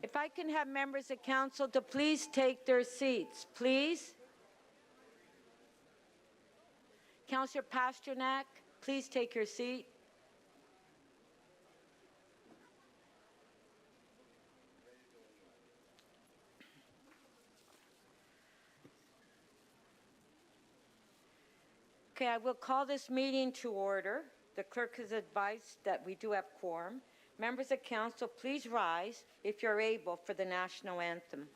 If I can have members of council to please take their seats, please. Councillor Pasternak, please take your seat. Okay, I will call this meeting to order. The clerk has advised that we do have quorum. Members of council, please rise if you're able for the national anthem.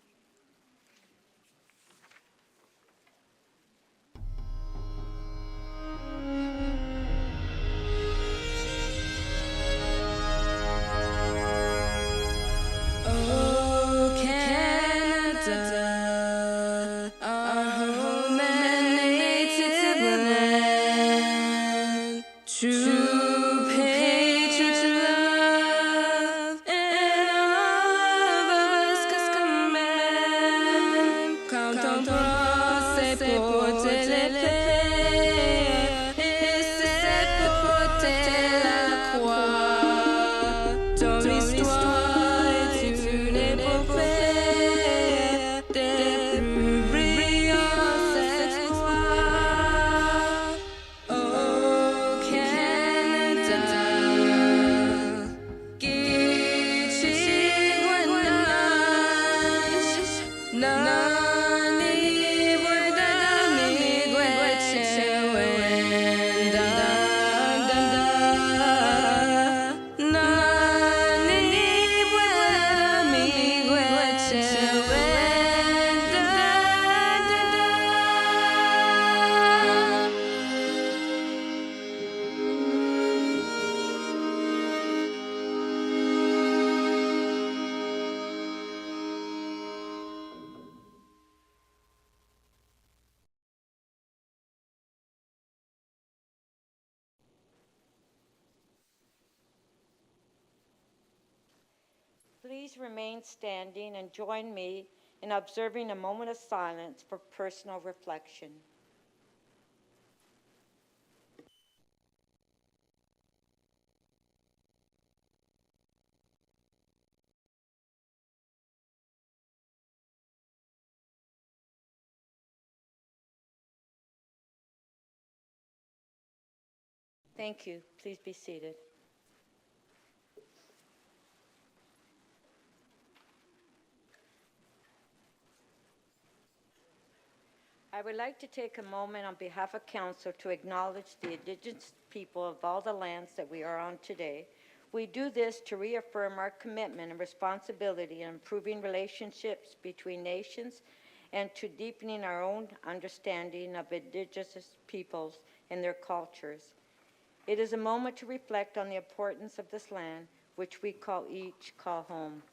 Please remain standing and join me in observing a moment of silence for personal reflection. Thank you. Please be seated. I would like to take a moment on behalf of Council to acknowledge the Indigenous people of all the lands that we are on today. We do this to reaffirm our commitment and responsibility in improving relationships between nations and to deepening our own understanding of Indigenous peoples and their cultures. It is a moment to reflect on the importance of this land, which we each call home.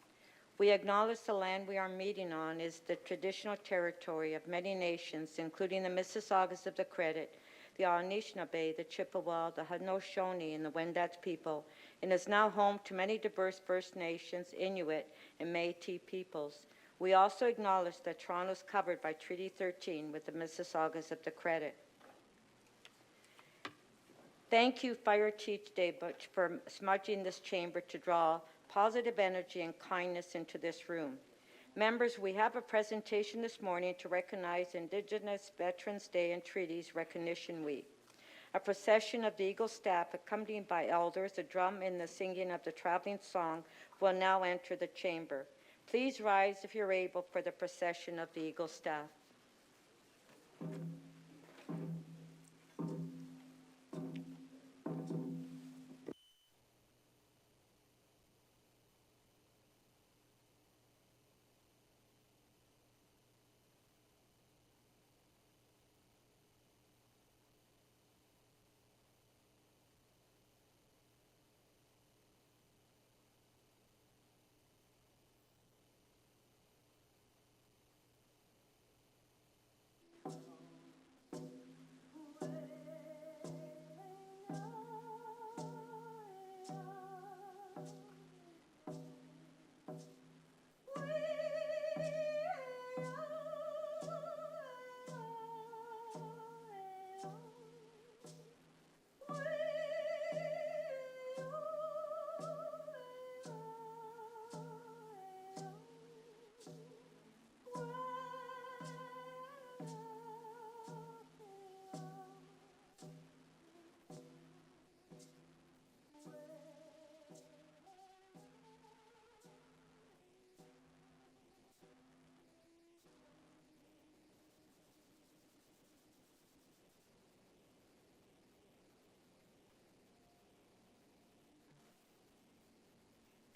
We acknowledge the land we are meeting on is the traditional territory of many nations, including the Mississaugas of the Credit, the Anishinaabe, the Chippewa, the Haudenosaunee, and the Wendat people, and is now home to many diverse First Nations, Inuit, and Métis peoples. We also acknowledge that Toronto is covered by Treaty 13 with the Mississaugas of the Credit. Thank you, Fire Chief Daybutch, for smudging this chamber to draw positive energy and kindness into this room. Members, we have a presentation this morning to recognize Indigenous Veterans Day and Treaties Recognition Week. A procession of the Eagle staff, accompanied by elders, a drum, and the singing of the traveling song, will now enter the chamber. Please rise if you're able for the procession of the Eagle staff.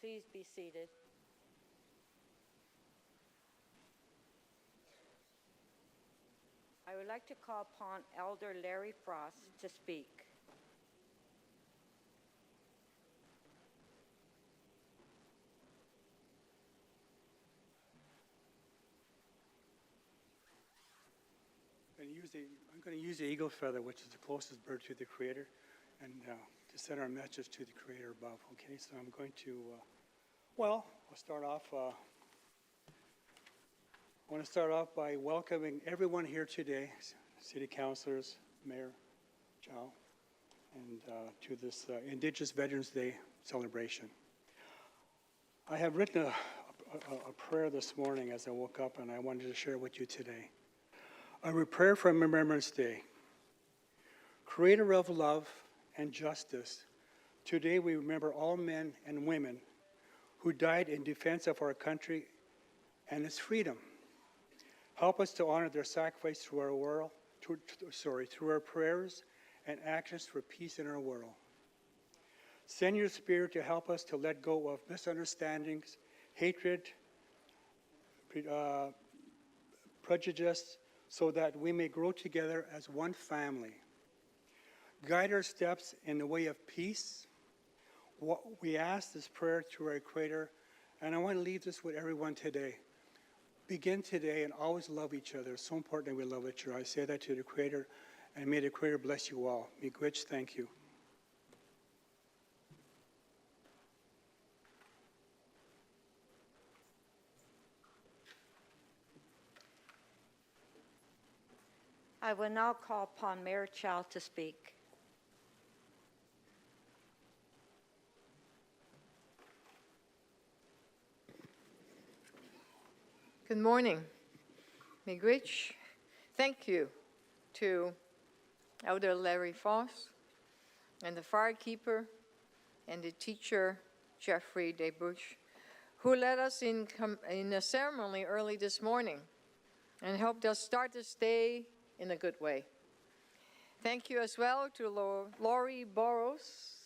Please be seated. I would like to call upon Elder Larry Frost to speak. I'm going to use the eagle feather, which is the closest bird to the Creator, and to send our message to the Creator above. Okay, so I'm going to, I'll start off. I want to start off by welcoming everyone here today, city councilors, Mayor Chow, and to this Indigenous Veterans Day celebration. I have written a prayer this morning as I woke up, and I wanted to share with you today. A prayer for Remembrance Day. Creator of love and justice, today we remember all men and women who died in defense of our country and its freedom. Help us to honor their sacrifice through our world, through our prayers and actions for peace in our world. Send your Spirit to help us to let go of misunderstandings, hatred, prejudice, so that we may grow together as one family. Guide our steps in the way of peace. We ask this prayer to our Creator, and I want to leave this with everyone today. Begin today and always love each other. It's so important that we love each other. I say that to the Creator, and may the Creator bless you all. Miigwech, thank you. I will now call upon Mayor Chow to speak. Good morning. Miigwech. Thank you to Elder Larry Foss and the firekeeper and the teacher Jeffrey DeBush, who led us in a ceremony early this morning and helped us start this day in a good way. Thank you as well to Laurie Burrows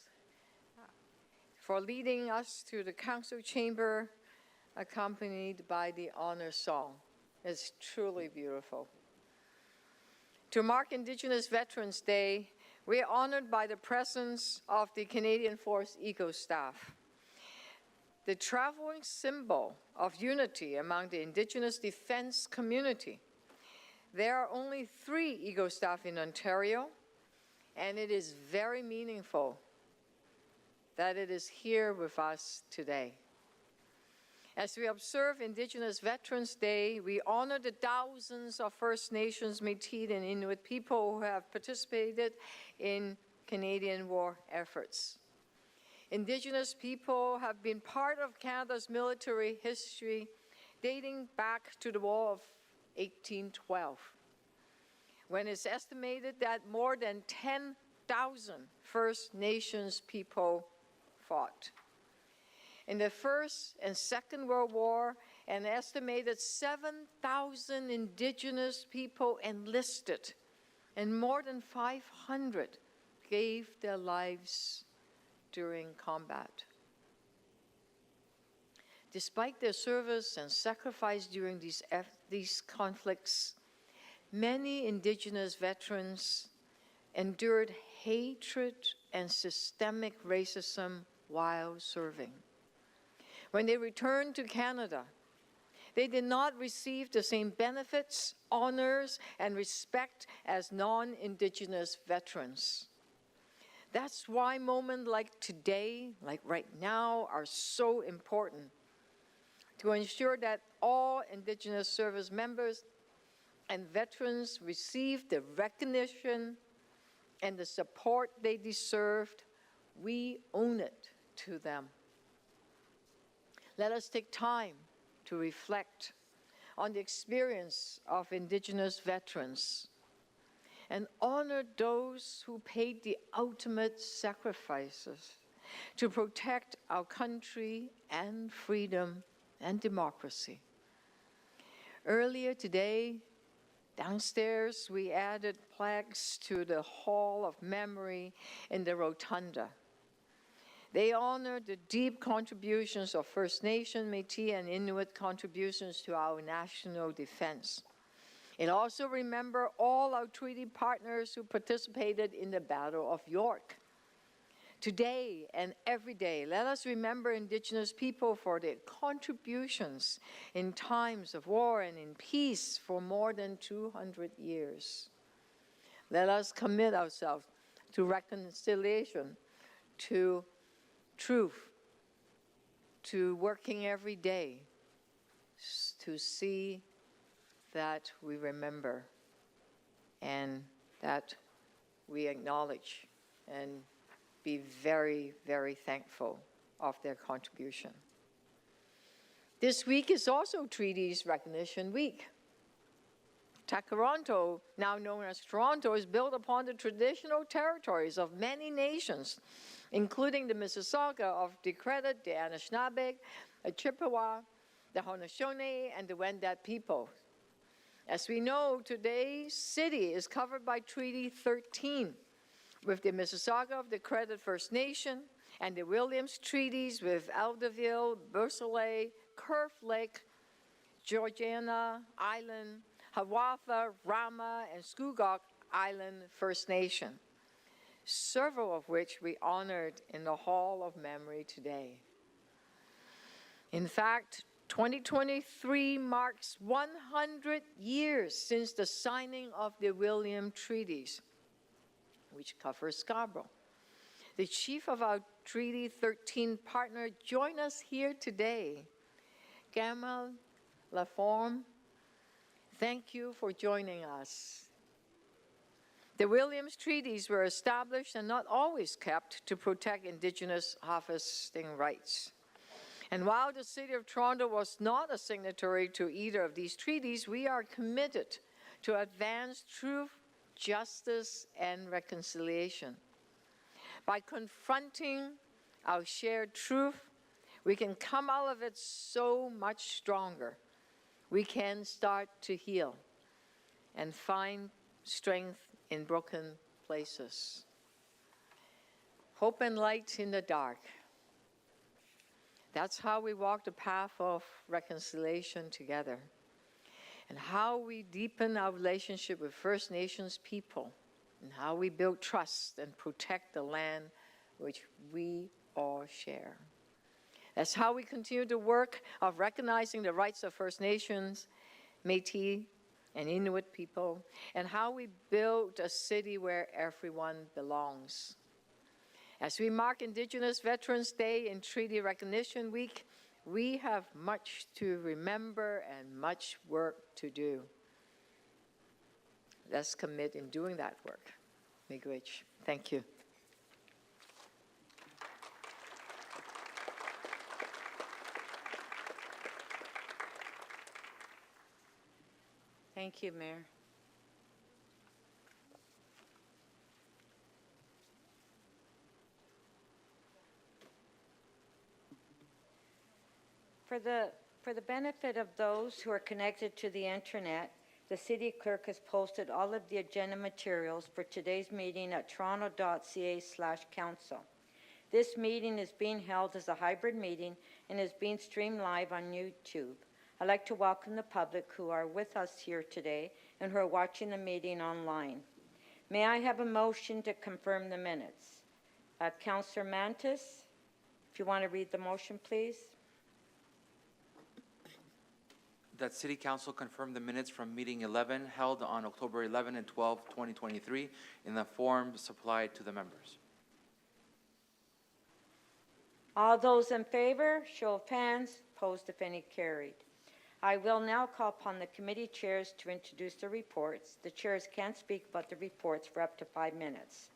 for leading us to the council chamber, accompanied by the honor song. It's truly beautiful. To mark Indigenous Veterans Day, we are honored by the presence of the Canadian Force Eagle Staff, the traveling symbol of unity among the Indigenous defense community. There are only 3 Eagle staff in Ontario, and it is very meaningful that it is here with us today. As we observe Indigenous Veterans Day, we honor the thousands of First Nations, Métis, and Inuit people who have participated in Canadian war efforts. Indigenous people have been part of Canada's military history dating back to the War of 1812, when it's estimated that more than 10,000 First Nations people fought. In the First and Second World War, an estimated 7,000 Indigenous people enlisted, and more than 500 gave their lives during combat. Despite their service and sacrifice during these conflicts, many Indigenous veterans endured hatred and systemic racism while serving. When they returned to Canada, they did not receive the same benefits, honors, and respect as non-Indigenous veterans. That's why moments like today, like right now, are so important to ensure that all Indigenous service members and veterans receive the recognition and the support they deserved. We owe it to them. Let us take time to reflect on the experience of Indigenous veterans and honor those who paid the ultimate sacrifices to protect our country and freedom and democracy. Earlier today, downstairs, we added plaques to the Hall of Memory in the Rotunda. They honor the deep contributions of First Nation, Métis, and Inuit contributions to our national defense. It also remembers all our treaty partners who participated in the Battle of York. Today and every day, let us remember Indigenous people for their contributions in times of war and in peace for more than 200 years. Let us commit ourselves to reconciliation, to truth, to working every day to see that we remember and that we acknowledge and be very, very thankful of their contribution. This week is also Treaties Recognition Week. Toronto, now known as Toronto, is built upon the traditional territories of many nations, including the Mississauga of the Credit, the Anishinaabe, the Chippewa, the Haudenosaunee, and the Wendat people. As we know, today's city is covered by Treaty 13, with the Mississauga of the Credit First Nation and the Williams Treaties with Elderville, Berkeley, Curve Lake, Georgiana Island, Hiawatha, Rama, and Scugog Island First Nation, several of which we honored in the Hall of Memory today. In fact, 2023 marks 100 years since the signing of the Williams Treaties, which covers Scarborough. The chief of our Treaty 13 partner joined us here today. Gamal Laforme, thank you for joining us. The Williams Treaties were established and not always kept to protect Indigenous harvesting rights. And while the City of Toronto was not a signatory to either of these treaties, we are committed to advance truth, justice, and reconciliation. By confronting our shared truth, we can come out of it so much stronger. We can start to heal and find strength in broken places. Hope and light in the dark. That's how we walk the path of reconciliation together, and how we deepen our relationship with First Nations people, and how we build trust and protect the land which we all share. That's how we continue the work of recognizing the rights of First Nations, Métis, and Inuit people, and how we build a city where everyone belongs. As we mark Indigenous Veterans Day and Treaty Recognition Week, we have much to remember and much work to do. Let's commit in doing that work. Miigwech. Thank you. Thank you, Mayor. For the benefit of those who are connected to the internet, the City Clerk has posted all of the agenda materials for today's meeting at Toronto.ca/council. This meeting is being held as a hybrid meeting and is being streamed live on YouTube. I'd like to welcome the public who are with us here today and who are watching the meeting online. May I have a motion to confirm the minutes? Councillor Mantis, if you want to read the motion, please. That City Council confirm the minutes from meeting 11 held on October 11 and 12, 2023 in the form supplied to the members. All those in favor, show of hands, opposed if any, carried. I will now call upon the committee chairs to introduce the reports. The chairs can speak about the reports for up to 5 minutes.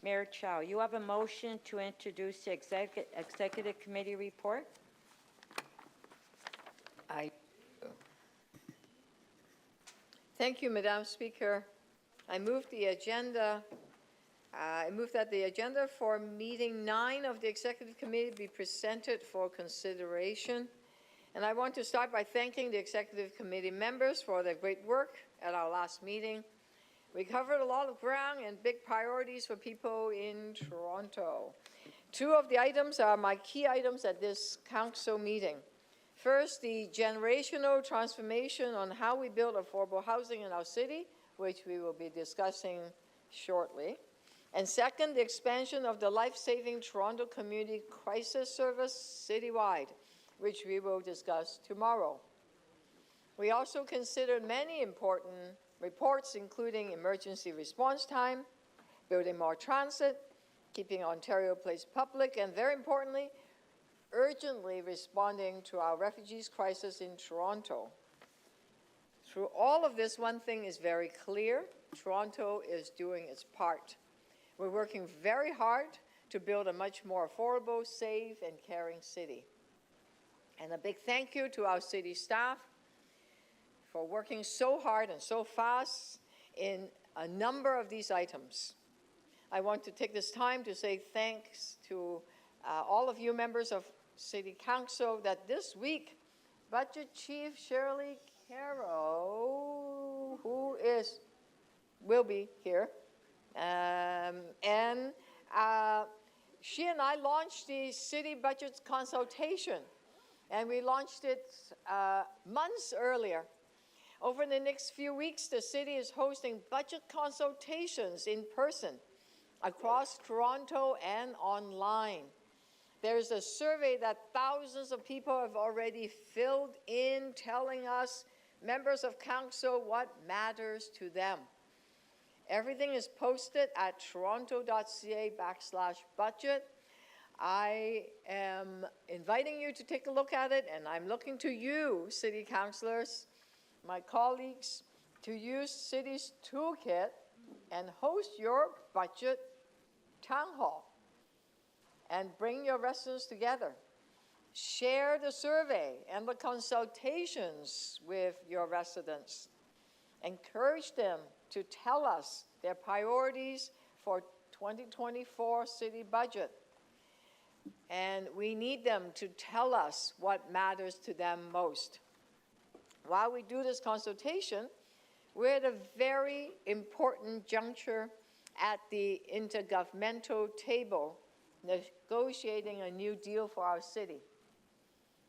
Mayor Chow, you have a motion to introduce the executive committee report? Thank you, Madam Speaker. I move that the agenda for meeting 9 of the Executive Committee be presented for consideration. And I want to start by thanking the Executive Committee members for their great work at our last meeting. We covered a lot of ground and big priorities for people in Toronto. Two of the items are my key items at this council meeting. First, the generational transformation on how we build affordable housing in our city, which we will be discussing shortly. And second, the expansion of the life-saving Toronto Community Crisis Service citywide, which we will discuss tomorrow. We also considered many important reports, including emergency response time, building more transit, keeping Ontario Place public, and very importantly, urgently responding to our refugees crisis in Toronto. Through all of this, one thing is very clear: Toronto is doing its part. We're working very hard to build a much more affordable, safe, and caring city. And a big thank you to our city staff for working so hard and so fast in a number of these items. I want to take this time to say thanks to all of you members of City Council that this week, Budget Chief Shirley Carroll, who will be here, she and I launched the City Budget Consultation, and we launched it months earlier. Over the next few weeks, the city is hosting budget consultations in person across Toronto and online. There's a survey that thousands of people have already filled in, telling us, members of council, what matters to them. Everything is posted at Toronto.ca/budget. I am inviting you to take a look at it, and I'm looking to you, city councillors, my colleagues, to use City's toolkit and host your budget town hall and bring your residents together. Share the survey and the consultations with your residents. Encourage them to tell us their priorities for 2024 city budget. And we need them to tell us what matters to them most. While we do this consultation, we're at a very important juncture at the intergovernmental table, negotiating a new deal for our city.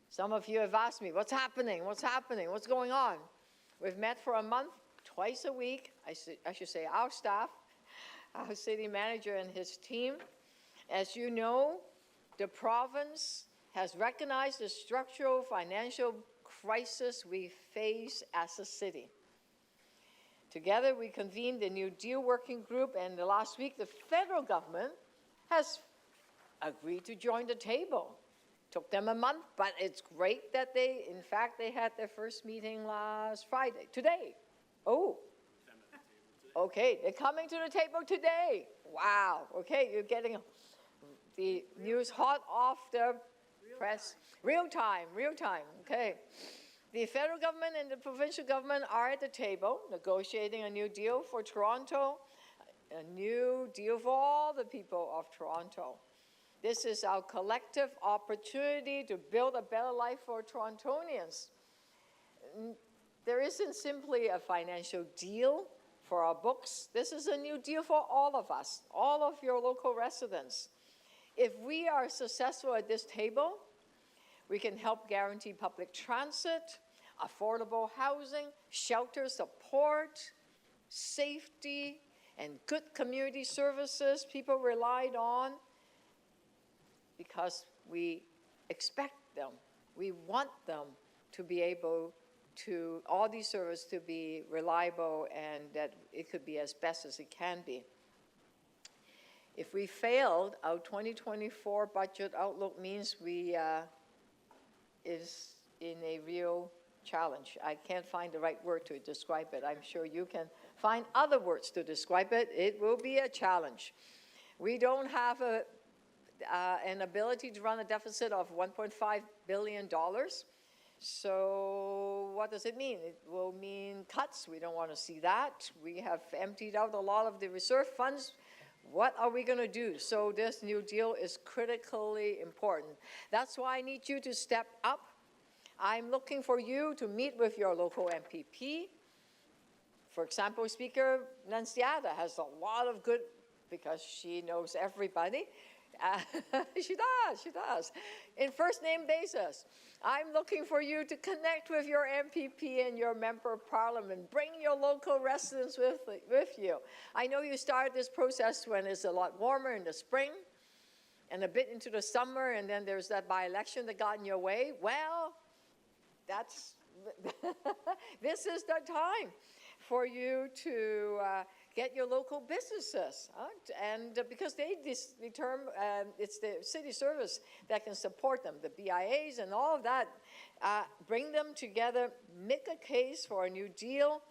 Some of you have asked me, what's happening? What's happening? What's going on? We've met for a month, twice a week. I should say our staff, our city manager and his team. As you know, the province has recognized the structural financial crisis we face as a city. Together, we convened the New Deal Working Group, and last week, the federal government has agreed to join the table. Took them a month, but it's great that they had their first meeting last Friday. Today. Oh. Okay, they're coming to the table today. Wow. Okay, you're getting the news hot off the press. Real time. Okay. The federal government and the provincial government are at the table negotiating a new deal for Toronto, a new deal for all the people of Toronto. This is our collective opportunity to build a better life for Torontonians. There isn't simply a financial deal for our books. This is a new deal for all of us, all of your local residents. If we are successful at this table, we can help guarantee public transit, affordable housing, shelter support, safety, and good community services people relied on because we expect them. We want them to be able to, all these services to be reliable and that it could be as best as it can be. If we failed, our 2024 budget outlook means we is in a real challenge. I can't find the right word to describe it. I'm sure you can find other words to describe it. It will be a challenge. We don't have an ability to run a deficit of $1.5 billion. So what does it mean? It will mean cuts. We don't want to see that. We have emptied out a lot of the reserve funds. What are we going to do? So this new deal is critically important. That's why I need you to step up. I'm looking for you to meet with your local MPP, For example, Speaker Nanciata has a lot of good, because she knows everybody. She does. In first name basis, I'm looking for you to connect with your MPP and your member of parliament. Bring your local residents with you. I know you started this process when it's a lot warmer in the spring and a bit into the summer, and then there's that by-election that got in your way. Well, that's, this is the time for you to get your local businesses, and because they determine, it's the city service that can support them, the BIAs and all of that. Bring them together, make a case for a new deal,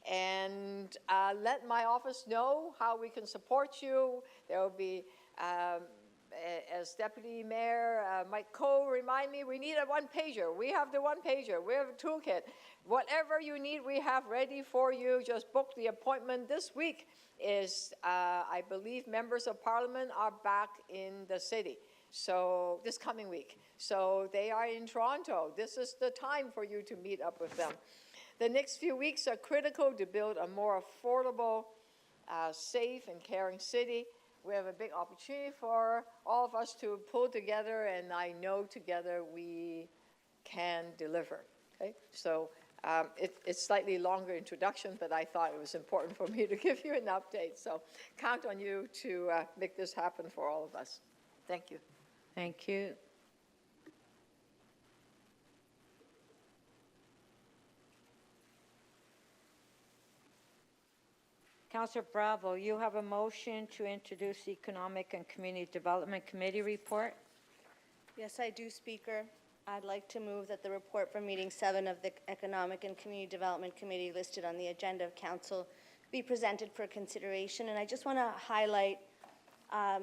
and let my office know how we can support you. There will be, as Deputy Mayor Mike Coe remind me, we need a one-pager. We have the one-pager. We have a toolkit. Whatever you need, we have ready for you. Just book the appointment. This week is, I believe, members of parliament are back in the city. So this coming week. So they are in Toronto. This is the time for you to meet up with them. The next few weeks are critical to build a more affordable, safe and caring city. We have a big opportunity for all of us to pull together, and I know together we can deliver. Okay, so it's slightly longer introduction, but I thought it was important for me to give you an update. So count on you to make this happen for all of us. Thank you. Thank you. Councillor Bravo, you have a motion to introduce the Economic and Community Development Committee report. Yes, I do, Speaker. I'd like to move that the report from Meeting 7 of the Economic and Community Development Committee listed on the agenda of Council be presented for consideration. And I just want to highlight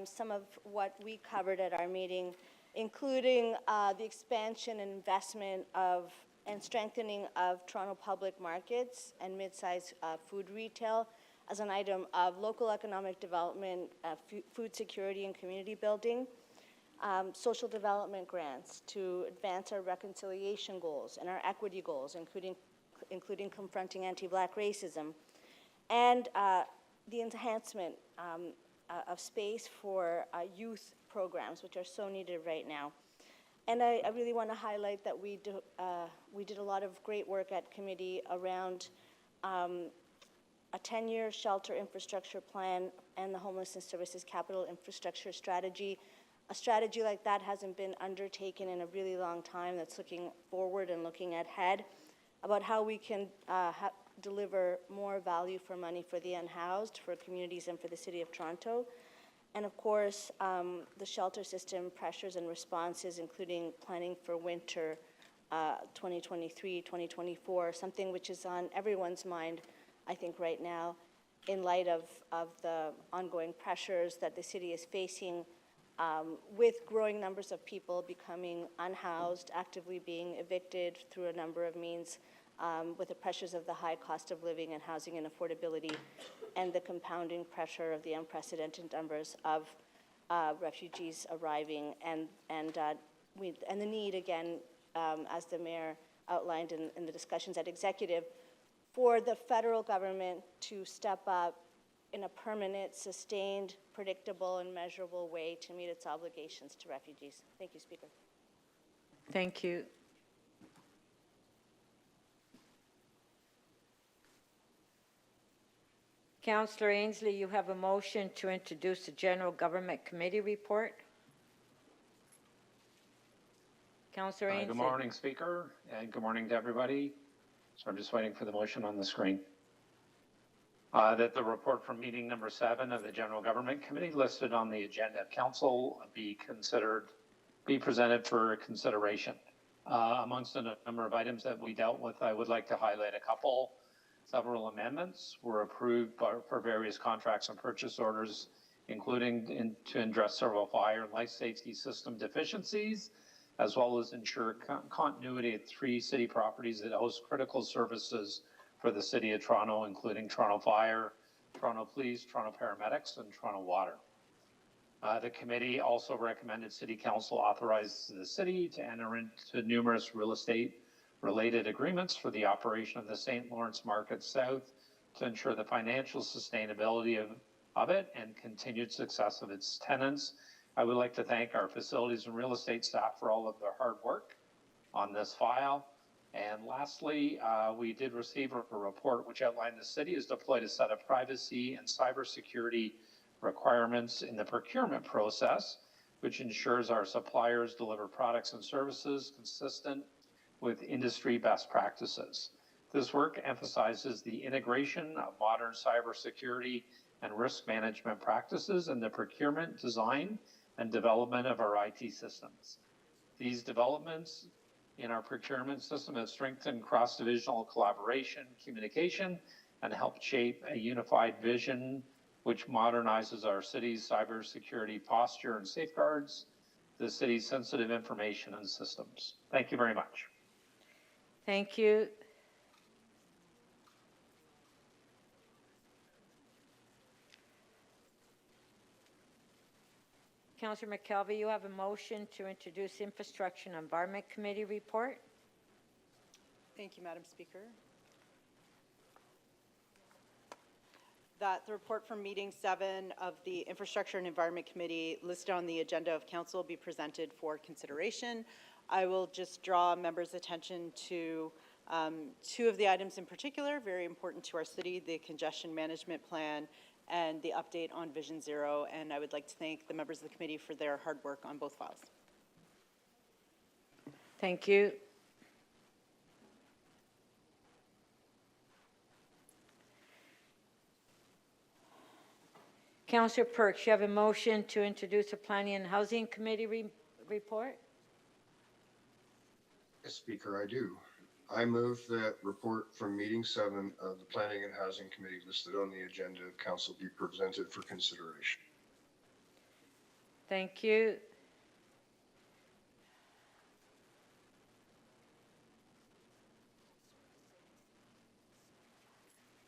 some of what we covered at our meeting, including the expansion and investment of and strengthening of Toronto public markets and mid-sized food retail as an item of local economic development, food security and community building, social development grants to advance our reconciliation goals and our equity goals, including confronting anti-Black racism, and the enhancement of space for youth programs, which are so needed right now. And I really want to highlight that we did a lot of great work at committee around a 10-year shelter infrastructure plan and the Homelessness Services Capital Infrastructure Strategy. A strategy like that hasn't been undertaken in a really long time, that's looking forward and looking ahead about how we can deliver more value for money for the unhoused, for communities and for the City of Toronto. And of course, the shelter system pressures and responses, including planning for winter 2023, 2024, something which is on everyone's mind, I think, right now, in light of the ongoing pressures that the city is facing with growing numbers of people becoming unhoused, actively being evicted through a number of means, with the pressures of the high cost of living and housing and affordability, and the compounding pressure of the unprecedented numbers of refugees arriving, and the need, again, as the mayor outlined in the discussions at executive, for the federal government to step up in a permanent, sustained, predictable, and measurable way to meet its obligations to refugees. Thank you, Speaker. Thank you. Councillor Ainsley, you have a motion to introduce the General Government Committee report. Councillor Ainsley. Good morning, Speaker, and good morning to everybody. So I'm just waiting for the motion on the screen. That the report from meeting number 7 of the General Government Committee listed on the agenda of Council be presented for consideration. Amongst a number of items that we dealt with, I would like to highlight a couple. Several amendments were approved for various contracts and purchase orders, including to address several fire and life safety system deficiencies, as well as ensure continuity at 3 city properties that host critical services for the City of Toronto, including Toronto Fire, Toronto Police, Toronto Paramedics, and Toronto Water. The committee also recommended City Council authorize the city to enter into numerous real estate related agreements for the operation of the St. Lawrence Market South, to ensure the financial sustainability of it and continued success of its tenants. I would like to thank our facilities and real estate staff for all of their hard work on this file. And lastly, we did receive a report which outlined the city has deployed a set of privacy and cybersecurity requirements in the procurement process, which ensures our suppliers deliver products and services consistent with industry best practices. This work emphasizes the integration of modern cybersecurity and risk management practices in the procurement, design, and development of our IT systems. These developments in our procurement system have strengthened cross-divisional collaboration, communication, and helped shape a unified vision which modernizes our city's cybersecurity posture and safeguards the city's sensitive information and systems. Thank you very much. Thank you. Councillor McKelvey, you have a motion to introduce Infrastructure and Environment Committee report. Thank you, Madam Speaker. That the report from meeting 7 of the Infrastructure and Environment Committee listed on the agenda of council be presented for consideration. I will just draw members' attention to 2 of the items in particular, very important to our city, the congestion management plan and the update on Vision Zero. And I would like to thank the members of the committee for their hard work on both files. Thank you. Councillor Perks, you have a motion to introduce a Planning and Housing Committee report? Yes, Speaker, I do. I move that report from meeting 7 of the Planning and Housing Committee listed on the agenda of council be presented for consideration. Thank you.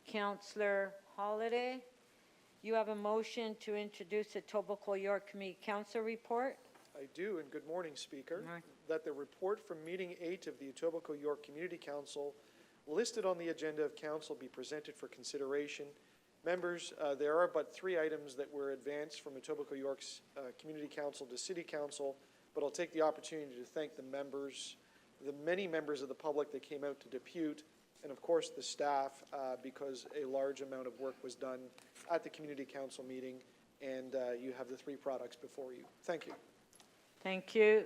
Councillor Holiday, you have a motion to introduce the Etobicoke York Community Council report? I do, and good morning, Speaker. Morning. That the report from meeting 8 of the Etobicoke York Community Council listed on the agenda of council be presented for consideration. Members, there are but 3 items that were advanced from Etobicoke York's Community Council to City Council, but I'll take the opportunity to thank the members, the many members of the public that came out to depute, and of course the staff, because a large amount of work was done at the Community Council meeting, and you have the 3 products before you. Thank you. Thank you.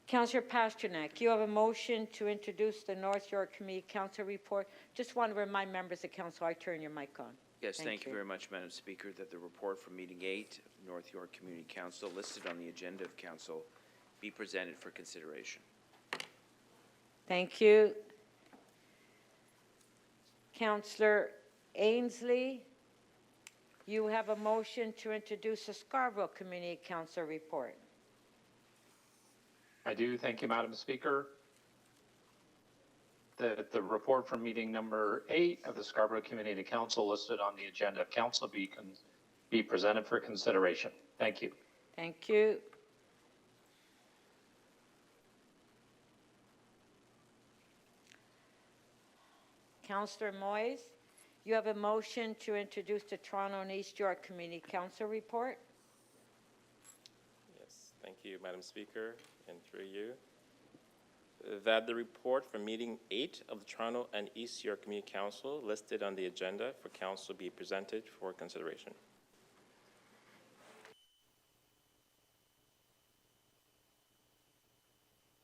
Councillor Pasternak, you have a motion to introduce the North York Community Council report. Just want to remind members of council, I turn your mic on. Yes, thank you very much, Madam Speaker, that the report from meeting 8 of North York Community Council listed on the agenda of council be presented for consideration. Thank you. Councillor Ainsley, you have a motion to introduce the Scarborough Community Council report. I do. Thank you, Madam Speaker. The report from meeting number 8 of the Scarborough Community Council listed on the agenda of council be presented for consideration. Thank you. Thank you. Councillor Moyes, you have a motion to introduce the Toronto and East York Community Council report. Yes, thank you, Madam Speaker, and through you. That the report from meeting 8 of the Toronto and East York Community Council listed on the agenda for council be presented for consideration.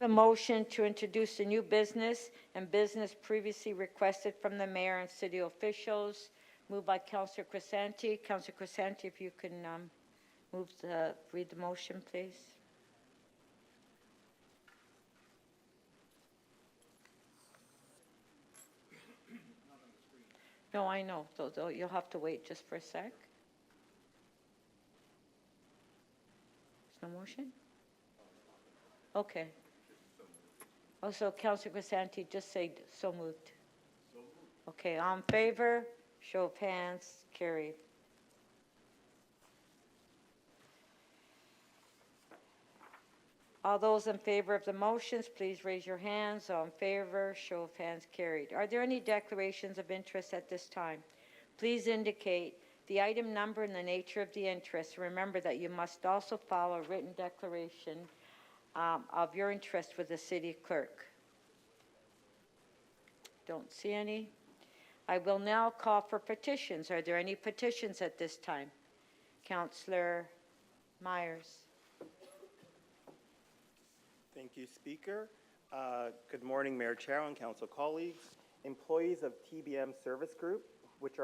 A motion to introduce the new business and business previously requested from the mayor and city officials, moved by Councillor Crisanti. Councillor Crisanti, if you can read the motion, please. No, I know, so you'll have to wait just for a sec. There's no motion? Okay. Also, Councillor Crisanti, just say so moved. Okay, all in favor? Show of hands, carried. All those in favor of the motions, please raise your hands. All in favor, show of hands carried. Are there any declarations of interest at this time? Please indicate the item number and the nature of the interest. Remember that you must also file a written declaration of your interest with the city clerk. Don't see any. I will now call for petitions. Are there any petitions at this time? Councillor Myers. Thank you, Speaker. Good morning, Mayor Chow and council colleagues. Employees of TBM Service Group, which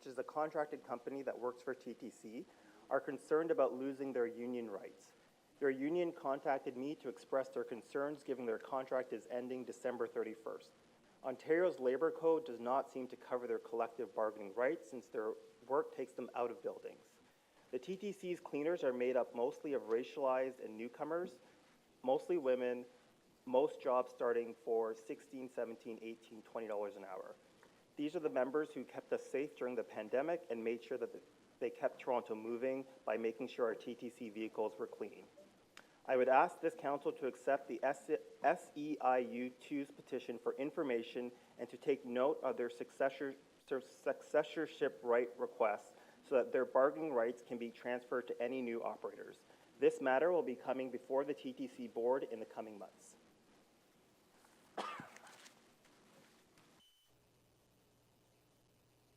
is a contracted company that works for TTC, are concerned about losing their union rights. Their union contacted me to express their concerns given their contract is ending December 31st. Ontario's Labour Code does not seem to cover their collective bargaining rights since their work takes them out of buildings. The TTC's cleaners are made up mostly of racialized and newcomers, mostly women, most jobs starting for $16, $17, $18, $20 an hour. These are the members who kept us safe during the pandemic and made sure that they kept Toronto moving by making sure our TTC vehicles were clean. I would ask this council to accept the SEIU2's petition for information and to take note of their successorship right requests so that their bargaining rights can be transferred to any new operators. This matter will be coming before the TTC board in the coming months.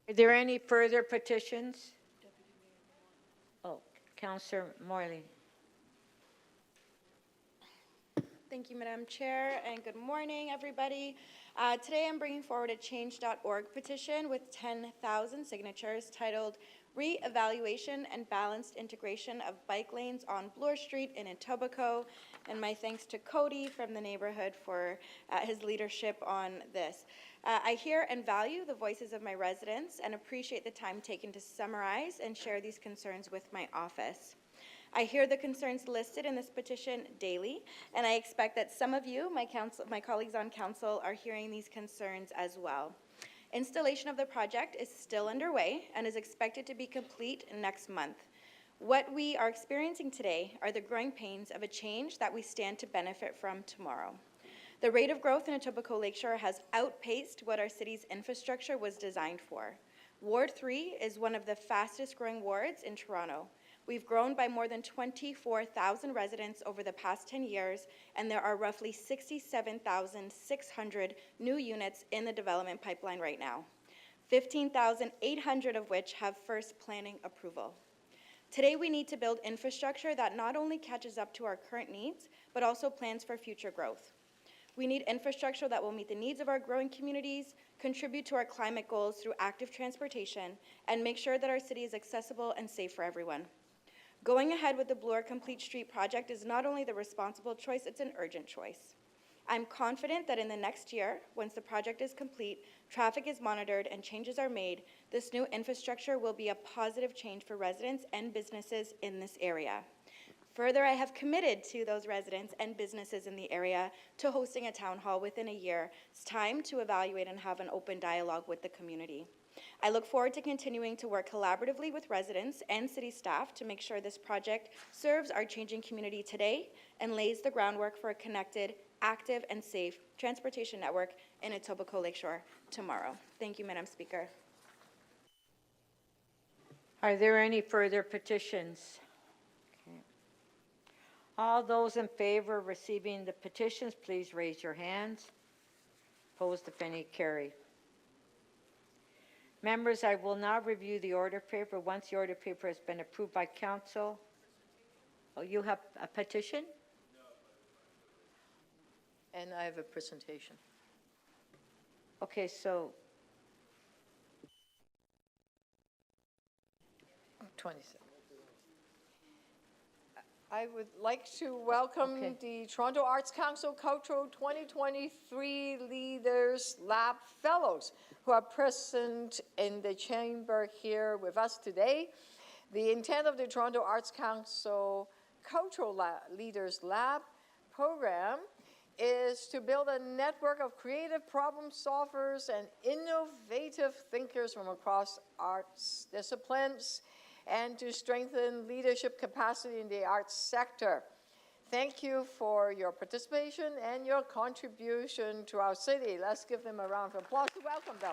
Are there any further petitions? Oh, Councillor Morley. Thank you, Madam Chair, and good morning, everybody. Today I'm bringing forward a change.org petition with 10,000 signatures titled Re-Evaluation and Balanced Integration of Bike Lanes on Bloor Street in Etobicoke, and my thanks to Cody from the neighborhood for his leadership on this. I hear and value the voices of my residents and appreciate the time taken to summarize and share these concerns with my office. I hear the concerns listed in this petition daily, and I expect that some of you, my colleagues on council, are hearing these concerns as well. Installation of the project is still underway and is expected to be complete next month. What we are experiencing today are the growing pains of a change that we stand to benefit from tomorrow. The rate of growth in Etobicoke Lakeshore has outpaced what our city's infrastructure was designed for. Ward 3 is one of the fastest growing wards in Toronto. We've grown by more than 24,000 residents over the past 10 years, and there are roughly 67,600 new units in the development pipeline right now, 15,800 of which have first planning approval. Today, we need to build infrastructure that not only catches up to our current needs, but also plans for future growth. We need infrastructure that will meet the needs of our growing communities, contribute to our climate goals through active transportation, and make sure that our city is accessible and safe for everyone. Going ahead with the Bloor Complete Street project is not only the responsible choice, it's an urgent choice. I'm confident that in the next year, once the project is complete, traffic is monitored and changes are made, this new infrastructure will be a positive change for residents and businesses in this area. Further, I have committed to those residents and businesses in the area to hosting a town hall within a year's time to evaluate and have an open dialogue with the community. I look forward to continuing to work collaboratively with residents and city staff to make sure this project serves our changing community today and lays the groundwork for a connected, active, and safe transportation network in Etobicoke Lakeshore tomorrow. Thank you, Madam Speaker. Are there any further petitions? Okay. All those in favor of receiving the petitions, please raise your hands. Opposed, if any, carry. Members, I will now review the order paper. Once the order paper has been approved by council. Oh, you have a petition? And I have a presentation. Okay, so 27. I would like to welcome the Toronto Arts Council Cultural 2023 Leaders Lab Fellows who are present in the chamber here with us today. The intent of the Toronto Arts Council Cultural Leaders Lab program is to build a network of creative problem solvers and innovative thinkers from across arts disciplines and to strengthen leadership capacity in the arts sector. Thank you for your participation and your contribution to our city. Let's give them a round of applause to welcome them.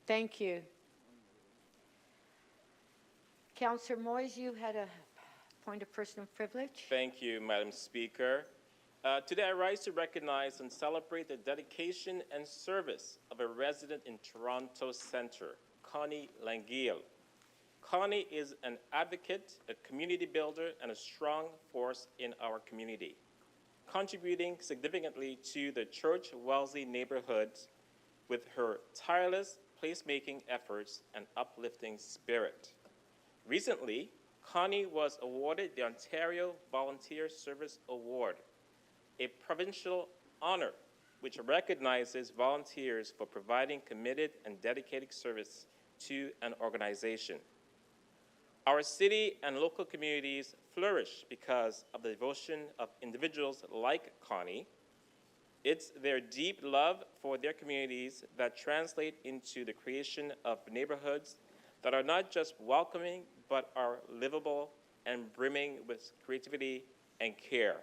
Thank you. Councillor Moyes, you had a point of personal privilege. Thank you, Madam Speaker. Today I rise to recognize and celebrate the dedication and service of a resident in Toronto Centre, Connie Langiel. Connie is an advocate, a community builder, and a strong force in our community, contributing significantly to the Church-Wellesley neighborhoods with her tireless placemaking efforts and uplifting spirit. Recently, Connie was awarded the Ontario Volunteer Service Award, a provincial honor which recognizes volunteers for providing committed and dedicated service to an organization. Our city and local communities flourish because of the devotion of individuals like Connie. It's their deep love for their communities that translate into the creation of neighborhoods that are not just welcoming, but are livable and brimming with creativity and care.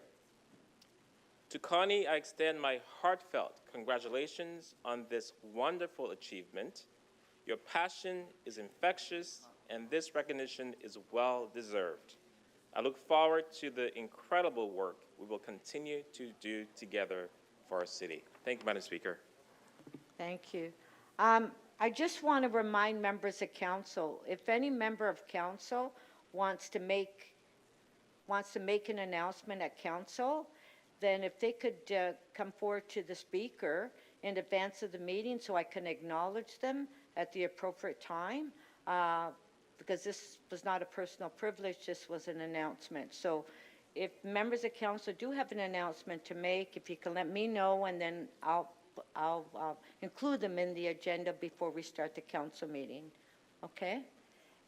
To Connie, I extend my heartfelt congratulations on this wonderful achievement. Your passion is infectious, and this recognition is well-deserved. I look forward to the incredible work we will continue to do together for our city. Thank you, Madam Speaker. Thank you. I just want to remind members of council, if any member of council wants to make an announcement at council, then if they could come forward to the speaker in advance of the meeting so I can acknowledge them at the appropriate time, because this was not a personal privilege, this was an announcement. So if members of council do have an announcement to make, if you can let me know, and then I'll include them in the agenda before we start the council meeting. Okay?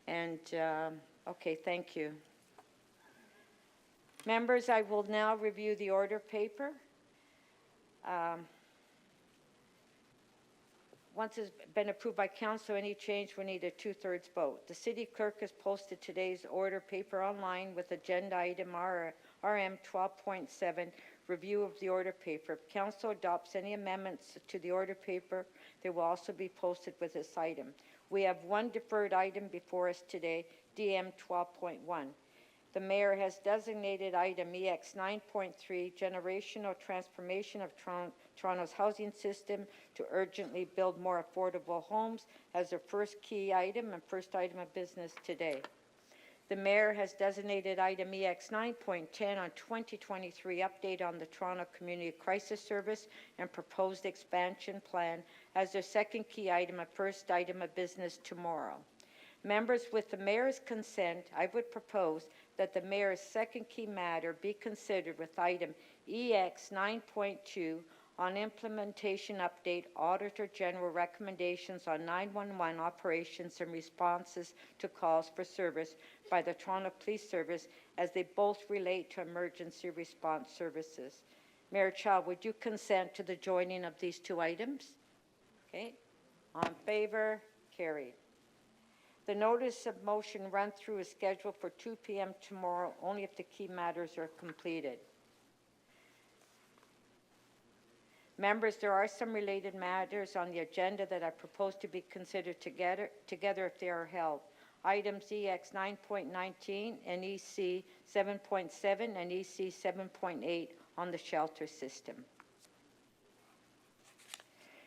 And, okay, thank you. Members, I will now review the order paper. Once it's been approved by council, any change will need a 2/3 vote. The city clerk has posted today's order paper online with agenda item RM 12.7, review of the order paper. If council adopts any amendments to the order paper, they will also be posted with this item. We have one deferred item before us today, DM 12.1. The mayor has designated item EX 9.3, generational transformation of Toronto's housing system to urgently build more affordable homes, as their first key item and first item of business today. The mayor has designated item EX 9.10 on 2023 update on the Toronto Community Crisis Service and proposed expansion plan as their second key item and first item of business tomorrow. Members, with the mayor's consent, I would propose that the mayor's second key matter be considered with item EX 9.2 on implementation update, Auditor General recommendations on 911 operations and responses to calls for service by the Toronto Police Service, as they both relate to emergency response services. Mayor Chow, would you consent to the joining of these two items? Okay. On favor? Carried. The notice of motion run through is scheduled for 2 p.m. tomorrow, only if the key matters are completed. Members, there are some related matters on the agenda that I propose to be considered together if they are held. Items EX 9.19 and EC 7.7 and EC 7.8 on the shelter system.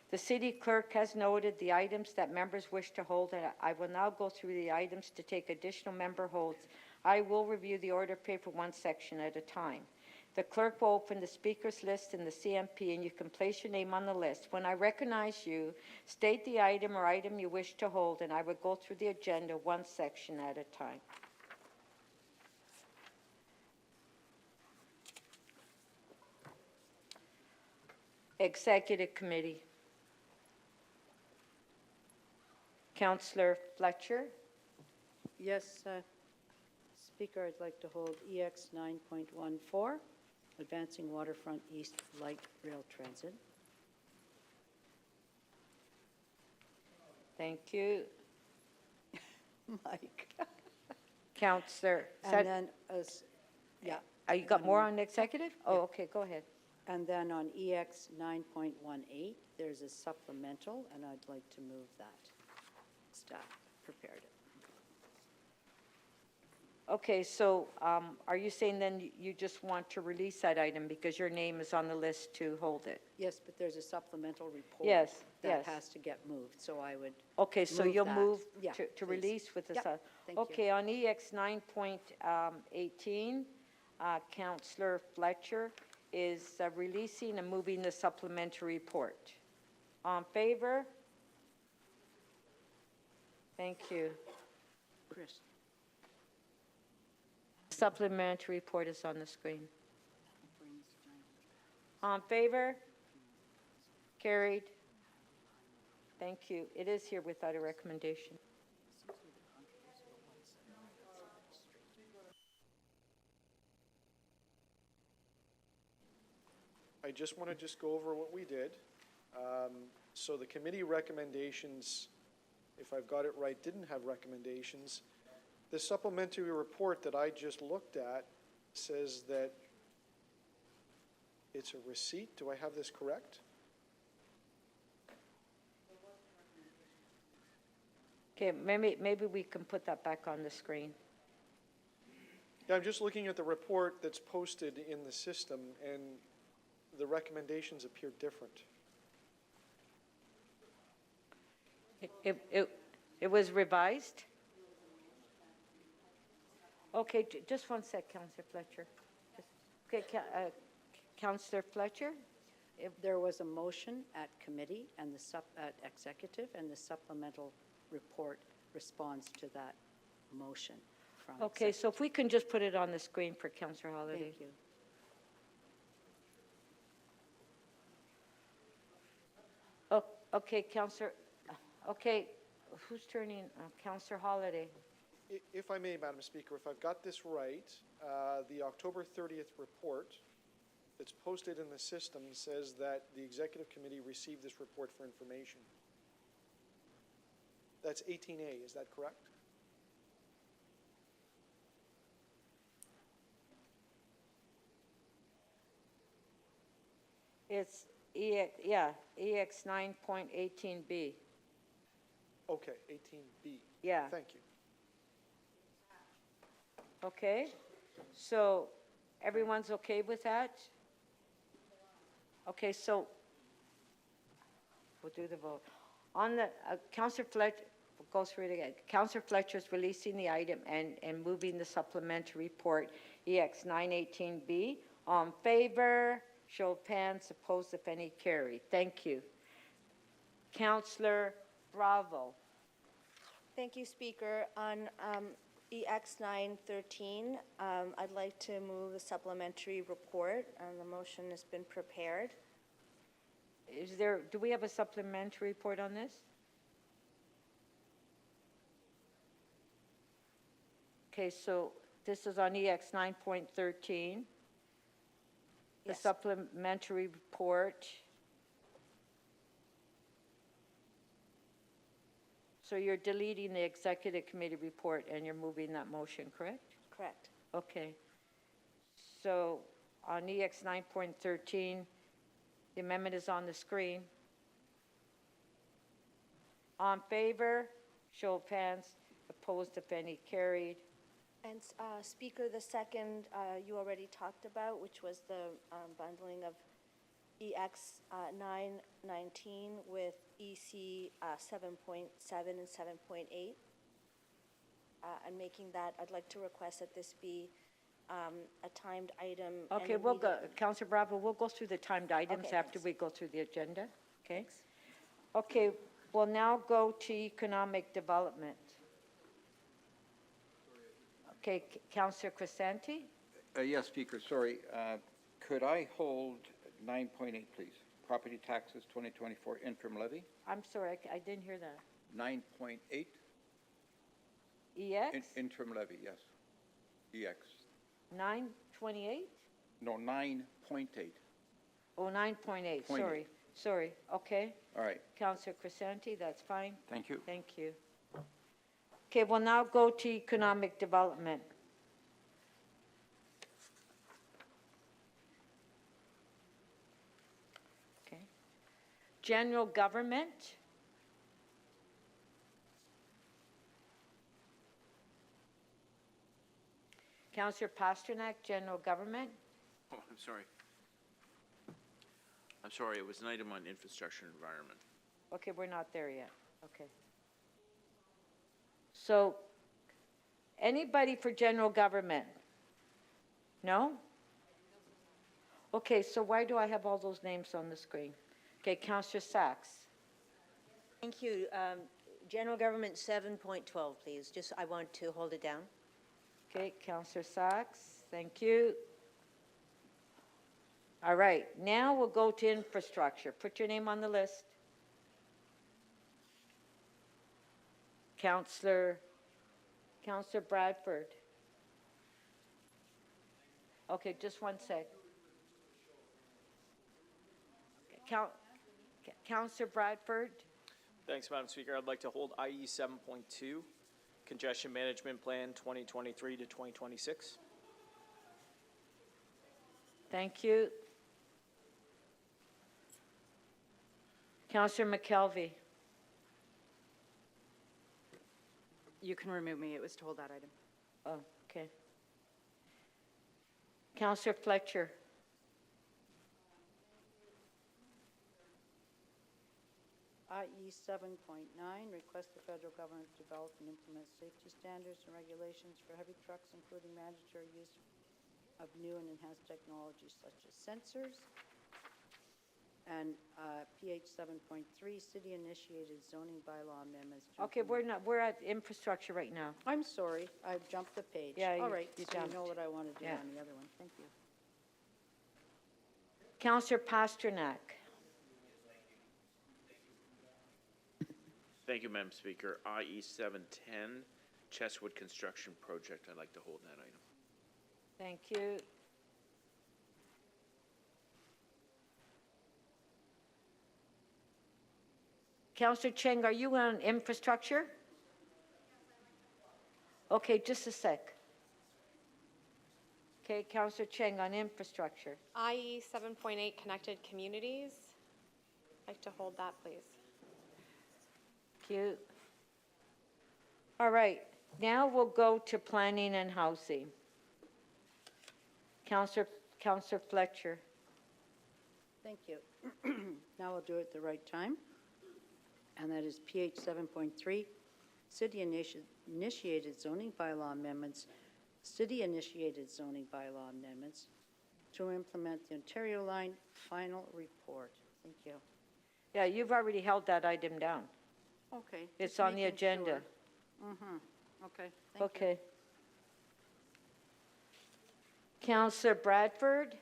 The city clerk has noted the items that members wish to hold, and I will now go through the items to take additional member holds. I will review the order paper one section at a time. The clerk will open the speakers list in the CMP, and you can place your name on the list. When I recognize you, state the item or item you wish to hold, and I will go through the agenda one section at a time. Executive Committee. Councillor Fletcher. Yes, Speaker, I'd like to hold EX 9.14, Advancing Waterfront East Light Rail Transit. Thank you. Mike. Counselor, And then, yeah. you got more on executive? Oh, okay, go ahead. And then on EX 9.18, there's a supplemental, and I'd like to move that. Staff prepared it. Okay, so are you saying then you just want to release that item because your name is on the list to hold it? Yes, but there's a supplemental report. Yes, That yes. has to get moved, so I would. Okay, so move you'll that. move Yeah, to please. release with the. Yep, thank you. Okay, on EX 9.18, Councillor Fletcher is releasing and moving the supplementary report. On favor? Thank you. Chris. Supplementary report is on the screen. On favor? Carried. Thank you. It is here without a recommendation. I just want to go over what we did. So the committee recommendations, if I've got it right, didn't have recommendations. The supplementary report that I just looked at says that it's a receipt. Do I have this correct? Okay, maybe we can put that back on the screen. Yeah, I'm just looking at the report that's posted in the system, and the recommendations appear different. It was revised? Okay, just one sec, Councillor Fletcher. Okay, Councillor Fletcher? If there was a motion at committee and at executive, and the supplemental report responds to that motion from Okay, so if we can just put it on the screen for Councillor Holiday. Thank you. Oh, okay, Councillor, okay, who's turning? Councillor Holiday. If I may, Madam Speaker, if I've got this right, the October 30th report that's posted in the system says that the Executive Committee received this report for information. That's 18A, is that correct? It's EX 9.18B. Okay, 18B. Yeah. Thank you. Okay, so everyone's okay with that? Okay, so we'll do the vote. On the, Councillor Fletcher, we'll go through it again. Councillor Fletcher's releasing the item and moving the supplementary report, EX 918B. On favor, show of hands, opposed if any, carried. Thank you. Councillor Bravo. Thank you, Speaker. On EX 913, I'd like to move the supplementary report, and the motion has been prepared. Do we have a supplementary report on this? Okay, so this is on EX 9.13. The Yes. supplementary report. So you're deleting the executive committee report and you're moving that motion, correct? Correct. Okay. So on EX 9.13, the amendment is on the screen. On favor, show of hands, opposed if any, carried. And Speaker, the second you already talked about, which was the bundling of EX 919 with EC 7.7 and 7.8. And making that, I'd like to request that this be a timed item. and Okay, we'll go, immediate- Councillor Bravo, we'll go through the timed items Okay, after thanks. we go through the agenda, okay? Okay, we'll now go to economic development. Okay, Councillor Crescenti? Yes, Speaker, sorry. Could I hold 9.8, please? Property taxes 2024 interim levy, I'm sorry, I didn't hear that. 9.8. EX? Interim levy, yes. EX. 928? No, 9.8. Oh, 9.8, sorry. Sorry, okay. All right, Councillor Crescenti, that's fine. thank you. Thank you. Okay, we'll now go to economic development. Okay. General government. Councillor Pasternak, general government. Oh, I'm sorry. I'm sorry, it was an item on infrastructure and environment. Okay, we're not there yet. Okay. So, anybody for general government? No? Okay, so why do I have all those names on the screen? Okay, Councillor Sachs. Thank you. General Government 7.12, please. Just, I want to hold it down. Okay, Councillor Sachs, thank you. All right, now we'll go to infrastructure. Put your name on the list. Councillor Bradford. Okay, just one sec. Councillor Bradford. Thanks, Madam Speaker. I'd like to hold IE 7.2, Congestion Management Plan 2023 to 2026. Thank you. Councillor McKelvey. You can remove me. It was to hold that item. Oh, okay. Councillor Fletcher. IE 7.9, request the federal government develop and implement safety standards and regulations for heavy trucks, including mandatory use of new and enhanced technologies such as sensors. And PH 7.3, city-initiated zoning bylaw amendments. Okay, we're at infrastructure right now. I'm sorry, I've jumped the page. Yeah, All right, you so you jumped. know what I want to do Yeah. on the other one. Thank you. Councillor Pasternak. Thank you, Madam Speaker. IE 710, Chesswood Construction Project. I'd like to hold that item. Thank you. Councillor Cheng, are you on infrastructure? Okay, just a sec. Okay, Councillor Cheng on infrastructure. IE 7.8, Connected Communities. I'd like to hold that, please. Cute. All right, now we'll go to planning and housing. Councillor Fletcher. Thank you. Now we'll do it at the right time. And that is PH 7.3, city-initiated zoning bylaw amendments, city-initiated zoning bylaw amendments to implement the Ontario Line final report. Thank you. Yeah, you've already held that item down. Okay. It's just on the making agenda. Sure. Okay, thank you. Okay. Councillor Bradford,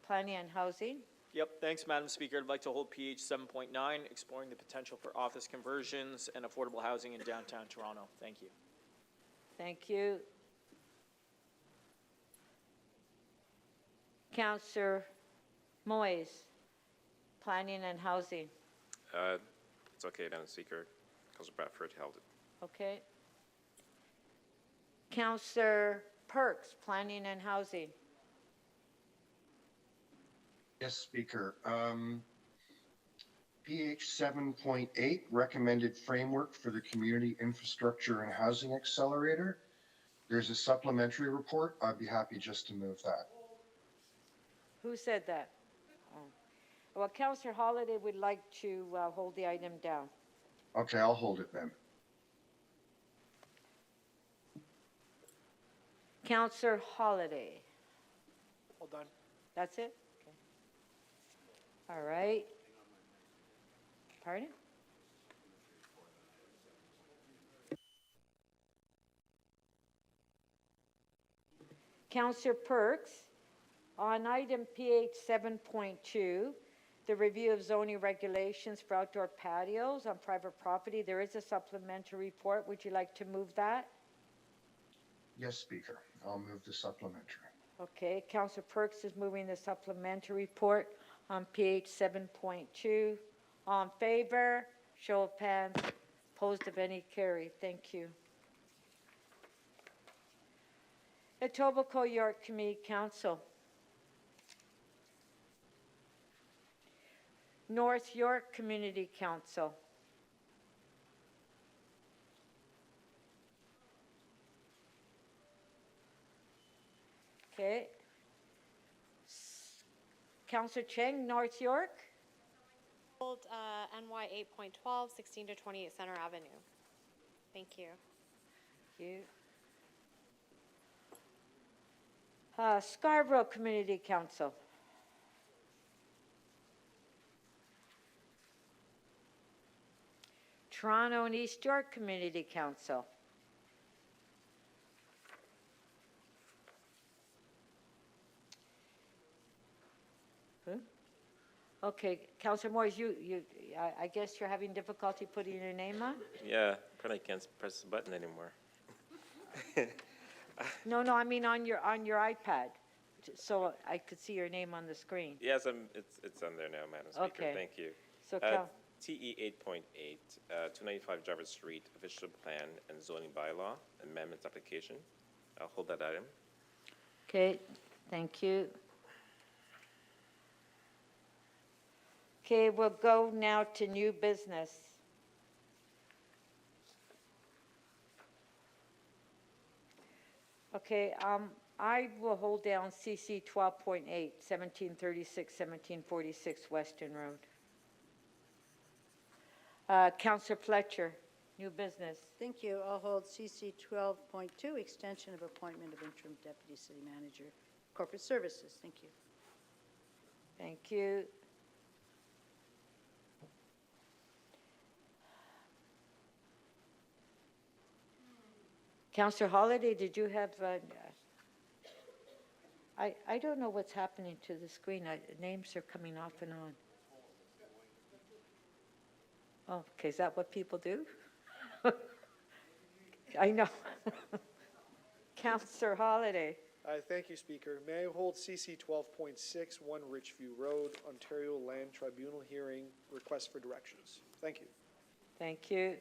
planning and housing. Yep, thanks, Madam Speaker. I'd like to hold PH 7.9, exploring the potential for office conversions and affordable housing in downtown Toronto. Thank you. Thank you. Councillor Moyes, planning and housing. It's okay, Madam Speaker. Councillor Bradford held it. Okay. Councillor Perks, planning and housing. Yes, Speaker. PH 7.8, recommended framework for the Community Infrastructure and Housing Accelerator. There's a supplementary report. I'd be happy just to move that. Who said that? Oh. Well, Councillor Holliday would like to hold the item down. Okay, I'll hold it then. Councillor Holliday. Hold on. That's it? Okay. All right. Pardon? Councillor Perks, on item PH 7.2, the review of zoning regulations for outdoor patios on private property, there is a supplementary report. Would you like to move that? Yes, Speaker. I'll move the supplementary. Okay, Councillor Perks is moving the supplementary report on page 7.2. All in favor? Show of hands. Opposed, if any, carried. Thank you. Etobicoke York Community Council. North York Community Council. Okay. Councillor Cheng, North York. Hold NY 8.12, 16 to 28 Center Avenue. Thank you. Thank you. Scarborough Community Council. Toronto and East York Community Council. Okay, Councillor Moores, I guess you're having difficulty putting your name on? Yeah, probably can't press the button anymore. No, I mean on your iPad, so I could see your name on the screen. Yes, it's on there now, Madam Speaker. Okay. Thank you. So, TE 8.8, 295 Jarvis Street, official plan and zoning bylaw amendments application. I'll hold that item. Okay, thank you. Okay, we'll go now to new business. Okay, I will hold down CC 12.8, 1736, 1746 Western Road. Councillor Fletcher, new business. Thank you. I'll hold CC 12.2, extension of appointment of interim deputy city manager, corporate services. Thank you. Thank you. Councillor Holiday, did you have, I don't know what's happening to the screen. Names are coming off and on. Oh, okay, is that what people do? I know. Councillor Holiday. Thank you, Speaker. May I hold CC 12.6, 1 Richview Road, Ontario Land Tribunal hearing, request for directions. Thank you. Thank you.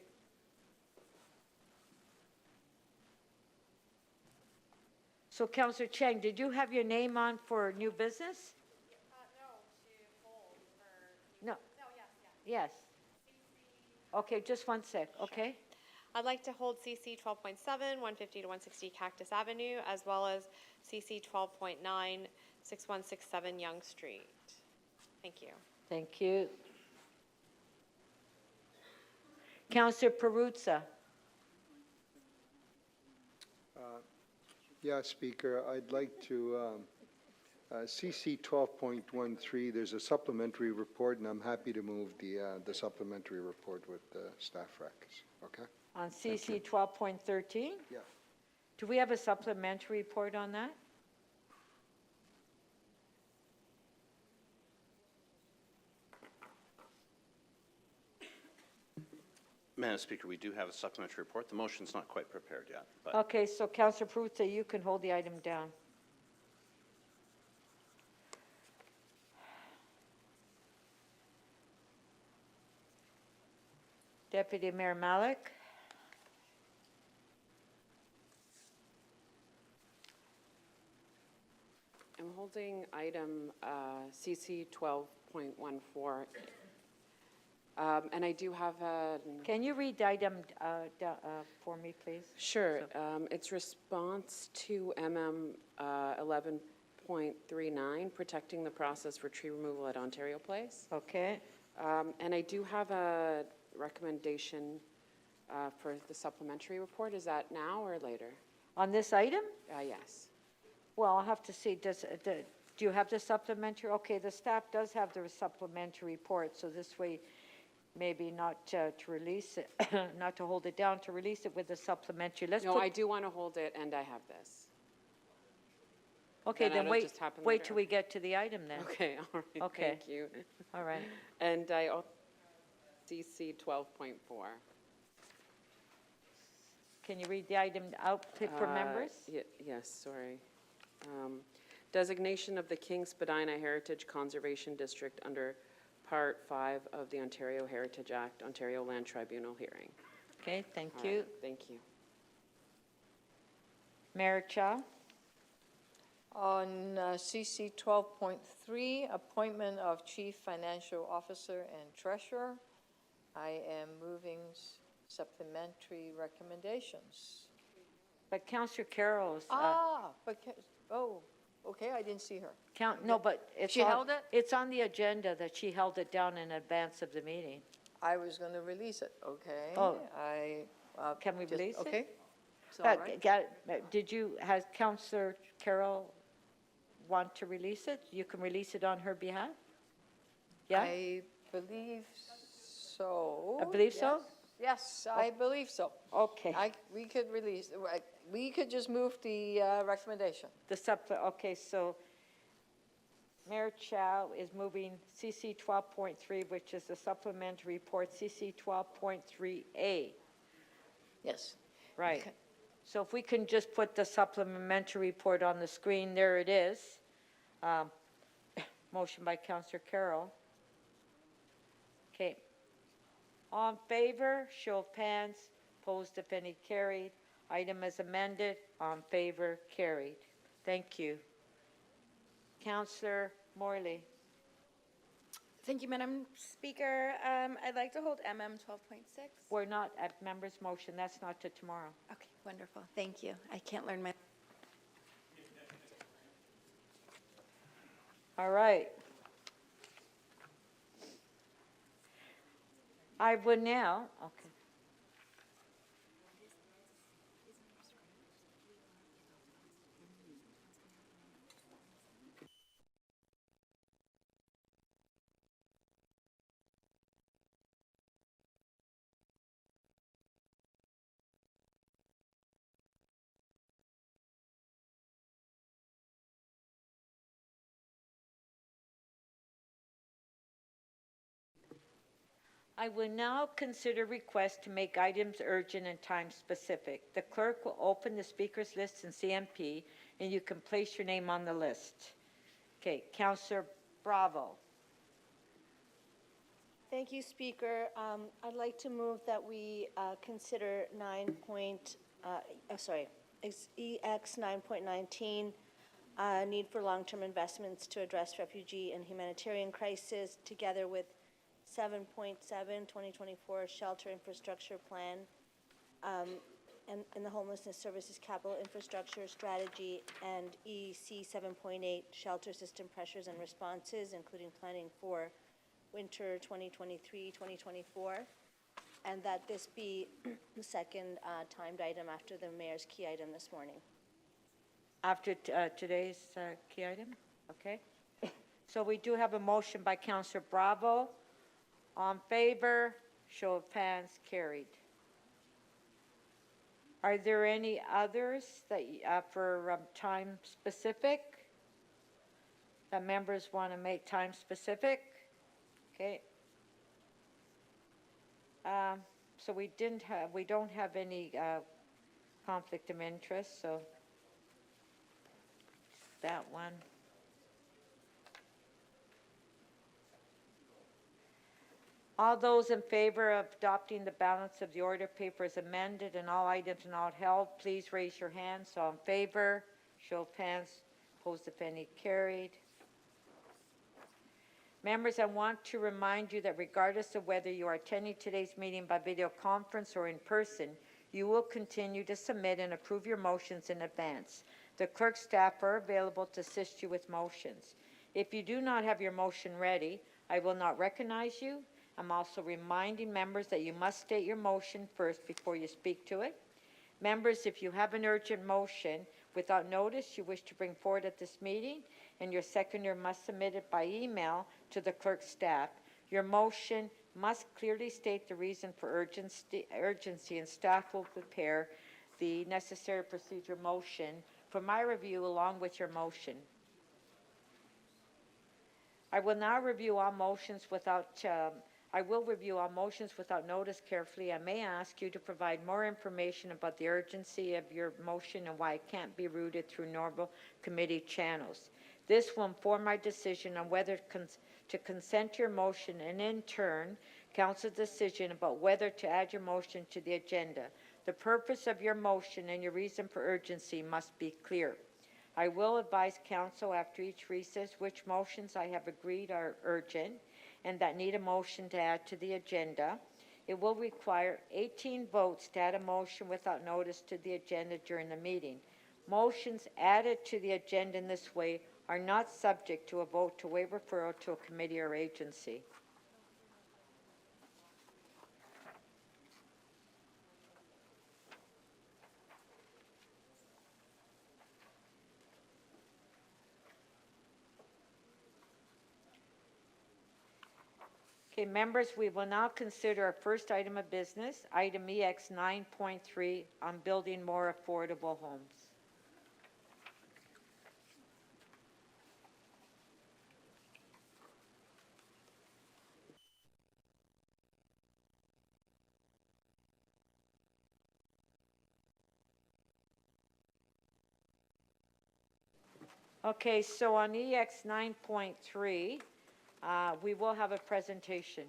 So, Councillor Cheng, did you have your name on for new business? No, to hold for... No. No, yes. Yes. Okay, just one sec, okay? I'd like to hold CC 12.7, 150 to 160 Cactus Avenue, as well as CC 12.9, 6167 Yonge Street. Thank you. Thank you. Councillor Perruzza. Yeah, Speaker, I'd like to, CC 12.13, there's a supplementary report, and I'm happy to move the supplementary report with the staff recs, okay? On CC 12.13? Yeah. Do we have a supplementary report on that? Madam Speaker, we do have a supplementary report. The motion's not quite prepared yet. But Okay, so Councillor Perruzza, you can hold the item down. Deputy Mayor Malik. I'm holding item CC 12.14. And I do have a... Can you read the item for me, please? Sure. It's response to MM 11.39, protecting the process for tree removal at Ontario Place. Okay. And I do have a recommendation for the supplementary report. Is that now or later? On this item? Yes. Well, I'll have to see, do you have the supplementary? Okay, the staff does have the supplementary report, so this way, maybe not to release it, not to hold it down, to release it with the supplementary. No, I do want to hold it, and I have this. Okay, then wait later. till we get to the item then. Okay, all right, Okay. thank you. All right. And I also CC 12.4. Can you read the item out for members? Yes, sorry. Designation of the King Spadina Heritage Conservation District under Part 5 of the Ontario Heritage Act, Ontario Land Tribunal hearing. Okay, thank All you. right, thank you. Mayor Chow? On CC 12.3, appointment of Chief Financial Officer and Treasurer, I am moving supplementary recommendations. But Councillor Carroll's. Okay, I didn't see her. No, but it's She held it? It's on the agenda that she held it down in advance of the meeting. I was going to release it, okay. Oh. Can we just- release it? Okay. It's all right. Has Councillor Carroll want to release it? You can release it on her behalf? Yeah? I believe so. I believe so? Yes, I believe so. Okay. We could release, we could just move the recommendation. Okay, so Mayor Chow is moving CC 12.3, which is the supplementary report, CC 12.3A. Yes. Right. Okay. So if we can just put the supplementary report on the screen, there it is. Motion by Councillor Carroll. Okay. All in favor, show of hands. Opposed, if any, carried. Item as amended, on favor, carried. Thank you. Councillor Morley. Thank you, Madam Speaker. I'd like to hold MM 12.6. We're not at members' motion. That's not to tomorrow. Okay, wonderful. Thank you. I can't learn my... All right. I would now, okay. I will now consider requests to make items urgent and time specific. The clerk will open the speakers list in CMP, and you can place your name on the list. Okay, Councillor Bravo. Thank you, Speaker. I'd like to move that we consider EX 9.19, need for long-term investments to address refugee and humanitarian crisis, together with 7.7, 2024 Shelter Infrastructure Plan, and the Homelessness Services Capital Infrastructure Strategy, and EC 7.8 Shelter System Pressures and Responses, including planning for winter 2023-2024, and that this be the second timed item after the mayor's key item this morning. After today's key item? Okay. So we do have a motion by Councillor Bravo. On favor, show of hands, carried. Are there any others that for time specific that members want to make time specific? Okay. So we don't have any conflict of interest, so that one. All those in favor of adopting the balance of the order paper as amended and all items not held, please raise your hands. So in favor, show of hands, opposed if any, carried. Members, I want to remind you that regardless of whether you are attending today's meeting by video conference or in person, you will continue to submit and approve your motions in advance. The clerk staff are available to assist you with motions. If you do not have your motion ready, I will not recognize you. I'm also reminding members that you must state your motion first before you speak to it. Members, if you have an urgent motion without notice you wish to bring forward at this meeting, and your seconder must submit it by email to the clerk's staff, your motion must clearly state the reason for urgency, and staff will prepare the necessary procedure motion for my review along with your motion. I will now review all motions without notice carefully. I may ask you to provide more information about the urgency of your motion and why it can't be routed through normal committee channels. This will inform my decision on whether to consent to your motion and in turn, council's decision about whether to add your motion to the agenda. The purpose of your motion and your reason for urgency must be clear. I will advise council after each recess which motions I have agreed are urgent and that need a motion to add to the agenda. It will require 18 votes to add a motion without notice to the agenda during the meeting. Motions added to the agenda in this way are not subject to a vote to waive referral to a committee or agency. Okay, members, we will now consider our first item of business, item EX 9.3 on building more affordable homes. Okay, so on EX 9.3, we will have a presentation.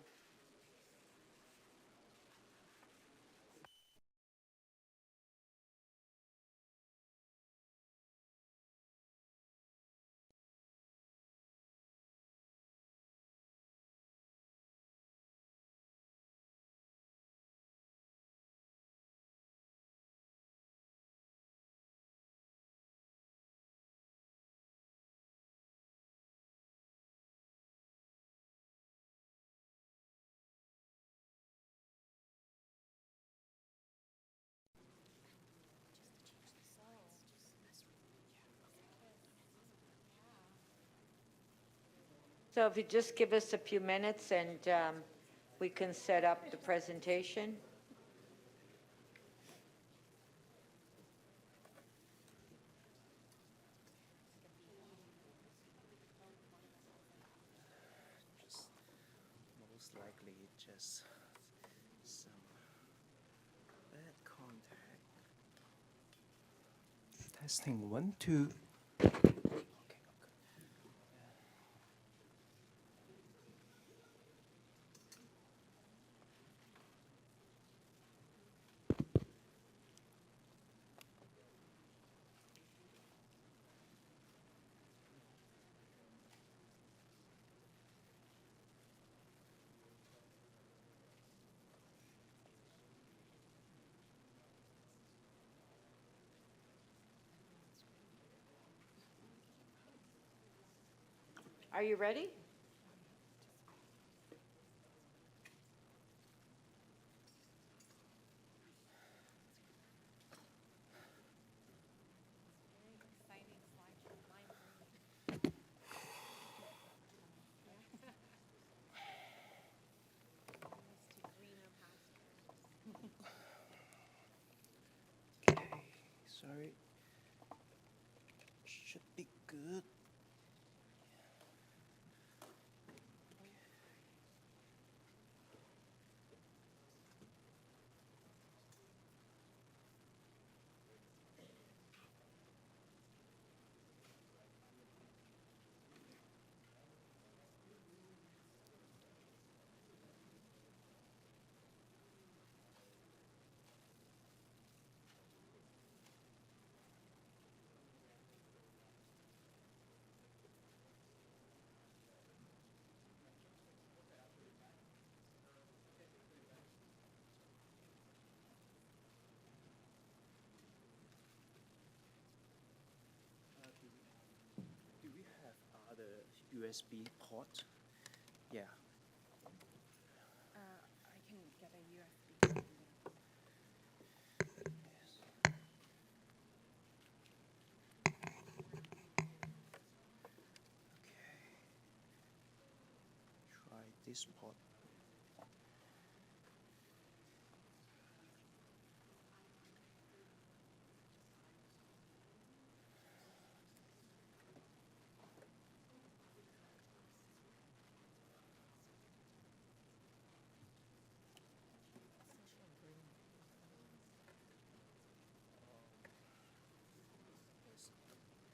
So if you just give us a few minutes and we can set up the presentation. Most likely just some bad contact. Testing 1, 2. Are you ready? Okay, sorry. Should be good. Do we have other USB port? Yeah. I can get a USB. Try this port.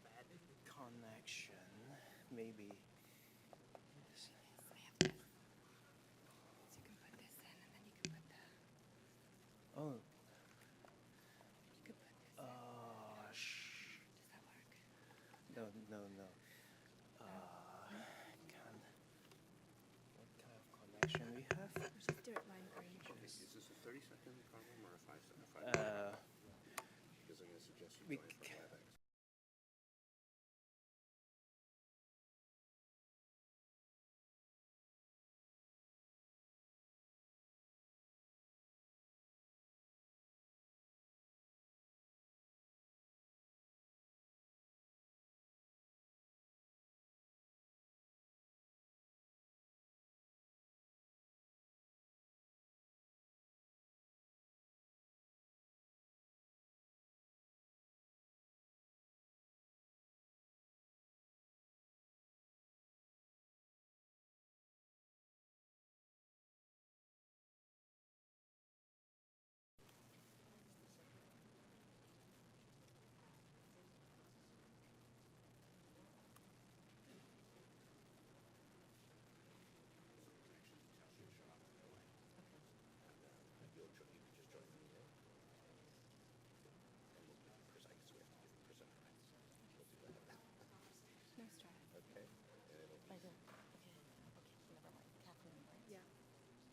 Bad connection. maybe. Oh. No, no, no. Can't. What kind of connection we have? Just do it line green. Is this a 30-second problem or a 5-second? Because I'm going to suggest you join from WebEx.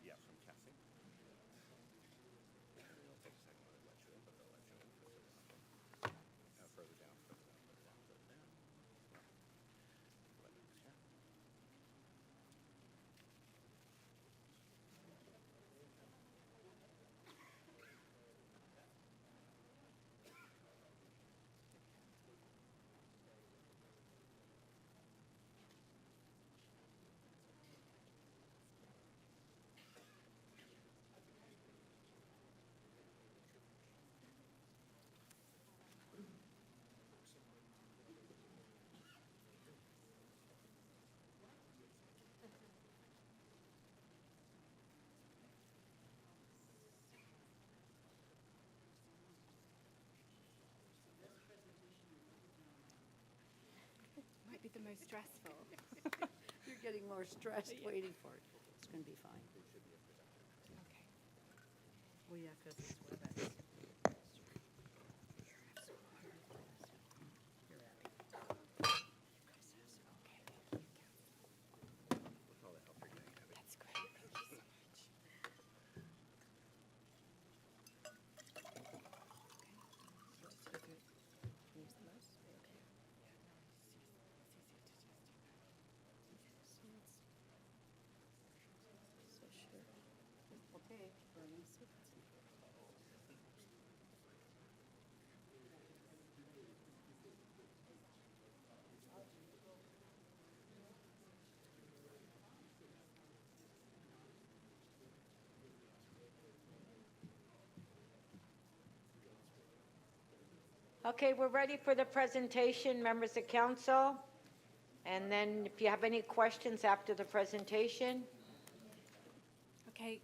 Yeah, from Kathy. It'll take a second to let you in, but they'll let you in. Further down, further down, further down, further down. WebEx here. Might be the most stressful. You're getting more stressed waiting for it. It's going to be fine. Okay. Well, yeah, because it's WebEx. With all the help you're getting, Abby. That's great. Thank you so much. Use the mouse. Okay. So sure. Okay. Okay, we're ready for the presentation, members of council. And then if you have any questions after the presentation. Okay,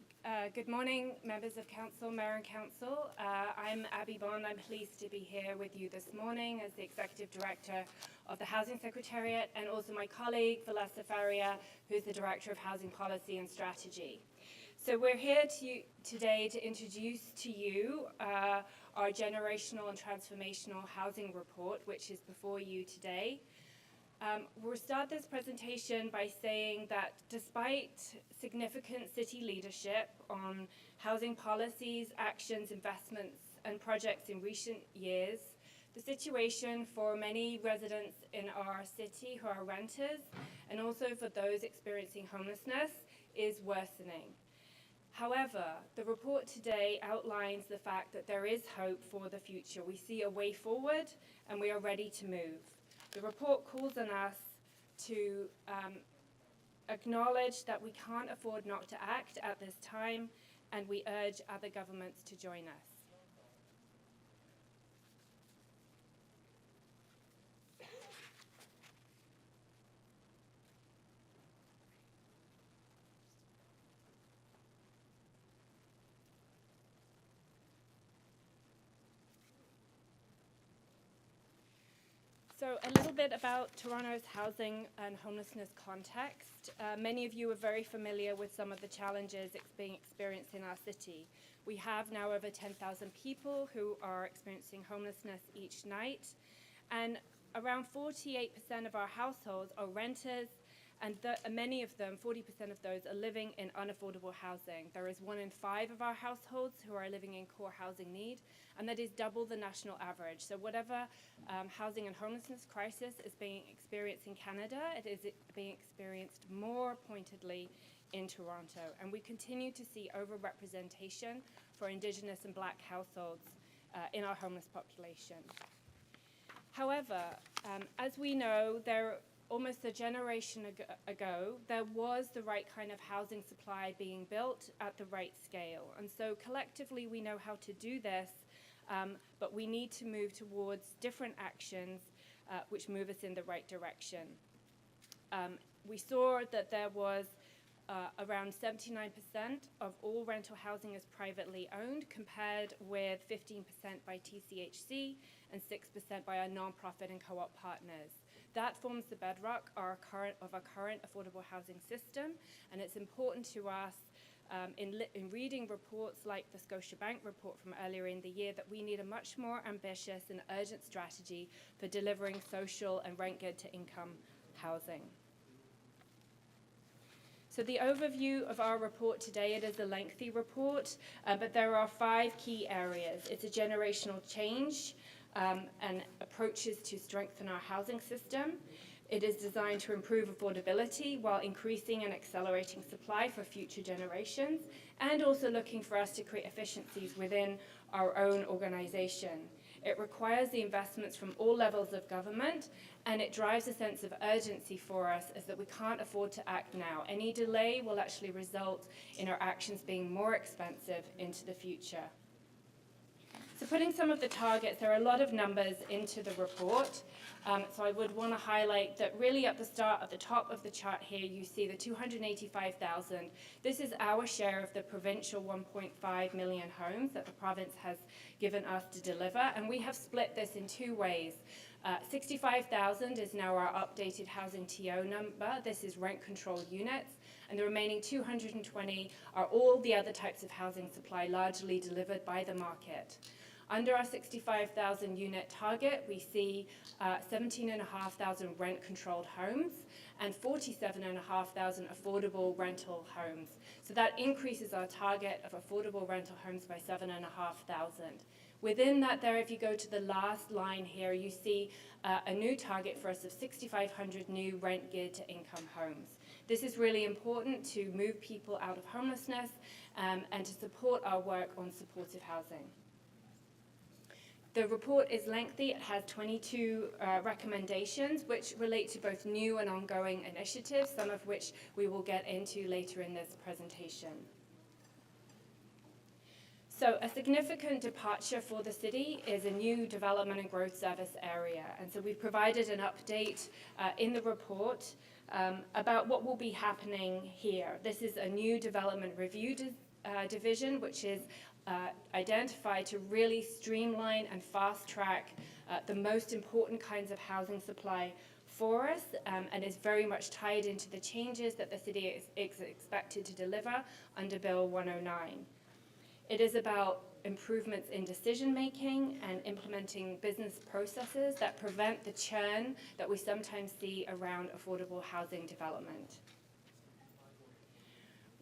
good morning, members of council, mayor and council. I'm Abby Bond. I'm pleased to be here with you this morning as the executive director of the Housing Secretariat, and also my colleague, Valessa Faria, who's the director of Housing Policy and Strategy. So we're here today to introduce to you our generational and transformational housing report, which is before you today. We'll start this presentation by saying that despite significant city leadership on housing policies, actions, investments, and projects in recent years, the situation for many residents in our city who are renters, and also for those experiencing homelessness, is worsening. However, the report today outlines the fact that there is hope for the future. We see a way forward, and we are ready to move. The report calls on us to acknowledge that we can't afford not to act at this time, and we urge other governments to join us. So a little bit about Toronto's housing and homelessness context. Many of you are very familiar with some of the challenges being experienced in our city. We have now over 10,000 people who are experiencing homelessness each night, and around 48% of our households are renters, and many of them, 40% of those, are living in unaffordable housing. There is 1 in 5 of our households who are living in core housing need, and that is double the national average. So whatever housing and homelessness crisis is being experienced in Canada, it is being experienced more pointedly in Toronto. And we continue to see overrepresentation for Indigenous and Black households in our homeless population. However, as we know, almost a generation ago, there was the right kind of housing supply being built at the right scale. And so collectively, we know how to do this, but we need to move towards different actions which move us in the right direction. We saw that there was around 79% of all rental housing is privately owned, compared with 15% by TCHC and 6% by our nonprofit and co-op partners. That forms the bedrock of our current affordable housing system, and it's important to us in reading reports like the Scotiabank report from earlier in the year that we need a much more ambitious and urgent strategy for delivering social and rent good to income housing. So the overview of our report today, it is a lengthy report, but there are 5 key areas. It's a generational change and approaches to strengthen our housing system. It is designed to improve affordability while increasing and accelerating supply for future generations, and also looking for us to create efficiencies within our own organization. It requires the investments from all levels of government, and it drives a sense of urgency for us as that we can't afford to act now. Any delay will actually result in our actions being more expensive into the future. So putting some of the targets, there are a lot of numbers into the report. So I would want to highlight that really at the top of the chart here, you see the 285,000. This is our share of the provincial 1.5 million homes that the province has given us to deliver, and we have split this in 2 ways. 65,000 is now our updated housing TO number. This is rent-controlled units, and the remaining 220 are all the other types of housing supply largely delivered by the market. Under our 65,000 unit target, we see 17,500 rent-controlled homes and 47,500 affordable rental homes. So that increases our target of affordable rental homes by 7,500. Within that there, if you go to the last line here, you see a new target for us of 6,500 new rent-geared to income homes. This is really important to move people out of homelessness and to support our work on supportive housing. The report is lengthy. It has 22 recommendations which relate to both new and ongoing initiatives, some of which we will get into later in this presentation. So a significant departure for the city is a new development and growth service area. And so we've provided an update in the report about what will be happening here. This is a new development review division, which is identified to really streamline and fast track the most important kinds of housing supply for us, and is very much tied into the changes that the city is expected to deliver under Bill 109. It is about improvements in decision making and implementing business processes that prevent the churn that we sometimes see around affordable housing development.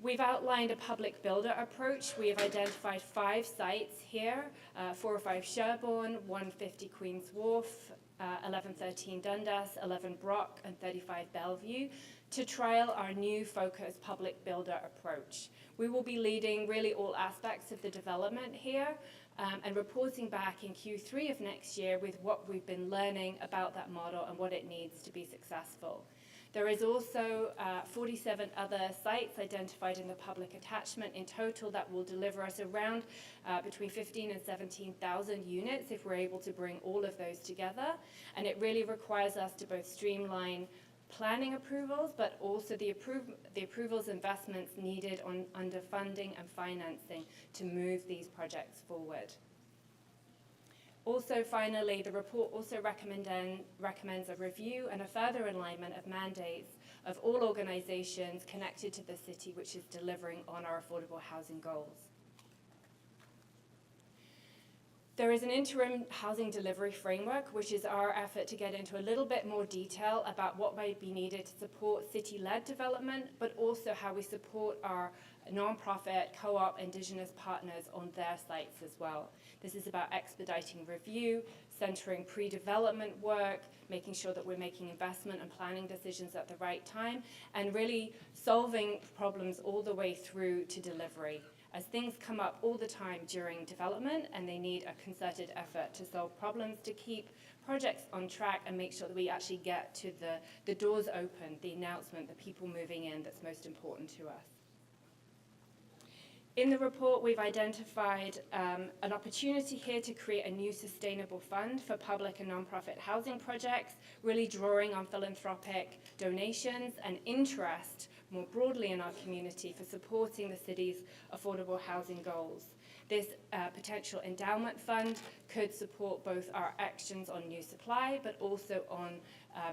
We've outlined a public builder approach. We have identified 5 sites here, 405 Sherbourne, 150 Queen's Wharf, 1113 Dundas, 11 Brock, and 35 Bellevue, to trial our new focused public builder approach. We will be leading really all aspects of the development here and reporting back in Q3 of next year with what we've been learning about that model and what it needs to be successful. There is also 47 other sites identified in the public attachment in total that will deliver us around between 15 and 17,000 units if we're able to bring all of those together. And it really requires us to both streamline planning approvals, but also the approvals investments needed under funding and financing to move these projects forward. Also, finally, the report also recommends a review and a further alignment of mandates of all organizations connected to the city which is delivering on our affordable housing goals. There is an interim housing delivery framework, which is our effort to get into a little bit more detail about what might be needed to support city-led development, but also how we support our nonprofit, co-op, Indigenous partners on their sites as well. This is about expediting review, centering pre-development work, making sure that we're making investment and planning decisions at the right time, and really solving problems all the way through to delivery, as things come up all the time during development and they need a concerted effort to solve problems, to keep projects on track and make sure that we actually get to the doors open, the announcement, the people moving in that's most important to us. In the report, we've identified an opportunity here to create a new sustainable fund for public and nonprofit housing projects, really drawing on philanthropic donations and interest more broadly in our community for supporting the city's affordable housing goals. This potential endowment fund could support both our actions on new supply, but also on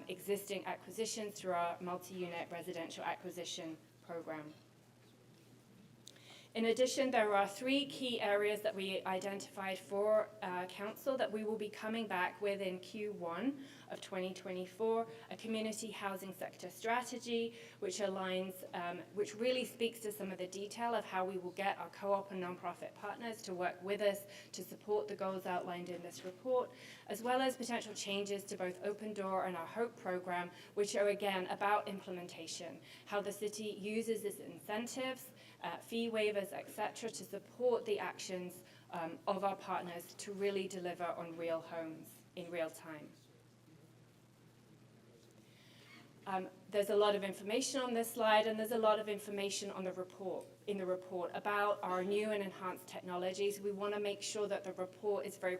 existing acquisitions through our multi-unit residential acquisition program. In addition, there are 3 key areas that we identified for Council that we will be coming back with in Q1 of 2024, a community housing sector strategy, which aligns, which really speaks to some of the detail of how we will get our co-op and nonprofit partners to work with us to support the goals outlined in this report, as well as potential changes to both Open Door and our HOPE program, which are again about implementation, how the city uses its incentives, fee waivers, etc., to support the actions of our partners to really deliver on real homes in real time. There's a lot of information on this slide, and there's a lot of information on the report about our new and enhanced technologies. We want to make sure that the report is very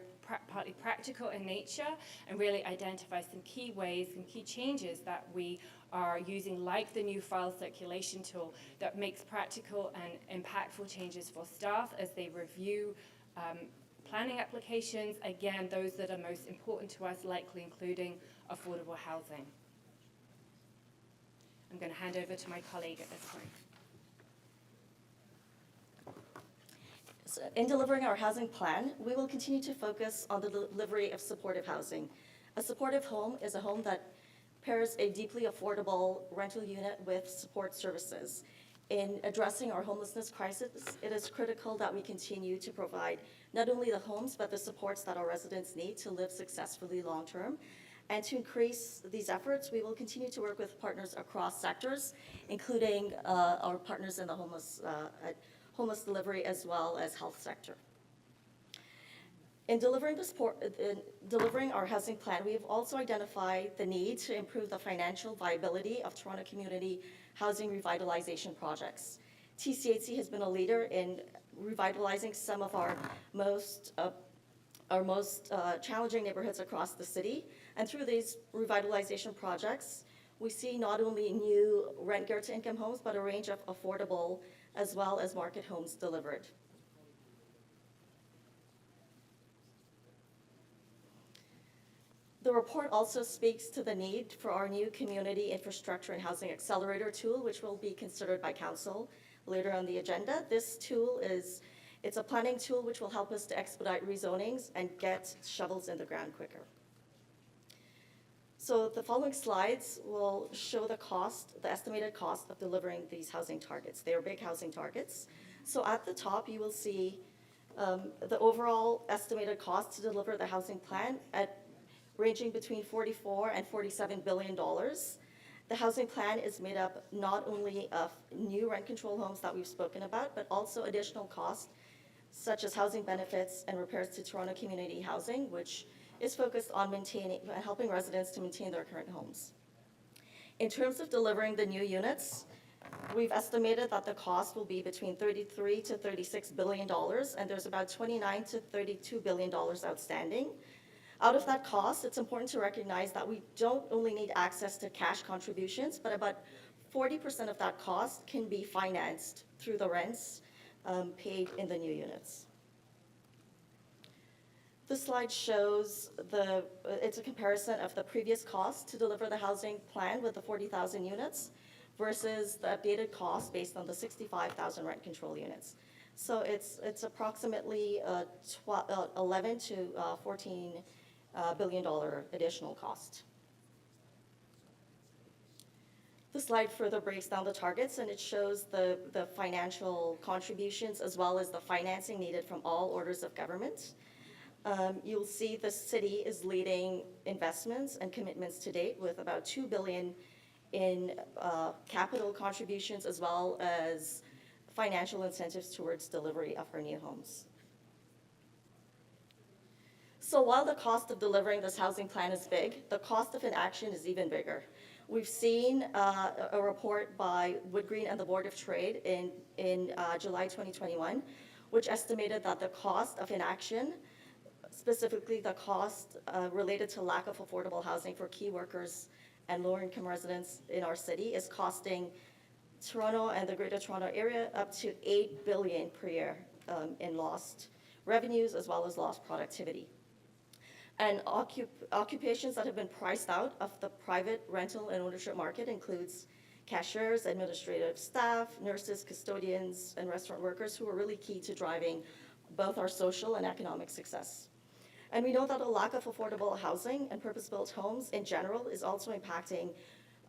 partly practical in nature and really identify some key ways and key changes that we are using, like the new file circulation tool that makes practical and impactful changes for staff as they review planning applications, again, those that are most important to us, likely including affordable housing. I'm going to hand over to my colleague at this point. So in delivering our housing plan, we will continue to focus on the delivery of supportive housing. A supportive home is a home that pairs a deeply affordable rental unit with support services. In addressing our homelessness crisis, it is critical that we continue to provide not only the homes, but the supports that our residents need to live successfully long-term. And to increase these efforts, we will continue to work with partners across sectors, including our partners in the homeless delivery as well as health sector. In delivering our housing plan, we have also identified the need to improve the financial viability of Toronto community housing revitalization projects. TCHC has been a leader in revitalizing some of our most challenging neighborhoods across the city. And through these revitalization projects, we see not only new rent-guaranteed-income homes, but a range of affordable as well as market homes delivered. The report also speaks to the need for our new community infrastructure and housing accelerator tool, which will be considered by Council later on the agenda. This tool it's a planning tool which will help us to expedite rezonings and get shovels in the ground quicker. So the following slides will show the estimated cost of delivering these housing targets. They are big housing targets. So at the top, you will see the overall estimated cost to deliver the housing plan ranging between $44 and $47 billion. The housing plan is made up not only of new rent control homes that we've spoken about, but also additional costs such as housing benefits and repairs to Toronto community housing, which is focused on helping residents to maintain their current homes. In terms of delivering the new units, we've estimated that the cost will be between $33 to $36 billion, and there's about $29 to $32 billion outstanding. Out of that cost, it's important to recognize that we don't only need access to cash contributions, but about 40% of that cost can be financed through the rents paid in the new units. This slide shows it's a comparison of the previous cost to deliver the housing plan with the 40,000 units versus the updated cost based on the 65,000 rent control units. So it's approximately 11 to 14 billion dollar additional cost. The slide further breaks down the targets, and it shows the financial contributions as well as the financing needed from all orders of government. You'll see the city is leading investments and commitments to date with about $2 billion in capital contributions as well as financial incentives towards delivery of our new homes. So while the cost of delivering this housing plan is big, the cost of inaction is even bigger. We've seen a report by Woodgreen and the Board of Trade in July 2021, which estimated that the cost of inaction, specifically the cost related to lack of affordable housing for key workers and lower-income residents in our city, is costing Toronto and the Greater Toronto Area up to $8 billion per year in lost revenues as well as lost productivity. And occupations that have been priced out of the private rental and ownership market includes cashiers, administrative staff, nurses, custodians, and restaurant workers who are really key to driving both our social and economic success. And we know that a lack of affordable housing and purpose-built homes in general is also impacting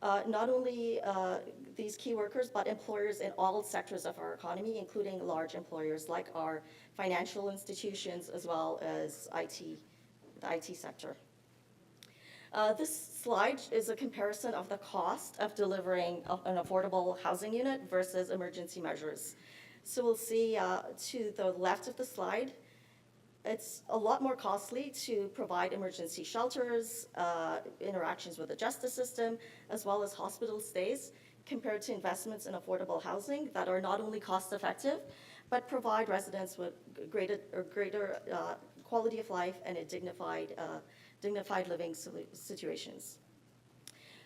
not only these key workers, but employers in all sectors of our economy, including large employers like our financial institutions as well as the IT sector. This slide is a comparison of the cost of delivering an affordable housing unit versus emergency measures. So we'll see to the left of the slide, it's a lot more costly to provide emergency shelters, interactions with the justice system, as well as hospital stays, compared to investments in affordable housing that are not only cost-effective, but provide residents with greater quality of life and a dignified living situations.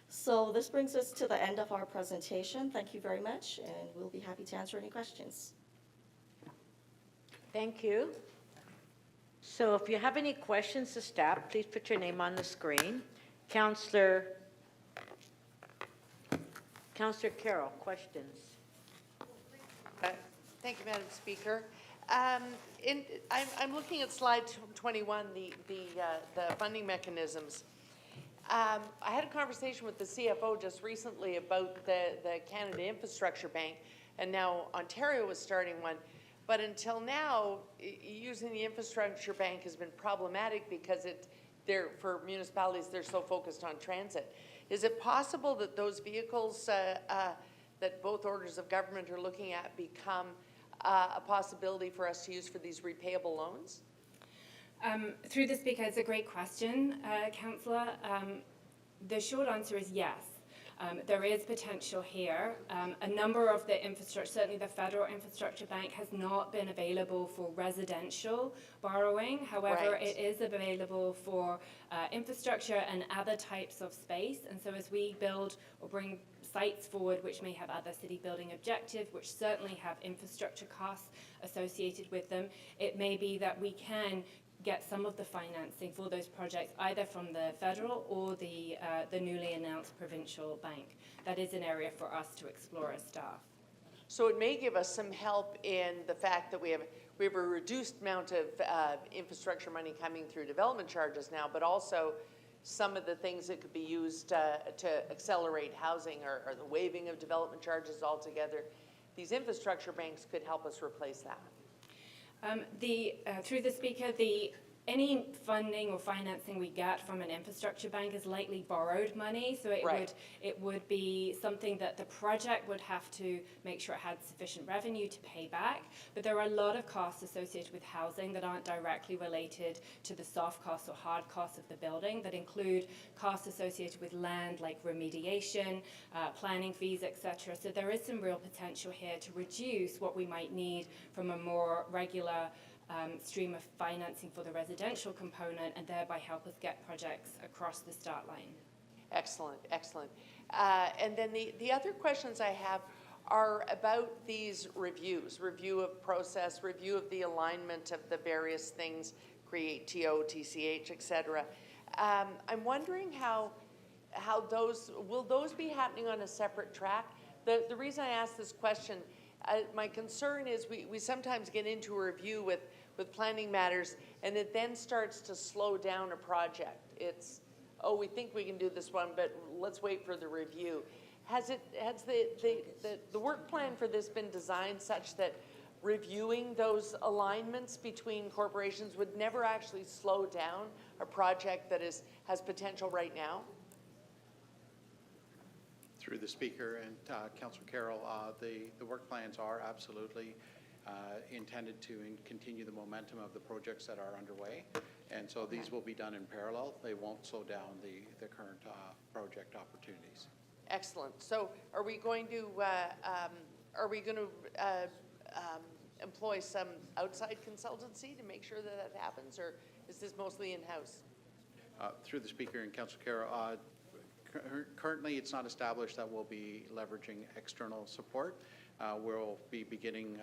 So this brings us to the end of our presentation. Thank you very much, and we'll be happy to answer any questions. Thank you. So if you have any questions to staff, please put your name on the screen. Councillor Carroll, questions? Thank you, Madam Speaker. I'm looking at slide 21, the funding mechanisms. I had a conversation with the CFO just recently about the Canada Infrastructure Bank, and now Ontario is starting one. But until now, using the Infrastructure Bank has been problematic because for municipalities, they're so focused on transit. Is it possible that those vehicles that both orders of government are looking at become a possibility for us to use for these repayable loans? Through the Speaker, it's a great question, Councillor. The short answer is yes. There is potential here. A number of the infrastructure, certainly the Federal Infrastructure Bank, has not been available for residential borrowing. However, Right. It is available for infrastructure and other types of space. And so as we build or bring sites forward which may have other city building objectives, which certainly have infrastructure costs associated with them, it may be that we can get some of the financing for those projects either from the federal or the newly announced provincial bank. That is an area for us to explore as staff. So it may give us some help in the fact that we have a reduced amount of infrastructure money coming through development charges now, but also some of the things that could be used to accelerate housing or the waiving of development charges altogether. These infrastructure banks could help us replace that. Through the Speaker, any funding or financing we get from an infrastructure bank is likely borrowed money, so it would be something that the project would have to make sure it had sufficient revenue to pay back. But there are a lot of costs associated with housing that aren't directly related to the soft costs or hard costs of the building, that include costs associated with land like remediation, planning fees, etc. So there is some real potential here to reduce what we might need from a more regular stream of financing for the residential component, and thereby help us get projects across the start line. Excellent, excellent. And then the other questions I have are about these review of process, review of the alignment of the various things, create TO, TCH, et cetera. I'm wondering how will those be happening on a separate track? The reason I ask this question, my concern is we sometimes get into a review with planning matters, and it then starts to slow down a project. It's, oh, we think we can do this one, but let's wait for the review. Has the work plan for this been designed such that reviewing those alignments between corporations would never actually slow down a project that has potential right now? Through the Speaker and Councillor Carroll, the work plans are absolutely intended to continue the momentum of the projects that are underway, and so these will be done in parallel. They won't slow down the current project opportunities. Excellent. So are we going to employ some outside consultancy to make sure that happens, or is this mostly in-house? Through the Speaker and Councillor Carroll, currently it's not established that we'll be leveraging external support. We'll be beginning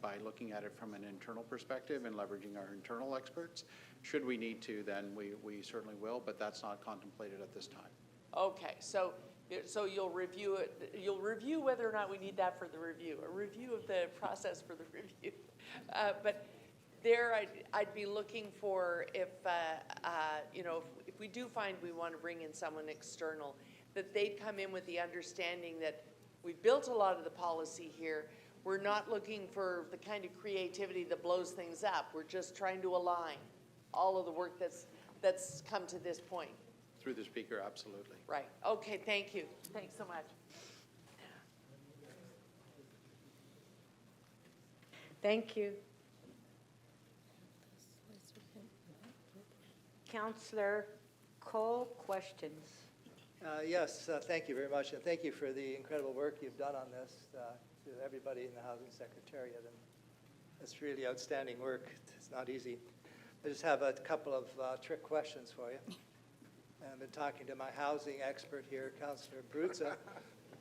by looking at it from an internal perspective and leveraging our internal experts. Should we need to, then we certainly will, but that's not contemplated at this time. Okay, so you'll review it. You'll review whether or not we need that for the review. A review of the process for the review. But there, I'd be looking for if we do find we want to bring in someone external, that they'd come in with the understanding that we've built a lot of the policy here. We're not looking for the kind of creativity that blows things up. We're just trying to align all of the work that's come to this point. Through the Speaker, absolutely. Right. Okay, thank you. Thanks so much. Thank you. Councillor Cole, questions? Yes, thank you very much, and thank you for the incredible work you've done on this to everybody in the Housing Secretariat. And it's really outstanding work. It's not easy. I just have a couple of trick questions for you. I've been talking to my housing expert here, Councillor Brutza,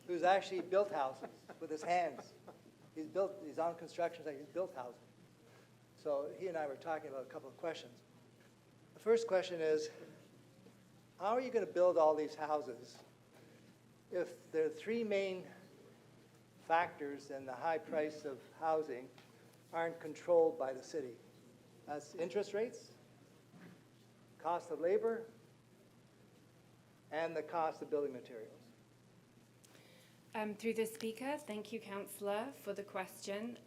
who's actually built houses with his hands. He's on construction site, he's built houses. So he and I were talking about a couple of questions. The first question is, how are you going to build all these houses if there are three main factors in the high price of housing aren't controlled by the city? That's interest rates, cost of labor, and the cost of building materials. Through the Speaker, thank you, Councillor, for the question.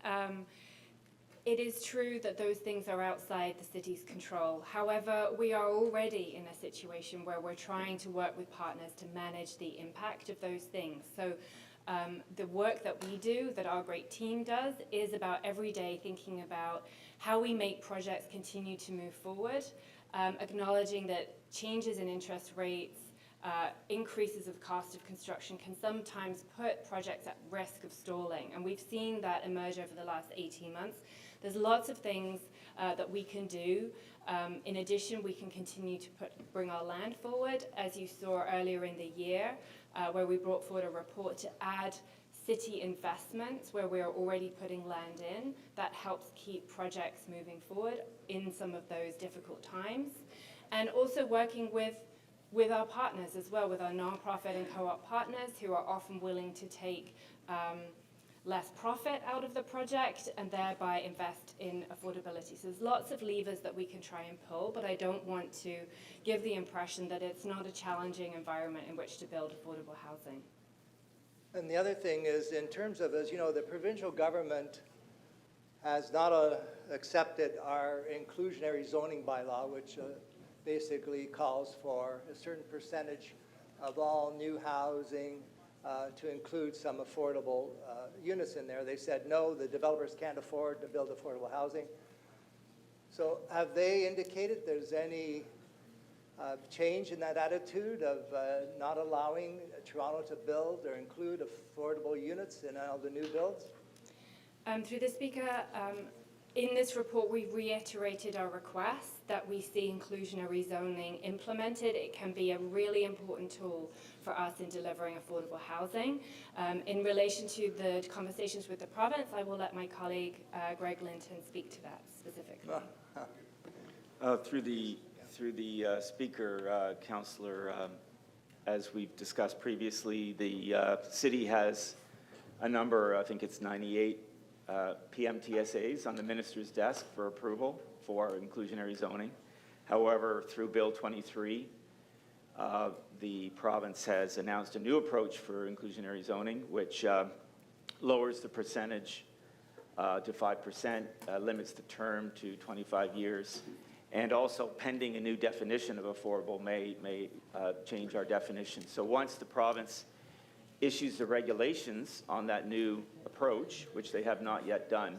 It is true that those things are outside the city's control. However, we are already in a situation where we're trying to work with partners to manage the impact of those things. So the work that we do, that our great team does, is about every day thinking about how we make projects continue to move forward, acknowledging that changes in interest rates, increases of cost of construction can sometimes put projects at risk of stalling. And we've seen that emerge over the last 18 months. There's lots of things that we can do. In addition, we can continue to bring our land forward, as you saw earlier in the year, where we brought forward a report to add city investments where we are already putting land in. That helps keep projects moving forward in some of those difficult times. And also working with our partners as well, with our nonprofit and co-op partners who are often willing to take less profit out of the project and thereby invest in affordability. So there's lots of levers that we can try and pull, but I don't want to give the impression that it's not a challenging environment in which to build affordable housing. And the other thing is, in terms of, as you know, the provincial government has not accepted our inclusionary zoning bylaw, which basically calls for a certain percentage of all new housing to include some affordable units in there. They said, no, the developers can't afford to build affordable housing. So have they indicated there's any change in that attitude of not allowing Toronto to build or include affordable units in all the new builds? Through the Speaker, in this report, we reiterated our request that we see inclusionary zoning implemented. It can be a really important tool for us in delivering affordable housing. In relation to the conversations with the province, I will let my colleague Greg Linton speak to that specifically. Through the Speaker, Councillor, as we've discussed previously, the city has a number, I think it's 98 PMTSAs on the minister's desk for approval for inclusionary zoning. However, through Bill 23, the province has announced a new approach for inclusionary zoning, which lowers the percentage to 5%, limits the term to 25 years, and also pending a new definition of affordable may change our definition. So once the province issues the regulations on that new approach, which they have not yet done,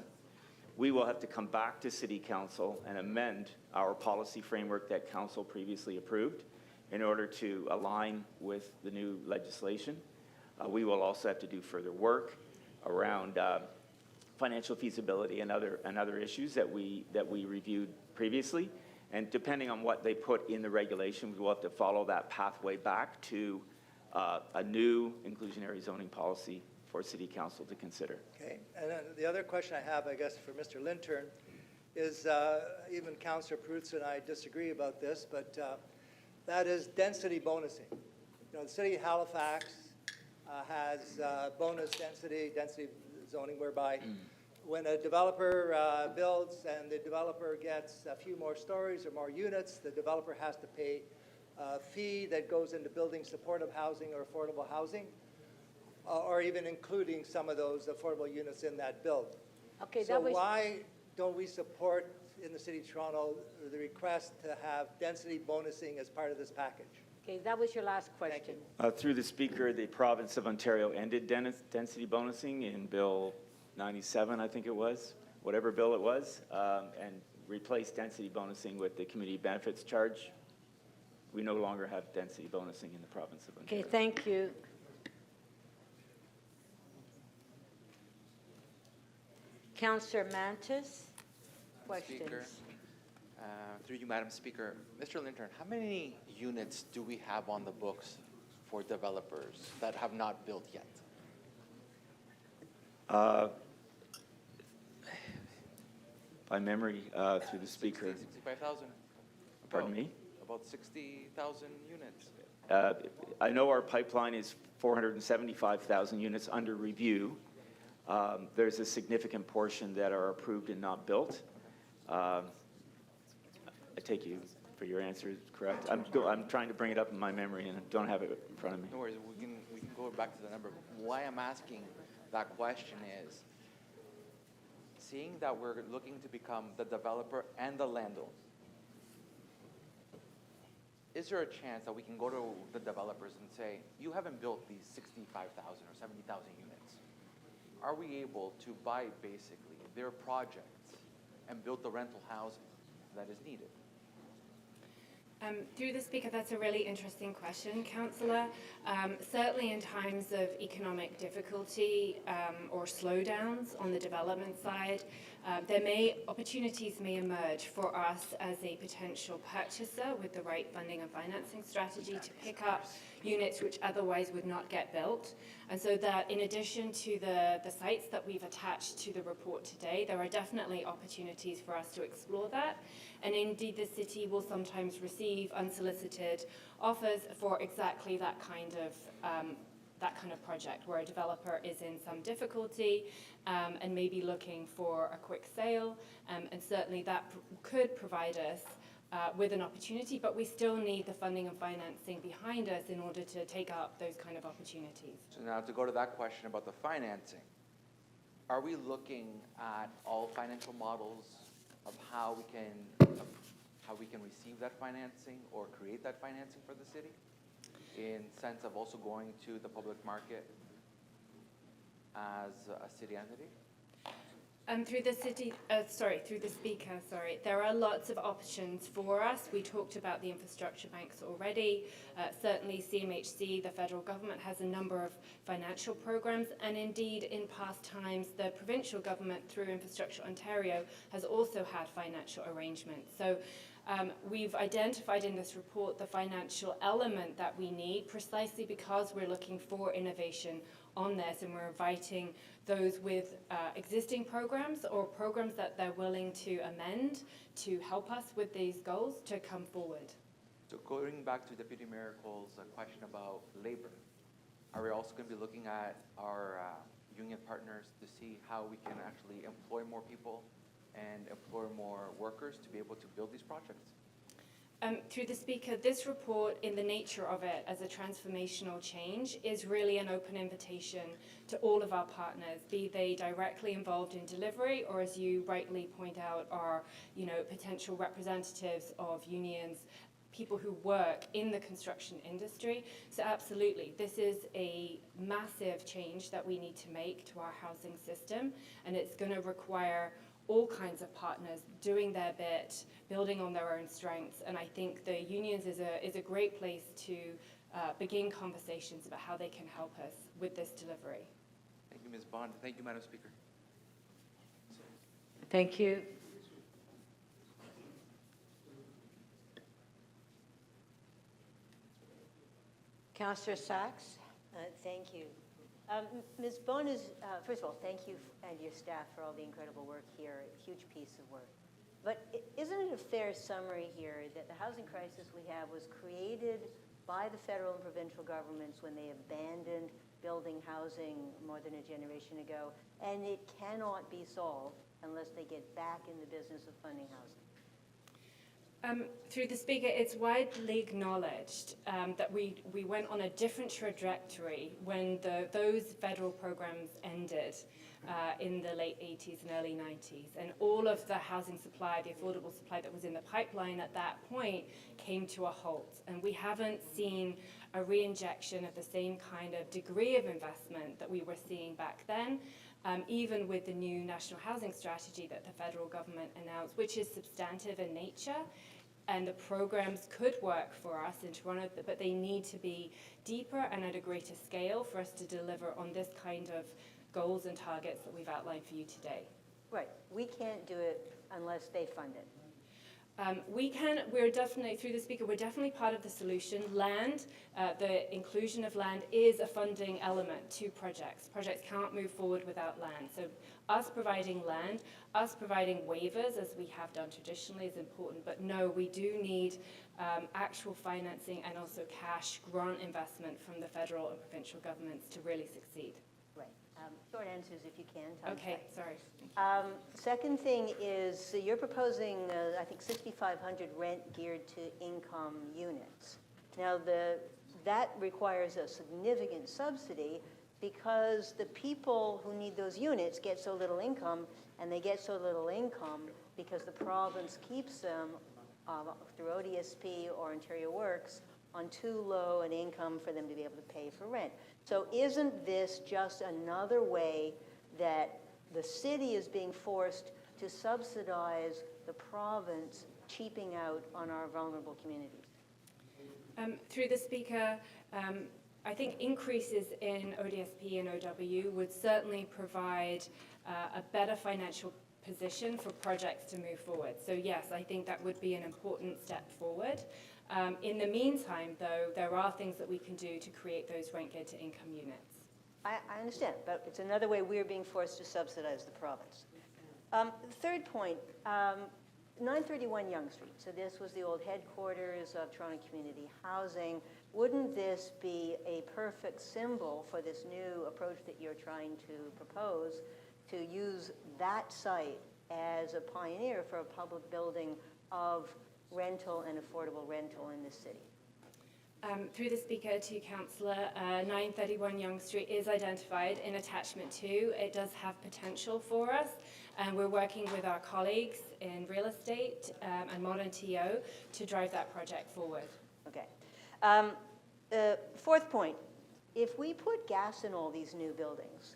we will have to come back to City Council and amend our policy framework that Council previously approved in order to align with the new legislation. We will also have to do further work around financial feasibility and other issues that we reviewed previously. And depending on what they put in the regulation, we will have to follow that pathway back to a new inclusionary zoning policy for City Council to consider. Okay, and then the other question I have, I guess, for Mr. Lintern is, even Councillor Perruzza and I disagree about this, but that is density bonusing. You know, the city of Halifax has bonus density zoning, whereby when a developer builds and the developer gets a few more stories or more units, the developer has to pay a fee that goes into building supportive housing or affordable housing, or even including some of those affordable units in that build. Okay, so why don't we support in the City of Toronto the request to have density bonusing as part of this package? Okay, that was your last question. Through the Speaker, the province of Ontario ended density bonusing in Bill 97, I think it was, whatever bill it was, and replaced density bonusing with the community benefits charge. We no longer have density bonusing in the province of Ontario. Okay, thank you. Councillor Mantis, questions? Speaker, through you, Madam Speaker. Mr. Lintern, how many units do we have on the books for developers that have not built yet? By memory, through the Speaker. 65,000. Pardon me? About 60,000 units. I know our pipeline is 475,000 units under review. There's a significant portion that are approved and not built. I take you for your answer, correct? I'm trying to bring it up in my memory and I don't have it in front of me. No worries, we can go back to the number. Why I'm asking that question is, seeing that we're looking to become the developer and the landowner, is there a chance that we can go to the developers and say, you haven't built these 65,000 or 70,000 units? Are we able to buy basically their projects and build the rental housing that is needed? Through the Speaker, that's a really interesting question, Councillor. Certainly in times of economic difficulty or slowdowns on the development side, opportunities may emerge for us as a potential purchaser with the right funding and financing strategy to pick up units which otherwise would not get built. And so that in addition to the sites that we've attached to the report today, there are definitely opportunities for us to explore that. And indeed, the city will sometimes receive unsolicited offers for exactly that kind of project, where a developer is in some difficulty and may be looking for a quick sale. And certainly that could provide us with an opportunity, but we still need the funding and financing behind us in order to take up those kind of opportunities. So now to go to that question about the financing, are we looking at all financial models of how we can receive that financing or create that financing for the city, in sense of also going to the public market as a city entity? Through the Speaker, there are lots of options for us. We talked about the infrastructure banks already. Certainly CMHC, the federal government, has a number of financial programs, and indeed in past times the provincial government through Infrastructure Ontario has also had financial arrangements. So we've identified in this report the financial element that we need precisely because we're looking for innovation on this, and we're inviting those with existing programs or programs that they're willing to amend to help us with these goals to come forward. So going back to Deputy Mayor Cole's question about labor, are we also going to be looking at our union partners to see how we can actually employ more people and employ more workers to be able to build these projects? Through the Speaker, this report, in the nature of it as a transformational change, is really an open invitation to all of our partners, be they directly involved in delivery or, as you rightly point out, are potential representatives of unions, people who work in the construction industry. So absolutely, this is a massive change that we need to make to our housing system, and it's going to require all kinds of partners doing their bit, building on their own strengths, and I think the unions is a great place to begin conversations about how they can help us with this delivery. Thank you, Ms. Bond. Thank you, Madam Speaker. Thank you. Councillor Sachs. Thank you. Ms. Bone is, first of all, thank you and your staff for all the incredible work here, a huge piece of work. But isn't it a fair summary here that the housing crisis we have was created by the federal and provincial governments when they abandoned building housing more than a generation ago, and it cannot be solved unless they get back in the business of funding housing? Through the Speaker, it's widely acknowledged that we went on a different trajectory when those federal programs ended in the late 80s and early 90s. And all of the housing supply, the affordable supply that was in the pipeline at that point came to a halt. And we haven't seen a re-injection of the same kind of degree of investment that we were seeing back then. Even with the new national housing strategy that the federal government announced, which is substantive in nature, and the programs could work for us in Toronto, but they need to be deeper and at a greater scale for us to deliver on this kind of goals and targets that we've outlined for you today. Right. We can't do it unless they fund it. We're definitely, through the Speaker, we're definitely part of the solution. Land, the inclusion of land is a funding element to projects. Projects can't move forward without land. So us providing land, us providing waivers, as we have done traditionally, is important. But no, we do need actual financing and also cash grant investment from the federal and provincial governments to really succeed. Right. Short answers if you can. Okay, sorry. Second thing is you're proposing, I think, 6,500 rent-geared to income units. Now, that requires a significant subsidy because the people who need those units get so little income, and they get so little income because the province keeps them through ODSP or Ontario Works on too low an income for them to be able to pay for rent. So isn't this just another way that the city is being forced to subsidize the province cheaping out on our vulnerable communities? Through the Speaker, I think increases in ODSP and OW would certainly provide a better financial position for projects to move forward. So yes, I think that would be an important step forward. In the meantime, though, there are things that we can do to create those rent-geared to income units. I understand, but it's another way we're being forced to subsidize the province. Third point, 931 Yonge Street. So this was the old headquarters of Toronto Community Housing. Wouldn't this be a perfect symbol for this new approach that you're trying to propose, to use that site as a pioneer for a public building of rental and affordable rental in this city? Through the Speaker to Councillor, 931 Yonge Street is identified in attachment 2. It does have potential for us, and we're working with our colleagues in real estate and modern TO to drive that project forward. Okay. Fourth point, if we put gas in all these new buildings,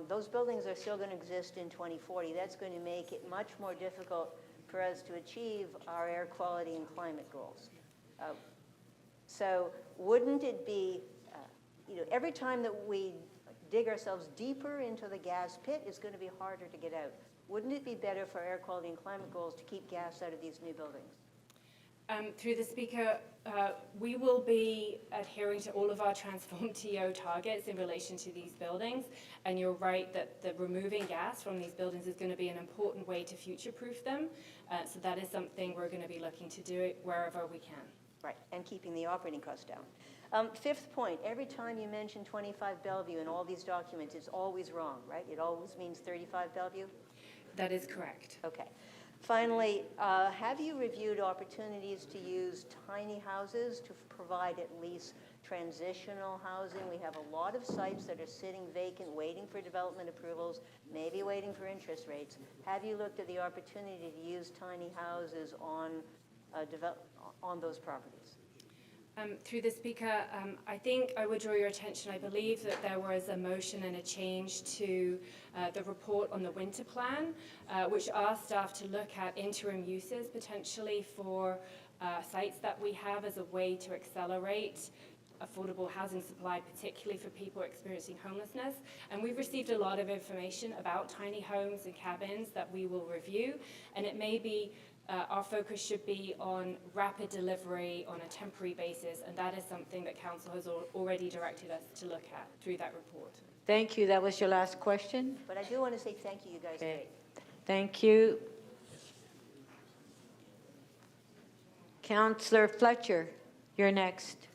those buildings are still going to exist in 2040. That's going to make it much more difficult for us to achieve our air quality and climate goals. So wouldn't it be, every time that we dig ourselves deeper into the gas pit, it's going to be harder to get out. Wouldn't it be better for air quality and climate goals to keep gas out of these new buildings? Through the Speaker, we will be adhering to all of our Transform TO targets in relation to these buildings. And you're right that the removing gas from these buildings is going to be an important way to future-proof them. So that is something we're going to be looking to do it wherever we can. Right, and keeping the operating costs down. Fifth point, every time you mention 25 Bellevue in all these documents, it's always wrong, right? It always means 35 Bellevue? That is correct. Okay. Finally, have you reviewed opportunities to use tiny houses to provide at least transitional housing? We have a lot of sites that are sitting vacant, waiting for development approvals, maybe waiting for interest rates. Have you looked at the opportunity to use tiny houses on those properties? Through the Speaker, I think I would draw your attention. I believe that there was a motion and a change to the report on the winter plan, which asked staff to look at interim uses potentially for sites that we have as a way to accelerate affordable housing supply, particularly for people experiencing homelessness. And we've received a lot of information about tiny homes and cabins that we will review, and it may be our focus should be on rapid delivery on a temporary basis, and that is something that Council has already directed us to look at through that report. Thank you. That was your last question? But I do want to say thank you, you guys did. Thank you. Councillor Fletcher, you're next.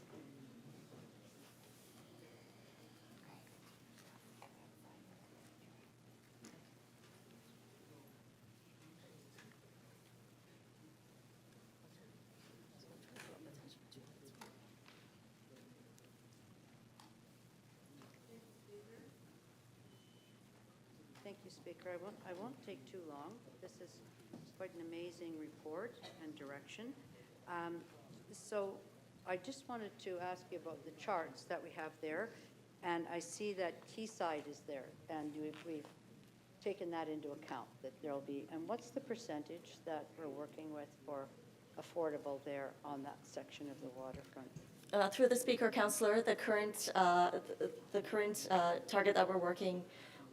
Thank you, Speaker. I won't take too long. This is quite an amazing report and direction. So I just wanted to ask you about the charts that we have there. And I see that Quayside is there, and we've taken that into account, that there'll be, and what's the percentage that we're working with for affordable there on that section of the waterfront? Through the Speaker, Councillor, the current target that we're working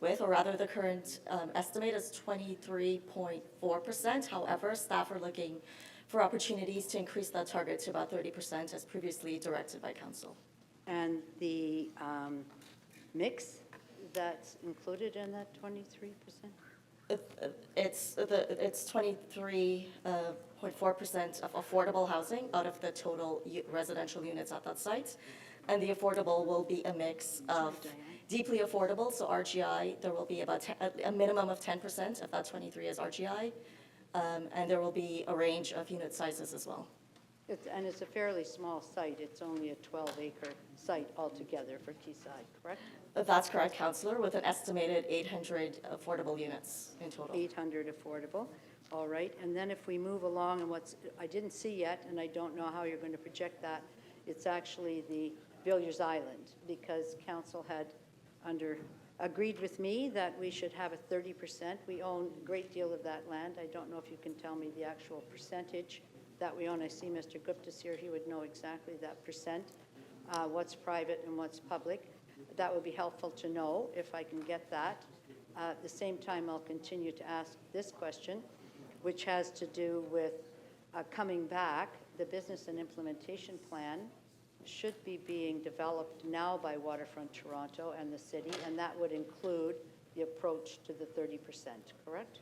with, or rather the current estimate is 23.4%. However, staff are looking for opportunities to increase that target to about 30% as previously directed by Council. And the mix that's included in that 23%? It's 23.4% of affordable housing out of the total residential units at that site. And the affordable will be a mix of deeply affordable, so RGI, there will be about a minimum of 10% of that 23 is RGI, and there will be a range of unit sizes as well. And it's a fairly small site. It's only a 12-acre site altogether for Quayside, correct? That's correct, Councillor, with an estimated 800 affordable units in total. 800 affordable, all right. And then if we move along, and I didn't see yet, and I don't know how you're going to project that, it's actually the Villiers Island, because Council had agreed with me that we should have a 30%. We own a great deal of that land. I don't know if you can tell me the actual percentage that we own. I see Mr. Gupta's here. He would know exactly that percent, what's private and what's public. That would be helpful to know if I can get that. At the same time, I'll continue to ask this question, which has to do with coming back. The business and implementation plan should be being developed now by Waterfront Toronto and the city, and that would include the approach to the 30%, correct?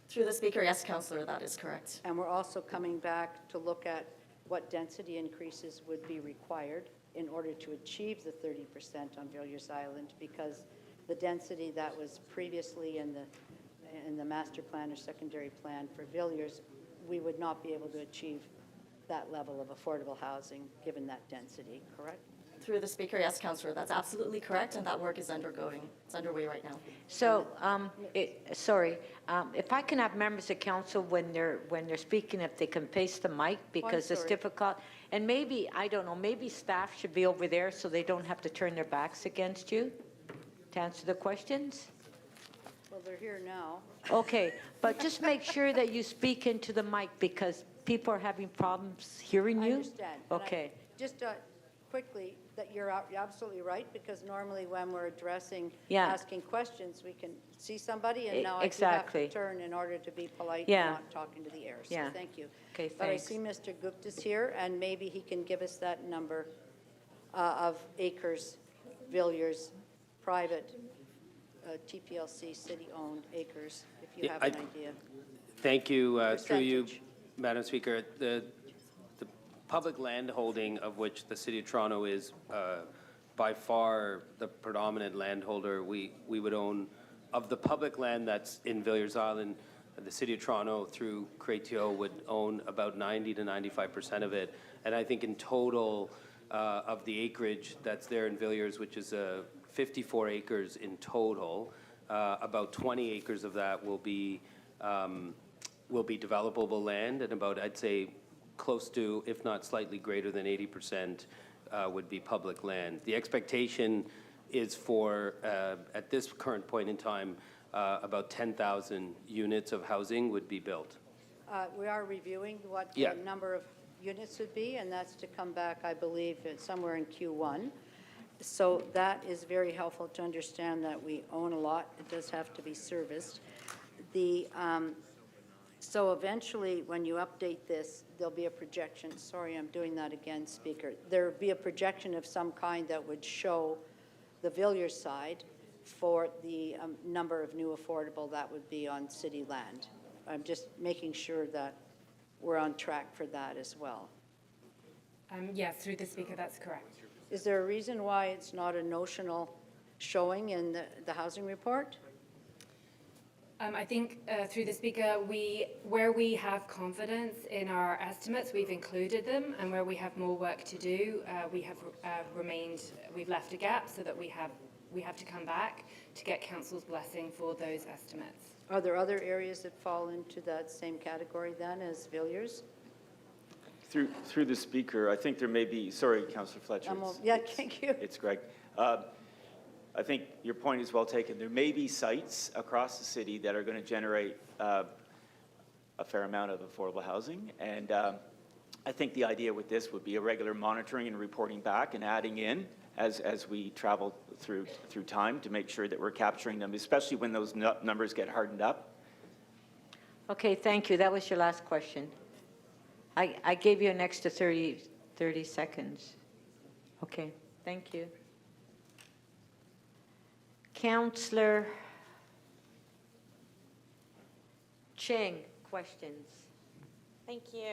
Through the Speaker, yes, Councillor, that is correct. And we're also coming back to look at what density increases would be required in order to achieve the 30% on Villiers Island, because the density that was previously in the master plan or secondary plan for Villiers, we would not be able to achieve that level of affordable housing given that density, correct? Through the Speaker, yes, Councillor, that's absolutely correct, and that work is underway right now. So, if I can have members of council when they're speaking, if they can face the mic, because it's difficult. And maybe, I don't know, maybe staff should be over there so they don't have to turn their backs against you to answer the questions. Well, they're here now. Okay, but just make sure that you speak into the mic because people are having problems hearing you. I understand. Okay. Just quickly that you're absolutely right, because normally when we're addressing, Yeah. asking questions, we can see somebody, and now Exactly. I do have to turn in order to be polite Yeah. and not talking to the air. So Yeah. thank you. Okay, But I thanks. see Mr. Gupta's here, and maybe he can give us that number of acres, Villiers, private, TPLC, city-owned acres, if you have an idea. Thank you, through you, Percentage. Madam Speaker. The public land holding, of which the City of Toronto is by far the predominant landholder, we would own, of the public land that's in Villiers Island, the City of Toronto through Créteil would own about 90 to 95% of it. And I think in total of the acreage that's there in Villiers, which is 54 acres in total, about 20 acres of that will be developable land, and about, I'd say, close to, if not slightly greater than 80% would be public land. The expectation is for, at this current point in time, about 10,000 units of housing would be built. We are reviewing what Yeah. the number of units would be, and that's to come back, I believe, somewhere in Q1. So that is very helpful to understand that we own a lot. It does have to be serviced. So eventually, when you update this, there'll be a projection. Sorry, I'm doing that again, Speaker. There'll be a projection of some kind that would show the Villiers side for the number of new affordable that would be on city land. I'm just making sure that we're on track for that as well. Yes, through the Speaker, that's correct. Is there a reason why it's not a notional showing in the housing report? I think through the Speaker, where we have confidence in our estimates, we've included them, and where we have more work to do, we've left a gap so that we have to come back to get Council's blessing for those estimates. Are there other areas that fall into that same category then as Villiers? Through the Speaker, I think there may be, sorry, Councillor Fletcher. Thank you. It's Greg. I think your point is well taken. There may be sites across the city that are going to generate a fair amount of affordable housing, and I think the idea with this would be a regular monitoring and reporting back and adding in as we travel through time to make sure that we're capturing them, especially when those numbers get hardened up. Okay, thank you. That was your last question. I gave you an extra 30 seconds. Okay, thank you. Councillor Cheng, questions. Thank you.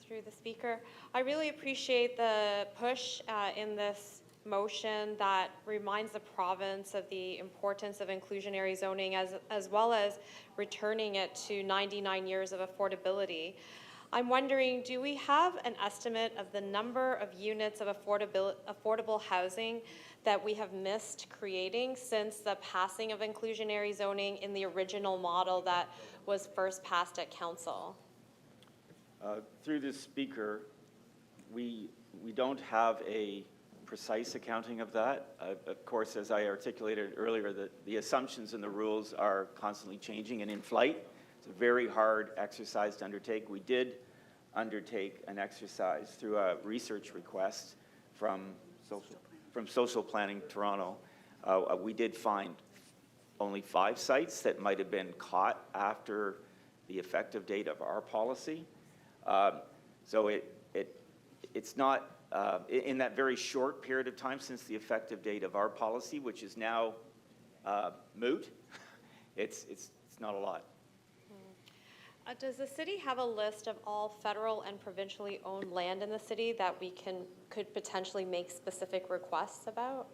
Through the Speaker, I really appreciate the push in this motion that reminds the province of the importance of inclusionary zoning as well as returning it to 99 years of affordability. I'm wondering, do we have an estimate of the number of units of affordable housing that we have missed creating since the passing of inclusionary zoning in the original model that was first passed at Council? Through the Speaker, we don't have a precise accounting of that. Of course, as I articulated earlier, the assumptions and the rules are constantly changing and in flight. It's a very hard exercise to undertake. We did undertake an exercise through a research request from Social Planning Toronto. We did find only 5 sites that might have been caught after the effective date of our policy. So it's not, in that very short period of time since the effective date of our policy, which is now moot, it's not a lot. Does the city have a list of all federal and provincially owned land in the city that we could potentially make specific requests about?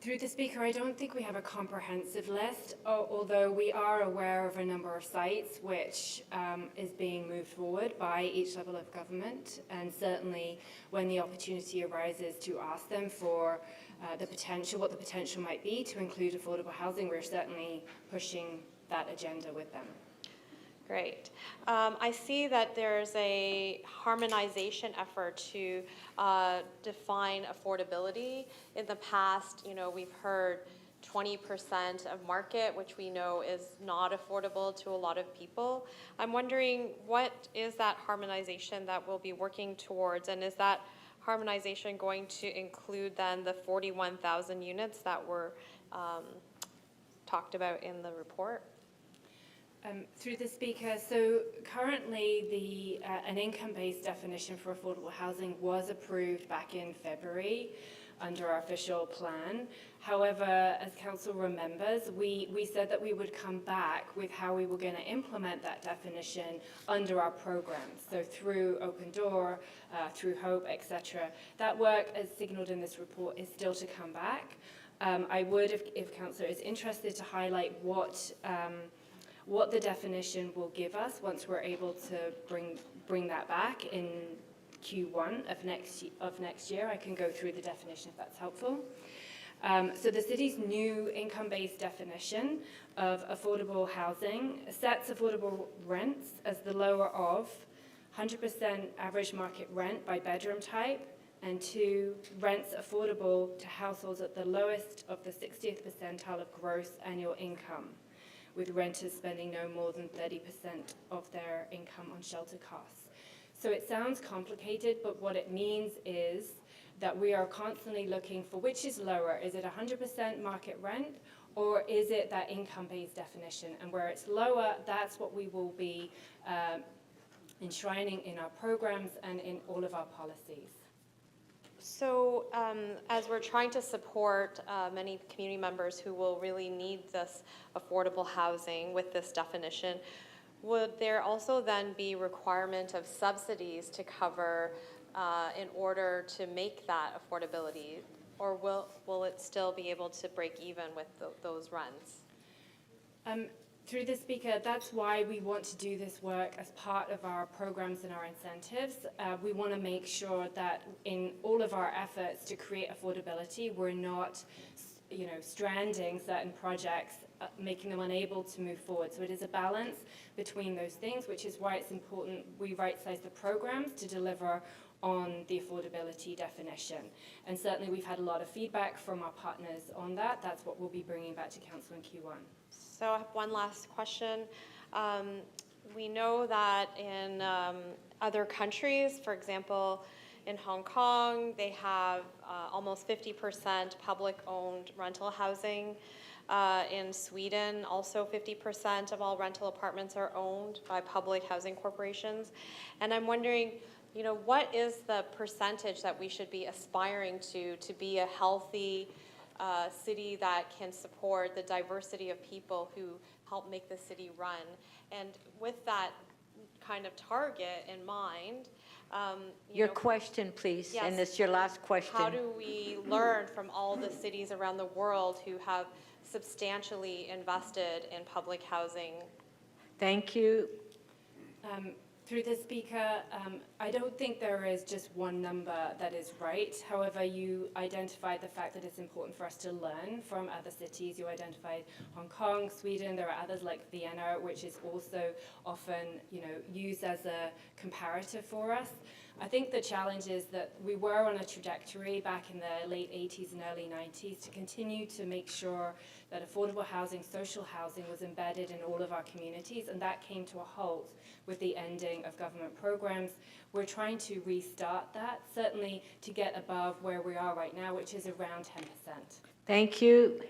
Through the Speaker, I don't think we have a comprehensive list, although we are aware of a number of sites which is being moved forward by each level of government, and certainly when the opportunity arises to ask them for what the potential might be to include affordable housing, we're certainly pushing that agenda with them. Great. I see that there's a harmonization effort to define affordability. In the past, we've heard 20% of market, which we know is not affordable to a lot of people. I'm wondering, what is that harmonization that we'll be working towards, and is that harmonization going to include then the 41,000 units that were talked about in the report? Through the Speaker, so currently an income-based definition for affordable housing was approved back in February under our official plan. However, as Council remembers, we said that we would come back with how we were going to implement that definition under our programs, so through Open Door, through Hope, etc. That work, as signalled in this report, is still to come back. I would, if Councillor is interested, to highlight what the definition will give us once we're able to bring that back in Q1 of next year. I can go through the definition if that's helpful. So the city's new income-based definition of affordable housing sets affordable rents as the lower of 100% average market rent by bedroom type, and 2, rents affordable to households at the lowest of the 60th percentile of gross annual income, with renters spending no more than 30% of their income on shelter costs. So it sounds complicated, but what it means is that we are constantly looking for which is lower. Is it 100% market rent, or is it that income-based definition? And where it's lower, that's what we will be enshrining in our programs and in all of our policies. So as we're trying to support many community members who will really need this affordable housing with this definition, would there also then be requirement of subsidies to cover in order to make that affordability, or will it still be able to break even with those rents? Through the Speaker, that's why we want to do this work as part of our programs and our incentives. We want to make sure that in all of our efforts to create affordability, we're not, stranding certain projects, making them unable to move forward. So it is a balance between those things, which is why it's important we right-size the programs to deliver on the affordability definition. And certainly we've had a lot of feedback from our partners on that. That's what we'll be bringing back to Council in Q1. So I have one last question. We know that in other countries, for example, in Hong Kong, they have almost 50% public-owned rental housing. In Sweden, also 50% of all rental apartments are owned by public housing corporations. And I'm wondering, what is the percentage that we should be aspiring to be a healthy city that can support the diversity of people who help make the city run? And with that kind of target in mind, your question, please, yes, and it's your last question. How do we learn from all the cities around the world who have substantially invested in public housing? Thank you. Through the Speaker, I don't think there is just one number that is right. However, you identified the fact that it's important for us to learn from other cities. You identified Hong Kong, Sweden. There are others like Vienna, which is also often, used as a comparative for us. I think the challenge is that we were on a trajectory back in the late 80s and early 90s to continue to make sure that affordable housing, social housing was embedded in all of our communities, and that came to a halt with the ending of government programs. We're trying to restart that, certainly to get above where we are right now, which is around 10%. Thank you.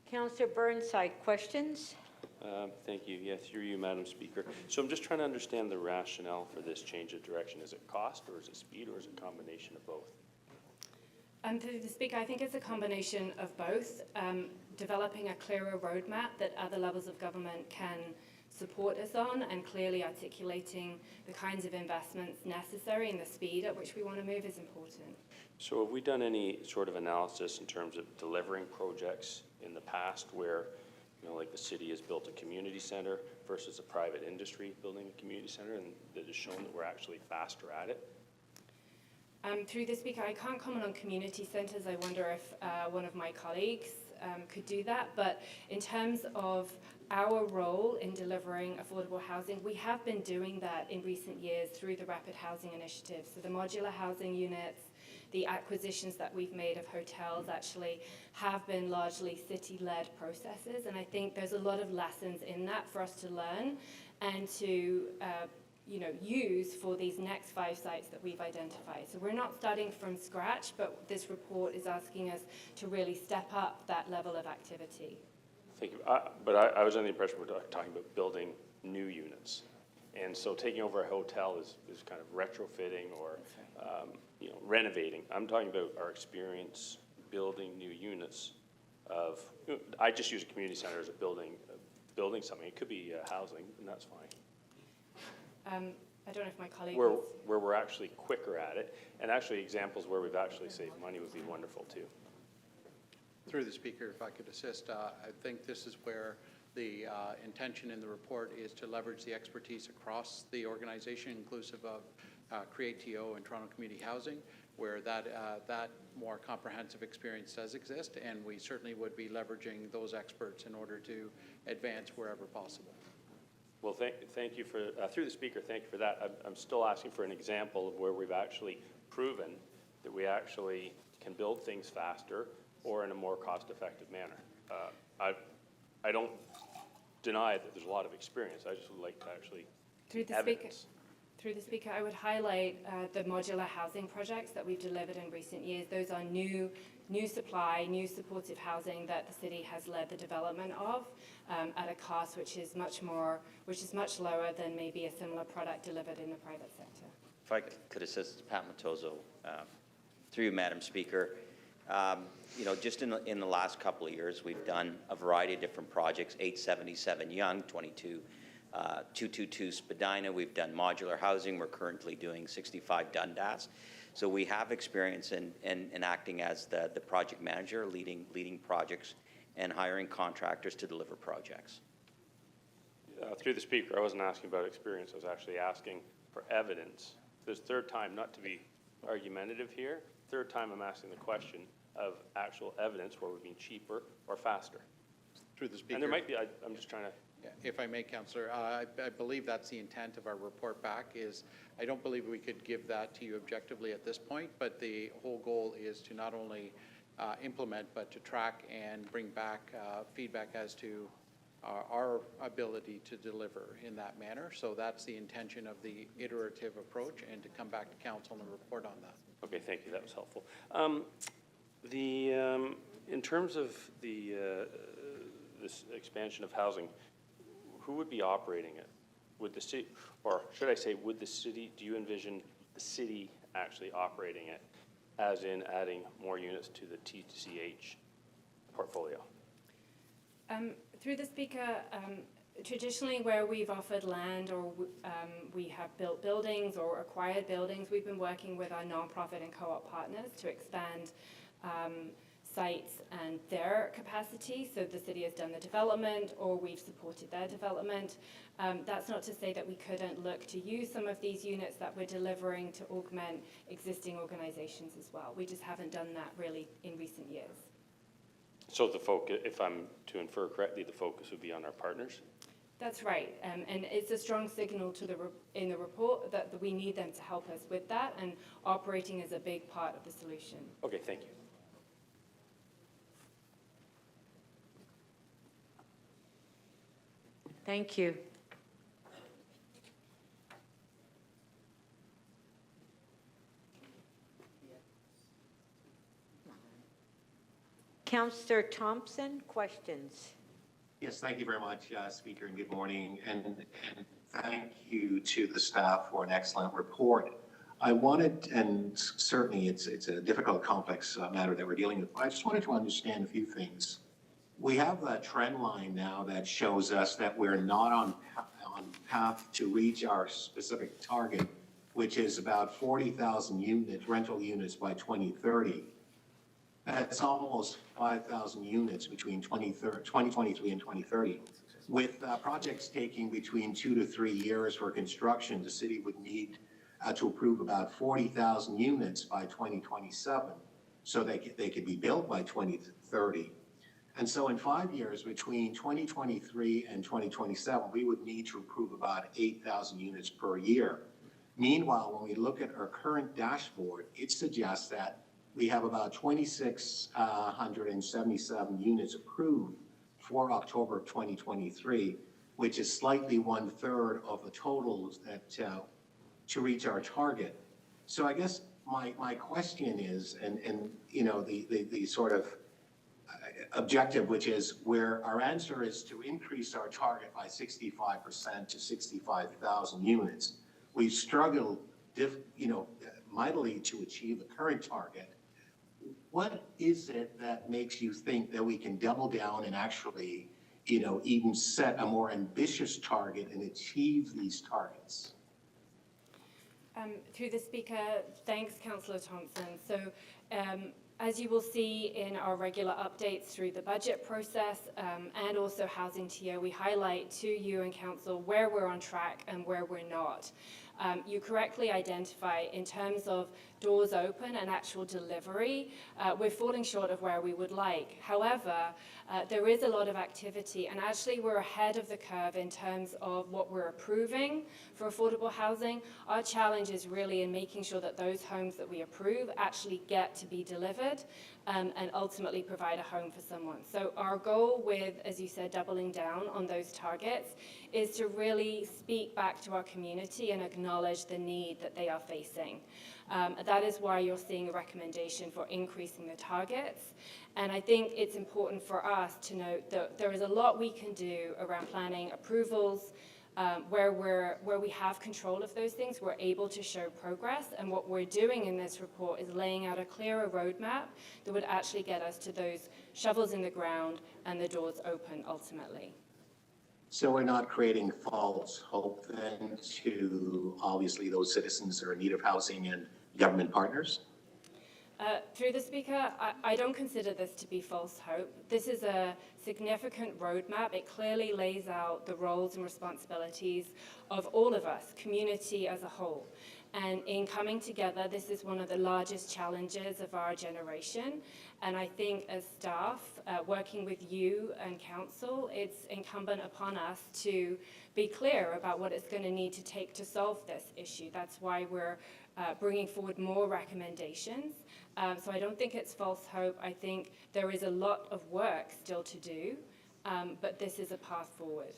Councillor Burnside, questions? Thank you. Yes, through you, Madam Speaker. So I'm just trying to understand the rationale for this change of direction. Is it cost, or is it speed, or is it a combination of both? Through the Speaker, I think it's a combination of both. Developing a clearer roadmap that other levels of government can support us on, and clearly articulating the kinds of investments necessary and the speed at which we want to move is important. So have we done any sort of analysis in terms of delivering projects in the past where, like the city has built a community center versus a private industry building a community center, and that has shown that we're actually faster at it? Through the Speaker, I can't comment on community centres. I wonder if one of my colleagues could do that. But in terms of our role in delivering affordable housing, we have been doing that in recent years through the Rapid Housing Initiative. So the modular housing units, the acquisitions that we've made of hotels actually have been largely city-led processes. And I think there's a lot of lessons in that for us to learn and to use for these next 5 sites that we've identified. So we're not starting from scratch, but this report is asking us to really step up that level of activity. Thank you. But I was under the impression we're talking about building new units. And so taking over a hotel is kind of retrofitting or renovating. I'm talking about our experience building new units of, I just use a community center as a building something. It could be housing, and that's fine. I don't know if my colleague Where we're actually quicker at it, and actually examples where we've actually saved money would be wonderful too. Through the speaker, if I could assist, I think this is where the intention in the report is to leverage the expertise across the organization, inclusive of Create.to and Toronto Community Housing, where that more comprehensive experience does exist, and we certainly would be leveraging those experts in order to advance wherever possible. Well, thank you for, through the speaker, thank you for that. I'm still asking for an example of where we've actually proven that we actually can build things faster or in a more cost-effective manner. I don't deny that there's a lot of experience. I just would like to actually evidence. Through the speaker, I would highlight the modular housing projects that we've delivered in recent years. Those are new supply, new supportive housing that the city has led the development of at a cost which is much lower than maybe a similar product delivered in the private sector. If I could assist Pat Matozo, through you, Madam Speaker. Just in the last couple of years, we've done a variety of different projects, 877 Yonge, 222 Spadina. We've done modular housing. We're currently doing 65 Dundas. So we have experience in acting as the project manager, leading projects and hiring contractors to deliver projects. Through the speaker, I wasn't asking about experience. I was actually asking for evidence. This third time, not to be argumentative here, third time I'm asking the question of actual evidence where we've been cheaper or faster. Through the speaker. And there might be, I'm just trying to. Yeah, if I may, Councillor, I believe that's the intent of our report back is, I don't believe we could give that to you objectively at this point, but the whole goal is to not only implement, but to track and bring back feedback as to our ability to deliver in that manner. So that's the intention of the iterative approach, and to come back to council and report on that. Okay, thank you. That was helpful. In terms of this expansion of housing, who would be operating it? Would the city, or should I say, would the city? Do you envision the city actually operating it, as in adding more units to the TCH portfolio? Through the speaker, traditionally where we've offered land or we have built buildings or acquired buildings, we've been working with our nonprofit and co-op partners to expand sites and their capacity. So the city has done the development or we've supported their development. That's not to say that we couldn't look to use some of these units that we're delivering to augment existing organizations as well. We just haven't done that really in recent years. So the focus, if I'm to infer correctly, the focus would be on our partners? That's right, and it's a strong signal to in the report that we need them to help us with that, and operating is a big part of the solution. Okay, thank you. Thank you. Councillor Thompson, questions? Yes, thank you very much, Speaker, and good morning. And thank you to the staff for an excellent report. I wanted, and certainly it's a difficult, complex matter that we're dealing with, but I just wanted to understand a few things. We have a trend line now that shows us that we're not on path to reach our specific target, which is about 40,000 rental units by 2030. That's almost 5,000 units between 2023 and 2030. With projects taking between 2 to 3 years for construction, the city would need to approve about 40,000 units by 2027, so they could be built by 2030. And so in 5 years, between 2023 and 2027, we would need to approve about 8,000 units per year. Meanwhile, when we look at our current dashboard, it suggests that we have about 2,677 units approved for October of 2023, which is slightly 1/3 of the totals that to reach our target. So I guess my question is, and you know, the sort of objective, which is where our answer is to increase our target by 65% to 65,000 units. We struggle, mightily to achieve the current target. What is it that makes you think that we can double down and actually, even set a more ambitious target and achieve these targets? Through the Speaker, thanks, Councillor Thompson. So as you will see in our regular updates through the budget process and also Housing TO, we highlight to you and Council where we're on track and where we're not. You correctly identify in terms of doors open and actual delivery, we're falling short of where we would like. However, there is a lot of activity, and actually we're ahead of the curve in terms of what we're approving for affordable housing. Our challenge is really in making sure that those homes that we approve actually get to be delivered and ultimately provide a home for someone. So our goal with, as you said, doubling down on those targets is to really speak back to our community and acknowledge the need that they are facing. That is why you're seeing a recommendation for increasing the targets. And I think it's important for us to note that there is a lot we can do around planning approvals, where we have control of those things, we're able to show progress. And what we're doing in this report is laying out a clearer roadmap that would actually get us to those shovels in the ground and the doors open ultimately. So we're not creating false hope then to obviously those citizens that are in need of housing and government partners? Through the Speaker, I don't consider this to be false hope. This is a significant roadmap. It clearly lays out the roles and responsibilities of all of us, community as a whole. And in coming together, this is one of the largest challenges of our generation. And I think as staff, working with you and council, it's incumbent upon us to be clear about what it's going to need to take to solve this issue. That's why we're bringing forward more recommendations. So I don't think it's false hope. I think there is a lot of work still to do, but this is a path forward.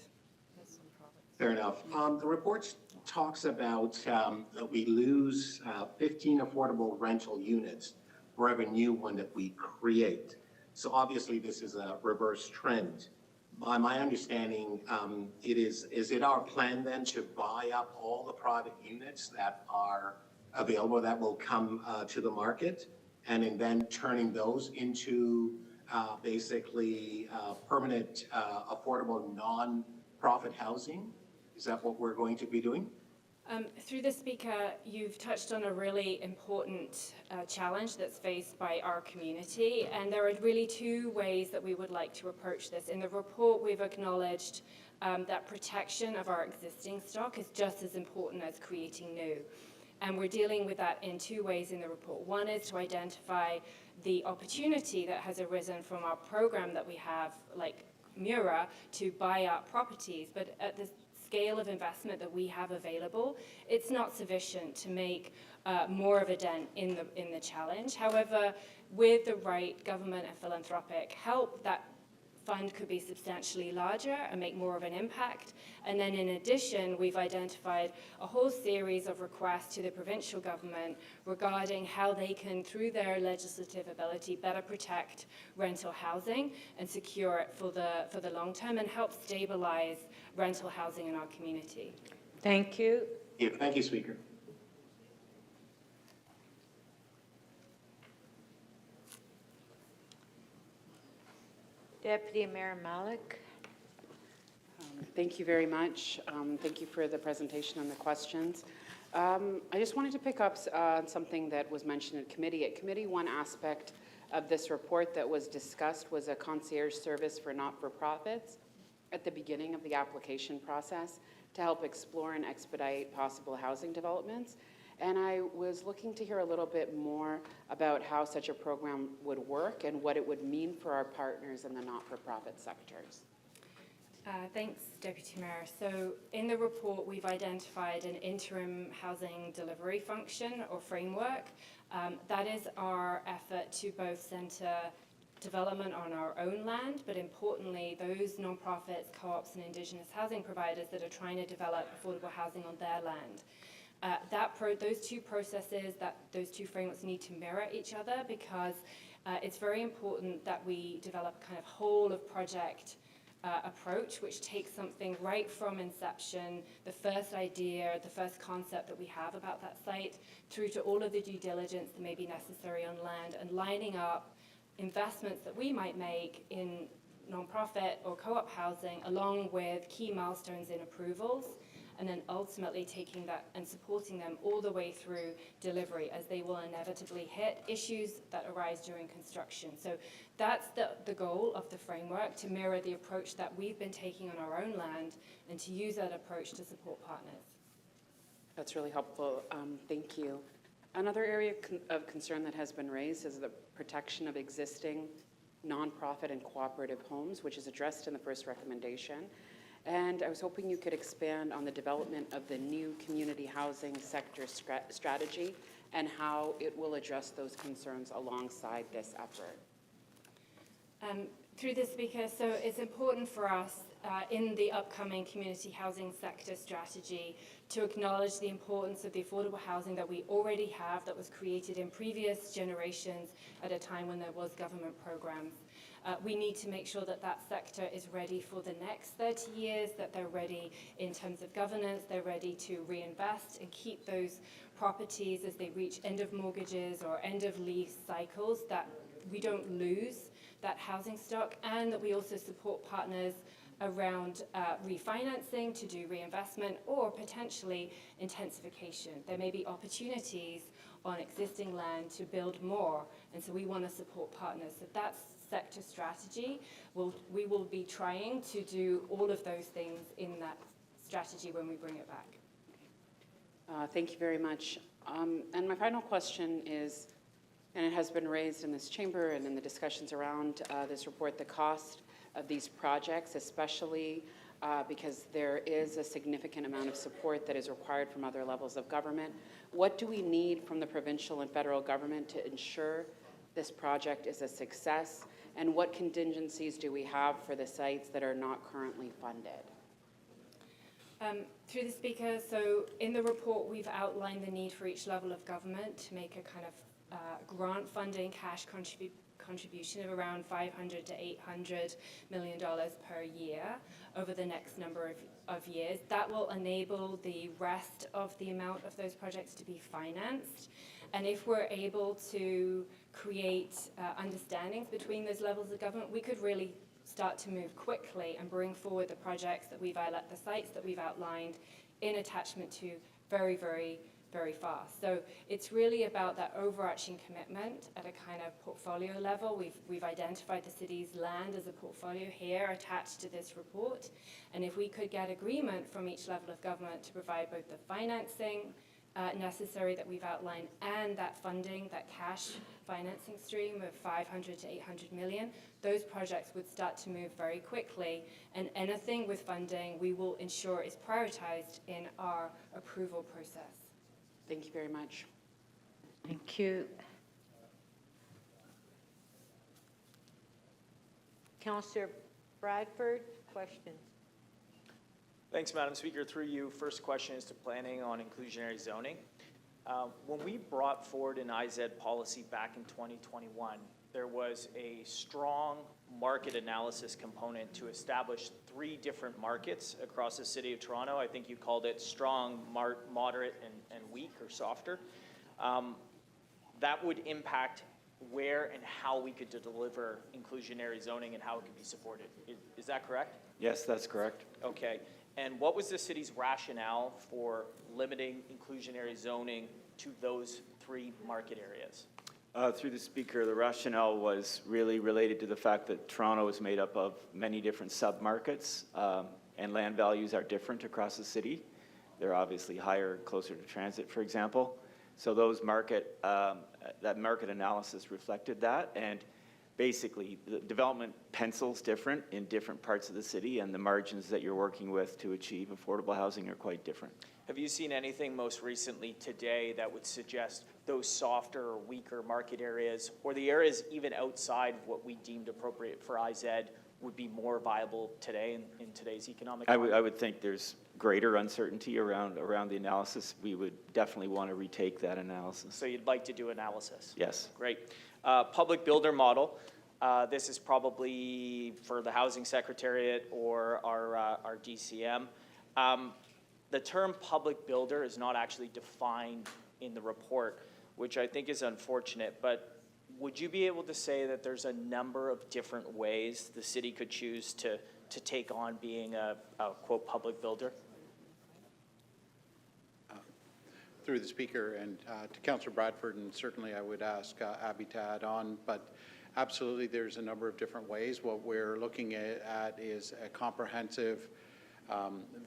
Fair enough. The report talks about that we lose 15 affordable rental units for every new one that we create. So obviously this is a reverse trend. By my understanding, is it our plan then to buy up all the private units that are available that will come to the market, and then turning those into basically permanent affordable non-profit housing? Is that what we're going to be doing? Through the Speaker, you've touched on a really important challenge that's faced by our community, and there are really two ways that we would like to approach this. In the report, we've acknowledged that protection of our existing stock is just as important as creating new. And we're dealing with that in two ways in the report. One is to identify the opportunity that has arisen from our program that we have, like Mura, to buy up properties, but at the scale of investment that we have available, it's not sufficient to make more of a dent in the challenge. However, with the right government and philanthropic help, that fund could be substantially larger and make more of an impact. And then in addition, we've identified a whole series of requests to the provincial government regarding how they can, through their legislative ability, better protect rental housing and secure it for the long term and help stabilize rental housing in our community. Thank you. Yeah, thank you, Speaker. Deputy Mayor Malik. Thank you very much. Thank you for the presentation and the questions. I just wanted to pick up on something that was mentioned at committee. At committee, one aspect of this report that was discussed was a concierge service for not-for-profits at the beginning of the application process to help explore and expedite possible housing developments. And I was looking to hear a little bit more about how such a program would work and what it would mean for our partners in the not-for-profit sectors. Thanks, Deputy Mayor. So in the report, we've identified an interim housing delivery function or framework. That is our effort to both centre development on our own land, but importantly, those nonprofits, co-ops, and Indigenous housing providers that are trying to develop affordable housing on their land. Those two processes, those two frameworks need to mirror each other, because it's very important that we develop a kind of whole of project approach, which takes something right from inception, the first idea, the first concept that we have about that site, through to all of the due diligence that may be necessary on land, and lining up investments that we might make in nonprofit or co-op housing along with key milestones in approvals, and then ultimately taking that and supporting them all the way through delivery, as they will inevitably hit issues that arise during construction. So that's the goal of the framework, to mirror the approach that we've been taking on our own land, and to use that approach to support partners. That's really helpful. Thank you. Another area of concern that has been raised is the protection of existing nonprofit and cooperative homes, which is addressed in the first recommendation. And I was hoping you could expand on the development of the new community housing sector strategy and how it will address those concerns alongside this effort. Through the speaker, so it's important for us in the upcoming community housing sector strategy to acknowledge the importance of the affordable housing that we already have, that was created in previous generations at a time when there was government programs. We need to make sure that that sector is ready for the next 30 years, that they're ready in terms of governance, they're ready to reinvest and keep those properties as they reach end of mortgages or end of lease cycles, that we don't lose that housing stock, and that we also support partners around refinancing to do reinvestment or potentially intensification. There may be opportunities on existing land to build more, and so we want to support partners. So that's sector strategy. We will be trying to do all of those things in that strategy when we bring it back. Thank you very much. And my final question is, and it has been raised in this chamber and in the discussions around this report, the cost of these projects, especially because there is a significant amount of support that is required from other levels of government. What do we need from the provincial and federal government to ensure this project is a success? And what contingencies do we have for the sites that are not currently funded? Through the speaker, so in the report we've outlined the need for each level of government to make a kind of grant funding cash contribution of around $500 to $800 million per year over the next number of years. That will enable the rest of the amount of those projects to be financed. And if we're able to create understandings between those levels of government, we could really start to move quickly and bring forward the projects that the sites that we've outlined in attachment to very, very, very fast. So it's really about that overarching commitment at a kind of portfolio level. We've identified the city's land as a portfolio here attached to this report. And if we could get agreement from each level of government to provide both the financing necessary that we've outlined and that funding, that cash financing stream of 500 to 800 million, those projects would start to move very quickly. And anything with funding we will ensure is prioritized in our approval process. Thank you very much. Thank you. Councillor Bradford, questions? Thanks, Madam Speaker. Through you, first question is to planning on inclusionary zoning. When we brought forward an IZ policy back in 2021, there was a strong market analysis component to establish 3 different markets across the City of Toronto. I think you called it strong, moderate, and weak or softer. That would impact where and how we could deliver inclusionary zoning and how it could be supported. Is that correct? Yes, that's correct. Okay. And what was the city's rationale for limiting inclusionary zoning to those 3 market areas? Through the speaker, the rationale was really related to the fact that Toronto is made up of many different sub-markets, and land values are different across the city. They're obviously higher, closer to transit, for example. So those that market analysis reflected that, and basically the development pencil's different in different parts of the city, and the margins that you're working with to achieve affordable housing are quite different. Have you seen anything most recently today that would suggest those softer or weaker market areas, or the areas even outside of what we deemed appropriate for IZ would be more viable today in today's economic climate? I would think there's greater uncertainty around the analysis. We would definitely want to retake that analysis. So you'd like to do analysis? Yes. Great. Public builder model. This is probably for the Housing Secretariat or our DCM. The term public builder is not actually defined in the report, which I think is unfortunate, but would you be able to say that there's a number of different ways the city could choose to take on being a quote, public builder? Through the Speaker and to Councillor Bradford, and certainly I would ask Abby to add on, but absolutely there's a number of different ways. What we're looking at is a comprehensive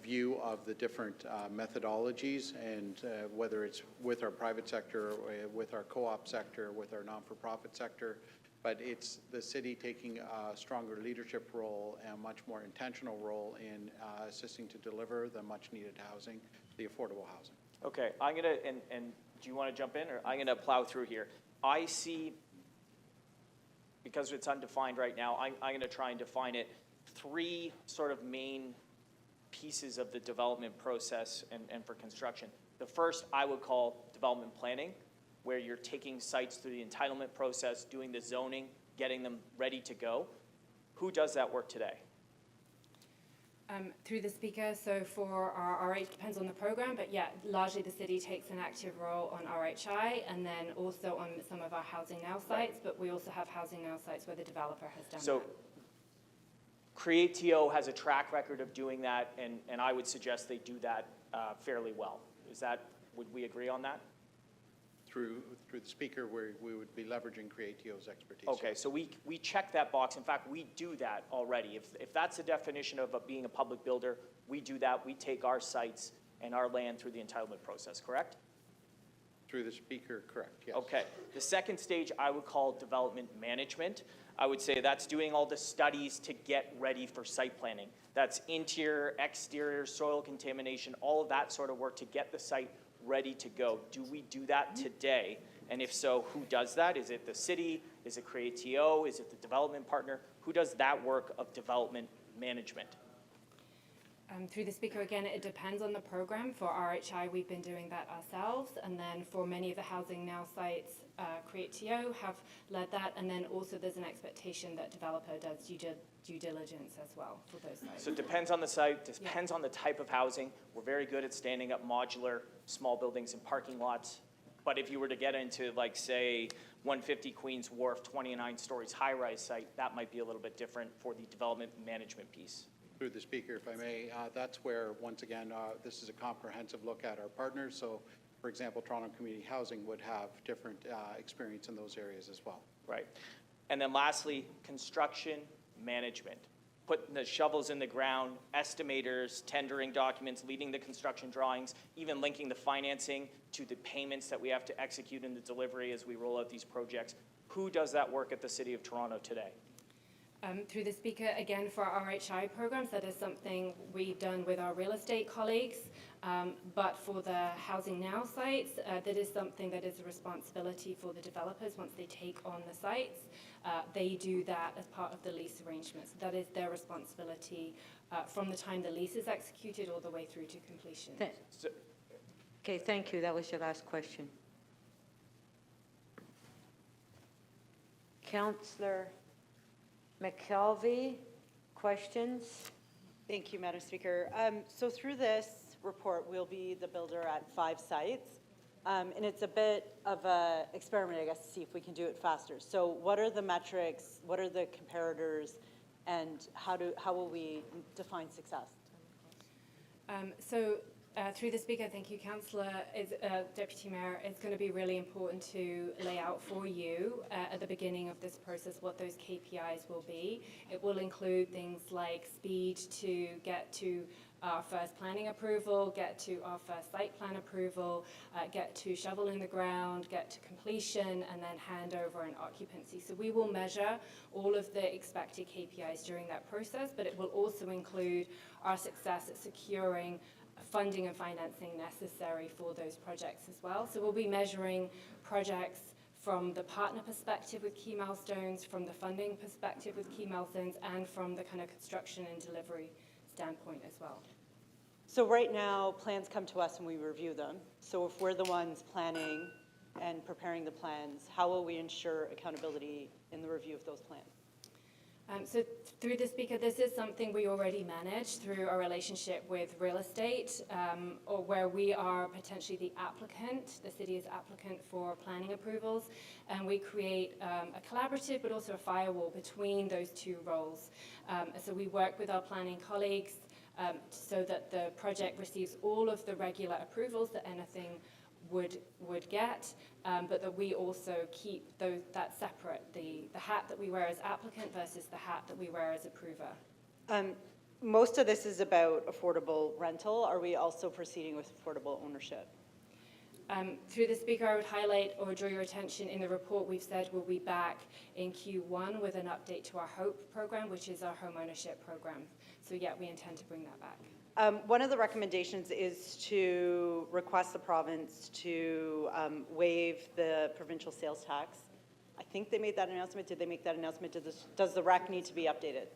view of the different methodologies, and whether it's with our private sector, with our co-op sector, with our non-for-profit sector, but it's the city taking a stronger leadership role and a much more intentional role in assisting to deliver the much-needed housing, the affordable housing. Okay, I'm gonna, and do you want to jump in, or I'm gonna plow through here. I see, because it's undefined right now, I'm gonna try and define it, 3 sort of main pieces of the development process and for construction. The first I would call development planning, where you're taking sites through the entitlement process, doing the zoning, getting them ready to go. Who does that work today? Through the Speaker, so for our RH, depends on the program, but yeah, largely the city takes an active role on RHI and then also on some of our Housing Now sites, but we also have Housing Now sites where the developer has done So, that. Create-TO has a track record of doing that, and I would suggest they do that fairly well. Would we agree on that? Through the Speaker, we would be leveraging Create-TO's expertise. Okay, so we check that box. In fact, we do that already. If that's the definition of being a public builder, we do that. We take our sites and our land through the entitlement process, correct? Through the Speaker, correct, yes. Okay. The second stage I would call development management. I would say that's doing all the studies to get ready for site planning. That's interior, exterior, soil contamination, all of that sort of work to get the site ready to go. Do we do that today? And if so, who does that? Is it the city? Is it Create-TO? Is it the development partner? Who does that work of development management? Through the Speaker, again, it depends on the program. For RHI, we've been doing that ourselves, and then for many of the Housing Now sites, Create-TO have led that, and then also there's an expectation that developer does due diligence as well for those sites. So it depends on the site, depends on the type of housing. We're very good at standing up modular small buildings and parking lots. But if you were to get into, like, say, 150 Queens Wharf, 29 stories high-rise site, that might be a little bit different for the development management piece. Through the Speaker, if I may, that's where, once again, this is a comprehensive look at our partners. So, for example, Toronto Community Housing would have different experience in those areas as well. Right. And then lastly, construction management. Putting the shovels in the ground, estimators, tendering documents, leading the construction drawings, even linking the financing to the payments that we have to execute in the delivery as we roll out these projects. Who does that work at the City of Toronto today? Through the Speaker, again, for our RHI programs, that is something we've done with our real estate colleagues. But for the Housing Now sites, that is something that is a responsibility for the developers once they take on the sites. They do that as part of the lease arrangements. That is their responsibility from the time the lease is executed all the way through to completion. Okay, thank you. That was your last question. Councillor McKelvey, questions? Thank you, Madam Speaker. So through this report, we'll be the builder at 5 sites. And it's a bit of an experiment, I guess, to see if we can do it faster. So what are the metrics, what are the comparators, and how will we define success? Through the Speaker, thank you, Councillor, Deputy Mayor, it's going to be really important to lay out for you at the beginning of this process what those KPIs will be. It will include things like speed to get to our first planning approval, get to our first site plan approval, get to shovel in the ground, get to completion, and then handover and occupancy. So we will measure all of the expected KPIs during that process, but it will also include our success at securing funding and financing necessary for those projects as well. So we'll be measuring projects from the partner perspective with key milestones, from the funding perspective with key milestones, and from the kind of construction and delivery standpoint as well. So right now, plans come to us and we review them. So if we're the ones planning and preparing the plans, how will we ensure accountability in the review of those plans? So through the speaker, this is something we already manage through our relationship with real estate, or where we are potentially the applicant, the city is applicant for planning approvals, and we create a collaborative but also a firewall between those two roles. So we work with our planning colleagues so that the project receives all of the regular approvals that anything would get, but that we also keep that separate, the hat that we wear as applicant versus the hat that we wear as approver. Most of this is about affordable rental. Are we also proceeding with affordable ownership? Through the speaker, I would highlight or draw your attention in the report we've said we'll be back in Q1 with an update to our HOPE program, which is our home ownership program. So yeah, we intend to bring that back. One of the recommendations is to request the province to waive the provincial sales tax. I think they made that announcement. Did they make that announcement? Does the REC need to be updated?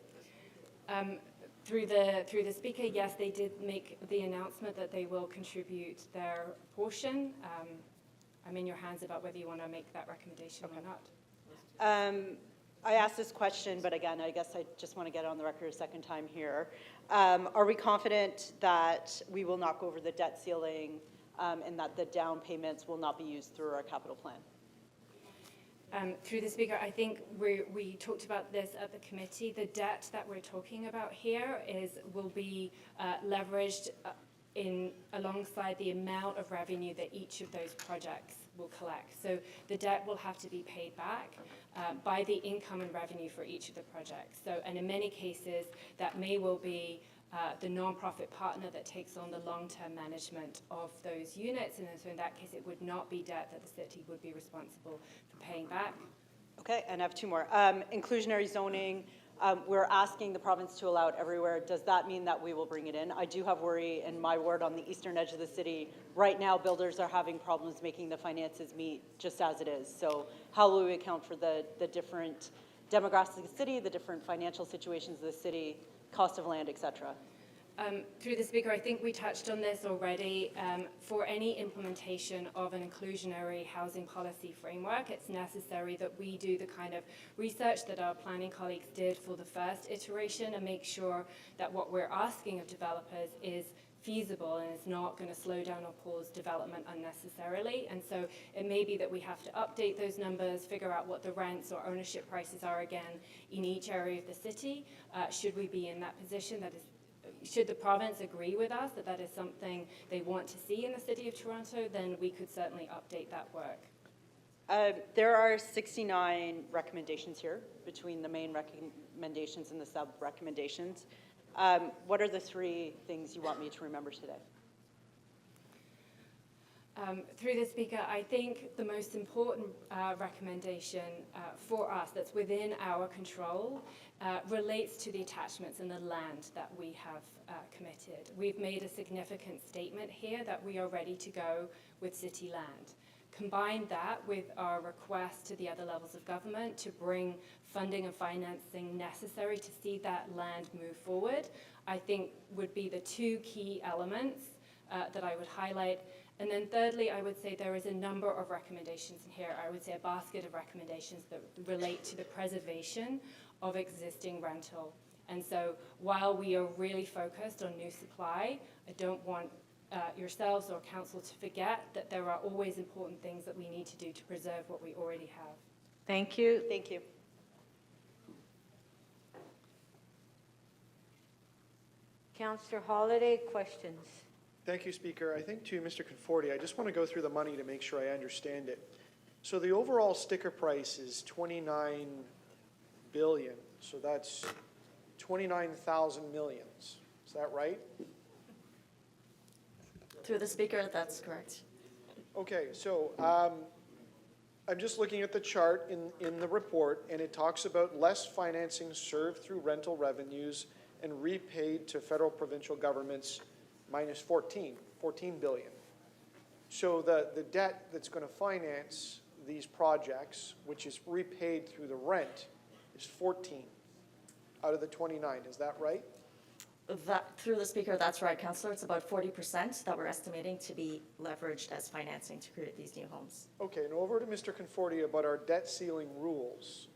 Through the speaker, yes, they did make the announcement that they will contribute their portion. I'm in your hands about whether you want to make that recommendation or not. I asked this question, but again, I guess I just want to get it on the record a second time here. Are we confident that we will not go over the debt ceiling and that the down payments will not be used through our capital plan? Through the speaker, I think we talked about this at the committee. The debt that we're talking about here will be leveraged alongside the amount of revenue that each of those projects will collect. So the debt will have to be paid back by the income and revenue for each of the projects. So, and in many cases, that may well be the nonprofit partner that takes on the long-term management of those units, and so in that case, it would not be debt that the city would be responsible for paying back. Okay, and I have two more. Inclusionary zoning, we're asking the province to allow it everywhere. Does that mean that we will bring it in? I do have worry in my ward on the eastern edge of the city. Right now, builders are having problems making the finances meet just as it is. So how will we account for the different demographics of the city, the different financial situations of the city, cost of land, et cetera? Through the speaker, I think we touched on this already. For any implementation of an inclusionary housing policy framework, it's necessary that we do the kind of research that our planning colleagues did for the first iteration and make sure that what we're asking of developers is feasible and is not going to slow down or pause development unnecessarily. And so it may be that we have to update those numbers, figure out what the rents or ownership prices are again in each area of the city. Should we be in that position, should the province agree with us that that is something they want to see in the City of Toronto, then we could certainly update that work. There are 69 recommendations here between the main recommendations and the sub-recommendations. What are the three things you want me to remember today? Through the speaker, I think the most important recommendation for us that's within our control relates to the attachments and the land that we have committed. We've made a significant statement here that we are ready to go with city land. Combine that with our request to the other levels of government to bring funding and financing necessary to see that land move forward, I think would be the two key elements that I would highlight. And then thirdly, I would say there is a number of recommendations in here. I would say a basket of recommendations that relate to the preservation of existing rental. And so while we are really focused on new supply, I don't want yourselves or council to forget that there are always important things that we need to do to preserve what we already have. Thank you. Thank you. Councillor Holiday, questions? Thank you, Speaker. I think to Mr. Conforti, I just want to go through the money to make sure I understand it. So the overall sticker price is $29 billion. So that's 29,000 millions. Is that right? Through the Speaker, that's correct. Okay, so I'm just looking at the chart in the report, and it talks about less financing served through rental revenues and repaid to federal provincial governments minus 14 billion. So the debt that's going to finance these projects, which is repaid through the rent, is 14 out of the 29. Is that right? That, through the speaker, that's right, Councillor. It's about 40% that we're estimating to be leveraged as financing to create these new homes. Okay, and over to Mr. Conforti about our debt ceiling rules.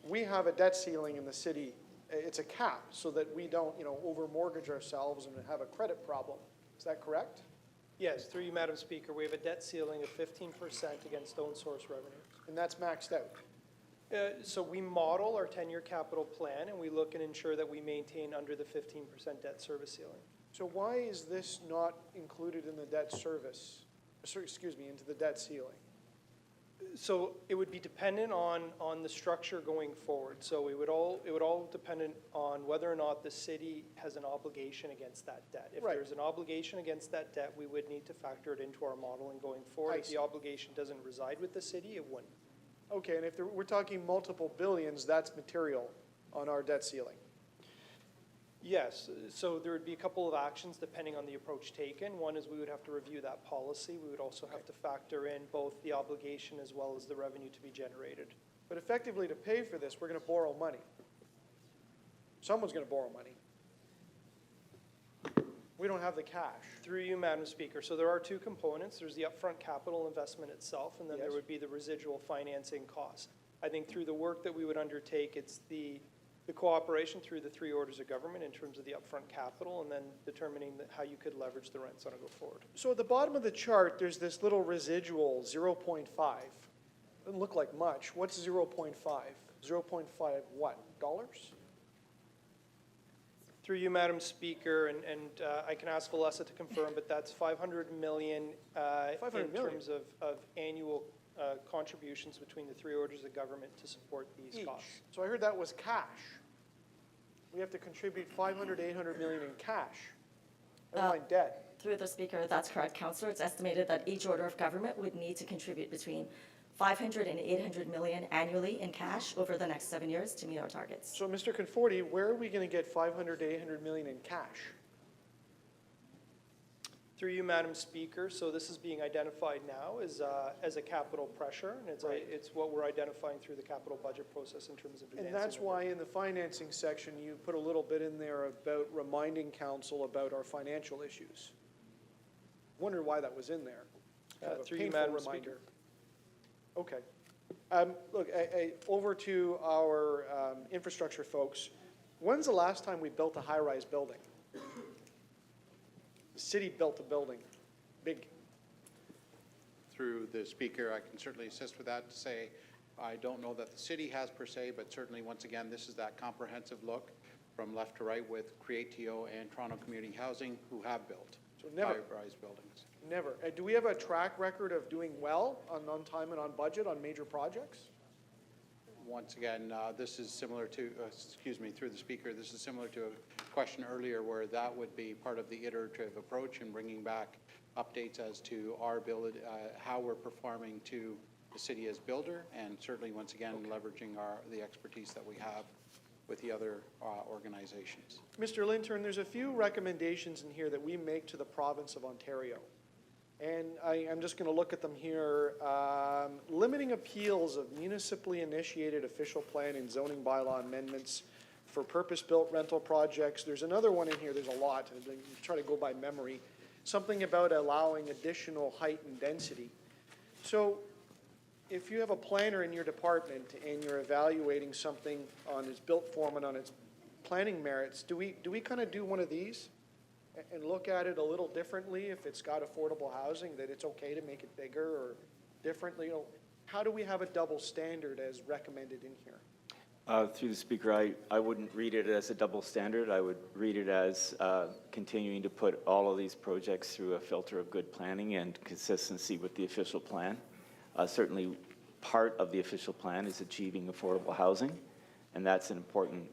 We have a debt ceiling in the city. It's a cap so that we don't, over mortgage ourselves and have a credit problem. Is that correct? Yes, through you, Madam Speaker, we have a debt ceiling of 15% against own source revenue. And that's maxed out? So we model our 10-year capital plan, and we look and ensure that we maintain under the 15% debt service ceiling. So why is this not included in the debt service, into the debt ceiling? So it would be dependent on the structure going forward. So it would all dependent on whether or not the city has an obligation against that debt. If there's an obligation against that debt, we would need to factor it into our modeling going forward. If the obligation doesn't reside with the city, it wouldn't. Okay, and if we're talking multiple billions, that's material on our debt ceiling. Yes, so there would be a couple of actions depending on the approach taken. One is we would have to review that policy. We would also have to factor in both the obligation as well as the revenue to be generated. But effectively, to pay for this, we're going to borrow money. Someone's going to borrow money. We don't have the cash. Through you, Madam Speaker. So there are two components. There's the upfront capital investment itself, and then there would be the residual financing cost. I think through the work that we would undertake, it's the cooperation through the three orders of government in terms of the upfront capital, and then determining how you could leverage the rents on a go forward. So at the bottom of the chart, there's this little residual, 0.5. Doesn't look like much. What's 0.5? 0.5 what? Dollars? Through you, Madam Speaker, and I can ask Valessa to confirm, but that's $500 million in terms of annual contributions between the three orders of government to support these costs. So I heard that was cash. We have to contribute 500 to 800 million in cash. Never mind debt. Through the speaker, that's correct, Councillor. It's estimated that each order of government would need to contribute between 500 and 800 million annually in cash over the next 7 years to meet our targets. So Mr. Conforti, where are we going to get 500 to 800 million in cash? Through you, Madam Speaker, so this is being identified now as a capital pressure, and it's what we're identifying through the capital budget process in terms of advancing. And that's why in the financing section, you put a little bit in there about reminding council about our financial issues. Wonder why that was in there. Kind of a through you, painful Madam reminder. Speaker. Okay. Look, over to our infrastructure folks. When's the last time we built a high-rise building? The city built a building, big. Through the speaker, I can certainly assist with that to say, I don't know that the city has per se, but certainly once again, this is that comprehensive look from left to right with Creatio and Toronto Community Housing who have built high-rise buildings. Never. Do we have a track record of doing well on time and on budget on major projects? Once again, this is similar to, through the speaker, this is similar to a question earlier where that would be part of the iterative approach and bringing back updates as to our ability, how we're performing to the city as builder, and certainly once again leveraging the expertise that we have with the other organizations. Mr. Lintern, there's a few recommendations in here that we make to the province of Ontario. And I'm just going to look at them here. Limiting appeals of municipally initiated official plan and zoning bylaw amendments for purpose-built rental projects. There's another one in here, there's a lot, I'm trying to go by memory. Something about allowing additional height and density. So if you have a planner in your department and you're evaluating something on its built form and on its planning merits, do we kind of do one of these? And look at it a little differently if it's got affordable housing, that it's okay to make it bigger or differently? How do we have a double standard as recommended in here? Through the speaker, I wouldn't read it as a double standard. I would read it as continuing to put all of these projects through a filter of good planning and consistency with the official plan. Certainly part of the official plan is achieving affordable housing, and that's an important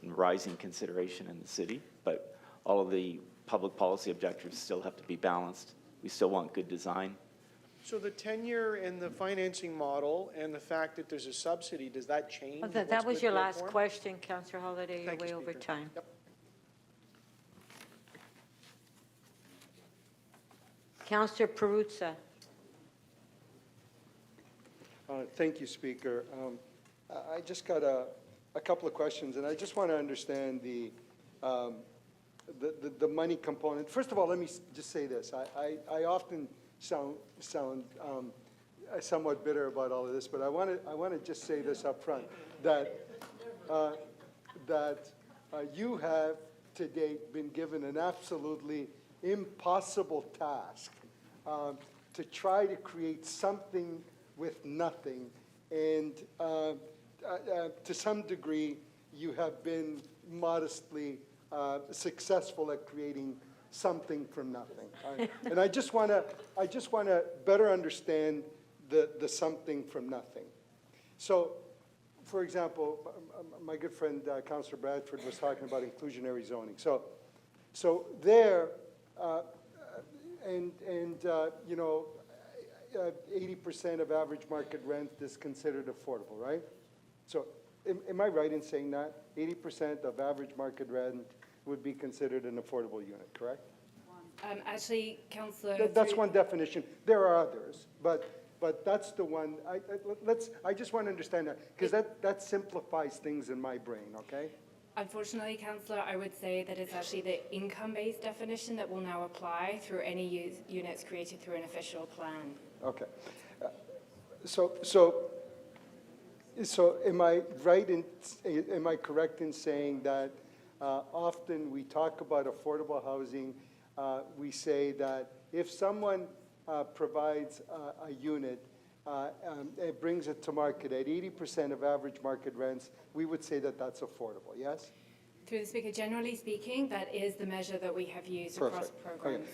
and rising consideration in the city. But all of the public policy objectives still have to be balanced. We still want good design. So the tenure and the financing model and the fact that there's a subsidy, does that change? Well, that was your last question, Councillor Holliday. You're way over time. Yep. Councillor Perruzza. Thank you, Speaker. I just got a couple of questions, and I just want to understand the money component. First of all, let me just say this. I often sound somewhat bitter about all of this, but I want to just say this up front, that you have to date been given an absolutely impossible task to try to create something with nothing, and to some degree, you have been modestly successful at creating something from nothing. And I just want to better understand the something from nothing. So, for example, my good friend Councillor Bradford was talking about inclusionary zoning. So there, you know, 80% of average market rent is considered affordable, right? So am I right in saying that? 80% of average market rent would be considered an affordable unit, correct? Actually, Councillor... That's one definition. There are others, but that's the one. I just want to understand that, because that simplifies things in my brain, okay? Unfortunately, Councillor, I would say that it's actually the income-based definition that will now apply through any units created through an official plan. Okay. So am I right in, am I correct in saying that often we talk about affordable housing, we say that if someone provides a unit, it brings it to market at 80% of average market rents, we would say that that's affordable, yes? Through the Speaker, generally speaking, that is the measure that we have used across programs. Okay.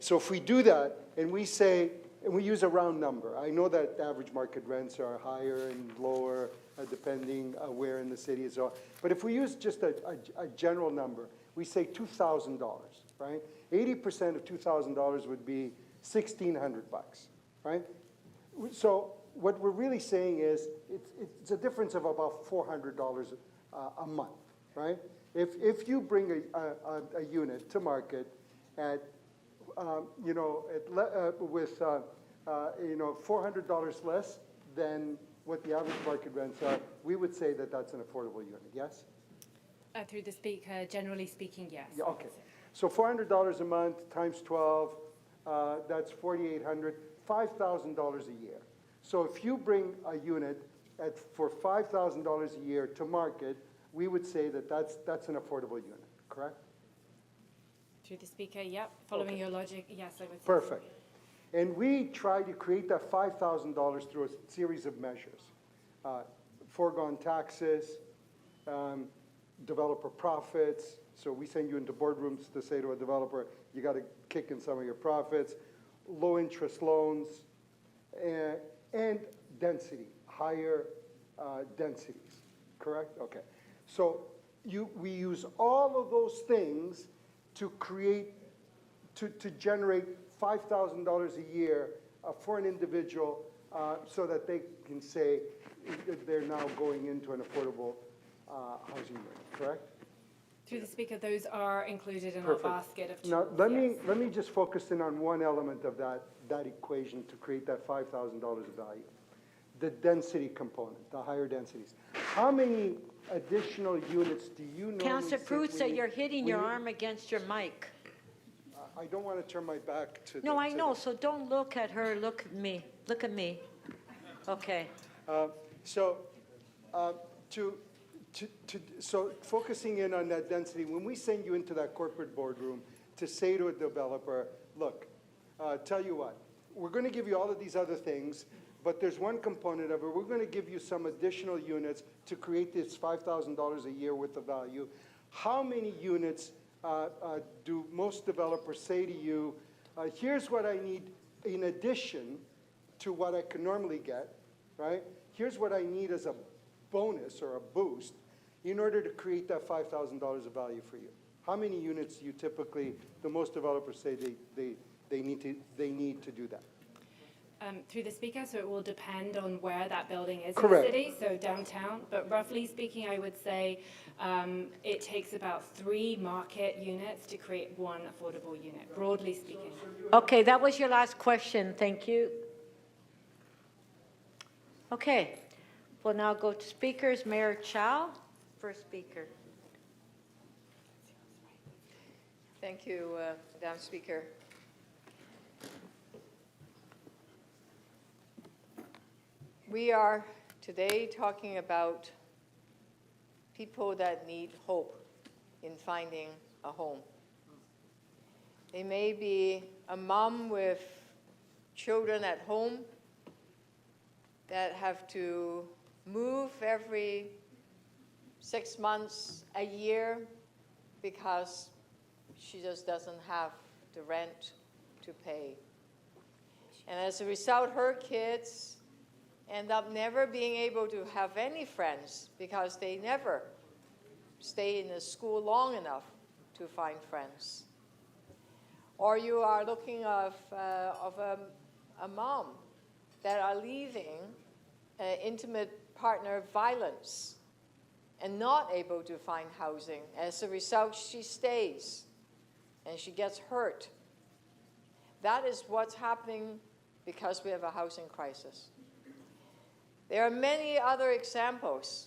So if we do that and we say, and we use a round number, I know that average market rents are higher and lower depending where in the city is, but if we use just a general number, we say $2,000, right? 80% of $2,000 would be $1,600, right? So what we're really saying is it's a difference of about $400 a month, right? If you bring a unit to market at you know, with you know, $400 less than what the average market rents are, we would say that that's an affordable unit, yes? Through the Speaker, generally speaking, yes. Yeah, okay. So $400 a month times 12, that's $4,800, $5,000 a year. So if you bring a unit for $5,000 a year to market, we would say that that's an affordable unit, correct? Through the Speaker, yep. Following your logic, yes, I would say. Perfect. And we try to create that $5,000 through a series of measures. Foregone taxes, developer profits. So we send you into boardrooms to say to a developer, you got to kick in some of your profits. Low interest loans, and density, higher densities, correct? Okay. So we use all of those things to create, to generate $5,000 a year for an individual so that they can say that they're now going into an affordable housing unit, correct? Through the Speaker, those are included in our basket of Now, let me just focus in on one element of that equation to create that $5,000 of value. The density component, the higher densities. How many additional units do you know? Councillor Perruzza, you're hitting your arm against your mic. I don't want to turn my back to the... No, I know, so don't look at her, look at me. Look at me. Okay. So focusing in on that density, when we send you into that corporate boardroom to say to a developer, look, tell you what, we're going to give you all of these other things, but there's one component of it. We're going to give you some additional units to create this $5,000 a year worth of value. How many units do most developers say to you, here's what I need in addition to what I can normally get, right? Here's what I need as a bonus or a boost in order to create that $5,000 of value for you. How many units do you typically, the most developers say they need to do that? through the speaker, so it will depend on where that building is Correct. in the city, so downtown. But roughly speaking, I would say it takes about 3 market units to create 1 affordable unit, broadly speaking. Okay, that was your last question. Thank you. Okay, we'll now go to speakers. Mayor Chow, first speaker. Thank you, Madam Speaker. We are today talking about people that need hope in finding a home. They may be a mom with children at home that have to move every 6 months, a year, because she just doesn't have the rent to pay. And as a result, her kids end up never being able to have any friends because they never stay in the school long enough to find friends. Or you are looking of a mom that are leaving intimate partner violence and not able to find housing. As a result, she stays and she gets hurt. That is what's happening because we have a housing crisis. There are many other examples,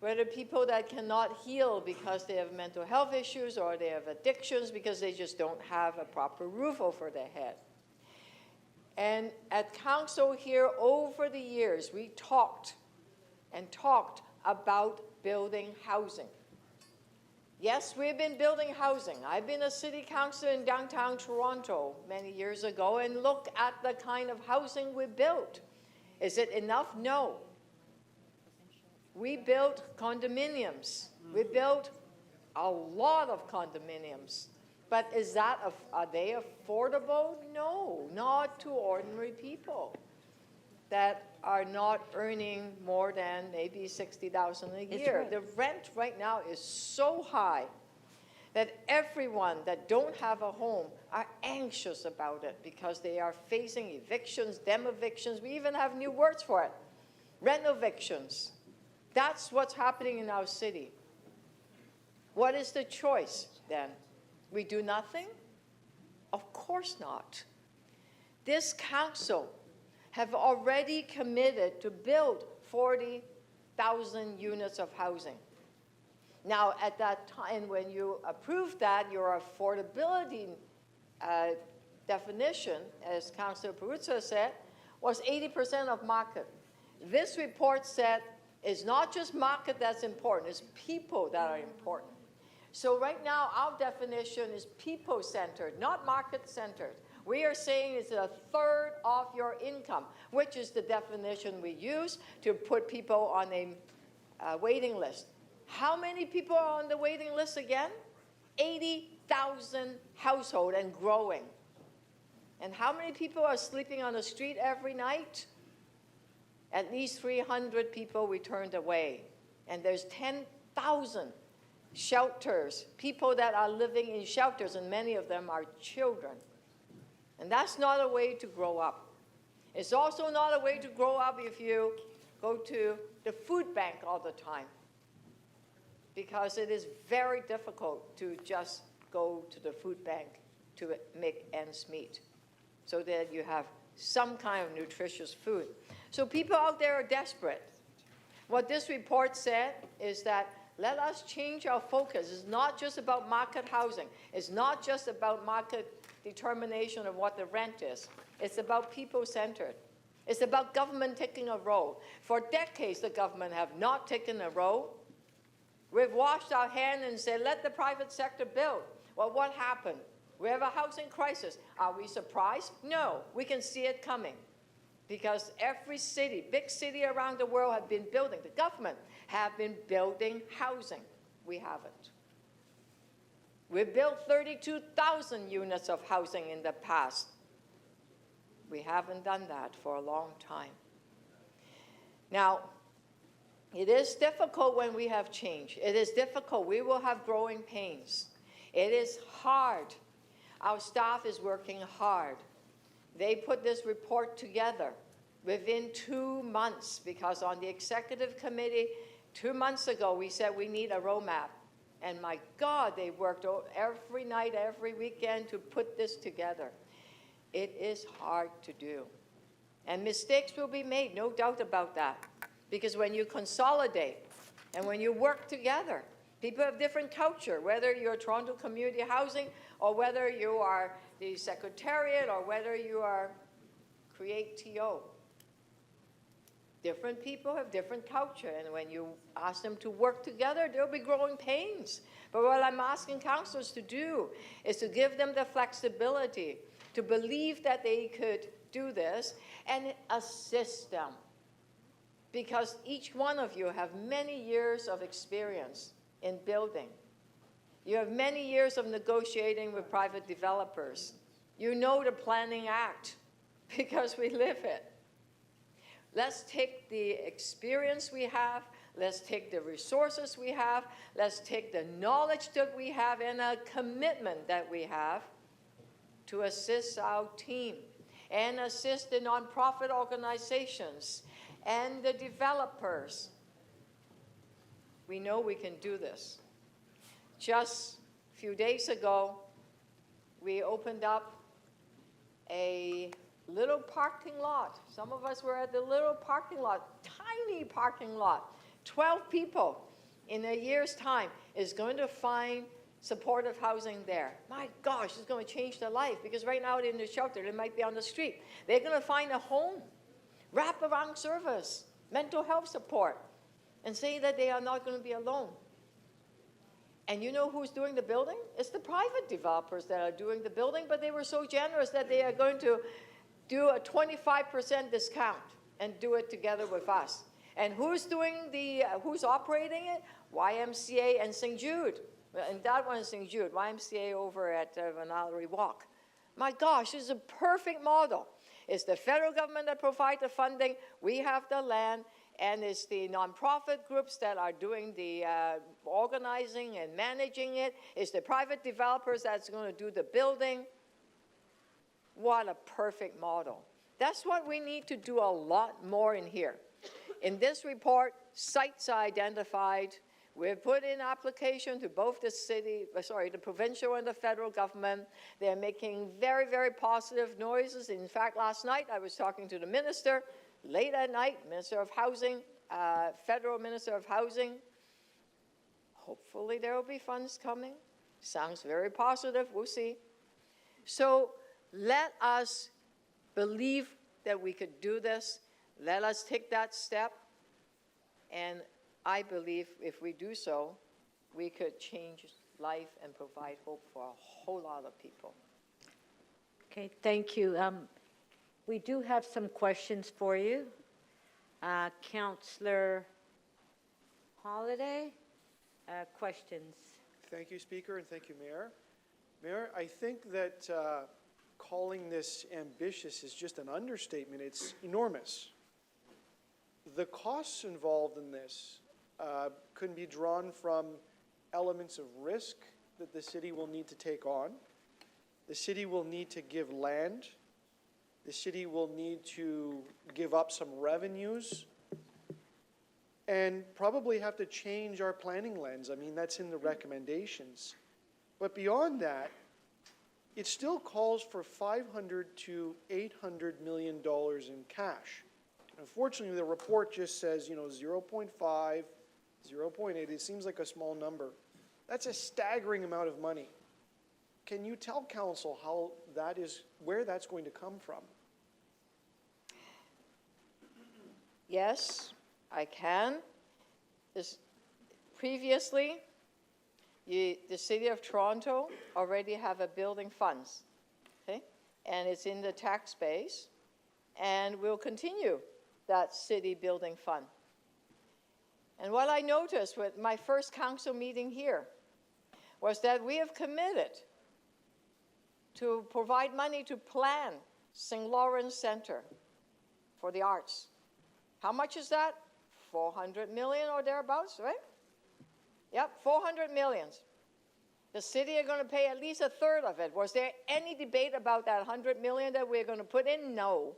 whether people that cannot heal because they have mental health issues or they have addictions because they just don't have a proper roof over their head. And at council here over the years, we talked and talked about building housing. Yes, we've been building housing. I've been a city councilor in downtown Toronto many years ago, and look at the kind of housing we built. Is it enough? No. We built condominiums. We built a lot of condominiums. But are they affordable? No, not to ordinary people that are not earning more than maybe $60,000 a year. Right. The rent right now is so high that everyone that don't have a home are anxious about it because they are facing evictions, demevictions. We even have new words for it, renovictions. That's what's happening in our city. What is the choice then? We do nothing? Of course not. This council have already committed to build 40,000 units of housing. Now, at that time, when you approved that, your affordability definition, as Councillor Peruzza said, was 80% of market. This report said it's not just market that's important, it's people that are important. So right now, our definition is people-centered, not market-centered. We are saying it's 1/3 of your income, which is the definition we use to put people on a waiting list. How many people are on the waiting list again? 80,000 households and growing. And how many people are sleeping on the street every night? At least 300 people we turned away. And there's 10,000 shelters, people that are living in shelters, and many of them are children. And that's not a way to grow up. It's also not a way to grow up if you go to the food bank all the time, because it is very difficult to just go to the food bank to make ends meet so that you have some kind of nutritious food. So people out there are desperate. What this report said is that let us change our focus. It's not just about market housing. It's not just about market determination of what the rent is. It's about people-centered. It's about government taking a role. For decades, the government have not taken a role. We've washed our hands and said, let the private sector build. Well, what happened? We have a housing crisis. Are we surprised? No, we can see it coming. Because every city, big city around the world have been building. The government have been building housing. We haven't. We built 32,000 units of housing in the past. We haven't done that for a long time. Now, it is difficult when we have change. It is difficult. We will have growing pains. It is hard. Our staff is working hard They put this report together within 2 months, because on the executive committee 2 months ago, we said we need a roadmap. And my God, they worked every night, every weekend to put this together. It is hard to do. And mistakes will be made, no doubt about that. Because when you consolidate and when you work together, people have different culture, whether you're Toronto Community Housing or whether you are the Secretariat or whether you are Create TO. Different people have different culture, and when you ask them to work together, there'll be growing pains. But what I'm asking councillors to do is to give them the flexibility to believe that they could do this and assist them. Because each one of you have many years of experience in building. You have many years of negotiating with private developers. You know the Planning Act because we live it. Let's take the experience we have, let's take the resources we have, let's take the knowledge that we have and a commitment that we have to assist our team and assist the nonprofit organizations and the developers. We know we can do this. Just a few days ago, we opened up a little parking lot. Some of us were at the little parking lot, tiny parking lot. 12 people in a year's time is going to find supportive housing there. My gosh, it's going to change their life, because right now they're in the shelter, they might be on the street. They're going to find a home, wraparound service, mental health support, and say that they are not going to be alone. And you know who's doing the building? It's the private developers that are doing the building, but they were so generous that they are going to do a 25% discount and do it together with us. And who's doing who's operating it? YMCA and St. Jude. And that one is St. Jude, YMCA over at Vanalerie Walk. My gosh, this is a perfect model. It's the federal government that provides the funding, we have the land, and it's the nonprofit groups that are doing the organizing and managing it. It's the private developers that's going to do the building. What a perfect model. That's what we need to do a lot more in here. In this report, sites are identified. We've put in application to both the provincial and the federal government. They're making very, very positive noises. In fact, last night I was talking to the minister, late at night, Minister of Housing, Federal Minister of Housing. Hopefully there will be funds coming. Sounds very positive, we'll see. So let us believe that we could do this. Let us take that step. And I believe if we do so, we could change life and provide hope for a whole lot of people. Okay, thank you. We do have some questions for you. Councillor Holiday, questions. Thank you, Speaker, and thank you, Mayor. Mayor, I think that calling this ambitious is just an understatement. It's enormous. The costs involved in this can be drawn from elements of risk that the city will need to take on. The city will need to give land. The city will need to give up some revenues and probably have to change our planning lens. I mean, that's in the recommendations. But beyond that, it still calls for $500 to $800 million in cash. Unfortunately, the report just says, 0.5, 0.8. It seems like a small number. That's a staggering amount of money. Can you tell council how that is, where that's going to come from? Yes, I can. Previously, the City of Toronto already have a building funds, okay? And it's in the tax base, and we'll continue that city building fund. And what I noticed with my first council meeting here was that we have committed to provide money to plan St. Lawrence Center for the arts. How much is that? 400 million or thereabouts, right? Yep, 400 million. The city are going to pay at least a third of it. Was there any debate about that 100 million that we're going to put in? No.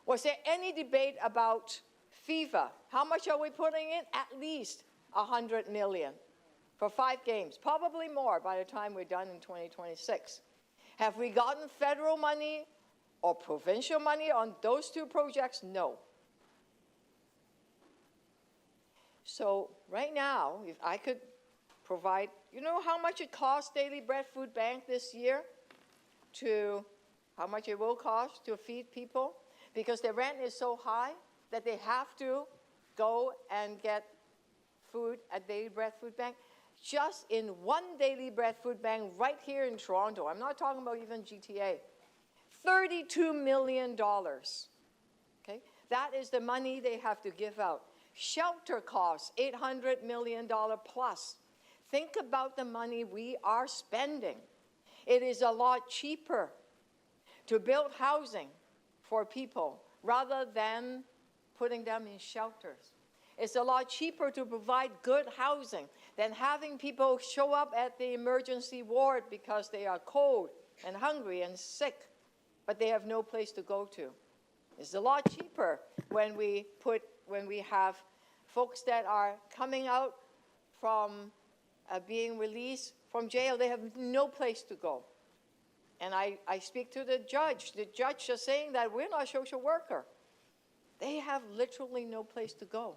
Was there any debate about FIFA? How much are we putting in? At least 100 million for 5 games, probably more by the time we're done in 2026. Have we gotten federal money or provincial money on those 2 projects? No. So right now, if I could provide, you know how much it costs Daily Bread Food Bank this year how much it will cost to feed people? Because their rent is so high that they have to go and get food at Daily Bread Food Bank. Just in one Daily Bread Food Bank right here in Toronto, I'm not talking about even GTA, $32 million. Okay? That is the money they have to give out. Shelter costs, $800 million plus. Think about the money we are spending. It is a lot cheaper to build housing for people rather than putting them in shelters. It's a lot cheaper to provide good housing than having people show up at the emergency ward because they are cold and hungry and sick, but they have no place to go to. It's a lot cheaper when we have folks that are coming out from being released from jail. They have no place to go. And I speak to the judge. The judge is saying that we're not a social worker. They have literally no place to go.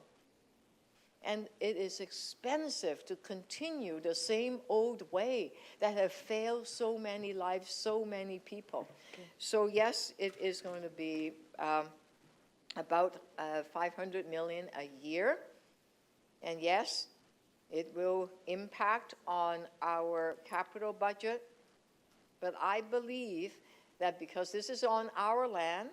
And it is expensive to continue the same old way that have failed so many lives, so many people. Okay. So yes, it is going to be about $500 million a year. And yes, it will impact on our capital budget. But I believe that because this is on our land,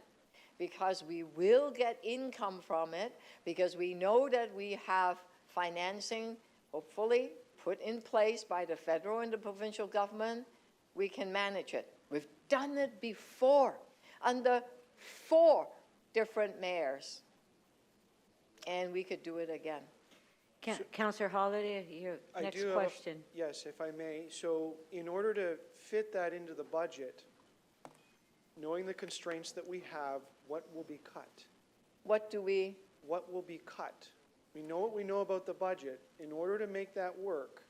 because we will get income from it, because we know that we have financing, hopefully, put in place by the federal and the provincial government, we can manage it. We've done it before under 4 different mayors, and we could do it again. Councillor Holladay, your next question. Yes, if I may. So in order to fit that into the budget, knowing the constraints that we have, what will be cut? What will be cut? We know what we know about the budget. In order to make that work,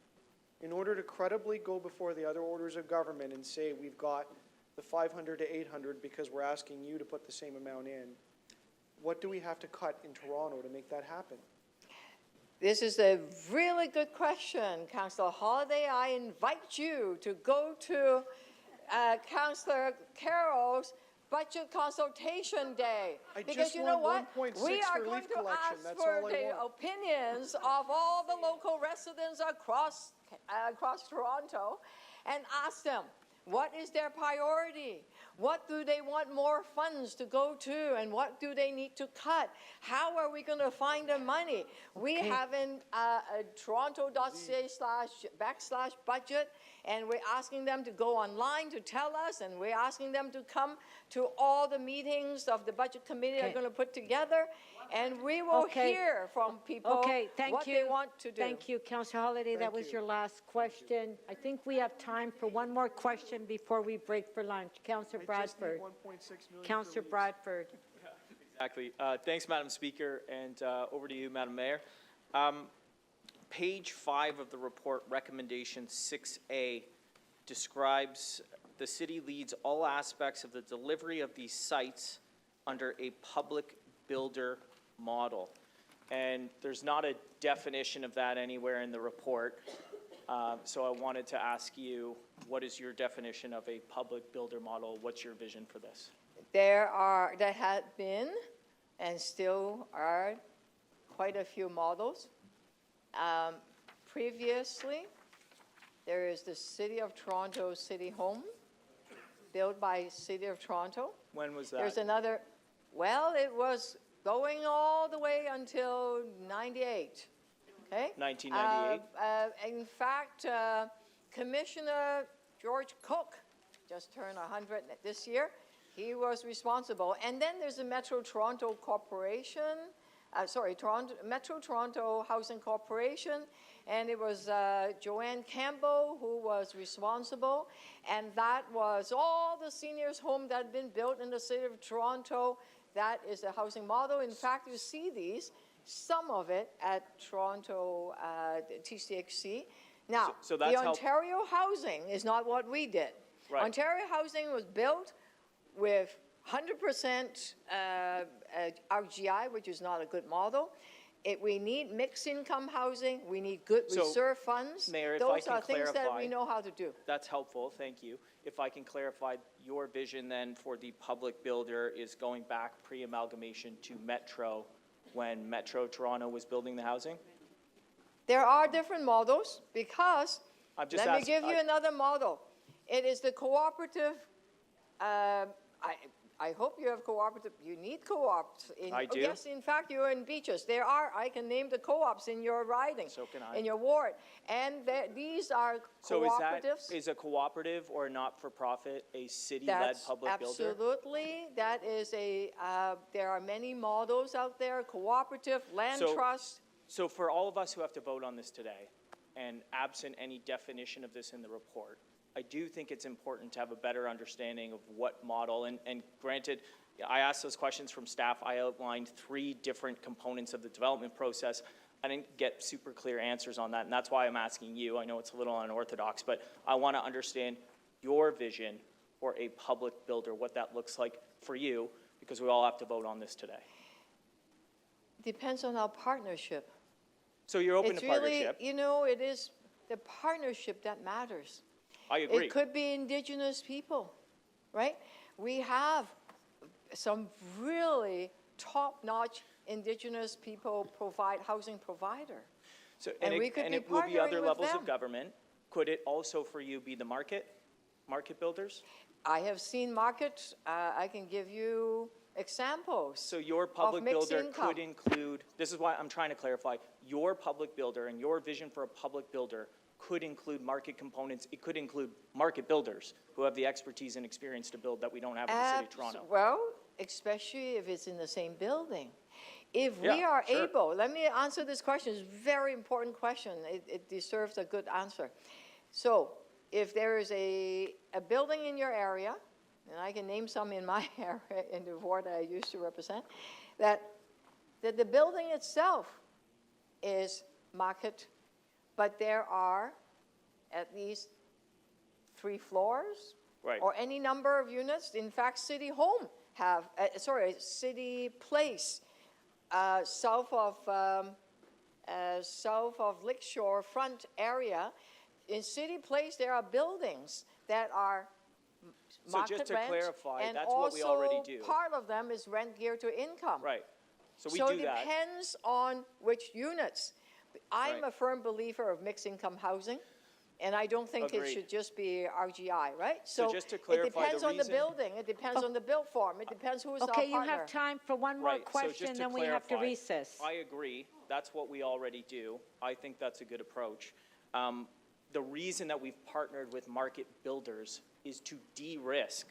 in order to credibly go before the other orders of government and say we've got the 500 to 800 because we're asking you to put the same amount in, what do we have to cut in Toronto to make that happen? This is a really good question, Councillor Holladay. I invite you to go to Councillor Carroll's budget consultation day. Because you know what? We are going to ask for the opinions of all the local residents across Toronto and ask them, what is their priority? What do they want more funds to go to, and what do they need to cut? How are we going to find the money? We have in Toronto.ca /budget, and we're asking them to go online to tell us, and we're asking them to come to all the meetings of the budget committee are going to put together, and we will hear from people what they want to do. Thank you, Councillor Holladay. That was your last question. I think we have time for one more question before we break for lunch. Councillor Bradford. Councillor Bradford. Exactly. Thanks, Madam Speaker, and over to you, Madam Mayor. Page 5 of the report, recommendation 6A, describes the city leads all aspects of the delivery of these sites under a public builder model. And there's not a definition of that anywhere in the report. So I wanted to ask you, what is your definition of a public builder model? What's your vision for this? There have been and still are quite a few models. Previously, there is the City of Toronto City Home, built by City of Toronto. When was that? There's another, well, it was going all the way until 98. Okay? 1998? In fact, Commissioner George Cook just turned 100 this year. He was responsible. And then there's the Metro Toronto Corporation Metro Toronto Housing Corporation, and it was Joanne Campbell who was responsible, and that was all the seniors' home that had been built in the city of Toronto. That is a housing model. In fact, you see some of it at Toronto TCHC. Now, so the that's Ontario housing is not what we did. Right. Ontario housing was built with 100% RGI, which is not a good model. We need mixed income housing. We need good reserve funds. Mayor, Those are things that we know how to do. That's helpful, thank you. If I can clarify, your vision then for the public builder is going back pre-amalgamation to Metro when Metro Toronto was building the housing? There are different models because, let me give you another model. It is the cooperative, I hope you have cooperative, you need co-ops. I do. Yes, in fact, you're in Beaches. There are, I can name the co-ops in your riding. So can I. In your ward. And these are cooperatives. So is a cooperative or not-for-profit a city-led public builder? Absolutely. That is there are many models out there, cooperative, land trust. So for all of us who have to vote on this today, and absent any definition of this in the report, I do think it's important to have a better understanding of what model, and granted, I asked those questions from staff. I outlined 3 different components of the development process. I didn't get super clear answers on that, and that's why I'm asking you. I know it's a little unorthodox, but I want to understand your vision for a public builder, what that looks like for you, because we all have to vote on this today. Depends on our partnership. So you're open to partnership? You know, it is the partnership that matters. I agree. It could be Indigenous people, right? We have some really top-notch Indigenous people housing provider. So, and it will be other levels of government. Could it also for you be the market builders? I have seen market. I can give you examples. So your public builder could include, this is why I'm trying to clarify, your public builder and your vision for a public builder could include market components. It could include market builders who have the expertise and experience to build that we don't have in the city of Toronto. Well, especially if it's in the same building. If we are able, let me answer this question. It's a very important question. It deserves a good answer. So if there is a building in your area, and I can name some in my area, in the ward I used to represent, that the building itself is market, but there are at least 3 floors, right, or any number of units. In fact, City Home City Place, south of Lakeshore front area. In City Place, there are buildings that are market so just to rent, clarify, and that's what we already do. Part of them is rent geared to income. Right. So we do that. So it depends on which units. I'm a firm believer of mixed income housing, and I don't think it should just be RGI, right? So just to clarify, it depends on the building, it depends on the build form, it depends who is our partner. Okay, you have time for one more question, then we have to recess. I agree. That's what we already do. I think that's a good approach. The reason that we've partnered with market builders is to de-risk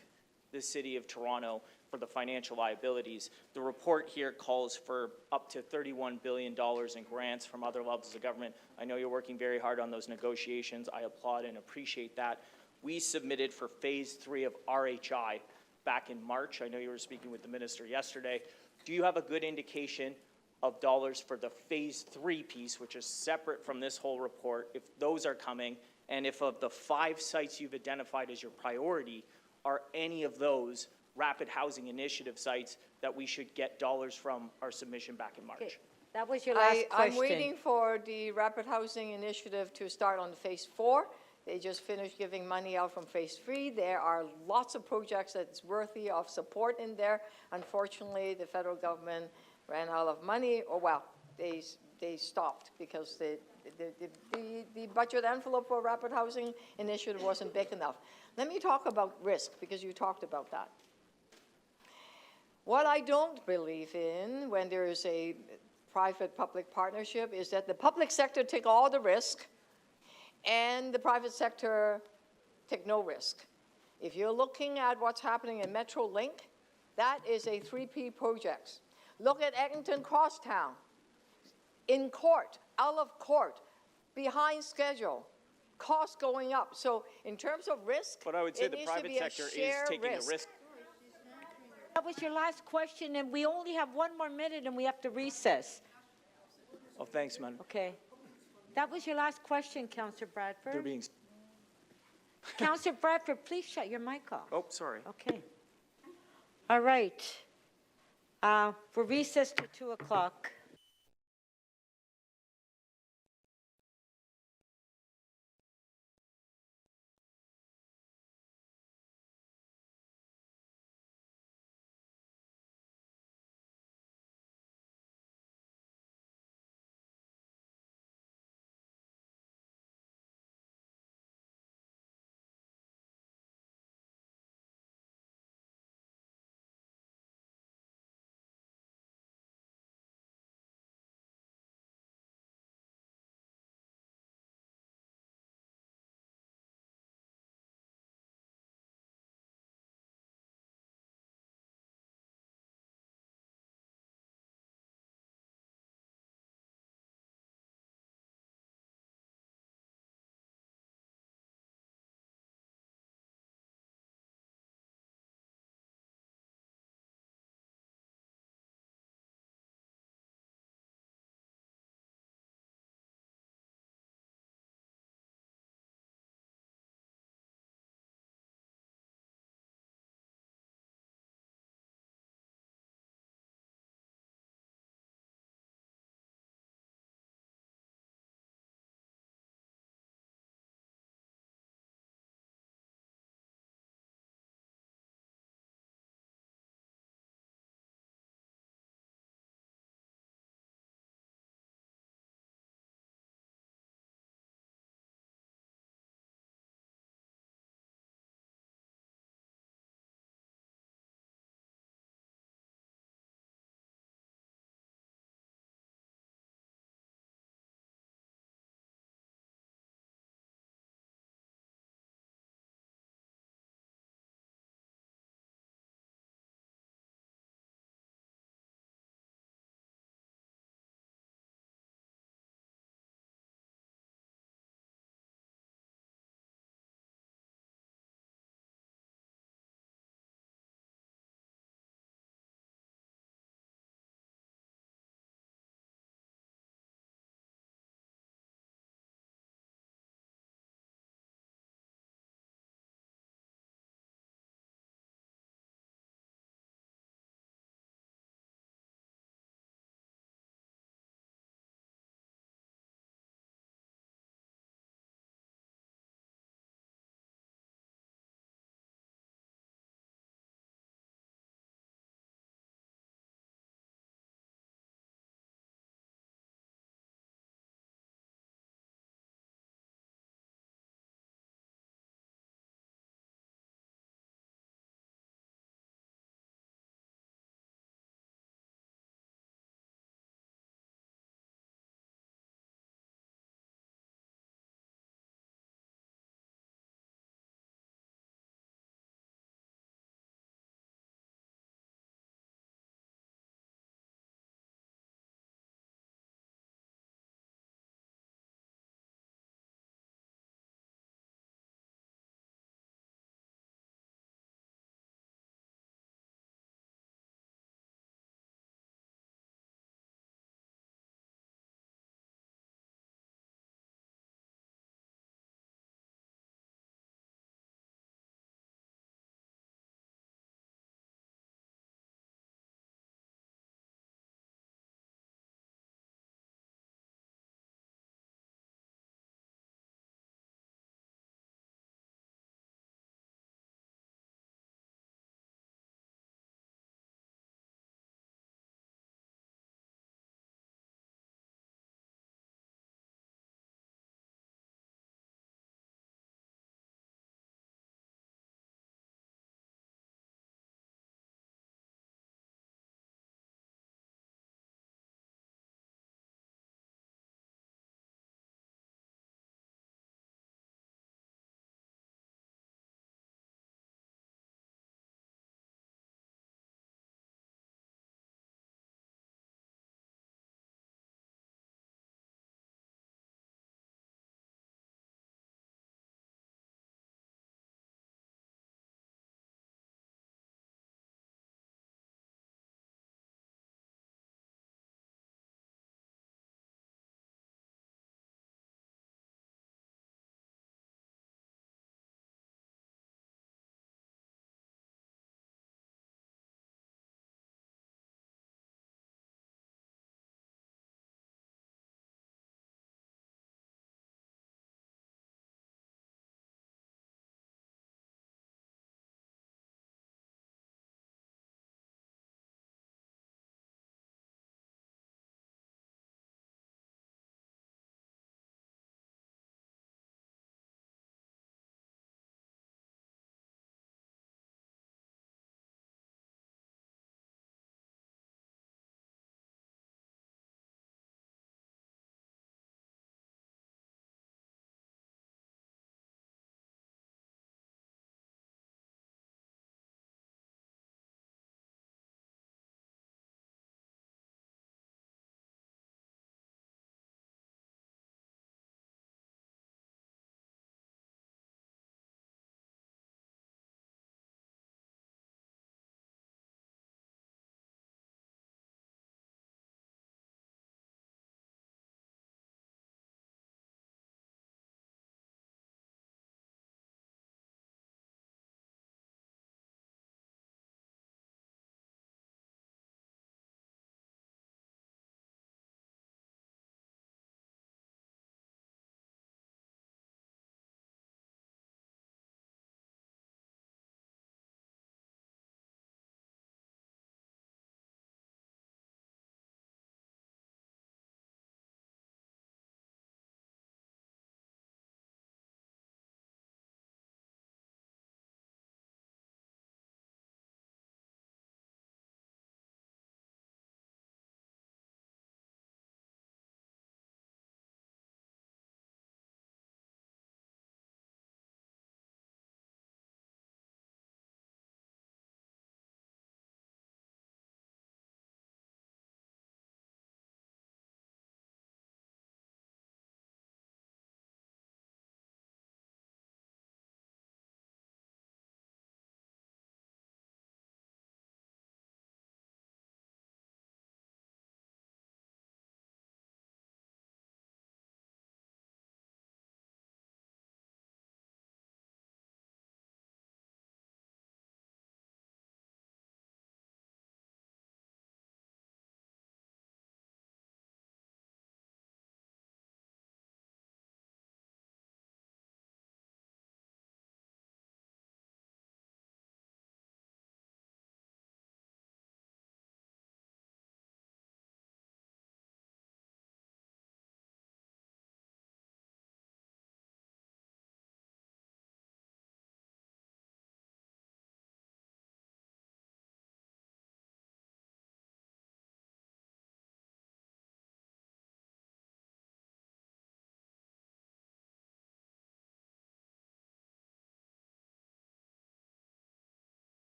the city of Toronto for the financial liabilities. The report here calls for up to $31 billion in grants from other levels of government. I know you're working very hard on those negotiations. I applaud and appreciate that. We submitted for phase 3 of RHI back in March. I know you were speaking with the minister yesterday. Do you have a good indication of dollars for the phase 3 piece, which is separate from this whole report, if those are coming, and if of the 5 sites you've identified as your priority, are any of those rapid housing initiative sites that we should get dollars from our submission back in March? Okay. That was your last question. I'm waiting for the rapid housing initiative to start on phase 4. They just finished giving money out from phase 3. There are lots of projects that's worthy of support in there. Unfortunately, the federal government ran out of money, or well, they stopped because the budget envelope for rapid housing initiative wasn't big enough. Let me talk about risk, because you talked about that. What I don't believe in when there is a private-public partnership is that the public sector take all the risk and the private sector take no risk. If you're looking at what's happening in Metrolink, that is a 3P project. Look at Eglinton Crosstown. In court, out of court, behind schedule, costs going up. So in terms of risk, But I would say it the needs to private be a sector is shared taking risk. a risk. That was your last question, and we only have one more minute, and we have to recess. Oh, thanks, man. Okay. That was your last question, Councillor They're Bradford. being, Councillor Bradford, please shut your mic off. oh, sorry. Okay. All right. We're recessed to 2 o'clock.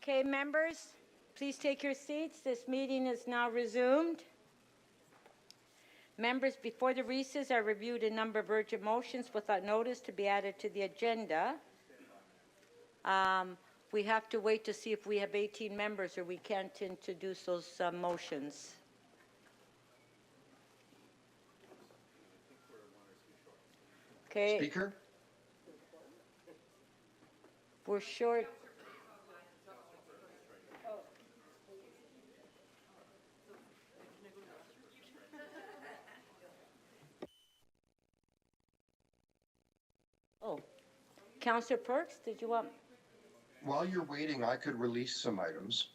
Okay, members, please take your seats. This meeting is now resumed. Members, before the recess, I reviewed a number of urgent motions without notice to be added to the agenda. We have to wait to see if we have 18 members or we can't introduce those motions. Okay. Speaker? We're short. Oh, Councillor Perks, did you want? While you're waiting, I could release some items.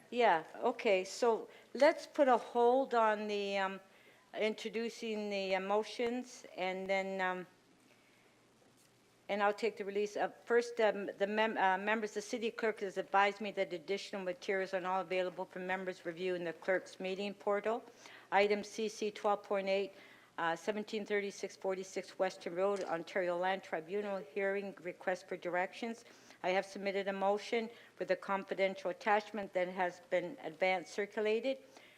Yeah, okay, so let's put a hold on the introducing the motions, and then and I'll take the release. First, members, the city clerk has advised me that additional materials are now available for members' review in the clerk's meeting portal. Item CC 12.8, 1736-46 Western Road, Ontario Land Tribunal hearing request for directions. I have submitted a motion with a confidential attachment that has been advance circulated.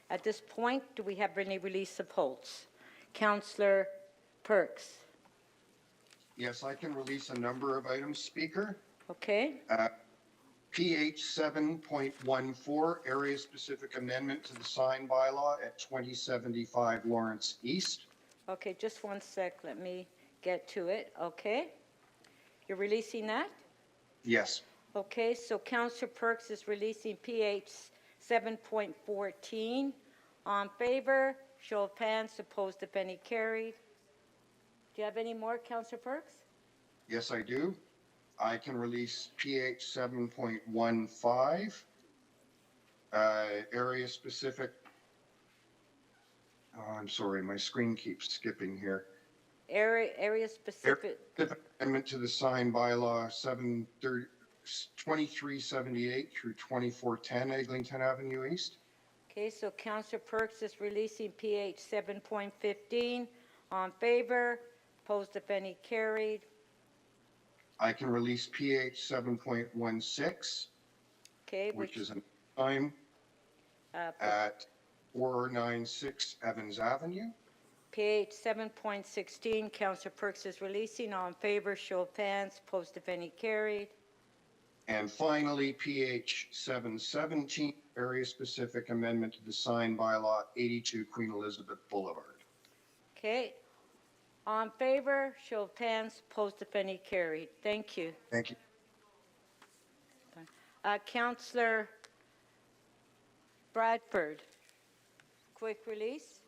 At this point, do we have any release of holds? Councillor Perks. Yes, I can release a number of items, Speaker. Okay. PH 7.14, area-specific amendment to the sign bylaw at 2075 Lawrence East. Okay, just one sec. Let me get to it. Okay. You're releasing that? Yes. Okay, so Councillor Perks is releasing PH 7.14. On favor, show of hands, opposed if any carried. Do you have any more, Councillor Perks? Yes, I do. I can release PH 7.15, area-specific. Oh, I'm sorry, my screen keeps skipping here. Area specific. Amendment to the sign bylaw 2378 through 2410 Eglinton Avenue East. Okay, so Councillor Perks is releasing PH 7.15. On favor, opposed if any carried. I can release PH 7.16, Okay, which is a time at 496 Evans Avenue. PH 7.16, Councillor Perks is releasing. All in favor, show of hands, opposed if any carried. And finally, PH 717, area-specific amendment to the sign bylaw 82 Queen Elizabeth Boulevard. Okay. On favor, show of hands, opposed if any carried. Thank you. Thank you. Councillor Bradford, quick release.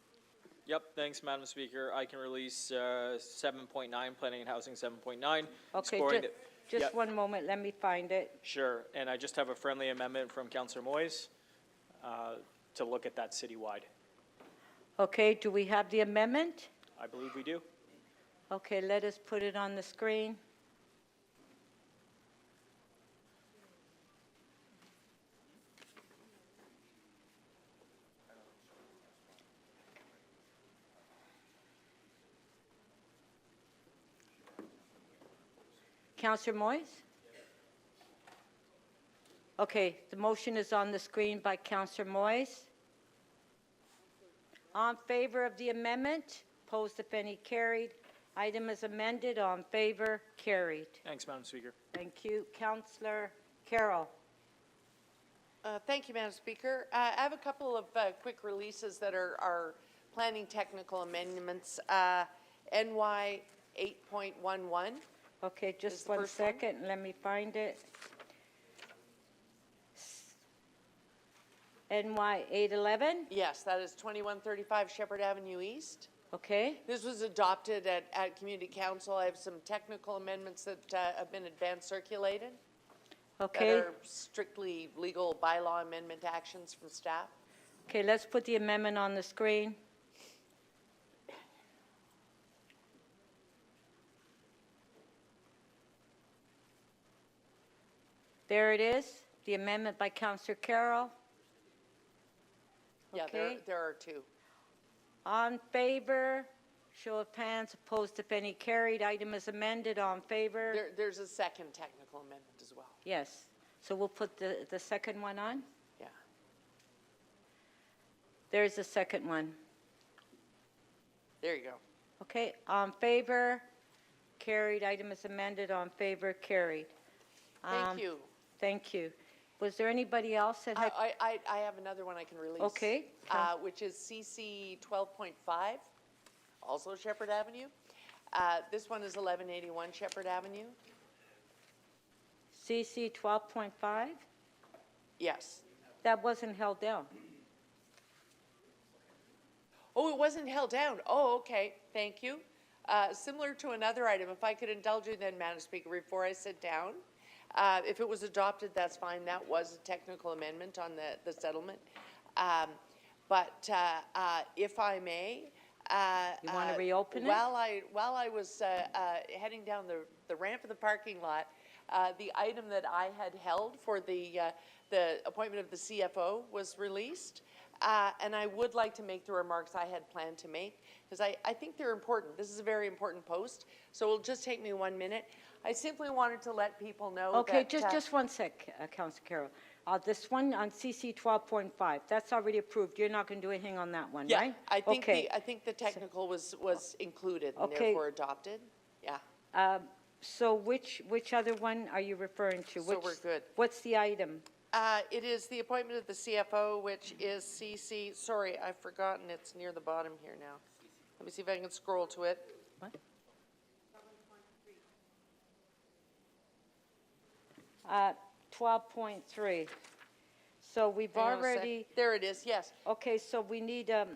Yep, thanks, Madam Speaker. I can release 7.9, planning and housing 7.9. Okay, just one moment, let me find it. Sure, and I just have a friendly amendment from Councillor Moyes to look at that citywide. Okay, do we have the amendment? I believe we do. Okay, let us put it on the screen. Councillor Moyes? Okay, the motion is on the screen by Councillor Moyes. On favor of the amendment, opposed if any carried. Item is amended. On favor, carried. Thanks, Madam Speaker. Thank you. Councillor Carroll. Thank you, Madam Speaker. I have a couple of quick releases that are planning technical amendments. NY 8.11. Okay, just one second. Let me find it. NY 811? Yes, that is 2135 Shepherd Avenue East. Okay. This was adopted at Community Council. I have some technical amendments that have been advance circulated. Okay. That are strictly legal bylaw amendment actions from staff. Okay, let's put the amendment on the screen. There it is, the amendment by Councillor Carroll. Yeah, Okay. there are two. On favor, show of hands, opposed if any carried. Item is amended. On favor? There's a second technical amendment as well. Yes. So we'll put the second one on? Yeah. There's the second one. There you go. Okay, on favor, carried. Item is amended, on favor, carried. Thank you. Thank you. Was there anybody else that had? I have another one I can release. Okay. Which is CC 12.5, also Shepherd Avenue. This one is 1181 Shepherd Avenue. CC 12.5? Yes. That wasn't held down. Oh, it wasn't held down. Oh, okay. Thank you. Similar to another item, if I could indulge you then, Madam Speaker, before I sit down. If it was adopted, that's fine. That was a technical amendment on the settlement. But if I may, You want to reopen it? while I was heading down the ramp of the parking lot, the item that I had held for the appointment of the CFO was released. And I would like to make the remarks I had planned to make, because I think they're important. This is a very important post, so it'll just take me 1 minute. I simply wanted to let people know Okay, that... just one sec, Councillor Carroll. This one on CC 12.5, that's already approved. You're not going to do anything on that one, Yeah, right? I think Okay. I think the technical was included and Okay. therefore adopted. Yeah. So which other one are you referring to? So we're good. What's the item? It is the appointment of the CFO, which is CC, sorry, I've forgotten, it's near the bottom here now. Let me see if I can scroll to it. What? 12.3. So we've Hang on a sec. already, There it is, yes. okay, so we need a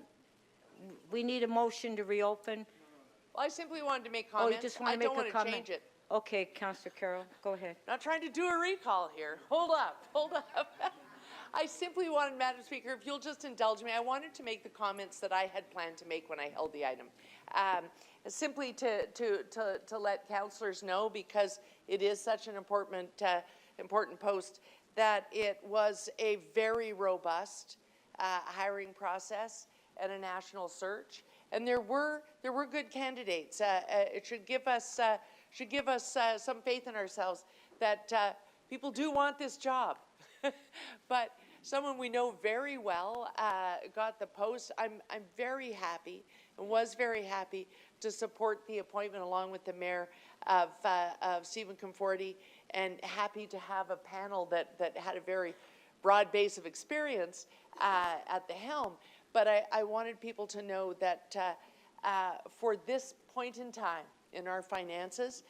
motion to reopen. Well, I simply wanted to make Oh, comments. you just want I to make don't a want comment? to change it. Okay, Councillor Carroll, go ahead. Not trying to do a recall here. Hold up. I simply wanted, Madam Speaker, if you'll just indulge me, I wanted to make the comments that I had planned to make when I held the item. Simply to let councillors know, because it is such an important post, that it was a very robust hiring process and a national search, and there were good candidates. It should give us some faith in ourselves that people do want this job. But someone we know very well got the post. I'm very happy and was very happy to support the appointment along with the mayor of Stephen Conforti, and happy to have a panel that had a very broad base of experience at the helm. But I wanted people to know that for this point in time in our finances,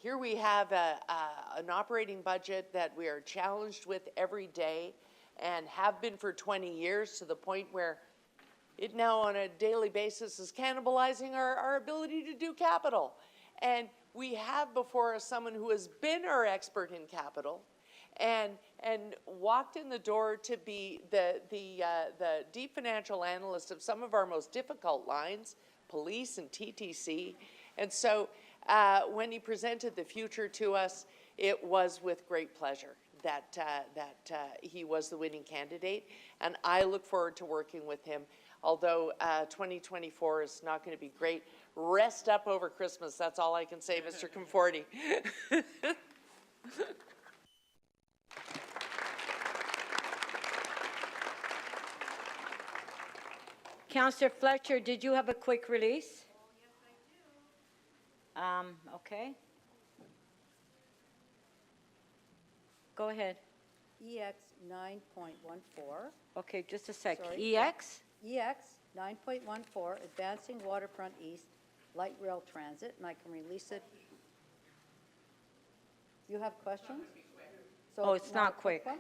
here we have an operating budget that we are challenged with every day and have been for 20 years, to the point where it now on a daily basis is cannibalizing our ability to do capital. And we have before us someone who has been our expert in capital and walked in the door to be the deep financial analyst of some of our most difficult lines, police and TTC. And so when he presented the future to us, it was with great pleasure that he was the winning candidate. And I look forward to working with him. Although 2024 is not going to be great, rest up over Christmas. That's all I can say, Mr. Conforti. Councillor Fletcher, did you have a quick release? Oh, yes, I do. Okay. Go ahead. EX 9.14. Okay, just a sec. Sorry. EX? EX 9.14, Advancing Waterfront East Light Rail Transit, and I can release it. You have questions? So Oh, it's not a quick quick. one?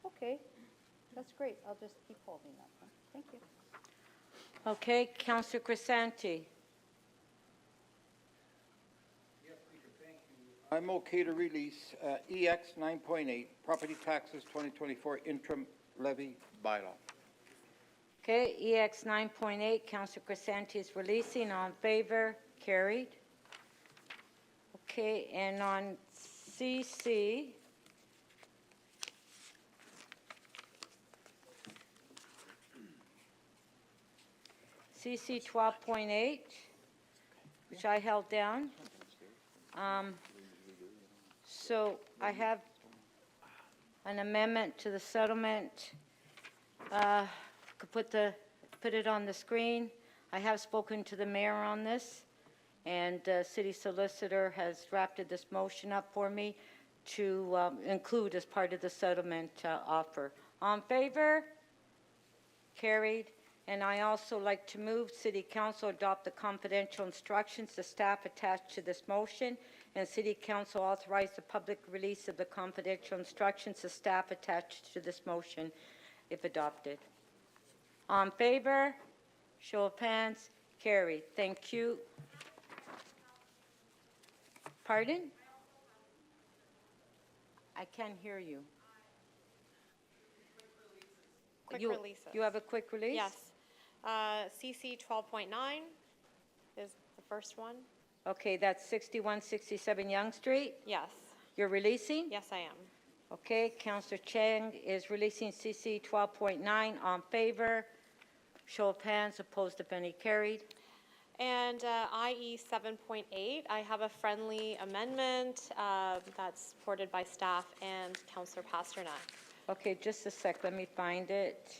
Okay, that's great. I'll just keep holding that one. Thank you. Okay, Councillor Crisanti. I'm okay to release EX 9.8, Property Taxes 2024 Interim Levy Bylaw. Okay, EX 9.8, Councillor Crisanti is releasing. All in favor? Carried. Okay, and on CC, CC 12.8, which I held down. So I have an amendment to the settlement. Could put it on the screen. I have spoken to the mayor on this, and city solicitor has drafted this motion up for me to include as part of the settlement offer. On favor? Carried. And I also like to move City Council adopt the confidential instructions to staff attached to this motion, and City Council authorize the public release of the confidential instructions to staff attached to this motion if adopted. On favor? Show of hands. Carried. Thank you. Pardon? I can't hear you. Quick You- releases. You have a quick release? Yes. CC 12.9 is the first one. Okay, that's 6167 Yonge Street. Yes. You're releasing? Yes, I am. Okay, Councillor Chang is releasing CC 12.9. On favor? Show of hands. Opposed, if any. Carried. And IE 7.8, I have a friendly amendment that's supported by staff and Councillor Pasternak. Okay, just a sec. Let me find it.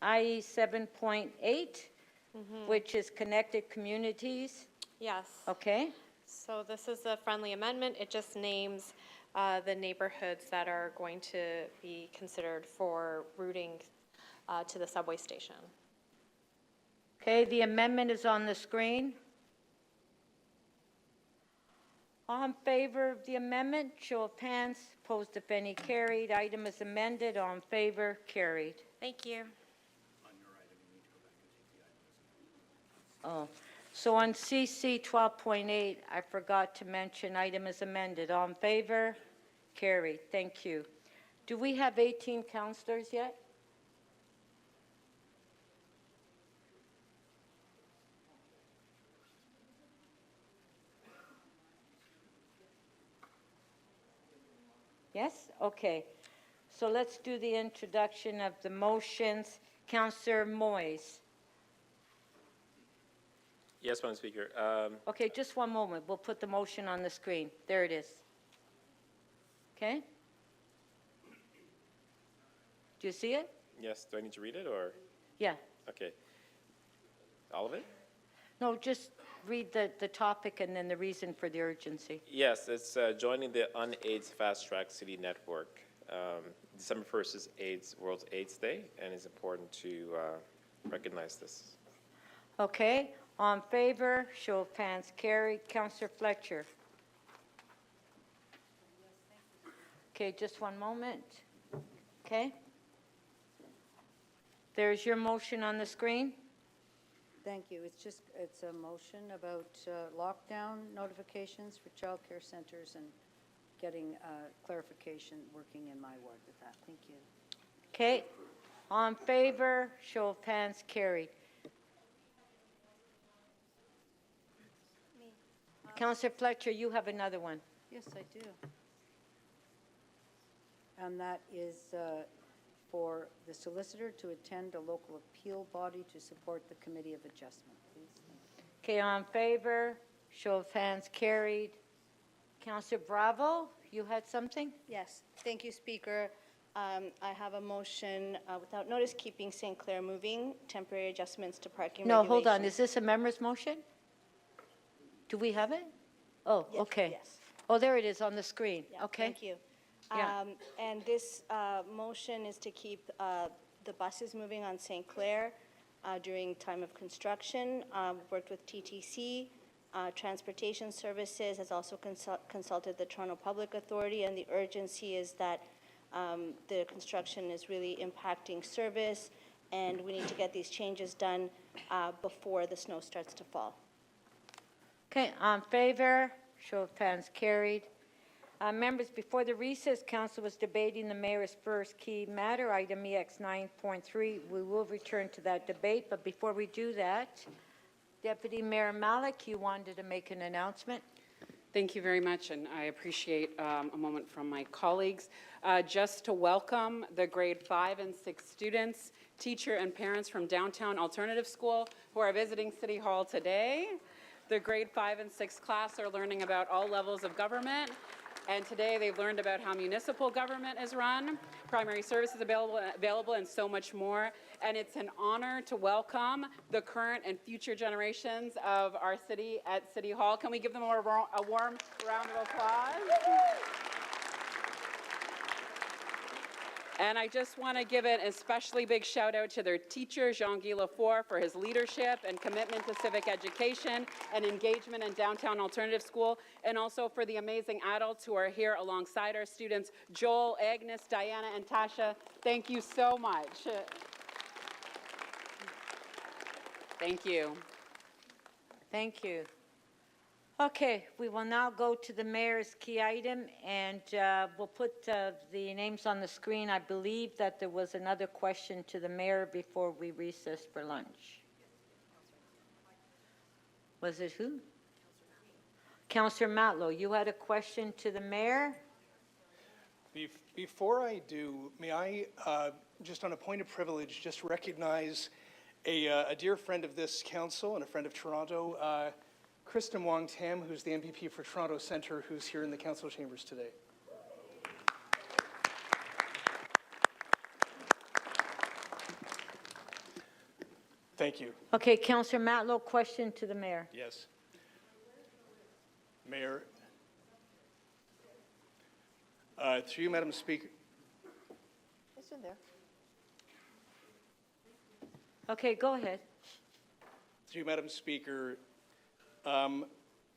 IE 7.8, which is connected communities. Yes. Okay. So this is a friendly amendment. It just names the neighborhoods that are going to be considered for routing to the subway station. Okay, the amendment is on the screen. All in favor of the amendment, show of hands. Opposed, if any. Carried. Item is amended. All in favor, carried. Thank you. Oh, so on CC 12.8, I forgot to mention item is amended. All in favor? Carried. Thank you. Do we have 18 councillors yet? Yes? Okay. So let's do the introduction of the motions. Councillor Moyes. Yes, Madam Speaker. Okay, just one moment. We'll put the motion on the screen. There it is. Okay? Do you see it? Yes, do I need to read it or? Yeah. Okay. All of it? No, just read the topic and then the reason for the urgency. Yes, it's joining the UnAIDS Fast Track City Network. December 1st is World AIDS Day, and it's important to recognize this. Okay. On favor, show of hands. Carried. Councillor Fletcher. Okay, just one moment. Okay. There's your motion on the screen. Thank you. It's a motion about lockdown notifications for child care centers and getting clarification working in my ward with that. Thank you. Okay. On favor, show of hands. Carried. Councillor Fletcher, you have another one. Yes, I do. And that is for the solicitor to attend a local appeal body to support the Committee of Adjustment, please. Okay, on favor, show of hands. Carried. Councillor Bravo, you had something? Yes, thank you, Speaker. I have a motion without notice, keeping St. Clair moving, temporary adjustments to parking No, regulations. hold on. Is this a member's motion? Do we have it? Oh, Yes, okay. yes. Oh, there it is on the screen. Yeah, Okay. Thank you. Yeah. And this motion is to keep the buses moving on St. Clair during time of construction. Worked with TTC, Transportation Services, has also consulted the Toronto Public Authority, and the urgency is that the construction is really impacting service, and we need to get these changes done before the snow starts to fall. Okay, on favor, show of hands. Carried. Members, before the recess, council was debating the mayor's first key matter, item EX 9.3. We will return to that debate, but before we do that, Deputy Mayor Malik, you wanted to make an announcement? Thank you very much, and I appreciate a moment from my colleagues. Just to welcome the grade 5 and 6 students, teacher and parents from Downtown Alternative School who are visiting City Hall today. The grade 5 and 6 class are learning about all levels of government, and today they've learned about how municipal government is run, primary services available, and so much more. And it's an honor to welcome the current and future generations of our city at City Hall. Can we give them a warm round of applause? And I just want to give an especially big shout out to their teacher, Jean-Guy Lafleur, for his leadership and commitment to civic education and engagement in Downtown Alternative School, and also for the amazing adults who are here alongside our students, Joel, Agnes, Diana, and Tasha. Thank you so much. Thank you. Thank you. Okay, we will now go to the mayor's key item, and we'll put the names on the screen. I believe that there was another question to the mayor before we recessed for lunch. Was it who? Councillor Matlow, you had a question to the mayor? Before I do, may I, just on a point of privilege, just recognize a dear friend of this council and a friend of Toronto, Kristen Wong-Tam, who's the MPP for Toronto Centre, who's here in the council chambers today. Thank you. Okay, Councillor Matlow, question to the mayor. Yes. Mayor, through you, Madam Speaker. It's in there. Okay, go ahead. Through you, Madam Speaker.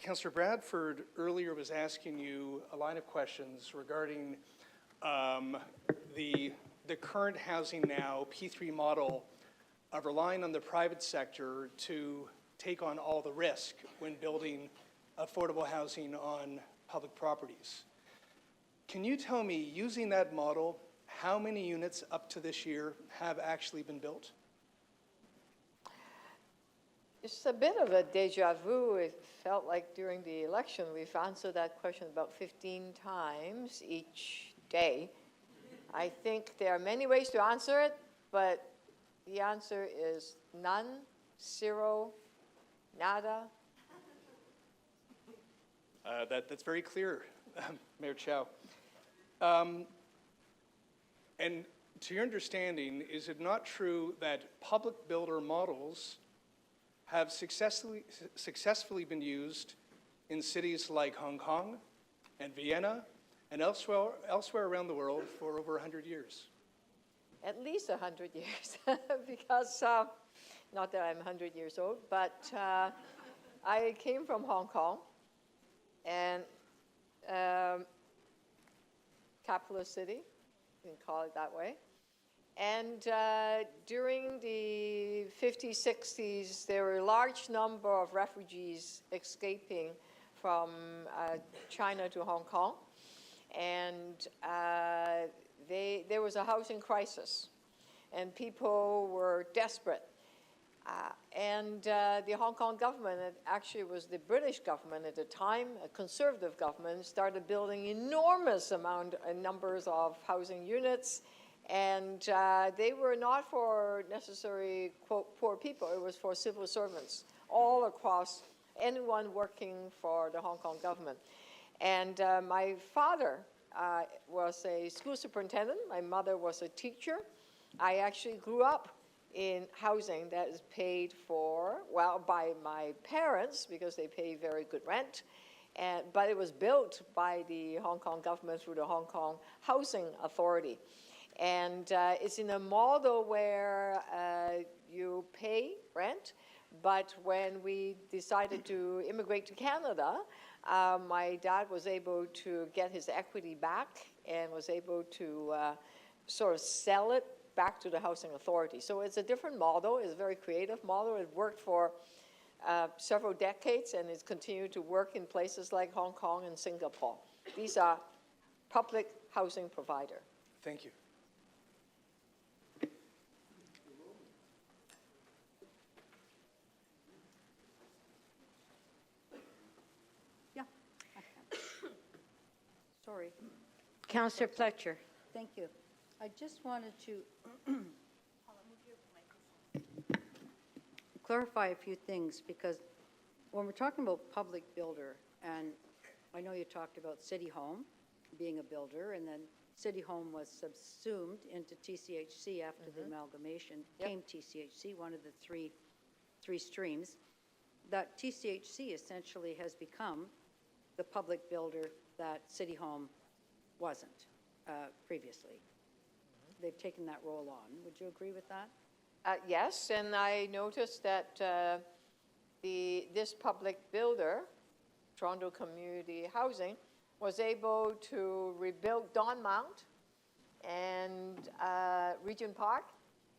Councillor Bradford earlier was asking you a line of questions regarding the current Housing Now P3 model of relying on the private sector to take on all the risk when building affordable housing on public properties. Can you tell me, using that model, how many units up to this year have actually been built? It's a bit of a deja vu. It felt like during the election we've answered that question about 15 times each day. I think there are many ways to answer it, but the answer is none, zero, nada. That's very clear, Mayor Chow. And to your understanding, is it not true that public builder models have successfully been used in cities like Hong Kong and Vienna and elsewhere around the world for over 100 years? At least 100 years, because not that I'm 100 years old, but I came from Hong Kong, and capitalist city, you can call it that way. And during the 50s, 60s, there were a large number of refugees escaping from China to Hong Kong. And there was a housing crisis. And people were desperate. And the Hong Kong government, it actually was the British government at the time, a conservative government, started building enormous numbers of housing units. And they were not for necessarily, quote, poor people. It was for civil servants all across, anyone working for the Hong Kong government. And my father was a school superintendent. My mother was a teacher. I actually grew up in housing that is paid for, well, by my parents because they pay very good rent. But it was built by the Hong Kong government through the Hong Kong Housing Authority. And it's in a model where you pay rent, but when we decided to immigrate to Canada, my dad was able to get his equity back and was able to sort of sell it back to the Housing Authority. So it's a different model. It's a very creative model. It worked for several decades, and it's continued to work in places like Hong Kong and Singapore. These are public housing provider. Thank you. Sorry. Councillor Fletcher. Thank you. I just wanted to clarify a few things, because when we're talking about public builder, and I know you talked about City Home being a builder, and then City Home was subsumed into TCHC after the amalgamation, came TCHC, one of the three streams, that TCHC essentially has become the public builder that City Home wasn't previously. They've taken that role on. Would you agree with that? Yes, and I noticed that this public builder, Toronto Community Housing, was able to rebuild Don Mount and Regent Park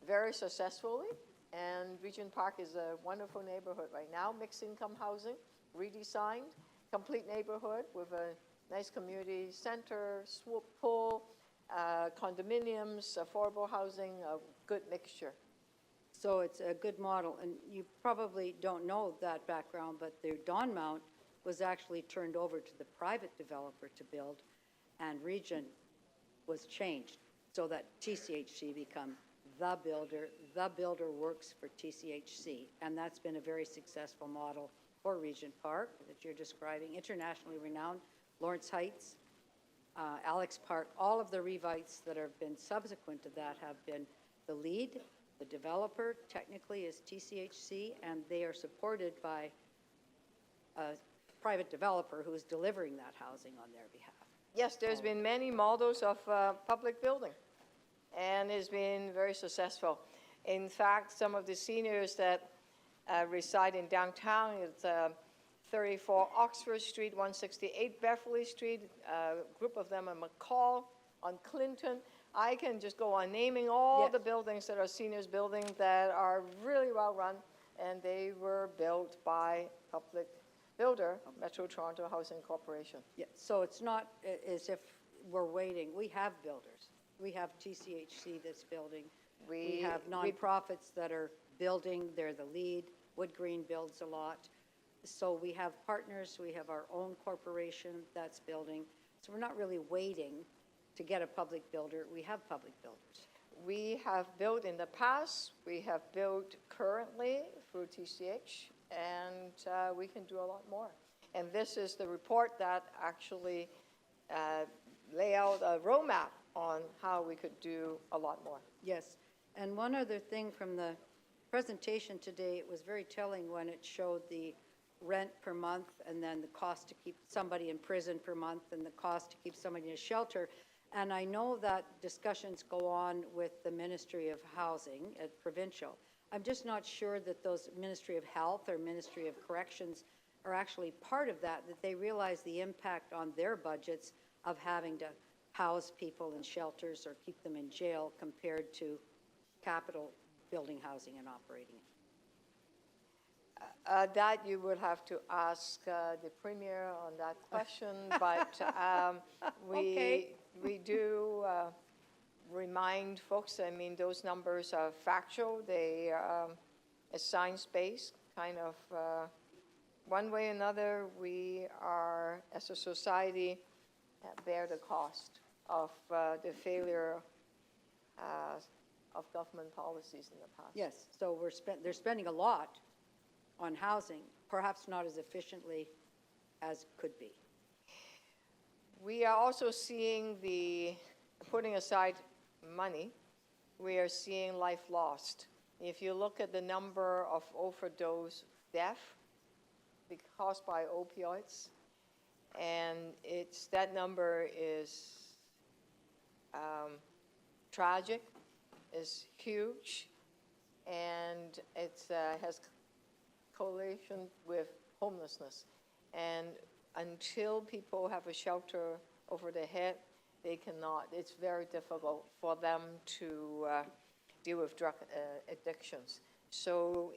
very successfully. And Regent Park is a wonderful neighborhood right now, mixed income housing, redesigned, complete neighborhood with a nice community center, swoop pool, condominiums, affordable housing, a good mixture. So it's a good model, and you probably don't know that background, but the Don Mount was actually turned over to the private developer to build, and Regent was changed so that TCHC become the builder. The builder works for TCHC, and that's been a very successful model for Regent Park that you're describing, internationally renowned, Lawrence Heights, Alex Park. All of the revites that have been subsequent to that have been the lead. The developer technically is TCHC, and they are supported by a private developer who is delivering that housing on their behalf. Yes, there's been many models of public building, and it's been very successful. In fact, some of the seniors that reside in downtown, it's 34 Oxford Street, 168 Beverly Street, a group of them are McCall, on Clinton. I can just go on naming all the buildings that are seniors building that are really well run, and they were built by public builder, Metro Toronto Housing Corporation. Yeah, so it's not as if we're waiting. We have builders. We have TCHC that's building. We have nonprofits that are building. They're the lead. Wood Green builds a lot. So we have partners. We have our own corporation that's building. So we're not really waiting to get a public builder. We have public builders. We have built in the past. We have built currently through TCH, and we can do a lot more. And this is the report that actually lay out a roadmap on how we could do a lot more. Yes, and one other thing from the presentation today, it was very telling when it showed the rent per month and then the cost to keep somebody in prison per month and the cost to keep somebody in a shelter. And I know that discussions go on with the Ministry of Housing at provincial. I'm just not sure that those Ministry of Health or Ministry of Corrections are actually part of that, that they realize the impact on their budgets of having to house people in shelters or keep them in jail compared to capital building housing and operating it. That you would have to ask the Premier on that question, but we do remind folks, I mean, those numbers are factual. They are science-based, kind of one way or another, we are, as a society, bear the cost of the failure of government policies in the past. Yes, so they're spending a lot on housing, perhaps not as efficiently as could be. We are also seeing putting aside money, we are seeing life lost. If you look at the number of overdose deaths caused by opioids, and that number is tragic, is huge, and it has correlation with homelessness. And until people have a shelter over their head, they cannot. It's very difficult for them to deal with drug addictions. So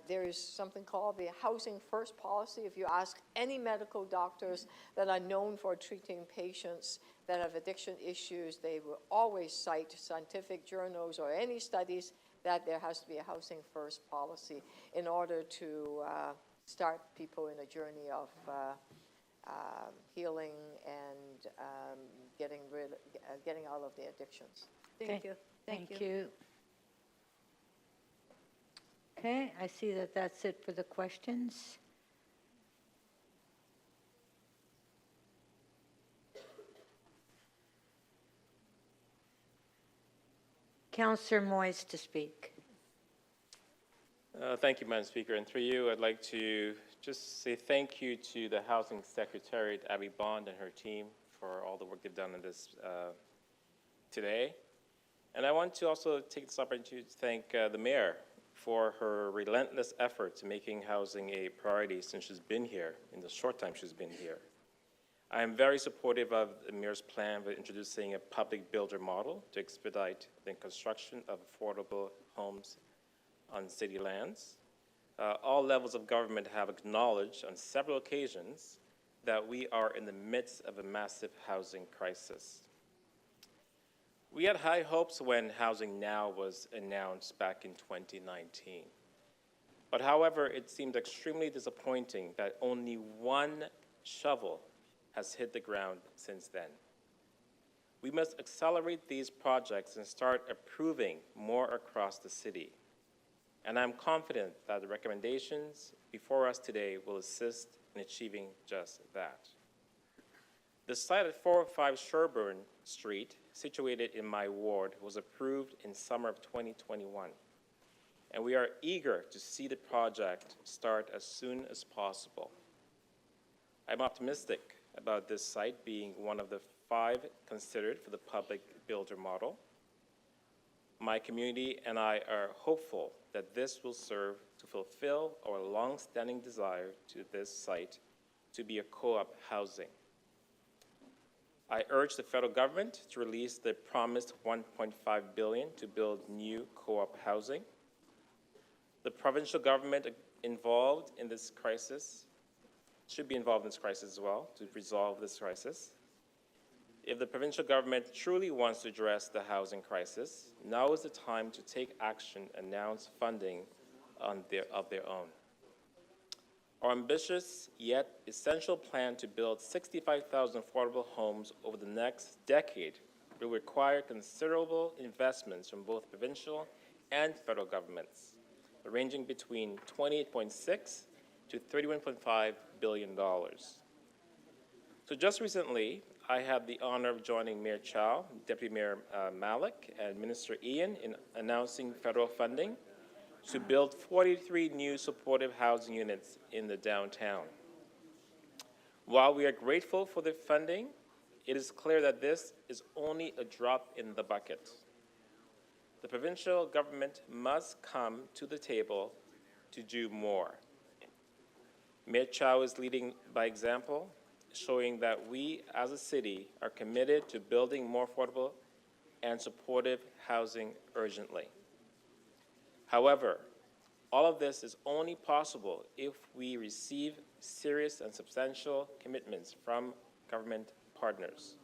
there is something called the Housing First policy. If you ask any medical doctors that are known for treating patients that have addiction issues, they will always cite scientific journals or any studies that there has to be a Housing First policy in order to start people in a journey of healing and getting out of the addictions. Thank you. Thank you. Okay, I see that that's it for the questions. Councillor Moyes to speak. Thank you, Madam Speaker. And through you, I'd like to just say thank you to the Housing Secretary, Abby Bond, and her team for all the work they've done on this today. And I want to also take this opportunity to thank the Mayor for her relentless efforts in making housing a priority since she's been here, in the short time she's been here. I am very supportive of the Mayor's plan for introducing a public builder model to expedite the construction of affordable homes on city lands. All levels of government have acknowledged on several occasions that we are in the midst of a massive housing crisis. We had high hopes when Housing Now was announced back in 2019. But however, it seemed extremely disappointing that only one shovel has hit the ground since then. We must accelerate these projects and start approving more across the city. And I'm confident that the recommendations before us today will assist in achieving just that. The site at 405 Sherbourne Street, situated in my ward, was approved in summer of 2021. And we are eager to see the project start as soon as possible. I'm optimistic about this site being one of the 5 considered for the public builder model. My community and I are hopeful that this will serve to fulfill our long-standing desire to this site to be a co-op housing. I urge the federal government to release the promised $1.5 billion to build new co-op housing. The provincial government involved in this crisis should be involved in this crisis as well to resolve this crisis. If the provincial government truly wants to address the housing crisis, now is the time to take action and announce funding of their own. Our ambitious yet essential plan to build 65,000 affordable homes over the next decade will require considerable investments from both provincial and federal governments, ranging between $28.6 to $31.5 billion. So just recently, I had the honor of joining Mayor Chow, Deputy Mayor Malik, and Minister Ian in announcing federal funding to build 43 new supportive housing units in the downtown. While we are grateful for the funding, it is clear that this is only a drop in the bucket. The provincial government must come to the table to do more. Mayor Chow is leading by example, showing that we as a city are committed to building more affordable and supportive housing urgently. However, all of this is only possible if we receive serious and substantial commitments from government partners.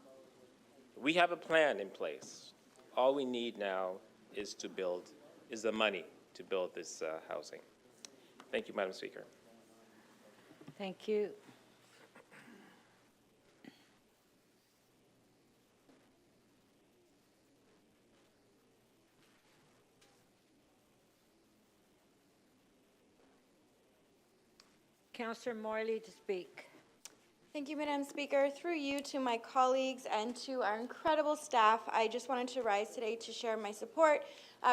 We have a plan in place. All we need now is the money to build this housing. Thank you, Madam Speaker. Thank you. Councillor Morley to speak. Thank you, Madam Speaker. Through you to my colleagues and to our incredible staff, I just wanted to rise today to share my support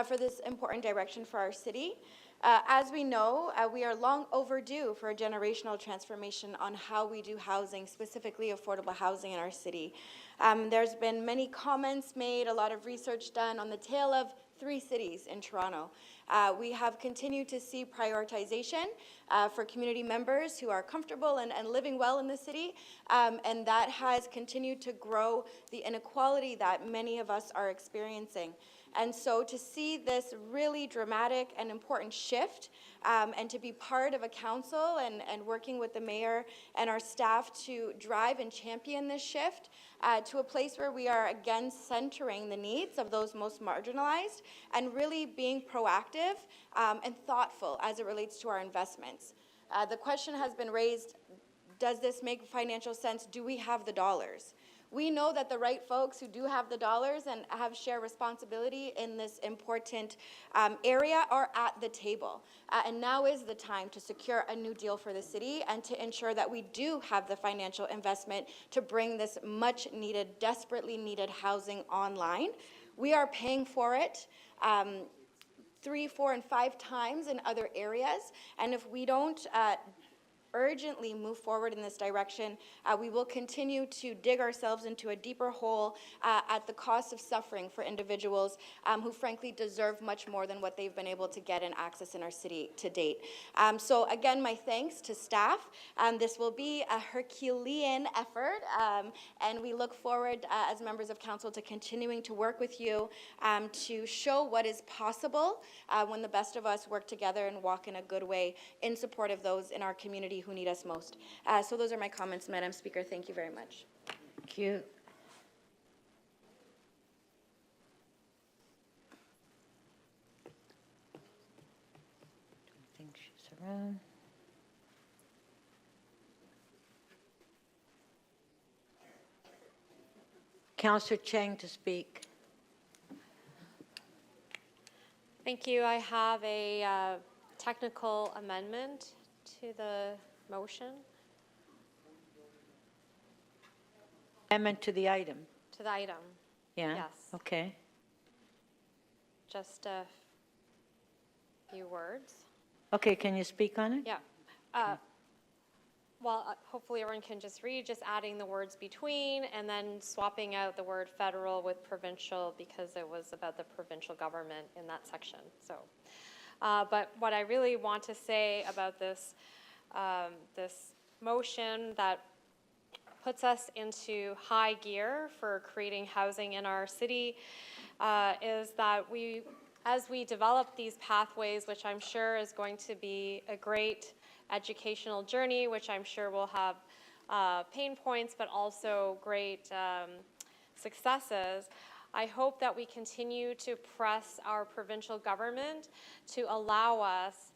for this important direction for our city. As we know, we are long overdue for a generational transformation on how we do housing, specifically affordable housing in our city. There's been many comments made, a lot of research done on the tale of 3 cities in Toronto. We have continued to see prioritization for community members who are comfortable and living well in the city, and that has continued to grow the inequality that many of us are experiencing. And so to see this really dramatic and important shift, and to be part of a council and working with the mayor and our staff to drive and champion this shift to a place where we are again centering the needs of those most marginalized and really being proactive and thoughtful as it relates to our investments. The question has been raised does this make financial sense? Do we have the dollars? We know that the right folks who do have the dollars and have shared responsibility in this important area are at the table. And now is the time to secure a new deal for the city and to ensure that we do have the financial investment to bring this much needed, desperately needed housing online. We are paying for it 3, 4, and 5 times in other areas. And if we don't urgently move forward in this direction, we will continue to dig ourselves into a deeper hole at the cost of suffering for individuals who frankly deserve much more than what they've been able to get and access in our city to date. So again, my thanks to staff. This will be a Herculean effort, and we look forward as members of council to continuing to work with you to show what is possible when the best of us work together and walk in a good way in support of those in our community who need us most. So those are my comments, Madam Speaker. Thank you very much. Thank you. I think she's around. Councillor Chang to speak. Thank you. I have a technical amendment to the motion. Amendment to the item. To the item. Yeah? Yes. Okay. Just a few words. Okay, can you speak on it? Yeah. Well, hopefully everyone can just read, just adding the words between and then swapping out the word federal with provincial because it was about the provincial government in that section. So, but what I really want to say about this, this motion that puts us into high gear for creating housing in our city is that as we develop these pathways, which I'm sure is going to be a great educational journey, which I'm sure will have pain points, but also great successes. I hope that we continue to press our provincial government to allow us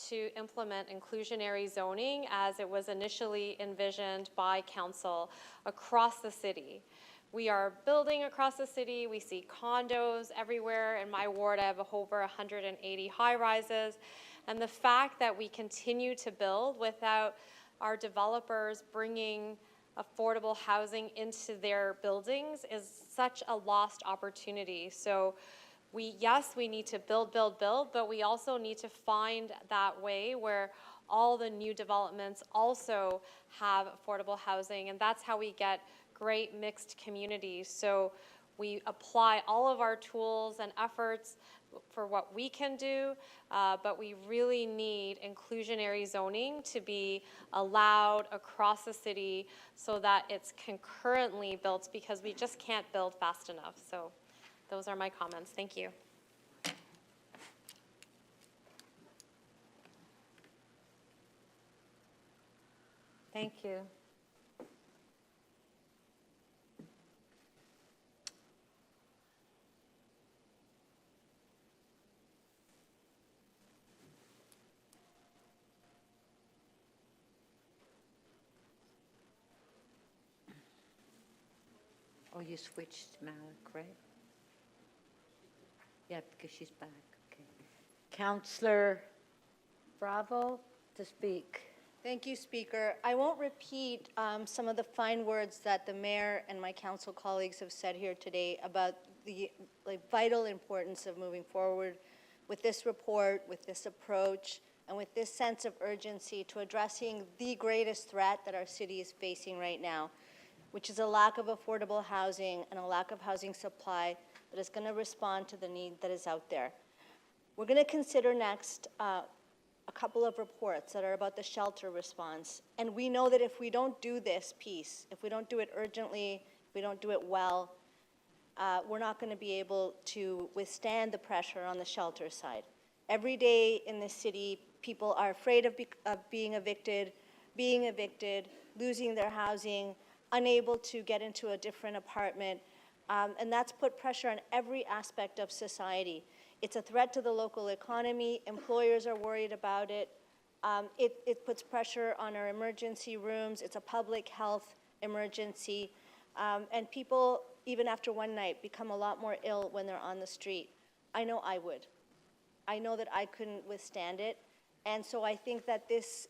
to implement inclusionary zoning as it was initially envisioned by council across the city. We are building across the city. We see condos everywhere. In my ward, I have over 180 high-rises. And the fact that we continue to build without our developers bringing affordable housing into their buildings is such a lost opportunity. So yes, we need to build, but we also need to find that way where all the new developments also have affordable housing, and that's how we get great mixed communities. So we apply all of our tools and efforts for what we can do, but we really need inclusionary zoning to be allowed across the city so that it's concurrently built, because we just can't build fast enough. So those are my comments. Thank you. Thank you. Oh, you switched to Malik, right? Yeah, because she's back. Okay. Councillor Bravo to speak. Thank you, Speaker. I won't repeat some of the fine words that the mayor and my council colleagues have said here today about the vital importance of moving forward with this report, with this approach, and with this sense of urgency to addressing the greatest threat that our city is facing right now, which is a lack of affordable housing and a lack of housing supply that is going to respond to the need that is out there. We're going to consider next a couple of reports that are about the shelter response. And we know that if we don't do this piece, if we don't do it urgently, if we don't do it well, we're not going to be able to withstand the pressure on the shelter side. Every day in this city, people are afraid of being evicted, losing their housing, unable to get into a different apartment, and that's put pressure on every aspect of society. It's a threat to the local economy. Employers are worried about it. It puts pressure on our emergency rooms. It's a public health emergency. And people, even after one night, become a lot more ill when they're on the street. I know I would. I know that I couldn't withstand it. And so I think that this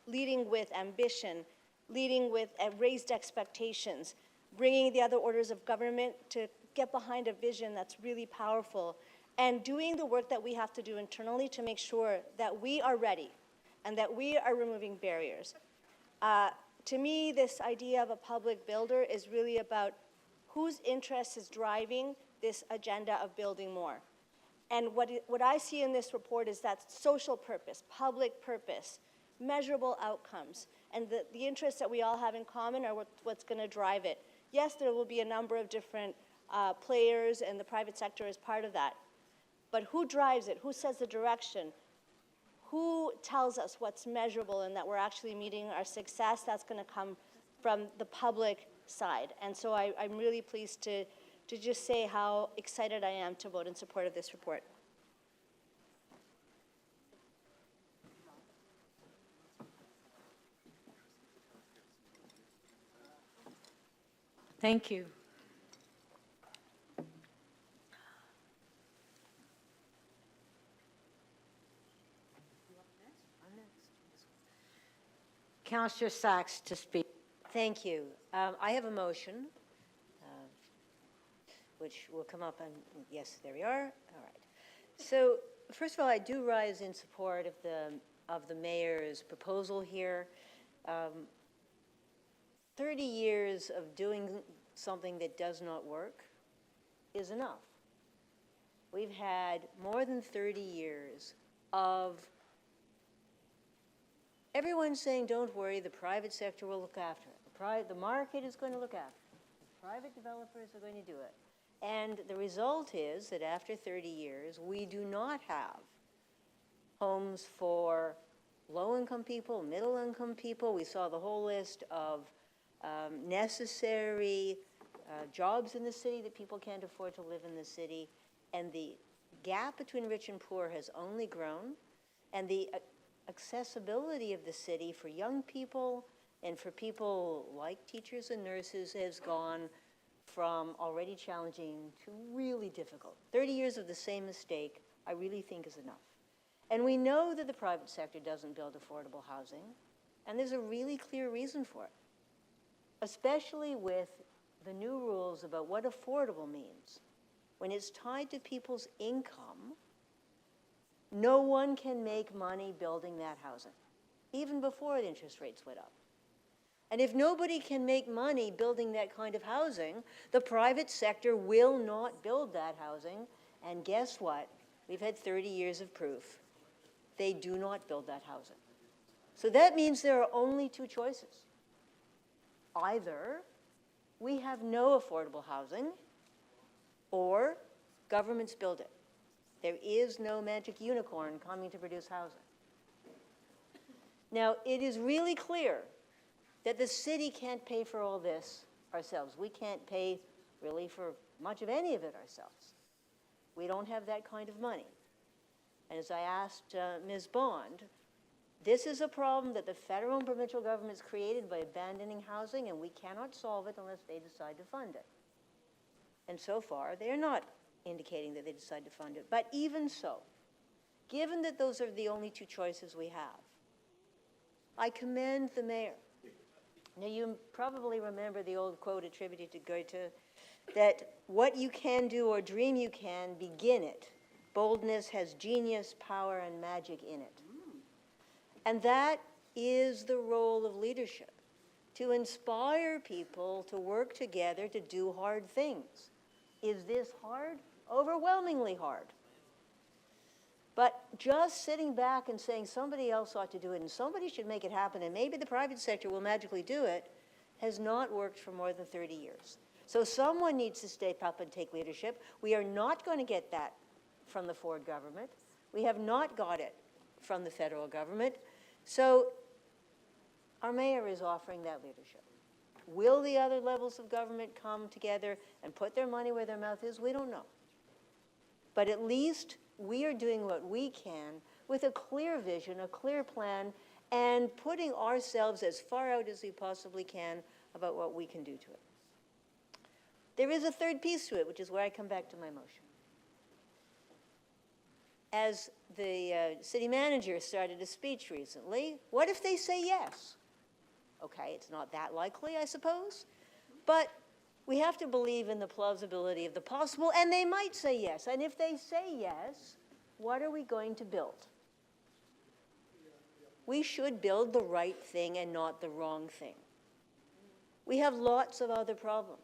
leading with ambition, leading with raised expectations, bringing the other orders of government to get behind a vision that's really powerful, and doing the work that we have to do internally to make sure that we are ready and that we are removing barriers. To me, this idea of a public builder is really about whose interest is driving this agenda of building more. And what I see in this report is that social purpose, public purpose, measurable outcomes, and the interests that we all have in common are what's going to drive it. Yes, there will be a number of different players, and the private sector is part of that. But who drives it? Who sets the direction? Who tells us what's measurable and that we're actually meeting our success? That's going to come from the public side. And so I'm really pleased to just say how excited I am to vote in support of this report. Thank you. Councillor Sachs to speak. Thank you. I have a motion, which will come up on, yes, there we are. All right. So first of all, I do rise in support of the mayor's proposal here. 30 years of doing something that does not work is enough. We've had more than 30 years of everyone saying, don't worry, the private sector will look after it. The market is going to look after it. Private developers are going to do it. And the result is that after 30 years, we do not have homes for low-income people, middle-income people. We saw the whole list of necessary jobs in the city that people can't afford to live in the city. And the gap between rich and poor has only grown. And the accessibility of the city for young people and for people like teachers and nurses has gone from already challenging to really difficult. 30 years of the same mistake, I really think is enough. And we know that the private sector doesn't build affordable housing, and there's a really clear reason for it, especially with the new rules about what affordable means. When it's tied to people's income, no one can make money building that housing, even before the interest rates went up. And if nobody can make money building that kind of housing, the private sector will not build that housing. And guess what? We've had 30 years of proof. They do not build that housing. So that means there are only two choices. Either we have no affordable housing, or governments build it. There is no magic unicorn coming to produce housing. Now, it is really clear that the city can't pay for all this ourselves. We can't pay really for much of any of it ourselves. We don't have that kind of money. And as I asked Ms. Bond, this is a problem that the federal and provincial governments created by abandoning housing, and we cannot solve it unless they decide to fund it. And so far, they're not indicating that they decide to fund it. But even so, given that those are the only two choices we have, I commend the mayor. Now, you probably remember the old quote attributed to Goethe, that what you can do or dream you can, begin it. Boldness has genius, power, and magic in it. And that is the role of leadership, to inspire people to work together to do hard things. Is this hard? Overwhelmingly hard. But just sitting back and saying somebody else ought to do it and somebody should make it happen and maybe the private sector will magically do it has not worked for more than 30 years. So someone needs to step up and take leadership. We are not going to get that from the Ford government. We have not got it from the federal government. So our mayor is offering that leadership. Will the other levels of government come together and put their money where their mouth is? We don't know. But at least we are doing what we can with a clear vision, a clear plan, and putting ourselves as far out as we possibly can about what we can do to it. There is a third piece to it, which is where I come back to my motion. As the city manager started a speech recently, what if they say yes? Okay, it's not that likely, I suppose, but we have to believe in the plausibility of the possible, and they might say yes. And if they say yes, what are we going to build? We should build the right thing and not the wrong thing. We have lots of other problems.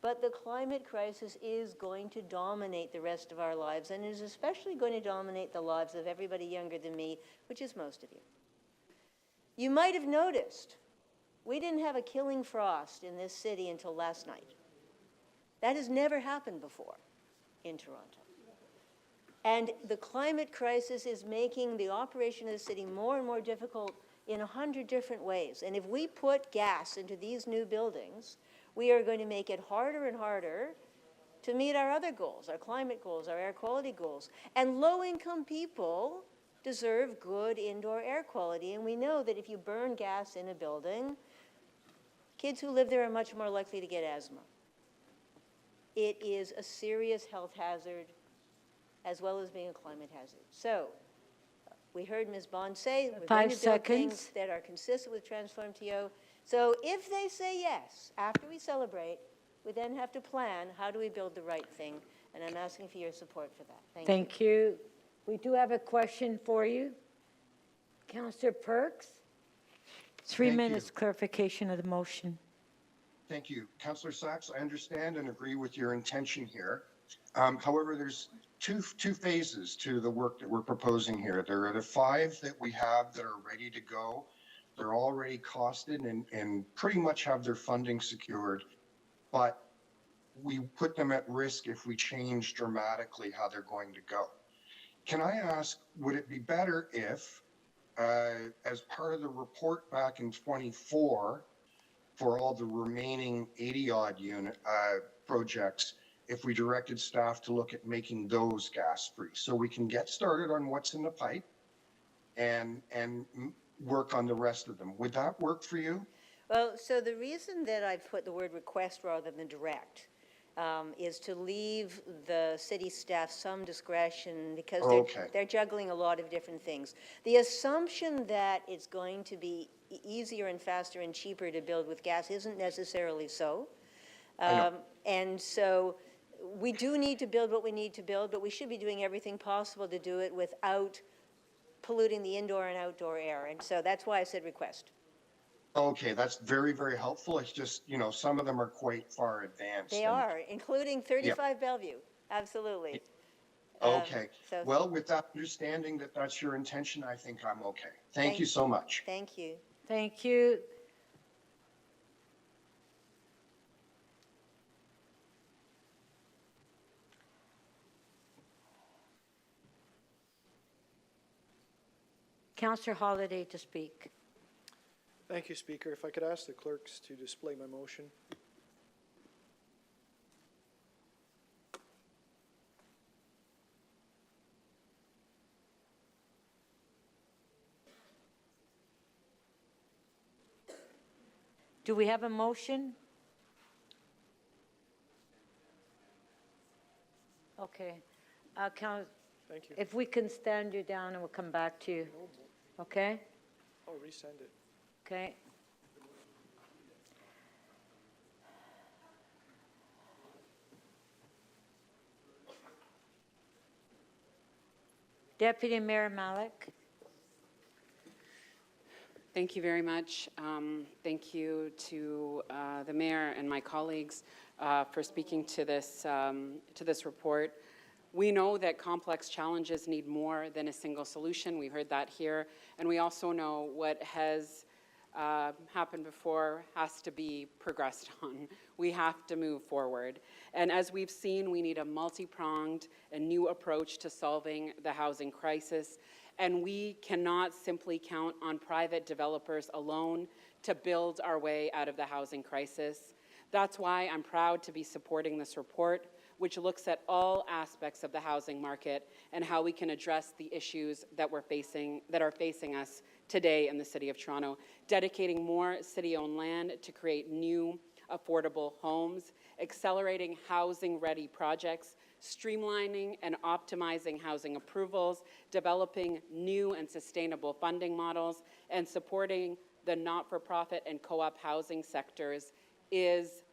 But the climate crisis is going to dominate the rest of our lives, and is especially going to dominate the lives of everybody younger than me, which is most of you. You might have noticed we didn't have a killing frost in this city until last night. That has never happened before in Toronto. And the climate crisis is making the operation of the city more and more difficult in 100 different ways. And if we put gas into these new buildings, we are going to make it harder and harder to meet our other goals, our climate goals, our air quality goals. And low-income people deserve good indoor air quality. And we know that if you burn gas in a building, kids who live there are much more likely to get asthma. It is a serious health hazard as well as being a climate hazard. So we heard Ms. Bond say we're going to build things that are consistent with Transform TO. So if they say yes, after we celebrate, we then have to plan how do we build the right thing. And I'm asking for your support for that. Thank you. We do have a question for you. Councillor Perks, 3 minutes clarification of the motion. Thank you. Councillor Sachs, I understand and agree with your intention here. However, there's two phases to the work that we're proposing here. There are the 5 that we have that are ready to go. They're already costed and pretty much have their funding secured, but we put them at risk if we change dramatically how they're going to go. Can I ask, would it be better if, as part of the report back in 24, for all the remaining 80-odd unit projects, if we directed staff to look at making those gas-free, so we can get started on what's in the pipe and work on the rest of them? Would that work for you? Well, so the reason that I put the word request rather than direct is to leave the city staff some discretion because they're juggling a lot of different things. The assumption that it's going to be easier and faster and cheaper to build with gas isn't necessarily so. And so we do need to build what we need to build, but we should be doing everything possible to do it without polluting the indoor and outdoor air. And so that's why I said request. Okay, that's very, very helpful. It's just, you know, some of them are quite far advanced. They are, including 35 Bellevue. Absolutely. Okay. Well, with that understanding that that's your intention, I think I'm okay. Thank you so much. Thank you. Thank you. Councillor Holiday to speak. Thank you, Speaker. If I could ask the clerks to display my motion. Do we have a motion? Okay. Thank you. If we can stand you down and we'll come back to you. Okay? I'll resend it. Okay. Deputy Mayor Malik. Thank you very much. Thank you to the mayor and my colleagues for speaking to this report. We know that complex challenges need more than a single solution. We heard that here. And we also know what has happened before has to be progressed on. We have to move forward. And as we've seen, we need a multi-pronged and new approach to solving the housing crisis. And we cannot simply count on private developers alone to build our way out of the housing crisis. That's why I'm proud to be supporting this report, which looks at all aspects of the housing market and how we can address the issues that are facing us today in the City of Toronto, dedicating more city-owned land to create new affordable homes, accelerating housing-ready projects, streamlining and optimizing housing approvals, developing new and sustainable funding models, and supporting the not-for-profit and co-op housing sectors is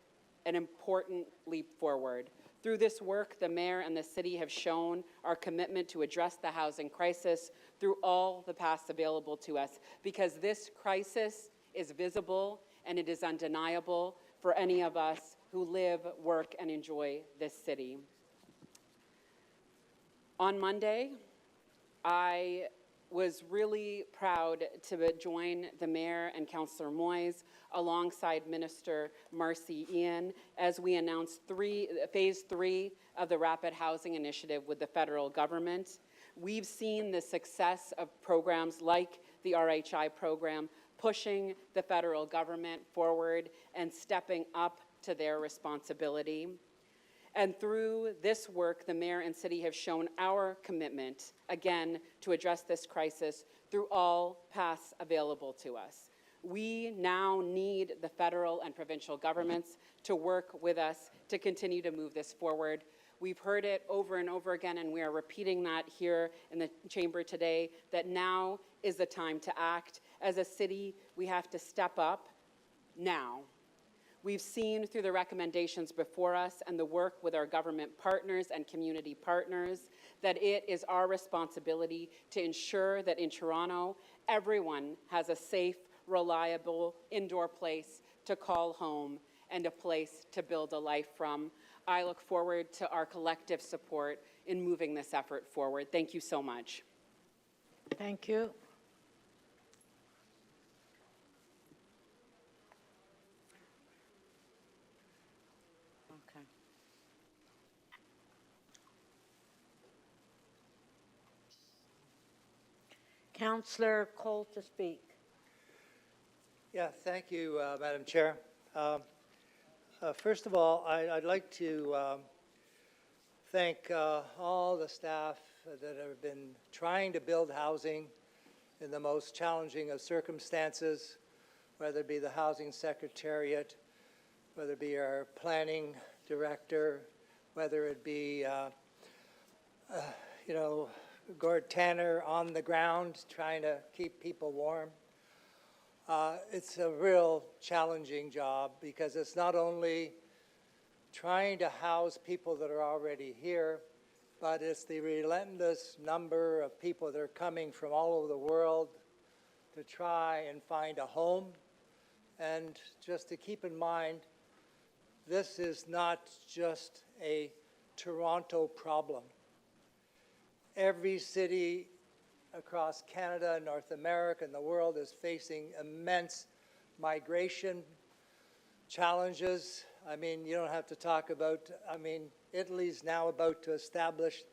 an important leap forward. Through this work, the Mayor and the City have shown our commitment to address the housing crisis through all the paths available to us, because this crisis is visible and it is undeniable for any of us who live, work, and enjoy this city. On Monday, I was really proud to join the Mayor and Councillor Moyes alongside Minister Marcy Ian as we announced phase 3 of the Rapid Housing Initiative with the federal government. We've seen the success of programs like the RHI program pushing the federal government forward and stepping up to their responsibility. And through this work, the Mayor and City have shown our commitment, again, to address this crisis through all paths available to us. We now need the federal and provincial governments to work with us to continue to move this forward. We've heard it over and over again, and we are repeating that here in the chamber today, that now is the time to act. As a city, we have to step up now. We've seen through the recommendations before us and the work with our government partners and community partners that it is our responsibility to ensure that in Toronto, everyone has a safe, reliable indoor place to call home and a place to build a life from. I look forward to our collective support in moving this effort forward. Thank you so much. Thank you. Okay. Councillor Cole to speak. Yeah, thank you, Madam Chair. First of all, I'd like to thank all the staff that have been trying to build housing in the most challenging of circumstances, whether it be the Housing Secretariat, whether it be our planning director, whether it be, Gord Tanner on the ground trying to keep people warm. It's a real challenging job because it's not only trying to house people that are already here, but it's the relentless number of people that are coming from all over the world to try and find a home. And just to keep in mind, this is not just a Toronto problem. Every city across Canada, North America, and the world is facing immense migration challenges. I mean, you don't have to talk about, Italy's now about to establish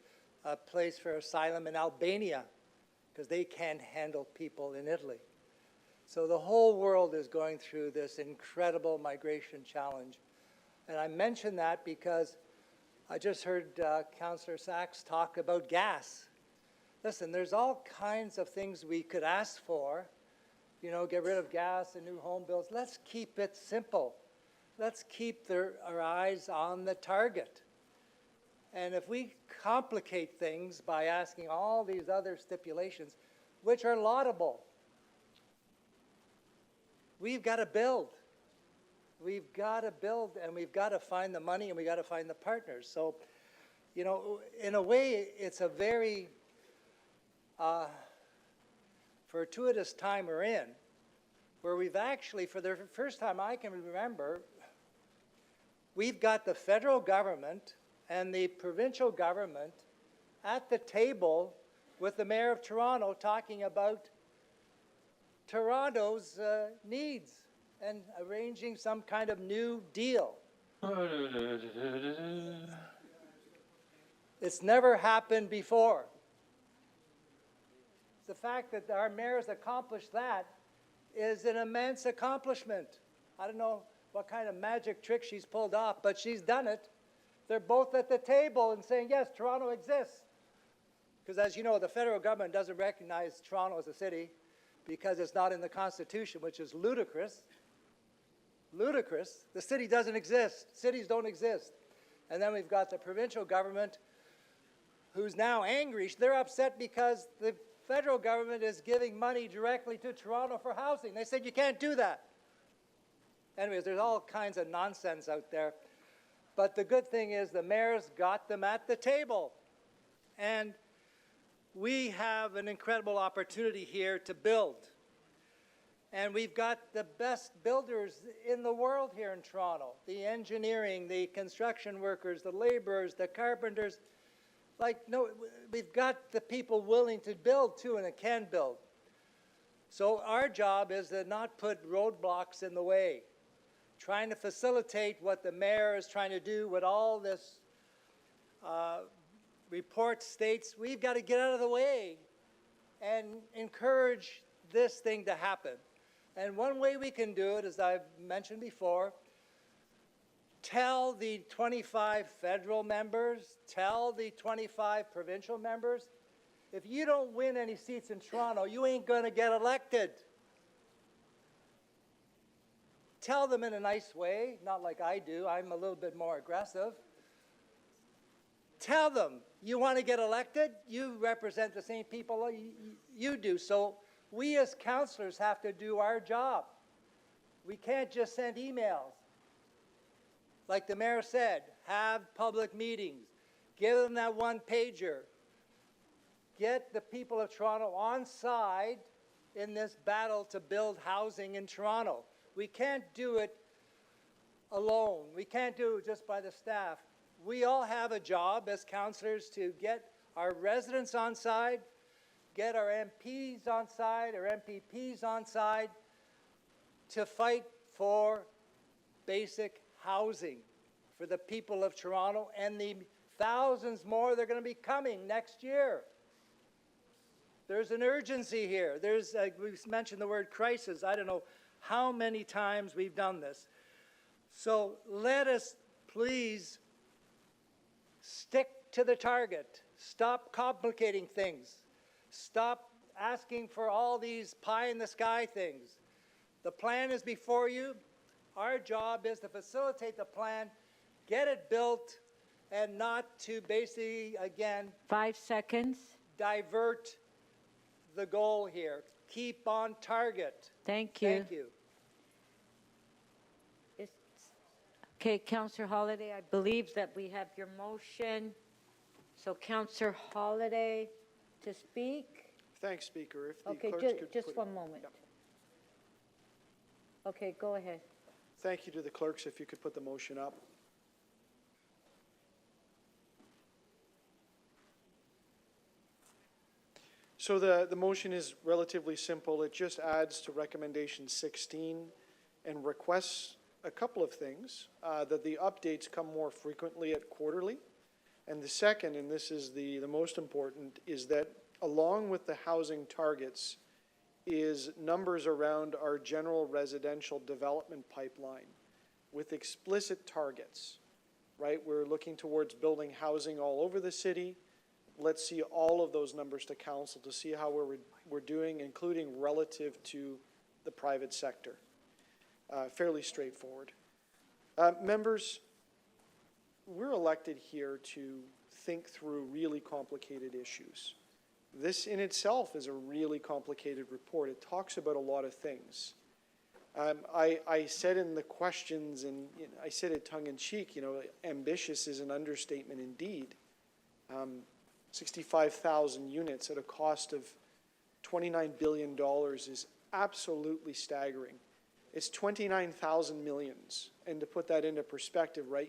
a place for asylum in Albania because they can't handle people in Italy. So the whole world is going through this incredible migration challenge. And I mention that because I just heard Councillor Sachs talk about gas. Listen, there's all kinds of things we could ask for, get rid of gas and new home builds. Let's keep it simple. Let's keep our eyes on the target. And if we complicate things by asking all these other stipulations, which are laudable, we've got to build. We've got to build, and we've got to find the money, and we've got to find the partners. So, in a way, it's a very fortuitous time we're in, where we've actually, for the first time I can remember, we've got the federal government and the provincial government at the table with the Mayor of Toronto talking about Toronto's needs and arranging some kind of new deal. It's never happened before. The fact that our mayor's accomplished that is an immense accomplishment. I don't know what kind of magic trick she's pulled off, but she's done it. They're both at the table and saying, yes, Toronto exists. Because as you know, the federal government doesn't recognize Toronto as a city because it's not in the Constitution, which is ludicrous. Ludicrous. The city doesn't exist. Cities don't exist. And then we've got the provincial government who's now angry. They're upset because the federal government is giving money directly to Toronto for housing. They said you can't do that. Anyways, there's all kinds of nonsense out there. But the good thing is the mayor's got them at the table. And we have an incredible opportunity here to build. And we've got the best builders in the world here in Toronto. The engineering, the construction workers, the laborers, the carpenters. No, we've got the people willing to build too, and it can build. So our job is to not put roadblocks in the way. Trying to facilitate what the mayor is trying to do with all this report states, we've got to get out of the way and encourage this thing to happen. And one way we can do it, as I've mentioned before, tell the 25 federal members, tell the 25 provincial members, if you don't win any seats in Toronto, you ain't going to get elected. Tell them in a nice way, not like I do. I'm a little bit more aggressive. Tell them, you want to get elected? You represent the same people you do. So we as councillors have to do our job. We can't just send emails. Like the mayor said, have public meetings. Give them that one pager. Get the people of Toronto on side in this battle to build housing in Toronto. We can't do it alone. We can't do it just by the staff. We all have a job as councillors to get our residents on side, get our MPs on side, our MPPs on side, to fight for basic housing for the people of Toronto and the thousands more that are going to be coming next year. There's an urgency here. We've mentioned the word crisis. I don't know how many times we've done this. So let us please stick to the target. Stop complicating things. Stop asking for all these pie-in-the-sky things. The plan is before you. Our job is to facilitate the plan, get it built, and not to basically, again, 5 seconds. Divert the goal here. Keep on target. Thank you. Thank you. Okay, Councillor Holyday, I believe that we have your motion. So Councillor Holyday to speak. Thanks, Speaker. If the Okay, clerks could just put one moment. Okay, go ahead. Thank you to the clerks if you could put the motion up. So the motion is relatively simple. It just adds to recommendation 16 and requests a couple of things, that the updates come more frequently at quarterly. And the second, and this is the most important, is that along with the housing targets is numbers around our general residential development pipeline with explicit targets, right? We're looking towards building housing all over the city. Let's see all of those numbers to council to see how we're doing, including relative to the private sector. Fairly straightforward. Members, we're elected here to think through really complicated issues. This in itself is a really complicated report. It talks about a lot of things. I said in the questions, and I said it tongue-in-cheek, ambitious is an understatement indeed. 65,000 units at a cost of $29 billion is absolutely staggering. It's 29,000 millions. And to put that into perspective, right,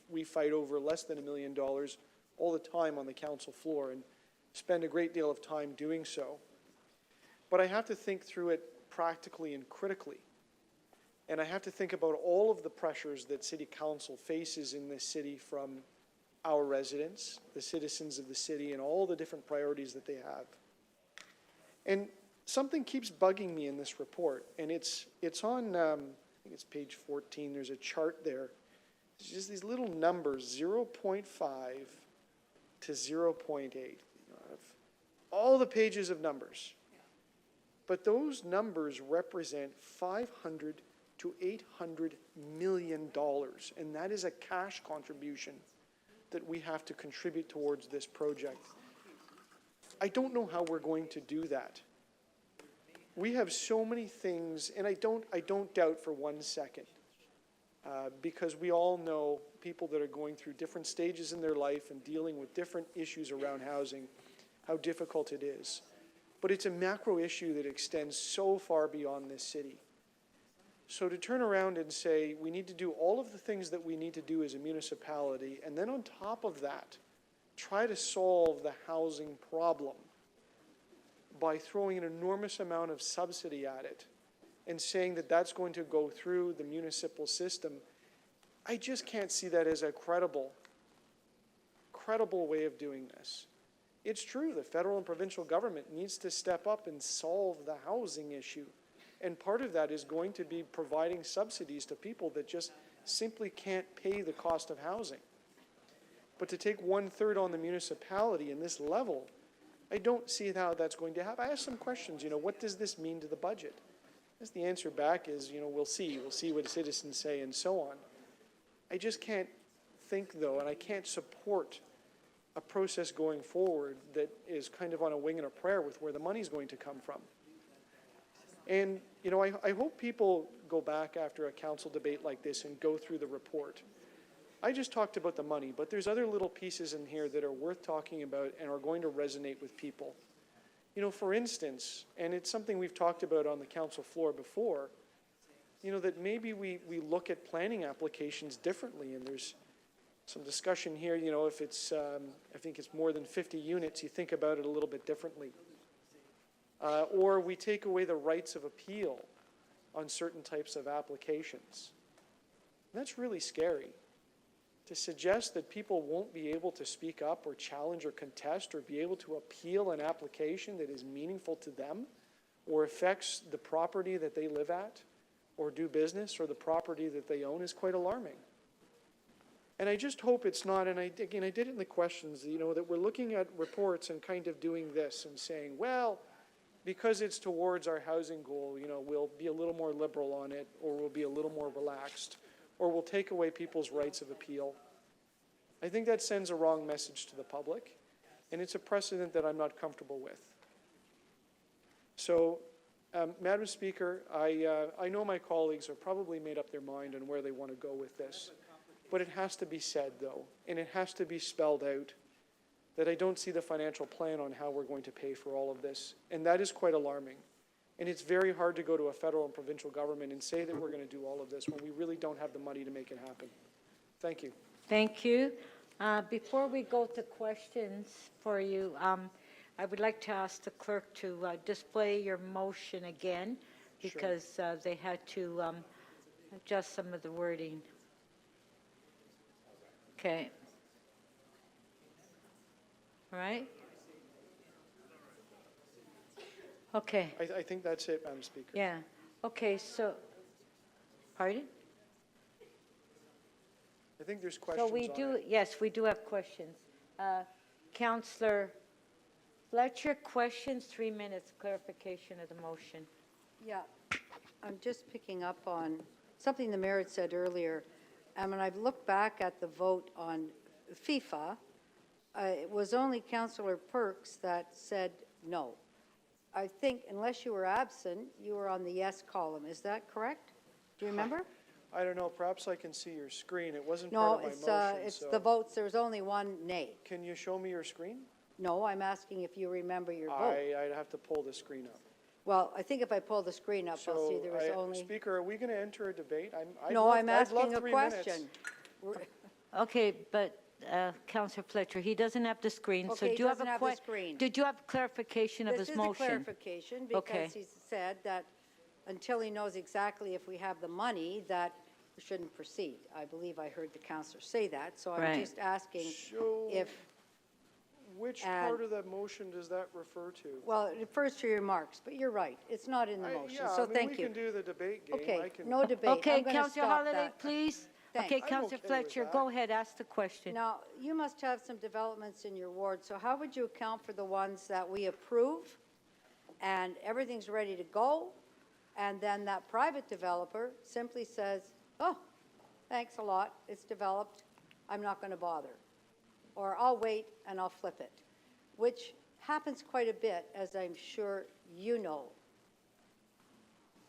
we fight over less than $1 million all the time on the council floor and spend a great deal of time doing so. But I have to think through it practically and critically. And I have to think about all of the pressures that City Council faces in this city from our residents, the citizens of the city, and all the different priorities that they have. And something keeps bugging me in this report, and it's on, I think it's page 14, there's a chart there, It's just these little numbers, 0.5 to 0.8. All the pages of numbers. But those numbers represent $500 to $800 million, and that is a cash contribution that we have to contribute towards this project. I don't know how we're going to do that. We have so many things, and I don't doubt for 1 second, because we all know people that are going through different stages in their life and dealing with different issues around housing, how difficult it is. But it's a macro issue that extends so far beyond this city. So to turn around and say, we need to do all of the things that we need to do as a municipality, and then on top of that, try to solve the housing problem by throwing an enormous amount of subsidy at it and saying that that's going to go through the municipal system, I just can't see that as a credible way of doing this. It's true, the federal and provincial government needs to step up and solve the housing issue. And part of that is going to be providing subsidies to people that just simply can't pay the cost of housing. But to take 1/3 on the municipality in this level, I don't see how that's going to happen. I asked some questions, what does this mean to the budget? As the answer back is, we'll see what the citizens say and so on. I just can't think though, and I can't support a process going forward that is kind of on a wing and a prayer with where the money's going to come from. And, I hope people go back after a council debate like this and go through the report. I just talked about the money, but there's other little pieces in here that are worth talking about and are going to resonate with people. For instance, and it's something we've talked about on the council floor before, that maybe we look at planning applications differently, and there's some discussion here, if it's, I think it's more than 50 units, you think about it a little bit differently. Or we take away the rights of appeal on certain types of applications. And that's really scary. To suggest that people won't be able to speak up or challenge or contest or be able to appeal an application that is meaningful to them or affects the property that they live at or do business or the property that they own is quite alarming. And I just hope it's not, and I did it in the questions, that we're looking at reports and kind of doing this and saying, well, because it's towards our housing goal, we'll be a little more liberal on it, or we'll be a little more relaxed, or we'll take away people's rights of appeal. I think that sends a wrong message to the public, and it's a precedent that I'm not comfortable with. So, Madam Speaker, I know my colleagues have probably made up their mind on where they want to go with this, but it has to be said, though, and it has to be spelled out, that I don't see the financial plan on how we're going to pay for all of this, and that is quite alarming. And it's very hard to go to a federal and provincial government and say that we're going to do all of this when we really don't have the money to make it happen. Thank you. Thank you. Before we go to questions for you, I would like to ask the clerk to display your motion again, because they had to adjust some of the wording. Okay. All right. Okay. I think that's it, Madam Speaker. Yeah. Okay, so, pardon? I think there's questions So we on do, it. yes, we do have questions. Councillor Fletcher, questions, 3 minutes, clarification of the motion. Yeah, I'm just picking up on something the mayor had said earlier. And when I've looked back at the vote on FIFA, it was only Councillor Perks that said no. I think unless you were absent, you were on the yes column. Is that correct? Do you remember? I don't know, perhaps I can see your screen. It wasn't part of my motion. No, it's so the votes. There's only one nay. Can you show me your screen? No, I'm asking if you remember your vote. I'd have to pull the screen up. Well, I think if I pull the screen up, I'll see there was only... Speaker, are we going to enter a debate? I'm asking a question. Okay, but Councillor Fletcher, he doesn't have the screen. Okay, so do you have the screen. Did you have clarification of his motion? This is a clarification because he said that until he knows exactly if we have the money, that we shouldn't proceed. I believe I heard the councillor say that, so I'm just asking if... Which part of that motion does that refer to? Well, it refers to your remarks, but you're right. It's not in the motion, so thank you. We can do the debate game. Okay, no debate. Okay, Councillor Holiday, please. Thanks. Okay, Councillor Fletcher, go ahead, ask the question. Now, you must have some developments in your ward, so how would you account for the ones that we approve and everything's ready to go, and then that private developer simply says, oh, thanks a lot, it's developed, I'm not going to bother, or I'll wait and I'll flip it, which happens quite a bit, as I'm sure you know.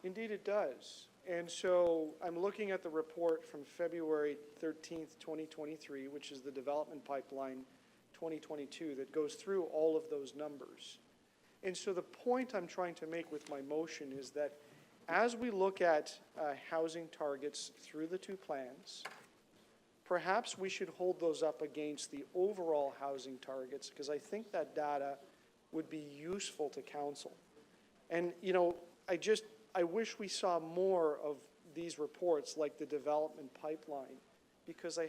Indeed it does. And so I'm looking at the report from February 13th, 2023, which is the development pipeline 2022 that goes through all of those numbers. And so the point I'm trying to make with my motion is that as we look at housing targets through the two plans, perhaps we should hold those up against the overall housing targets, because I think that data would be useful to council. And, you know, I wish we saw more of these reports like the development pipeline, because I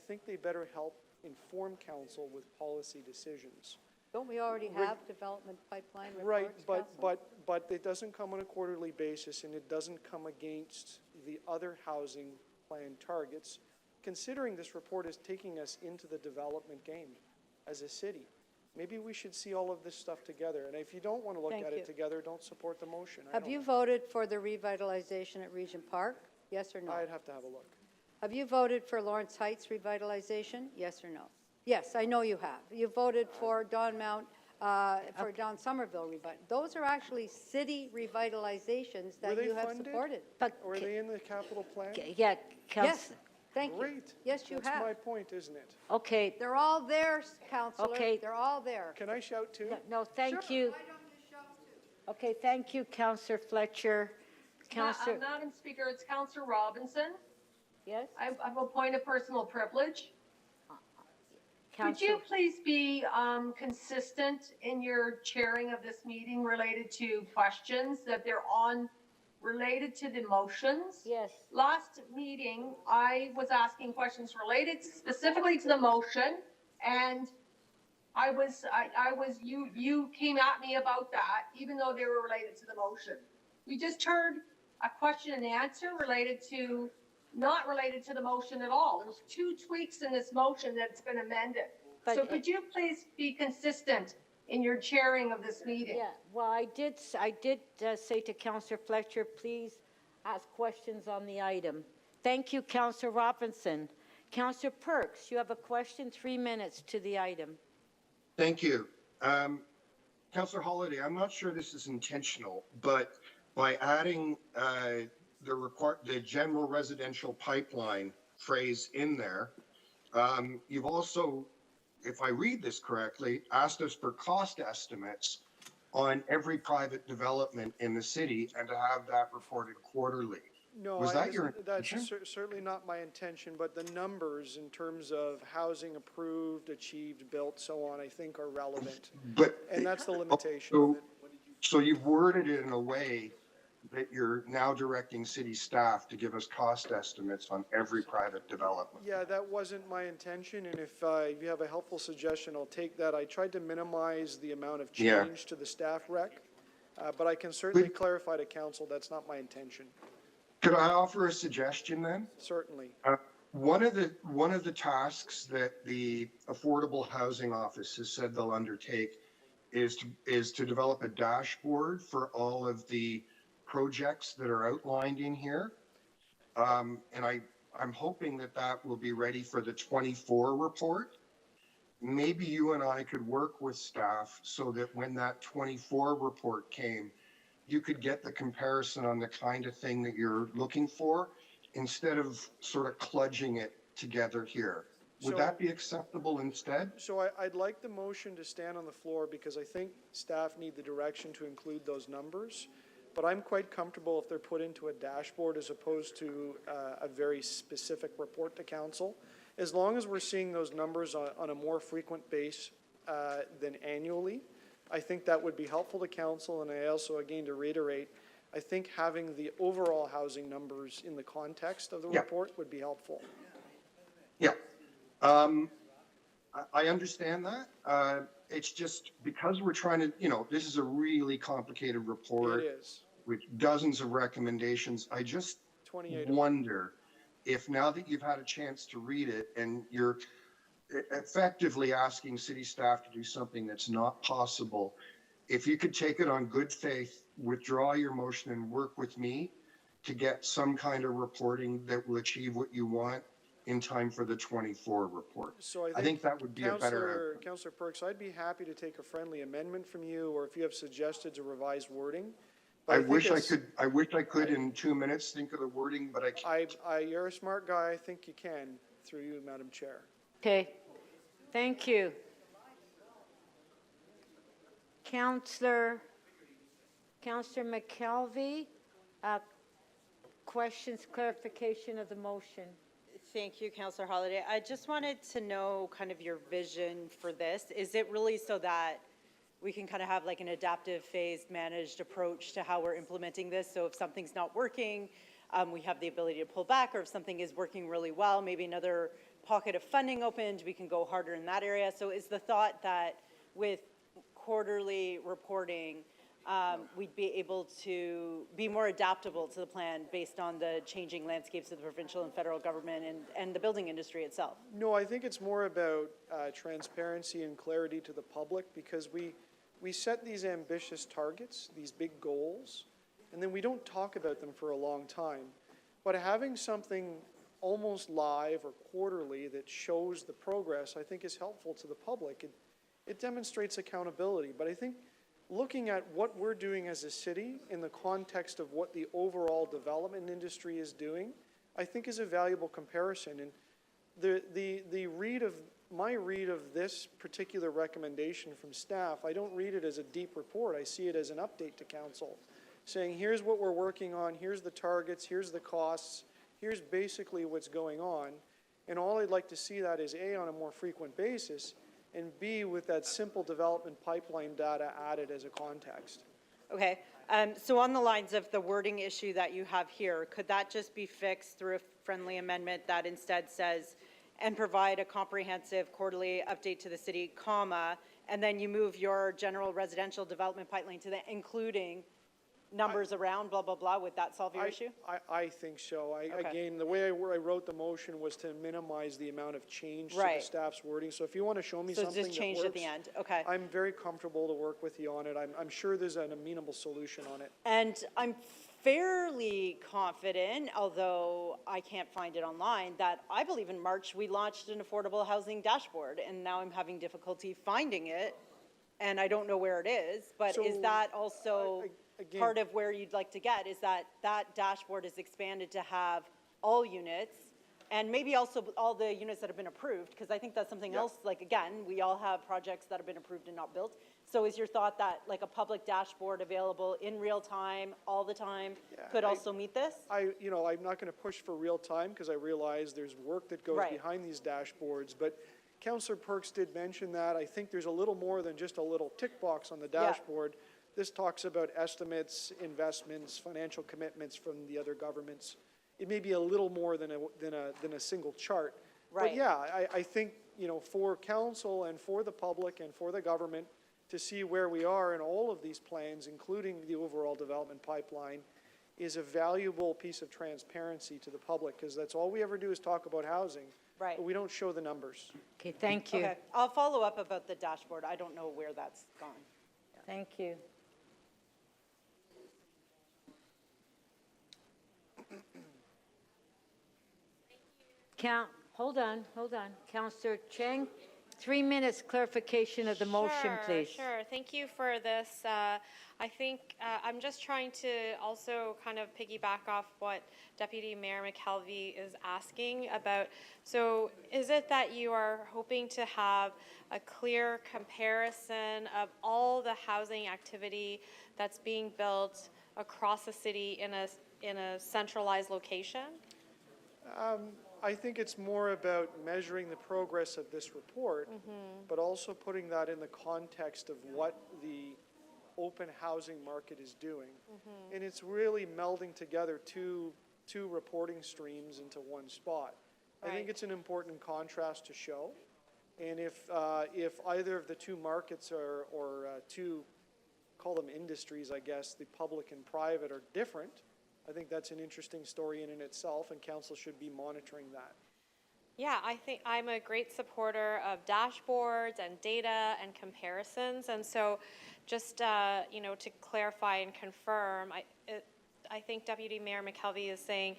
think they better help inform council with policy decisions. Don't we already have development pipeline reports, Right, Councillor? but it doesn't come on a quarterly basis, and it doesn't come against the other housing plan targets, considering this report is taking us into the development game as a city. Maybe we should see all of this stuff together. And if you don't want to look at it together, don't support the motion. Have you voted for the revitalization at Regent Park? Yes or no? I'd have to have a look. Have you voted for Lawrence Heights revitalization? Yes or no? Yes, I know you have. You voted for Don Somerville revitalization. Those are actually city revitalizations that you have supported. Were they in the capital plan? Yeah, Yes, thank you. Great. Yes, you have. That's my point, isn't it? Okay. They're all there, Councillor. Okay. They're all there. Can I shout too? No, thank you. Okay, thank you, Councillor Fletcher. Councillor. Madam Speaker, it's Councillor Robinson. Yes? I have a point of personal privilege. Could Councillor. you please be consistent in your chairing of this meeting related to questions that they're on related to the motions? Yes. Last meeting, I was asking questions related specifically to the motion, and you came at me about that, even though they were related to the motion. We just heard a question and answer not related to the motion at all. There's 2 tweaks in this motion that's been amended. So could you please be consistent in your chairing of this meeting? Yeah, well, I did say to Councillor Fletcher, please ask questions on the item. Thank you, Councillor Robinson. Councillor Perks, you have a question, 3 minutes to the item. Thank you. Councillor Holliday, I'm not sure this is intentional, but by adding the general residential pipeline phrase in there, you've also, if I read this correctly, asked us for cost estimates on every private development in the city and to have that reported quarterly. No, Was that your that's intention? certainly not my intention, but the numbers in terms of housing approved, achieved, built, so on, I think are relevant. And that's the limitation of it. So you've worded it in a way that you're now directing city staff to give us cost estimates on every private development. Yeah, that wasn't my intention, and if you have a helpful suggestion, I'll take that. I tried to minimize the amount of change to the staff rec, but I can certainly clarify to council that's not my intention. Could I offer a suggestion then? Certainly. One of the tasks that the Affordable Housing Office has said they'll undertake is to develop a dashboard for all of the projects that are outlined in here. And I'm hoping that will be ready for the 24 report. Maybe you and I could work with staff so that when that 24 report came, you could get the comparison on the kind of thing that you're looking for instead of sort of kludging it together here. Would that be acceptable instead? So I'd like the motion to stand on the floor because I think staff need the direction to include those numbers. But I'm quite comfortable if they're put into a dashboard as opposed to a very specific report to council. As long as we're seeing those numbers on a more frequent base than annually, I think that would be helpful to council. And I also, again, to reiterate, I think having the overall housing numbers in the context of the report would be helpful. Yeah. I understand that. It's just because we're trying to, this is a really complicated report. It is. With dozens of recommendations. I just wonder if now that you've had a chance to read it and you're effectively asking city staff to do something that's not possible, if you could take it on good faith, withdraw your motion and work with me to get some kind of reporting that will achieve what you want in time for the 24 report. So I think that would be a better outcome. Councillor Perks, I'd be happy to take a friendly amendment from you, or if you have suggested a revised wording. But I wish I could in 2 minutes think of the wording, but I can't. You're a smart guy. I think you can, through you, Madam Chair. Okay, thank you. Councillor McKelvey, questions, clarification of the motion. Thank you, Councillor Holiday. I just wanted to know kind of your vision for this. Is it really so that we can kind of have like an adaptive phased managed approach to how we're implementing this? So if something's not working, we have the ability to pull back, or if something is working really well, maybe another pocket of funding opened, we can go harder in that area. So is the thought that with quarterly reporting, we'd be able to be more adaptable to the plan based on the changing landscapes of the provincial and federal government and the building industry itself? No, I think it's more about transparency and clarity to the public, because we set these ambitious targets, these big goals, and then we don't talk about them for a long time. But having something almost live or quarterly that shows the progress, I think is helpful to the public. It demonstrates accountability. But I think looking at what we're doing as a city in the context of what the overall development industry is doing, I think is a valuable comparison. And my read of this particular recommendation from staff, I don't read it as a deep report. I see it as an update to council, saying here's what we're working on, here's the targets, here's the costs, here's basically what's going on. And all I'd like to see that is A, on a more frequent basis, and B, with that simple development pipeline data added as a context. Okay, so on the lines of the wording issue that you have here, could that just be fixed through a friendly amendment that instead says, and provide a comprehensive quarterly update to the city, comma, and then you move your general residential development pipeline to the including numbers around, blah, blah, blah? Would that solve your issue? I think so. Okay. Again, the way I wrote the motion was to minimize the amount of change to the staff's wording. So if you want to show me something that works. So just changed at the end, okay. I'm very comfortable to work with you on it. I'm sure there's an amenable solution on it. And I'm fairly confident, although I can't find it online, that I believe in March we launched an affordable housing dashboard, and now I'm having difficulty finding it, and I don't know where it is, but So, is that also again, part of where you'd like to get, is that that dashboard is expanded to have all units, and maybe also all the units that have been approved, because I think that's something else, like, again, we all have projects that have been approved and not built. So is your thought that, like, a public dashboard available in real time, all the time, could also meet this? I'm not going to push for real time, because I realize there's work that goes behind these dashboards, but Councillor Perks did mention that. I think there's a little more than just a little tick box on the dashboard. This talks about estimates, investments, financial commitments from the other governments. It may be a little more than a single chart. Right. But yeah, I think, for council and for the public and for the government to see where we are in all of these plans, including the overall development pipeline, is a valuable piece of transparency to the public, because that's all we ever do is talk about housing. Right. But we don't show the numbers. Okay, thank you. Okay, I'll follow up about the dashboard. I don't know where that's gone. Thank you. Hold on. Councillor Cheng, 3 minutes clarification of the motion, please. Sure. Thank you for this. I think I'm just trying to also kind of piggyback off what Deputy Mayor McKelvey is asking about. So is it that you are hoping to have a clear comparison of all the housing activity that's being built across the city in a centralized location? I think it's more about measuring the progress of this report, but also putting that in the context of what the open housing market is doing. And it's really melding together two reporting streams into one spot. I think it's an important contrast to show. And if either of the two markets or two, call them industries, I guess, the public and private, are different, I think that's an interesting story in and itself, and council should be monitoring that. Yeah, I think I'm a great supporter of dashboards and data and comparisons. And so just, you know, to clarify and confirm, I think Deputy Mayor McKelvey is saying,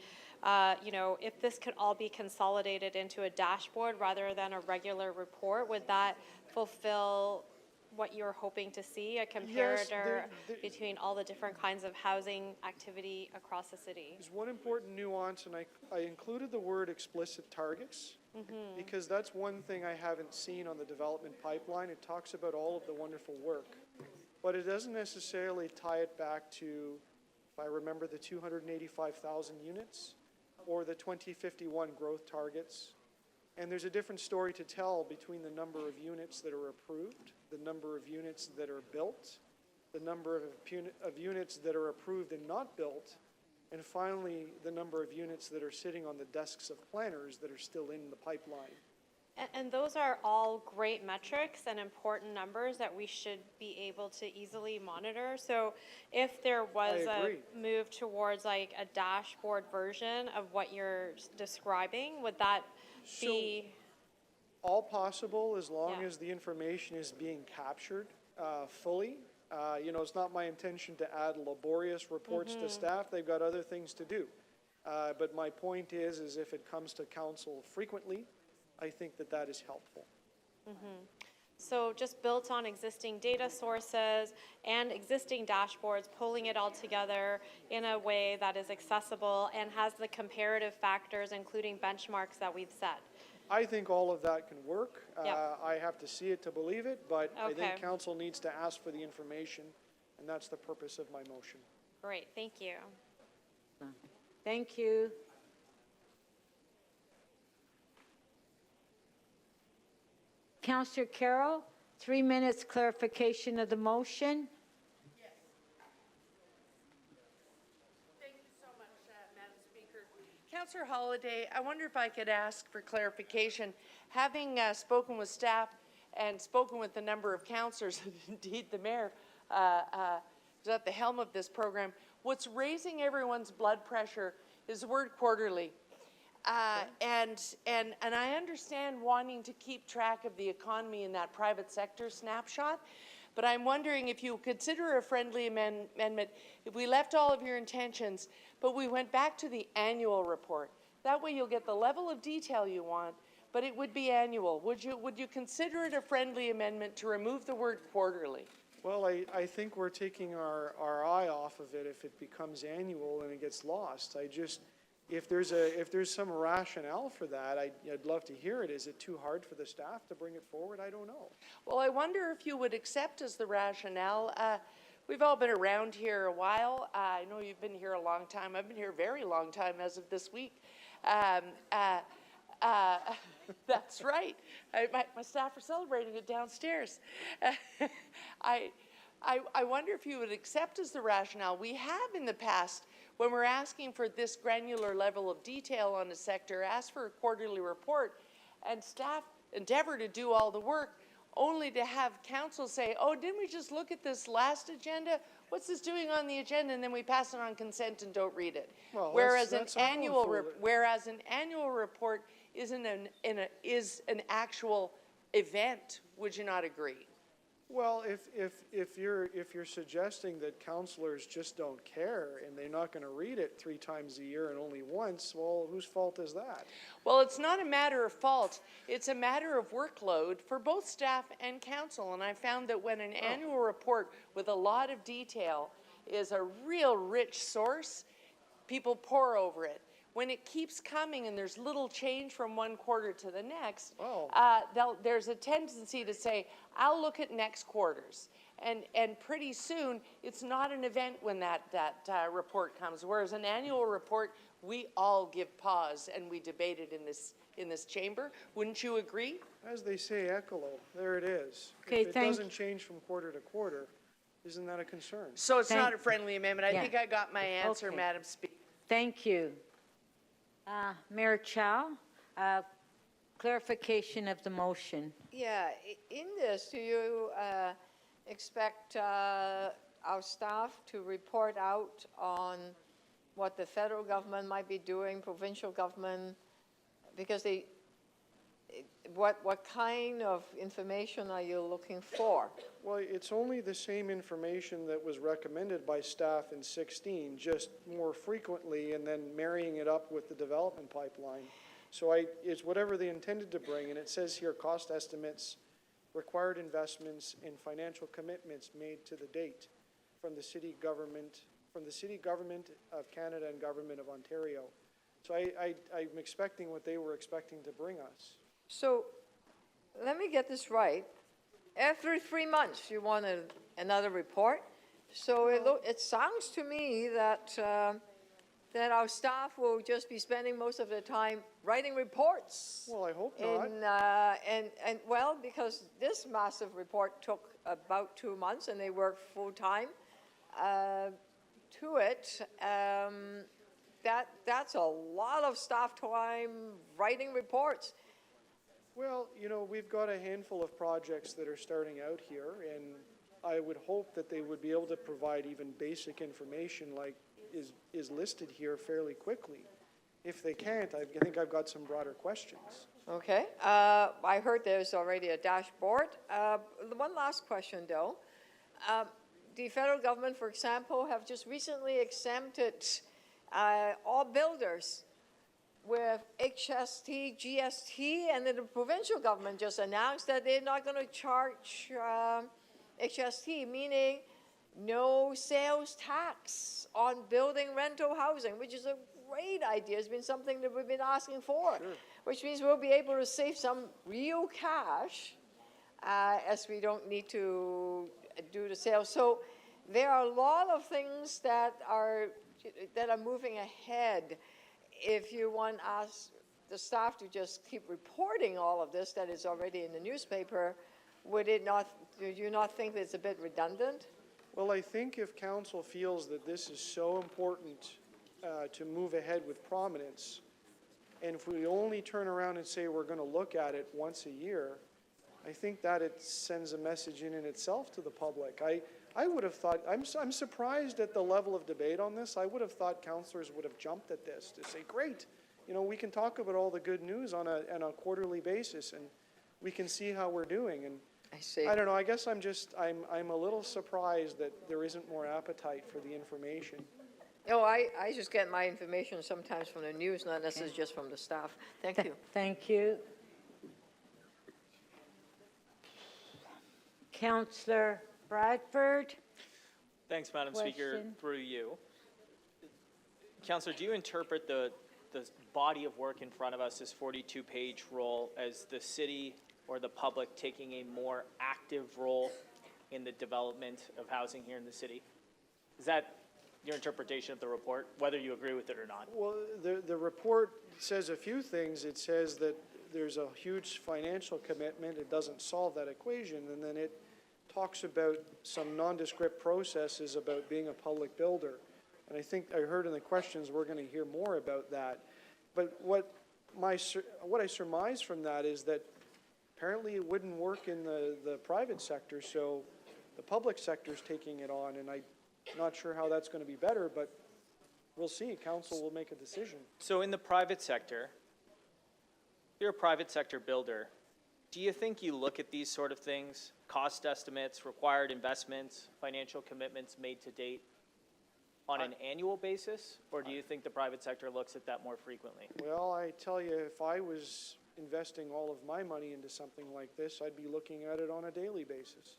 you know, if this could all be consolidated into a dashboard rather than a regular report, would that fulfill what you're hoping to see, a comparator between all the different kinds of housing activity across the city? There's one important nuance, and I included the word explicit targets, because that's one thing I haven't seen on the development pipeline. It talks about all of the wonderful work, but it doesn't necessarily tie it back to, if I remember, the 285,000 units or the 2051 growth targets. And there's a different story to tell between the number of units that are approved, the number of units that are built, the number of units that are approved and not built, and finally, the number of units that are sitting on the desks of planners that are still in the pipeline. And those are all great metrics and important numbers that we should be able to easily monitor. So if there was a move towards like a dashboard version of what you're describing, would that be? All possible, as long as the information is being captured fully. You know, it's not my intention to add laborious reports to staff. They've got other things to do. But my point is if it comes to council frequently, I think that that is helpful. So just built on existing data sources and existing dashboards, pulling it all together in a way that is accessible and has the comparative factors, including benchmarks that we've set. I think all of that can work. I have to see it to believe it, but I think council needs to ask for the information, and that's the purpose of my motion. Great, thank you. Thank you. Councillor Carroll, 3 minutes clarification of the motion. Yes. Thank you so much, Madam Speaker. Councillor Holyday, I wonder if I could ask for clarification. Having spoken with staff and spoken with a number of councillors, and indeed the mayor is at the helm of this program, what's raising everyone's blood pressure is the word quarterly. And I understand wanting to keep track of the economy in that private sector snapshot, but I'm wondering if you consider a friendly amendment if we left all of your intentions, but we went back to the annual report. That way you'll get the level of detail you want, but it would be annual. Would you consider it a friendly amendment to remove the word quarterly? Well, I think we're taking our eye off of it if it becomes annual and it gets lost. If there's some rationale for that, I'd love to hear it. Is it too hard for the staff to bring it forward? I don't know. Well, I wonder if you would accept as the rationale. We've all been around here a while. I know you've been here a long time. I've been here a very long time as of this week. That's right. My staff are celebrating it downstairs. I wonder if you would accept as the rationale. We have in the past, when we're asking for this granular level of detail on a sector, asked for a quarterly report, and staff endeavor to do all the work, only to have council say, oh, didn't we just look at this last agenda? What's this doing on the agenda? And then we pass it on consent and don't read it. Well, whereas that's an annual report is an actual event. Would you not agree? Well, if you're suggesting that councillors just don't care and they're not going to read it 3 times a year and only once, well, whose fault is that? Well, it's not a matter of fault. It's a matter of workload for both staff and council. And I found that when an annual report with a lot of detail is a real rich source, people pore over it. When it keeps coming and there's little change from one quarter to the next, there's a tendency to say, I'll look at next quarters. And pretty soon, it's not an event when that report comes. Whereas an annual report, we all give pause and we debate it in this chamber. Wouldn't you agree? As they say, ecolo, there it is. Okay, if it doesn't change from quarter to quarter, isn't that a concern? So it's not a friendly amendment. I think I got my answer, Madam Speaker. Thank you. Mayor Chow, clarification of the motion. Yeah, in this, do you expect our staff to report out on what the federal government might be doing, provincial government, because what kind of information are you looking for? Well, it's only the same information that was recommended by staff in 16, just more frequently, and then marrying it up with the development pipeline. So it's whatever they intended to bring, and it says here cost estimates, required investments, and financial commitments made to the date from the city government of Canada and government of Ontario. So I'm expecting what they were expecting to bring us. So let me get this right. Every 3 months you want another report. So it sounds to me that that our staff will just be spending most of their time writing reports. Well, I hope not. Well, because this massive report took about 2 months and they worked full time to it. That's a lot of staff time writing reports. Well, you know, we've got a handful of projects that are starting out here, and I would hope that they would be able to provide even basic information like is listed here fairly quickly. If they can't, I think I've got some broader questions. Okay. I heard there's already a dashboard. One last question, though. The federal government, for example, have just recently exempted all builders with HST, GST, and then the provincial government just announced that they're not going to charge HST, meaning no sales tax on building rental housing, which is a great idea. It's been something that we've been asking for, sure. Which means we'll be able to save some real cash as we don't need to do the sales. So there are a lot of things that are moving ahead. If you want us, the staff, to just keep reporting all of this that is already in the newspaper, do you not think that it's a bit redundant? Well, I think if council feels that this is so important to move ahead with prominence, and if we only turn around and say we're going to look at it once a year, I think that it sends a message in itself to the public. I would have thought, I'm surprised at the level of debate on this. I would have thought councillors would have jumped at this to say, great, you know, we can talk about all the good news on a quarterly basis, and we can see how we're doing. And I see. I don't know, I guess I'm a little surprised that there isn't more appetite for the information. No, I just get my information sometimes from the news, not necessarily just from the staff. Thank you. Thank you. Councillor Bradford. Thanks, Madam Speaker, through you. Councillor, do you interpret the body of work in front of us, this 42-page role, as the city or the public taking a more active role in the development of housing here in the city? Is that your interpretation of the report, whether you agree with it or not? Well, the report says a few things. It says that there's a huge financial commitment. It doesn't solve that equation. And then it talks about some nondescript processes about being a public builder. And I think I heard in the questions we're going to hear more about that. But what I surmise from that is that apparently it wouldn't work in the private sector, so the public sector is taking it on, and I'm not sure how that's going to be better, but we'll see. Council will make a decision. So in the private sector, you're a private sector builder. Do you think you look at these sort of things, cost estimates, required investments, financial commitments made to date, on an annual basis, or do you think the private sector looks at that more frequently? Well, I tell you, if I was investing all of my money into something like this, I'd be looking at it on a daily basis.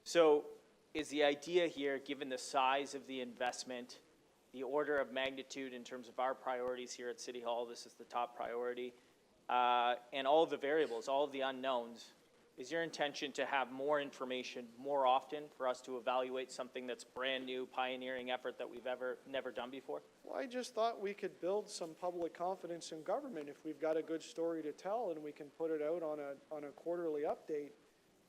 So is the idea here, given the size of the investment, the order of magnitude in terms of our priorities here at City Hall, this is the top priority, and all of the variables, all of the unknowns, is your intention to have more information more often for us to evaluate something that's brand new, pioneering effort that we've never done before? Well, I just thought we could build some public confidence in government if we've got a good story to tell and we can put it out on a quarterly update.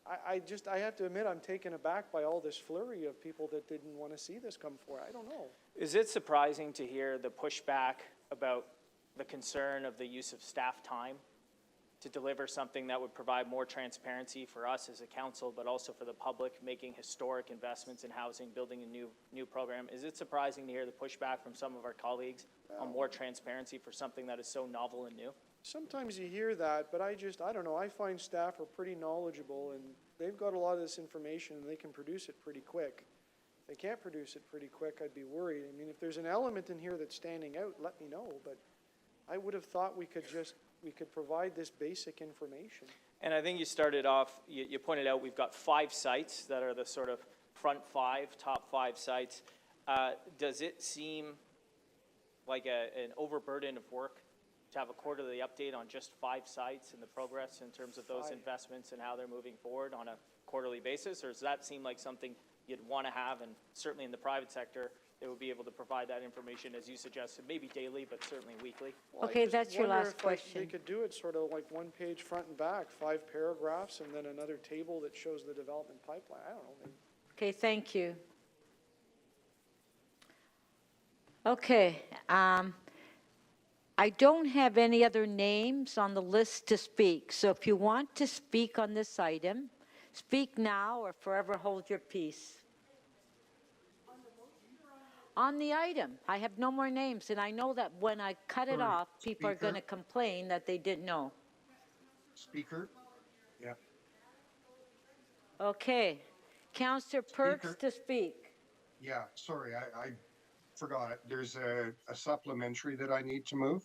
I have to admit, I'm taken aback by all this flurry of people that didn't want to see this come forward. I don't know. Is it surprising to hear the pushback about the concern of the use of staff time to deliver something that would provide more transparency for us as a council, but also for the public, making historic investments in housing, building a new program. Is it surprising to hear the pushback from some of our colleagues on more transparency for something that is so novel and new? Sometimes you hear that, but I don't know, I find staff are pretty knowledgeable and they've got a lot of this information and they can produce it pretty quick. If they can't produce it pretty quick, I'd be worried. I mean, if there's an element in here that's standing out, let me know, but I would have thought we could provide this basic information. And I think you started off, you pointed out we've got 5 sites that are the sort of top five sites. Does it seem like an overburden of work to have a quarterly update on just 5 sites and the progress in terms of those investments and how they're moving forward on a quarterly basis? Or does that seem like something you'd want to have, and certainly in the private sector, they would be able to provide that information, as you suggested, maybe daily, but certainly weekly? Well, Okay, that's your last question. They could do it sort of like one page front and back, 5 paragraphs, and then another table that shows the development pipeline. I don't know. Maybe. Okay, thank you. Okay, I don't have any other names on the list to speak, so if you want to speak on this item, speak now or forever hold your peace. On the item, I have no more names, and I know that when I cut it off, people are going to complain that they didn't know. Speaker? Yeah. Okay, Councillor Perks to speak. Yeah, sorry, I forgot it. There's a supplementary that I need to move.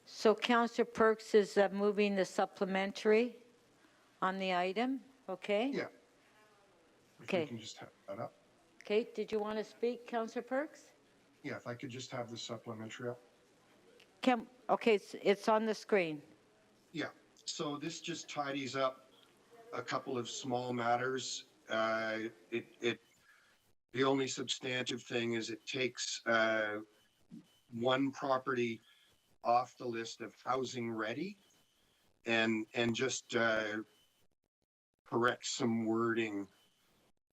So Councillor Perks is moving the supplementary on the item, okay? Yeah. Okay. You can just have that up. Okay, did you want to speak, Councillor Perks? Yeah, if I could just have the supplementary up. Okay, it's on the screen. Yeah, so this just tidies up a couple of small matters. The only substantive thing is it takes one property off the list of housing ready and just corrects some wording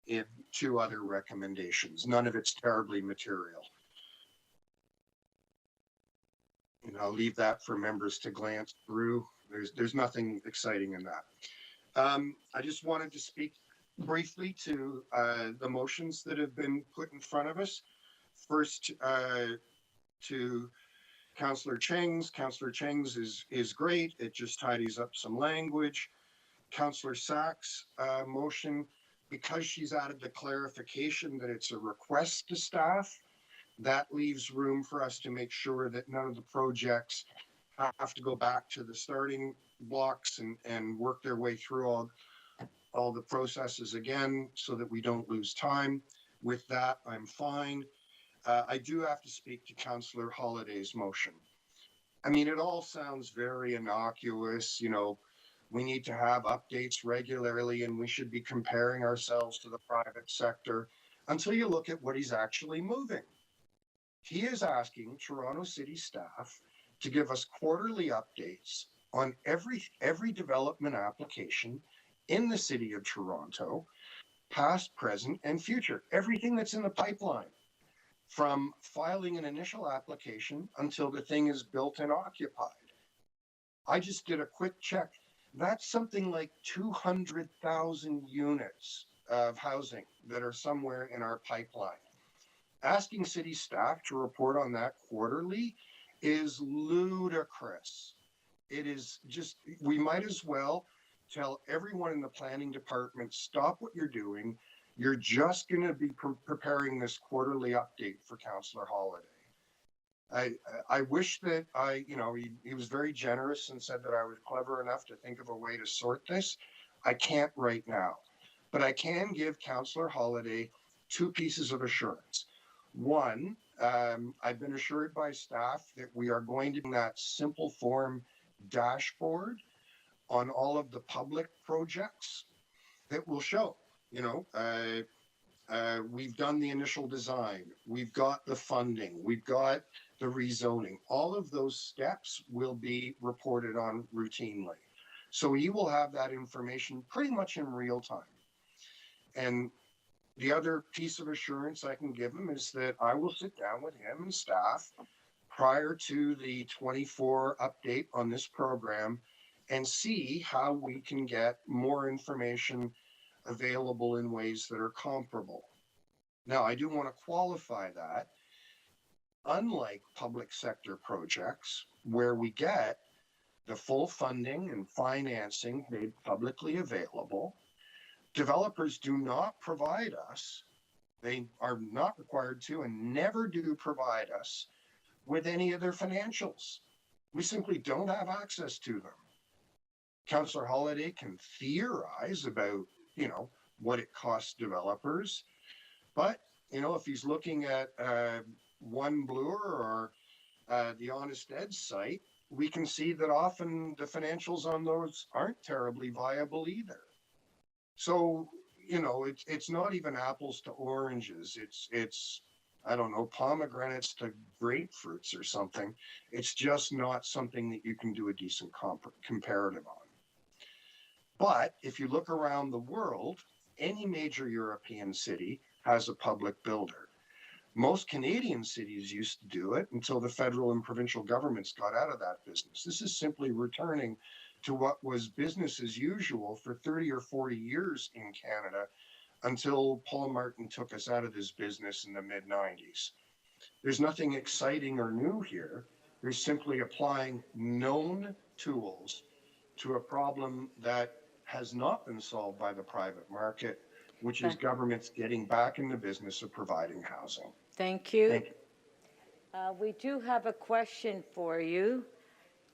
in 2 other recommendations. None of it's terribly material. And I'll leave that for members to glance through. There's nothing exciting in that. I just wanted to speak briefly to the motions that have been put in front of us. First, to Councillor Cheng's. Councillor Cheng's is great. It just tidies up some language. Councillor Sachs' motion, because she's added the clarification that it's a request to staff, that leaves room for us to make sure that none of the projects have to go back to the starting blocks and work their way through all the processes again so that we don't lose time. With that, I'm fine. I do have to speak to Councillor Holliday's motion. I mean, it all sounds very innocuous, you know, we need to have updates regularly and we should be comparing ourselves to the private sector until you look at what he's actually moving. He is asking Toronto City staff to give us quarterly updates on every development application in the city of Toronto, past, present, and future. Everything that's in the pipeline, from filing an initial application until the thing is built and occupied. I just did a quick check. That's something like 200,000 units of housing that are somewhere in our pipeline. Asking city staff to report on that quarterly is ludicrous. It is just, we might as well tell everyone in the planning department, stop what you're doing. You're just going to be preparing this quarterly update for Councillor Holladay. I wish that he was very generous and said that I was clever enough to think of a way to sort this. I can't right now, but I can give Councillor Holladay 2 pieces of assurance. One, I've been assured by staff that we are going to do that simple form dashboard on all of the public projects that will show, we've done the initial design, we've got the funding, we've got the rezoning. All of those steps will be reported on routinely. So he will have that information pretty much in real time. And the other piece of assurance I can give him is that I will sit down with him and staff prior to the 24 update on this program and see how we can get more information available in ways that are comparable. Now, I do want to qualify that. Unlike public sector projects, where we get the full funding and financing made publicly available, developers do not provide us, they are not required to and never do provide us with any of their financials. We simply don't have access to them. Councillor Holyday can theorize about, what it costs developers, but, if he's looking at One Bloor or the Honest Ed site, we can see that often the financials on those aren't terribly viable either. So, it's not even apples to oranges. It's I don't know, pomegranates to grapefruits or something. It's just not something that you can do a decent comparative on. But if you look around the world, any major European city has a public builder. Most Canadian cities used to do it until the federal and provincial governments got out of that business. This is simply returning to what was business as usual for 30 or 40 years in Canada until Paul Martin took us out of this business in the mid-90s. There's nothing exciting or new here. There's simply applying known tools to a problem that has not been solved by the private market, which is governments getting back in the business of providing housing. Thank you. Thank you. We do have a question for you.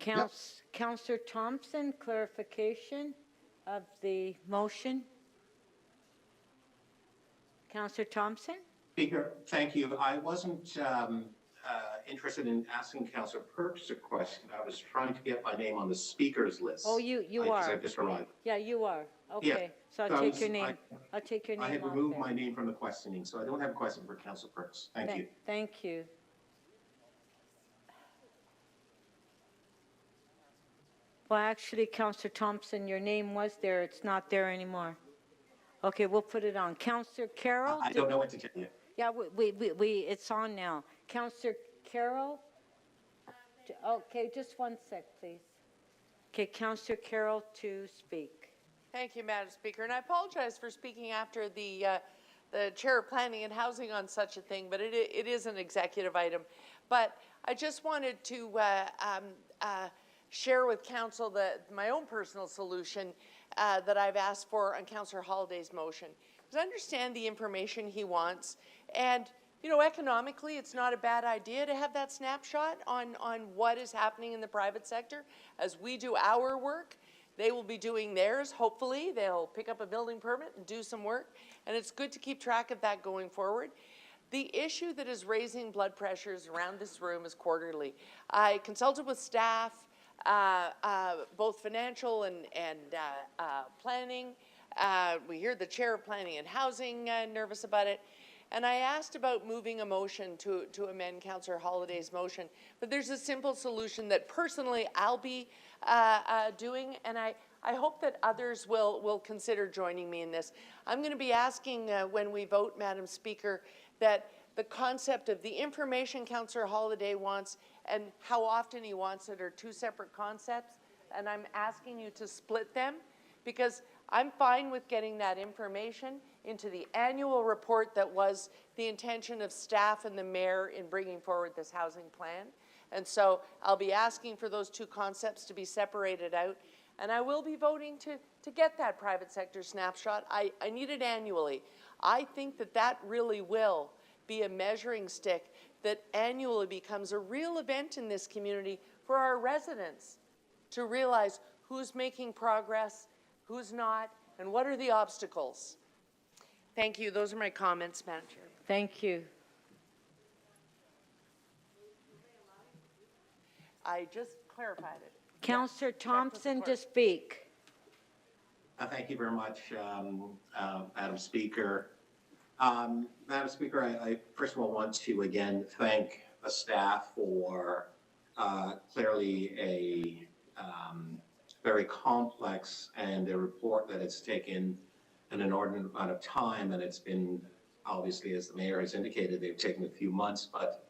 Councillor Thompson, clarification of the motion. Councillor Thompson? Speaker, thank you. I wasn't interested in asking Councillor Perks a question. I was trying to get my name on the speaker's list. Oh, you are. I just arrived. Yeah, you are. Okay. Yeah. So I'll take your name. I'll take your name I had off removed there. my name from the questioning, so I don't have a question for Councillor Perks. Thank you. Thank you. Well, actually, Councillor Thompson, your name was there. It's not there anymore. Okay, we'll put it on. Councillor Carroll? I don't know what to tell you. Yeah, it's on now. Councillor Carroll? Okay, just one sec, please. Okay, Councillor Carroll to speak. Thank you, Madam Speaker, and I apologize for speaking after the Chair of Planning and Housing on such a thing, but it is an executive item. But I just wanted to share with Council my own personal solution that I've asked for on Councillor Holyday's motion. Because I understand the information he wants, and economically, it's not a bad idea to have that snapshot on what is happening in the private sector. As we do our work, they will be doing theirs. Hopefully, they'll pick up a building permit and do some work, and it's good to keep track of that going forward. The issue that is raising blood pressures around this room is quarterly. I consulted with staff, both financial and planning. We hear the Chair of Planning and Housing nervous about it. And I asked about moving a motion to amend Councillor Holyday's motion. But there's a simple solution that personally I'll be doing, and I hope that others will consider joining me in this. I'm going to be asking when we vote, Madam Speaker, that the concept of the information Councillor Holyday wants and how often he wants it are two separate concepts, and I'm asking you to split them, because I'm fine with getting that information into the annual report that was the intention of staff and the mayor in bringing forward this housing plan. And so I'll be asking for those two concepts to be separated out, and I will be voting to get that private sector snapshot. I need it annually. I think that really will be a measuring stick that annually becomes a real event in this community for our residents to realize who's making progress, who's not, and what are the obstacles. Thank you. Those are my comments, Madam Chair. Thank you. I just clarified it. Councillor Thompson to speak. Thank you very much, Madam Speaker. Madam Speaker, I first of all want to again thank the staff for clearly a very complex and a report that it's taken an inordinate amount of time, and it's been obviously, as the mayor has indicated, they've taken a few months, but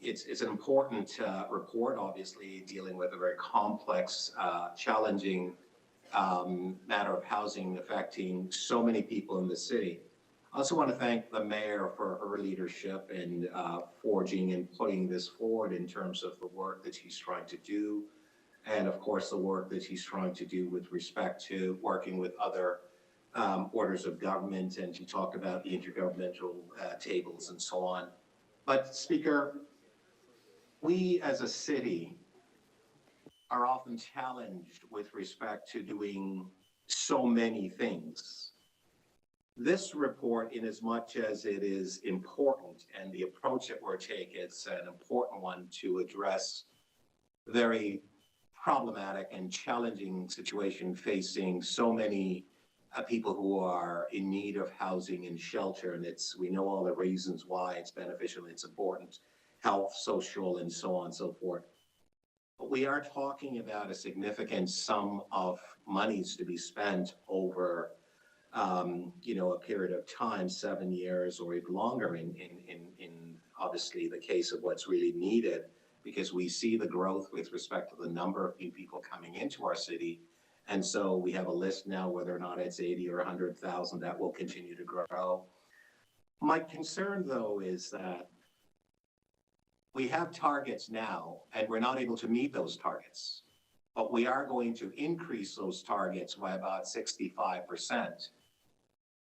It's an important report, obviously, dealing with a very complex, challenging matter of housing affecting so many people in the city. I also want to thank the mayor for her leadership in forging and putting this forward in terms of the work that he's trying to do, and of course the work that he's trying to do with respect to working with other orders of government, and she talked about the intergovernmental tables and so on. But Speaker, we as a city are often challenged with respect to doing so many things. This report, in as much as it is important, and the approach that we're taking, it's an important one to address very problematic and challenging situation facing so many people who are in need of housing and shelter. And we know all the reasons why it's beneficial, it's important, health, social, and so on and so forth. But we are talking about a significant sum of monies to be spent over a period of time, 7 years or even longer in obviously the case of what's really needed, because we see the growth with respect to the number of new people coming into our city. And so we have a list now, whether or not it's 80 or 100,000, that will continue to grow. My concern, though, is that we have targets now, and we're not able to meet those targets. But we are going to increase those targets by about 65%.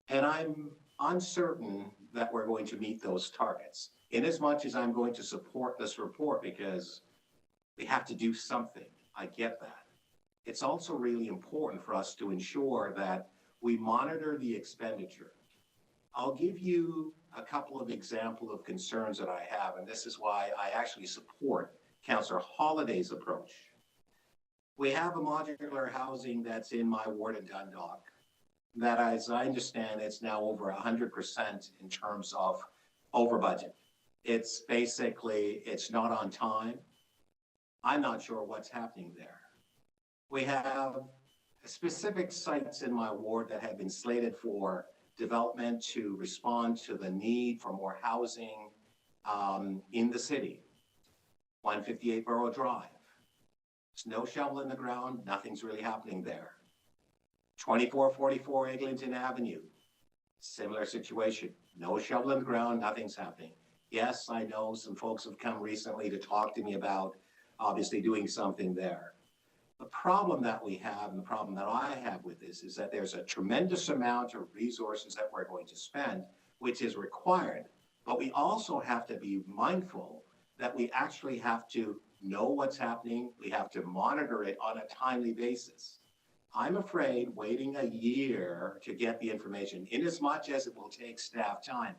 And I'm uncertain that we're going to meet those targets. In as much as I'm going to support this report because we have to do something, I get that. It's also really important for us to ensure that we monitor the expenditure. I'll give you a couple of examples of concerns that I have, and this is why I actually support Councillor Holliday's approach. We have a modular housing that's in my ward in Dundalk that, as I understand, it's now over 100% in terms of over budget. It's not on time. I'm not sure what's happening there. We have specific sites in my ward that have been slated for development to respond to the need for more housing in the city. 158 Borough Drive. There's no shovel in the ground, nothing's really happening there. 2444 Eglinton Avenue, similar situation. No shovel in the ground, nothing's happening. Yes, I know some folks have come recently to talk to me about obviously doing something there. The problem that we have, and the problem that I have with this, is that there's a tremendous amount of resources that we're going to spend, which is required. But we also have to be mindful that we actually have to know what's happening. We have to monitor it on a timely basis. I'm afraid waiting a year to get the information, in as much as it will take staff time.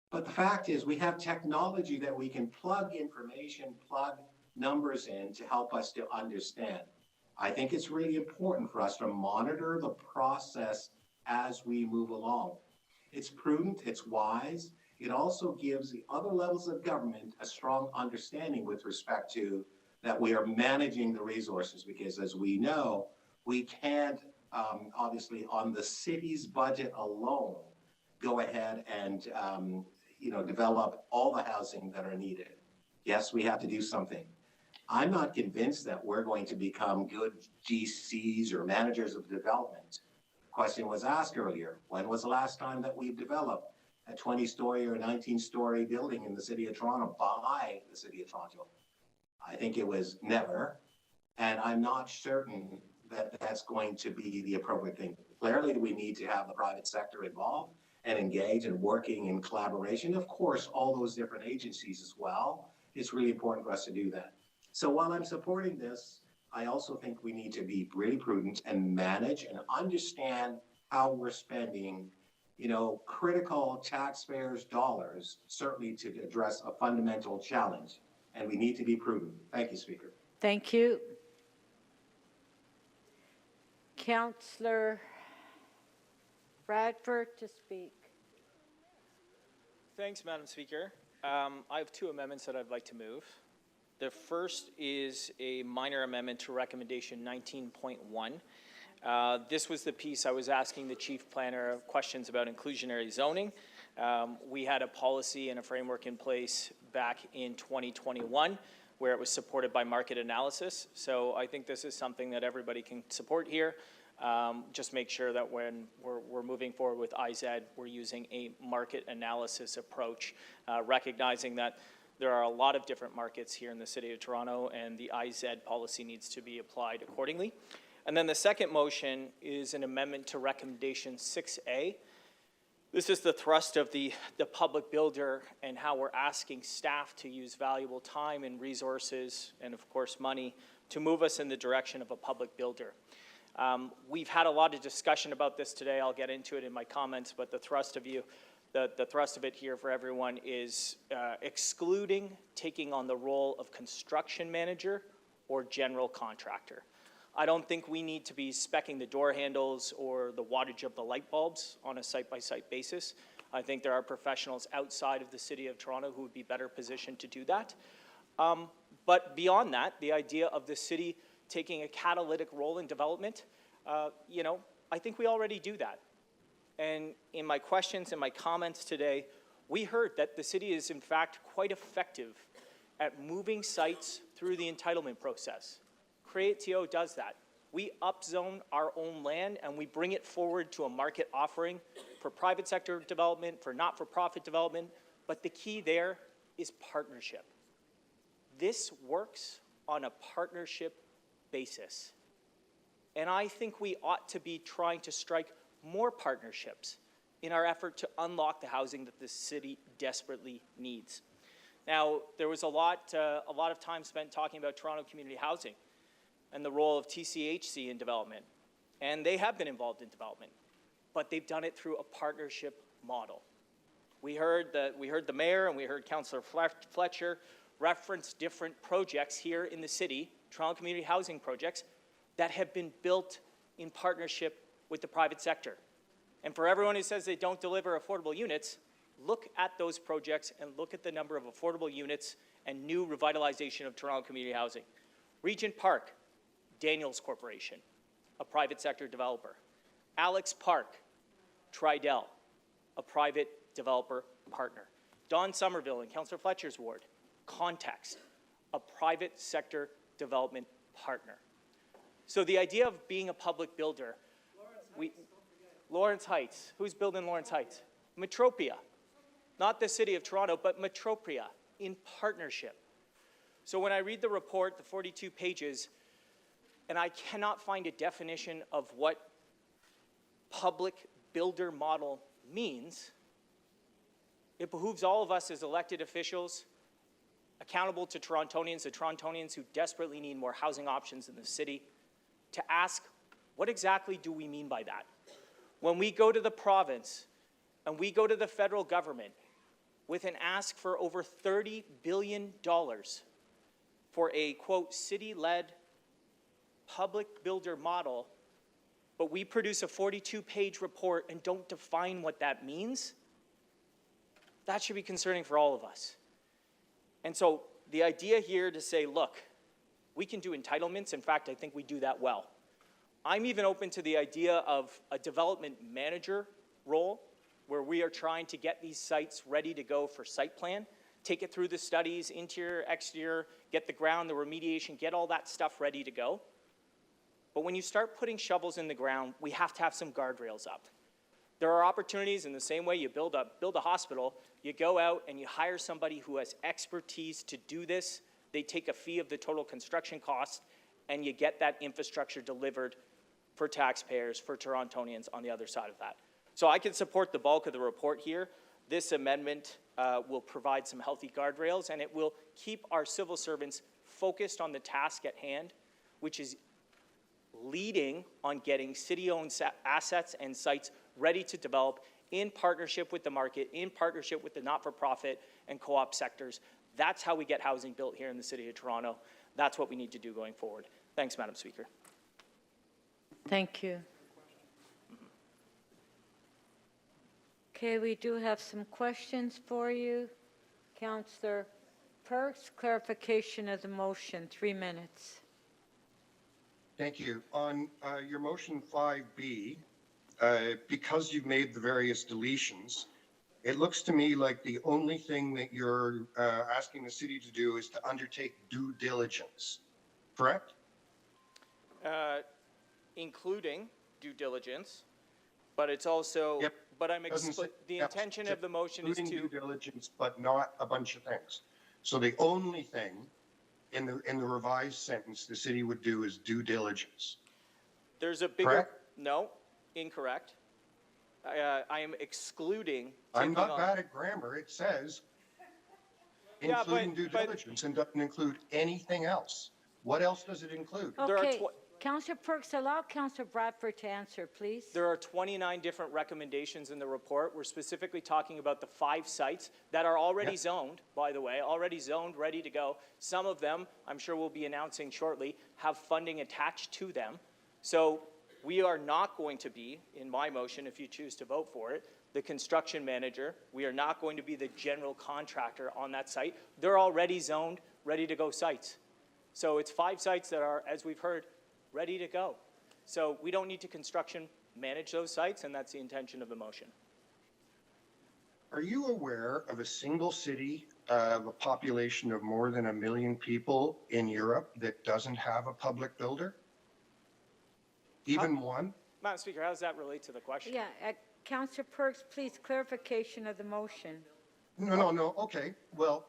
But the fact is, we have technology that we can plug information, plug numbers in to help us to understand. I think it's really important for us to monitor the process as we move along. It's prudent, it's wise. It also gives the other levels of government a strong understanding with respect to that we are managing the resources, because as we know, we can't obviously on the city's budget alone go ahead and develop all the housing that are needed. Yes, we have to do something. I'm not convinced that we're going to become good GCs or managers of development. The question was asked earlier, when was the last time that we've developed a 20-story or 19-story building in the city of Toronto by the city of Toronto? I think it was never, and I'm not certain that that's going to be the appropriate thing. Clearly, we need to have the private sector involved and engage and working in collaboration. Of course, all those different agencies as well. It's really important for us to do that. So while I'm supporting this, I also think we need to be really prudent and manage and understand how we're spending, critical taxpayers' dollars, certainly to address a fundamental challenge. And we need to be prudent. Thank you, Speaker. Thank you. Councillor Bradford to speak. Thanks, Madam Speaker. I have two amendments that I'd like to move. The first is a minor amendment to recommendation 19.1. This was the piece I was asking the chief planner questions about inclusionary zoning. We had a policy and a framework in place back in 2021 where it was supported by market analysis. So I think this is something that everybody can support here. Just make sure that when we're moving forward with IZ, we're using a market analysis approach, recognizing that there are a lot of different markets here in the City of Toronto, and the IZ policy needs to be applied accordingly. And then the second motion is an amendment to Recommendation 6A. This is the thrust of the public builder and how we're asking staff to use valuable time and resources and, of course, money to move us in the direction of a public builder. We've had a lot of discussion about this today. I'll get into it in my comments, but the thrust of it here for everyone is excluding taking on the role of construction manager or general contractor. I don't think we need to be speccing the door handles or the wattage of the light bulbs on a site-by-site basis. I think there are professionals outside of the City of Toronto who would be better positioned to do that. But beyond that, the idea of the city taking a catalytic role in development, I think we already do that. And in my questions and my comments today, we heard that the city is in fact quite effective at moving sites through the entitlement process. Create.to does that. We upzone our own land and we bring it forward to a market offering for private sector development, for not-for-profit development, but the key there is partnership. This works on a partnership basis. And I think we ought to be trying to strike more partnerships in our effort to unlock the housing that the city desperately needs. Now, there was a lot of time spent talking about Toronto community housing and the role of TCHC in development. And they have been involved in development, but they've done it through a partnership model. We heard the mayor and we heard Councillor Fletcher reference different projects here in the city, Toronto community housing projects, that have been built in partnership with the private sector. And for everyone who says they don't deliver affordable units, look at those projects and look at the number of affordable units and new revitalization of Toronto community housing. Regent Park, Daniels Corporation, a private sector developer. Alex Park, Tridel, a private developer partner. Don Somerville in Councillor Fletcher's ward, Context, a private sector development partner. So the idea of being a public builder, Lawrence Heights, who's building Lawrence Heights? Metropia, not the City of Toronto, but Metropia in partnership. So when I read the report, the 42 pages, and I cannot find a definition of what public builder model means, it behooves all of us as elected officials, accountable to Torontonians, the Torontonians who desperately need more housing options in the city, to ask, what exactly do we mean by that? When we go to the province and we go to the federal government with an ask for over $30 billion for a, quote, city-led public builder model, but we produce a 42-page report and don't define what that means, that should be concerning for all of us. And so the idea here to say, look, we can do entitlements. In fact, I think we do that well. I'm even open to the idea of a development manager role where we are trying to get these sites ready to go for site plan, take it through the studies, interior, exterior, get the ground, the remediation, get all that stuff ready to go. But when you start putting shovels in the ground, we have to have some guardrails up. There are opportunities in the same way you build a hospital, you go out and you hire somebody who has expertise to do this, they take a fee of the total construction cost, and you get that infrastructure delivered for taxpayers, for Torontonians on the other side of that. So I can support the bulk of the report here. This amendment will provide some healthy guardrails, and it will keep our civil servants focused on the task at hand, which is leading on getting city-owned assets and sites ready to develop in partnership with the market, in partnership with the not-for-profit and co-op sectors. That's how we get housing built here in the City of Toronto. That's what we need to do going forward. Thanks, Madam Speaker. Thank you. Okay, we do have some questions for you. Councillor Perks, clarification of the motion, 3 minutes. Thank you. On your motion 5B, because you've made the various deletions, it looks to me like the only thing that you're asking the city to do is to undertake due diligence, correct? Including due diligence, but it's also, Yep. but I'm, Doesn't say- the yep, intention of the motion is including to, due diligence, but not a bunch of things. So the only thing in the revised sentence the city would do is due diligence. there's a bigger, Correct? no, incorrect. I am excluding. I'm taking not on- bad at grammar. It says Yeah, including due but- diligence and doesn't include anything else. What else does it include? Okay, Councillor Perks, allow Councillor Bradford to answer, please. There are 29 different recommendations in the report. We're specifically talking about the 5 sites that are already zoned, by the way, already zoned, ready to go. Some of them, I'm sure we'll be announcing shortly, have funding attached to them. So we are not going to be, in my motion, if you choose to vote for it, the construction manager. We are not going to be the general contractor on that site. They're already zoned, ready to go sites. So it's 5 sites that are, as we've heard, ready to go. So we don't need to construction manage those sites, and that's the intention of the motion. Are you aware of a single city of a population of more than 1 million people in Europe that doesn't have a public builder? Even one? Madam Speaker, how does that relate to the question? Yeah, Councillor Perks, please, clarification of the motion. No. Okay. Well,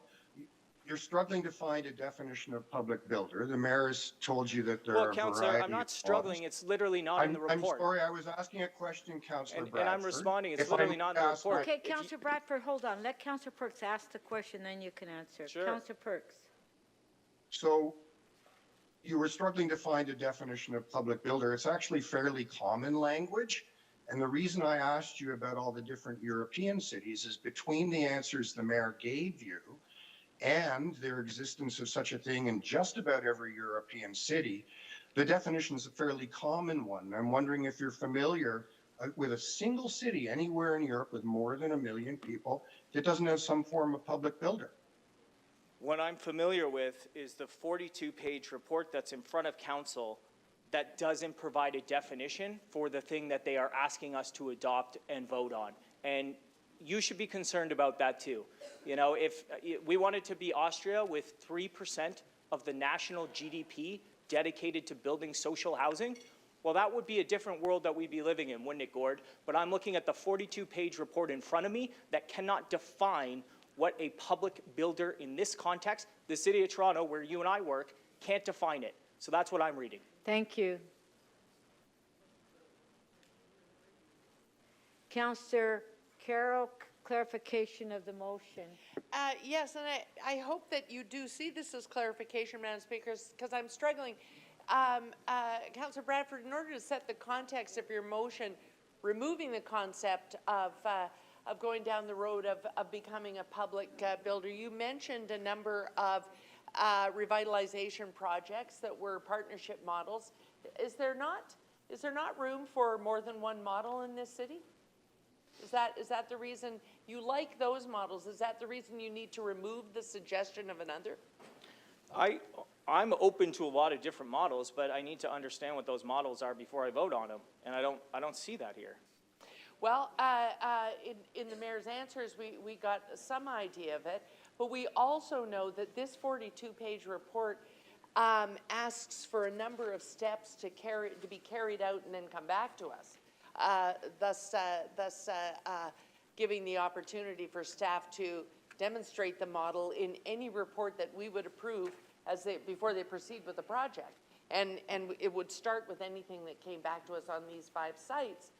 you're struggling to find a definition of public builder. The mayor has told you that there are Well, a Councillor, variety I'm not of struggling. forms. It's literally not in the report. I'm sorry, I was asking a question, Councillor And Bradford. I'm responding. It's If literally I not in the ask my- report. Okay, Councillor Bradford, hold on. Let Councillor Perks ask the question, then you can answer. Sure. Councillor Perks. So you were struggling to find a definition of public builder. It's actually fairly common language. And the reason I asked you about all the different European cities is between the answers the mayor gave you and their existence of such a thing in just about every European city, the definition is a fairly common one. I'm wondering if you're familiar with a single city anywhere in Europe with more than 1 million people that doesn't have some form of public builder. What I'm familiar with is the 42-page report that's in front of council that doesn't provide a definition for the thing that they are asking us to adopt and vote on. And you should be concerned about that too. You know, if we wanted to be Austria with 3% of the national GDP dedicated to building social housing, well, that would be a different world that we'd be living in, wouldn't it, Gord? But I'm looking at the 42-page report in front of me that cannot define what a public builder in this context, the City of Toronto, where you and I work, can't define it. So that's what I'm reading. Thank you. Councillor Carroll, clarification of the motion. Yes, and I hope that you do see this as clarification, Madam Speaker, because I'm struggling. Councillor Bradford, in order to set the context of your motion, removing the concept of going down the road of becoming a public builder, you mentioned a number of revitalization projects that were partnership models. Is there not room for more than one model in this city? Is that the reason you like those models? Is that the reason you need to remove the suggestion of another? I'm open to a lot of different models, but I need to understand what those models are before I vote on them, and I don't see that here. Well, in the mayor's answers, we got some idea of it, but we also know that this 42-page report asks for a number of steps to be carried out and then come back to us, thus giving the opportunity for staff to demonstrate the model in any report that we would approve before they proceed with the project. And it would start with anything that came back to us on these 5 sites.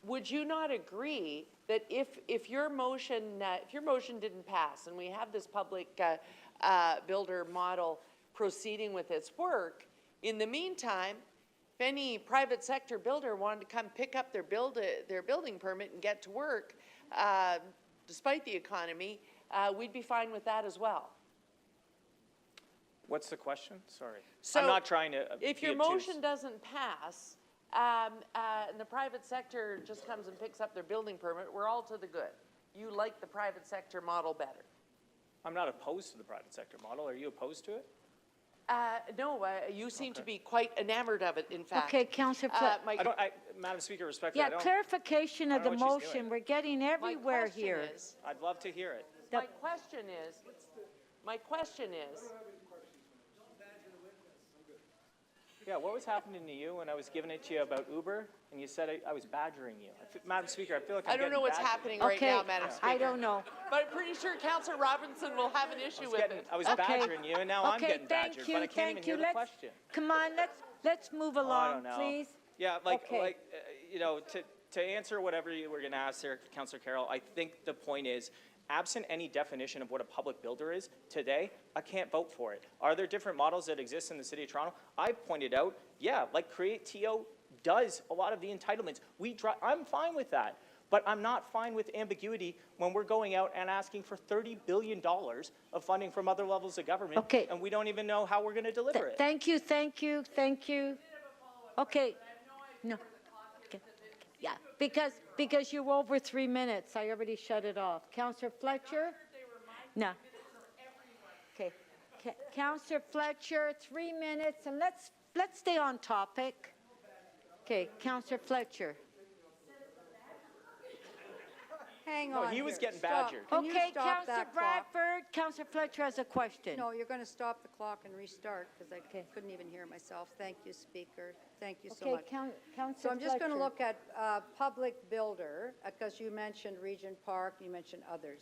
Would you not agree that if your motion didn't pass and we have this public builder model proceeding with its work, in the meantime, if any private sector builder wanted to come pick up their building permit and get to work, despite the economy, we'd be fine with that as well? What's the question? Sorry. So I'm not trying to if be your obtuse. motion doesn't pass, and the private sector just comes and picks up their building permit, we're all to the good. You like the private sector model better? I'm not opposed to the private sector model. Are you opposed to it? No, you seem to be quite enamored of it, in fact. Okay, Councillor Madam Speaker, respectfully, I Yeah, don't. clarification of I the don't know what she's motion. doing. We're getting everywhere question here. is- I'd love to hear it. My question is, Yeah, what was happening to you when I was giving it to you about Uber, and you said I was badgering you? Madam Speaker, I feel like I'm I don't getting know what's badgered. happening right Okay, now, Madam Speaker. I don't know. But I'm pretty sure Councillor Robinson will have an issue with it. I was Okay. badgering you, and now I'm Okay, getting thank badgered, you, but I can't thank even you. hear the Let's- question. Come on, let's move Oh, I along, don't know. please. Yeah, Okay. you know, to answer whatever you were going to ask there, Councillor Carroll, I think the point is, absent any definition of what a public builder is today, I can't vote for it. Are there different models that exist in the City of Toronto? I pointed out, yeah, like Create TO does a lot of the entitlements. I'm fine with that. But I'm not fine with ambiguity when we're going out and asking for $30 billion of funding from other levels of government, Okay. and we don't even know how we're going to deliver it. Thank you, thank you, thank you. Okay. No. Okay. Yeah, because you're over 3 minutes. I already shut it off. Councillor Fletcher? No. Okay. Councillor Fletcher, 3 minutes, and let's stay on topic. Okay, Councillor Fletcher. Hang No, on he was here. getting Stop. badgered. Can you Okay, stop Councillor that clock? Bradford, Councillor Fletcher has a question. No, you're going to stop the clock and restart because I couldn't even hear myself. Thank you, Speaker. Thank you so Okay, much. Councillor So I'm just going to Fletcher. look at public builder because you mentioned Regent Park, you mentioned others.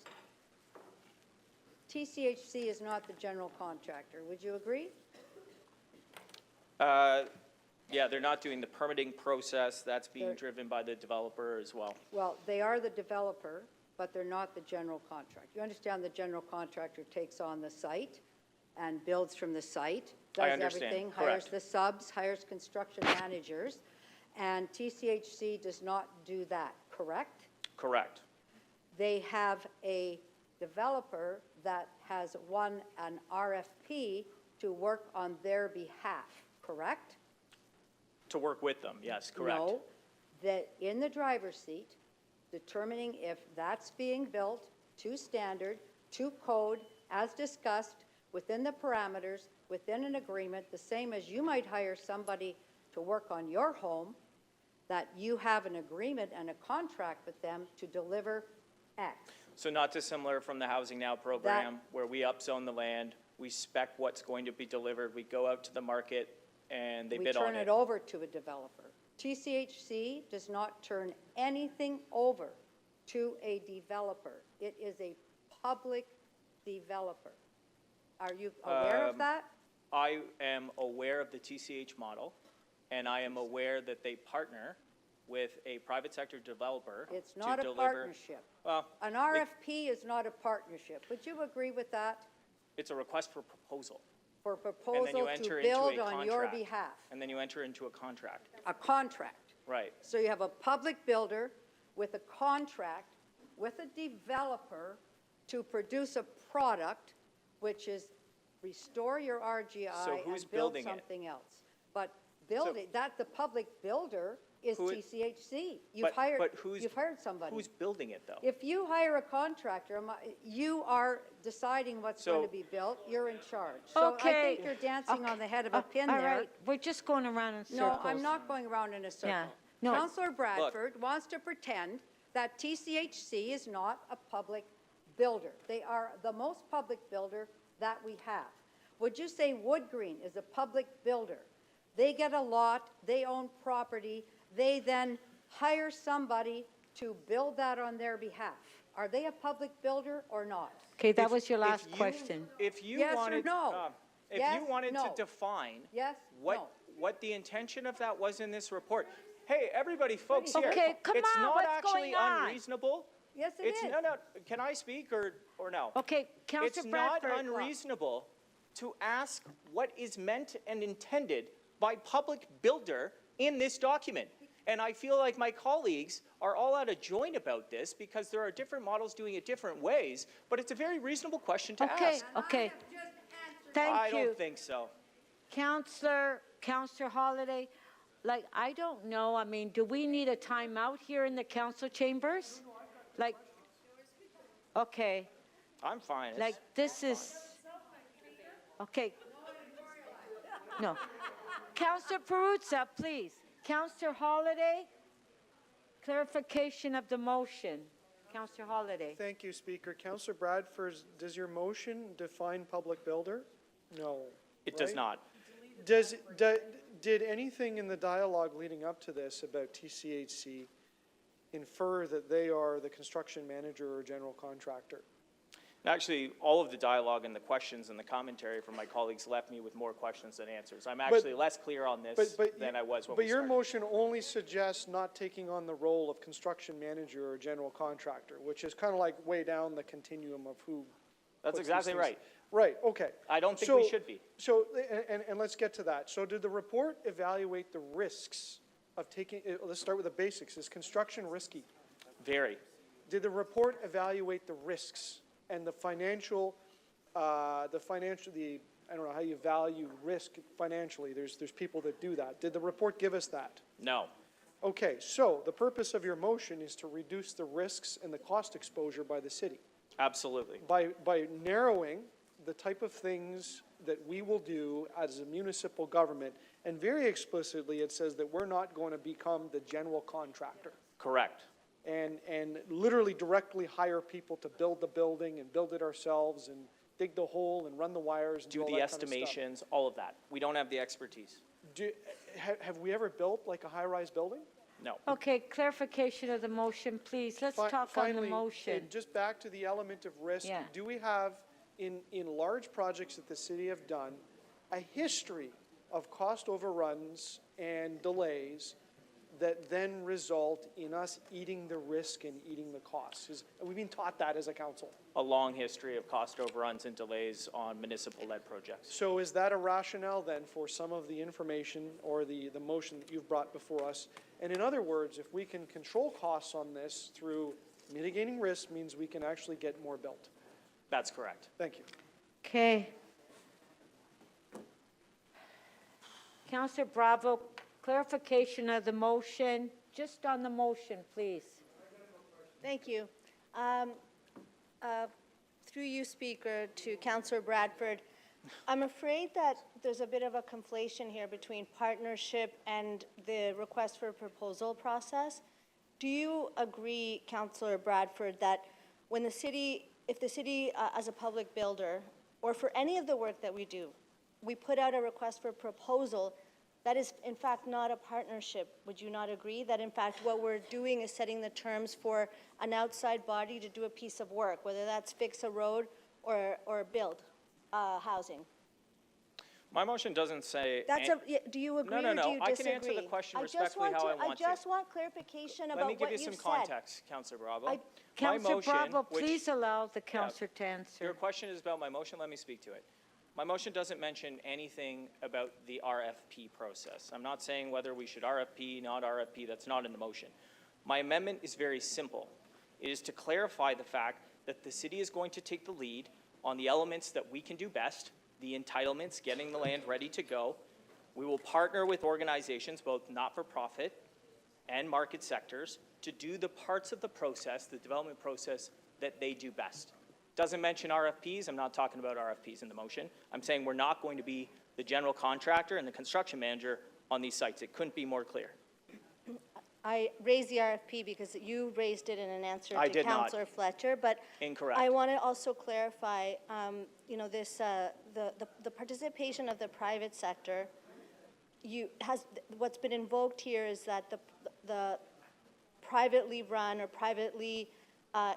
TCHC is not the general contractor. Would you agree? Yeah, they're not doing the permitting process. That's being driven by the developer as well. Well, they are the developer, but they're not the general contractor. You understand the general contractor takes on the site and builds from the site, I does understand. everything, Correct. hires the subs, hires construction managers, and TCHC does not do that, correct? Correct. They have a developer that has won an RFP to work on their behalf, correct? To work with them, yes, correct. No, that in the driver's seat, determining if that's being built to standard, to code, as discussed, within the parameters, within an agreement, the same as you might hire somebody to work on your home, that you have an agreement and a contract with them to deliver X. So not dissimilar from the Housing Now program, where we upzone the land, we spec what's going to be delivered, we go out to the market, and they bid on We turn it over to a developer. TCHC does not turn anything over to a developer. It is a public developer. Are you aware of that? I am aware of the TCH model, and I am aware that they partner with a private sector developer It's to not a deliver. partnership. Well, An RFP is not a partnership. Would you agree with that? it's a request for proposal. For And then proposal you to enter into build a on your contract. behalf, And then you enter into a contract. a contract. Right. So you have a public builder with a contract with a developer to produce a product, which is restore your So RGI who's and build building it? something else. But building, that the public builder is Who- TCHC. But who's- You've hired somebody. Who's building it, though? If you hire a contractor, you are deciding what's going to be built, you're in charge. So I Okay. think you're dancing on the head of a pin All there. right, we're just going around in circles. No, I'm not going around in a circle. Yeah, no. Councillor Bradford wants to pretend that TCHC is not a public builder. They are the most public builder that we have. Would you say Wood Green is a public builder? They get a lot, they own property, they then hire somebody to build that on their behalf. Are they a public builder or not? Okay, that was your last If you- question. If you Yes or wanted, no? if Yes, you wanted no. to define Yes, no. what the intention of that was in this report, hey, everybody, folks here, Okay, come it's on, not what's actually going on? unreasonable. Yes, it It's is. no. Can I speak or no? Okay, Councillor It's not Bradford. unreasonable to ask what is meant and intended by public builder in this document. And I feel like my colleagues are all out of joint about this because there are different models doing it different ways, but it's a very reasonable question to ask. Okay. Thank I you. don't think so. Councillor Holiday, like, I don't know, I mean, do we need a timeout here in the council chambers? Like, okay, I'm fine. like, this is, okay. No. Councillor Perruzza, please. Councillor Holiday, Clarification of the motion. Councillor Holyday. Thank you, Speaker. Councillor Bradford, does your motion define public builder? No. It does right? not. Did anything in the dialogue leading up to this about TCHC infer that they are the construction manager or general contractor? Actually, all of the dialogue and the questions and the commentary from my colleagues left me with more questions than answers. I'm actually less clear on this than I was when we But your started. motion only suggests not taking on the role of construction manager or general contractor, which is kind of like way down the continuum of who. That's puts exactly these right. things. Right, okay. I don't think we should be. So, and let's get to that. So did the report evaluate the risks of taking, let's start with the basics. Is construction risky? Very. Did the report evaluate the risks and the financial, I don't know how you value risk financially. There's people that do that. Did the report give us that? No. Okay, so the purpose of your motion is to reduce the risks and the cost exposure by the city. Absolutely. By narrowing the type of things that we will do as a municipal government, and very explicitly it says that we're not going to become the general contractor. Correct. And literally directly hire people to build the building and build it ourselves and dig the hole and run the wires and Do all the that kind of stuff. estimations, all of that. We don't have the expertise. Have we ever built like a high-rise building? No. Okay, clarification of the motion, please. Let's talk on the Finally, motion. and just back to the element of risk, Yeah. do we have, in large projects that the city have done, a history of cost overruns and delays that then result in us eating the risk and eating the costs? We've been taught that as a council. A long history of cost overruns and delays on municipal-led projects. So is that a rationale then for some of the information or the motion that you've brought before us? And in other words, if we can control costs on this through mitigating risk, means we can actually get more built. That's correct. Thank you. Okay. Councillor Bravo, clarification of the motion, just on the motion, please. Thank you. Through you, Speaker, to Councillor Bradford, I'm afraid that there's a bit of a conflation here between partnership and the request for proposal process. Do you agree, Councillor Bradford, that when the city, if the city as a public builder, or for any of the work that we do, we put out a request for proposal, that is in fact not a partnership? Would you not agree that in fact what we're doing is setting the terms for an outside body to do a piece of work, whether that's fix a road or build housing? My motion doesn't say. Do you agree No. or do you disagree? I can answer the question respectfully how I want to. I just want clarification about what you said. Let me give you some context, Councillor Bravo. Councillor Bravo, please allow the councillor to answer. Your question is about my motion. Let me speak to it. My motion doesn't mention anything about the RFP process. I'm not saying whether we should RFP, not RFP. That's not in the motion. My amendment is very simple. It is to clarify the fact that the city is going to take the lead on the elements that we can do best, the entitlements, getting the land ready to go. We will partner with organizations, both not-for-profit and market sectors, to do the parts of the process, the development process, that they do best. Doesn't mention RFPs. I'm not talking about RFPs in the motion. I'm saying we're not going to be the general contractor and the construction manager on these sites. It couldn't be more clear. I raised the RFP because you raised it in an answer to Councillor Fletcher, but Incorrect. I want to also clarify, this the participation of the private sector. What's been invoked here is that the privately run or privately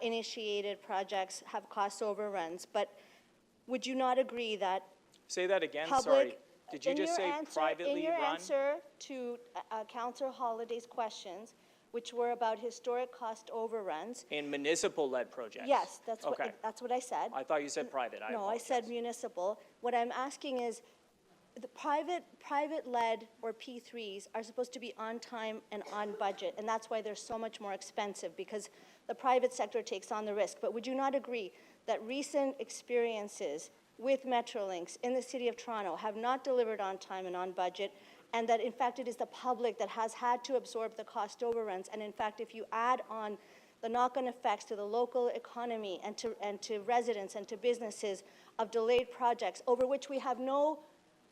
initiated projects have cost overruns, but would you not agree that? Say that again, public, sorry. Did you just say privately run? In your answer to Councillor Holiday's questions, which were about historic cost overruns. In municipal-led projects? Yes, that's what I said. I thought you said private. No, I said municipal. What I'm asking is, the private-led or P3s are supposed to be on time and on budget, and that's why they're so much more expensive, because the private sector takes on the risk. But would you not agree that recent experiences with Metrolinx in the City of Toronto have not delivered on time and on budget, and that in fact it is the public that has had to absorb the cost overruns? And in fact, if you add on the knock-on effects to the local economy and to residents and to businesses of delayed projects over which we have no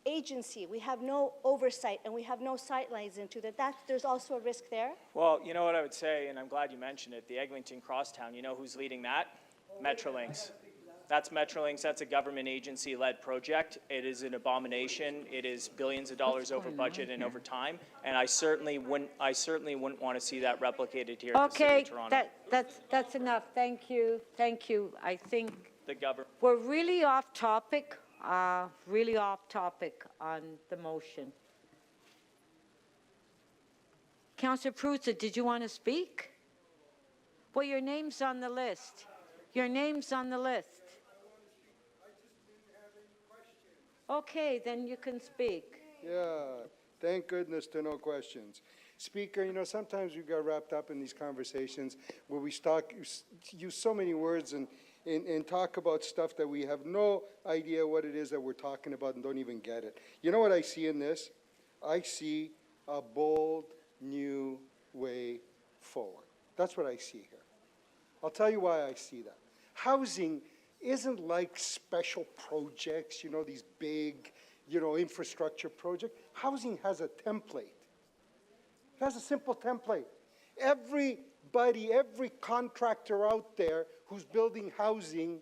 agency. We have no oversight, and we have no sightlines into that. There's also a risk there. Well, you know what I would say, and I'm glad you mentioned it, the Eglinton Crosstown, you know who's leading that? Metrolinx. That's Metrolinx. That's a government agency-led project. It is an abomination. It is billions of dollars over budget and over time. And I certainly wouldn't want to see that replicated here at the City of Toronto. Okay, that's enough. Thank you. Thank you. I think The government. we're really off topic on the motion. Councillor Pruitt, did you want to speak? Well, your name's on the list. Your name's on the list. Okay, then you can speak. Yeah, thank goodness there are no questions. Speaker, you know, sometimes we get wrapped up in these conversations where we use so many words and talk about stuff that we have no idea what it is that we're talking about and don't even get it. You know what I see in this? I see a bold new way forward. That's what I see here. I'll tell you why I see that. Housing isn't like special projects, you know, these big, you know, infrastructure projects. Housing has a template. It has a simple template. Everybody, every contractor out there who's building housing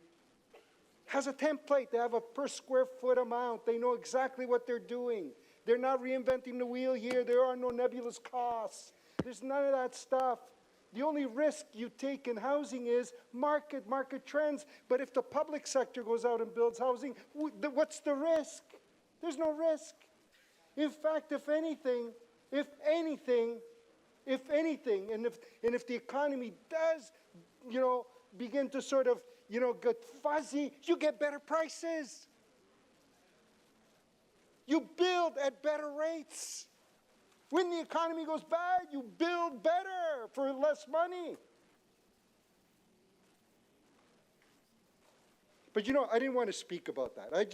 has a template. They have a per square foot amount. They know exactly what they're doing. They're not reinventing the wheel here. There are no nebulous costs. There's none of that stuff. The only risk you take in housing is market trends. But if the public sector goes out and builds housing, what's the risk? There's no risk. In fact, if anything, and if the economy does, you know, begin to sort of, you know, get fuzzy, you get better prices. You build at better rates. When the economy goes bad, you build better for less money. But you know, I didn't want to speak about that. That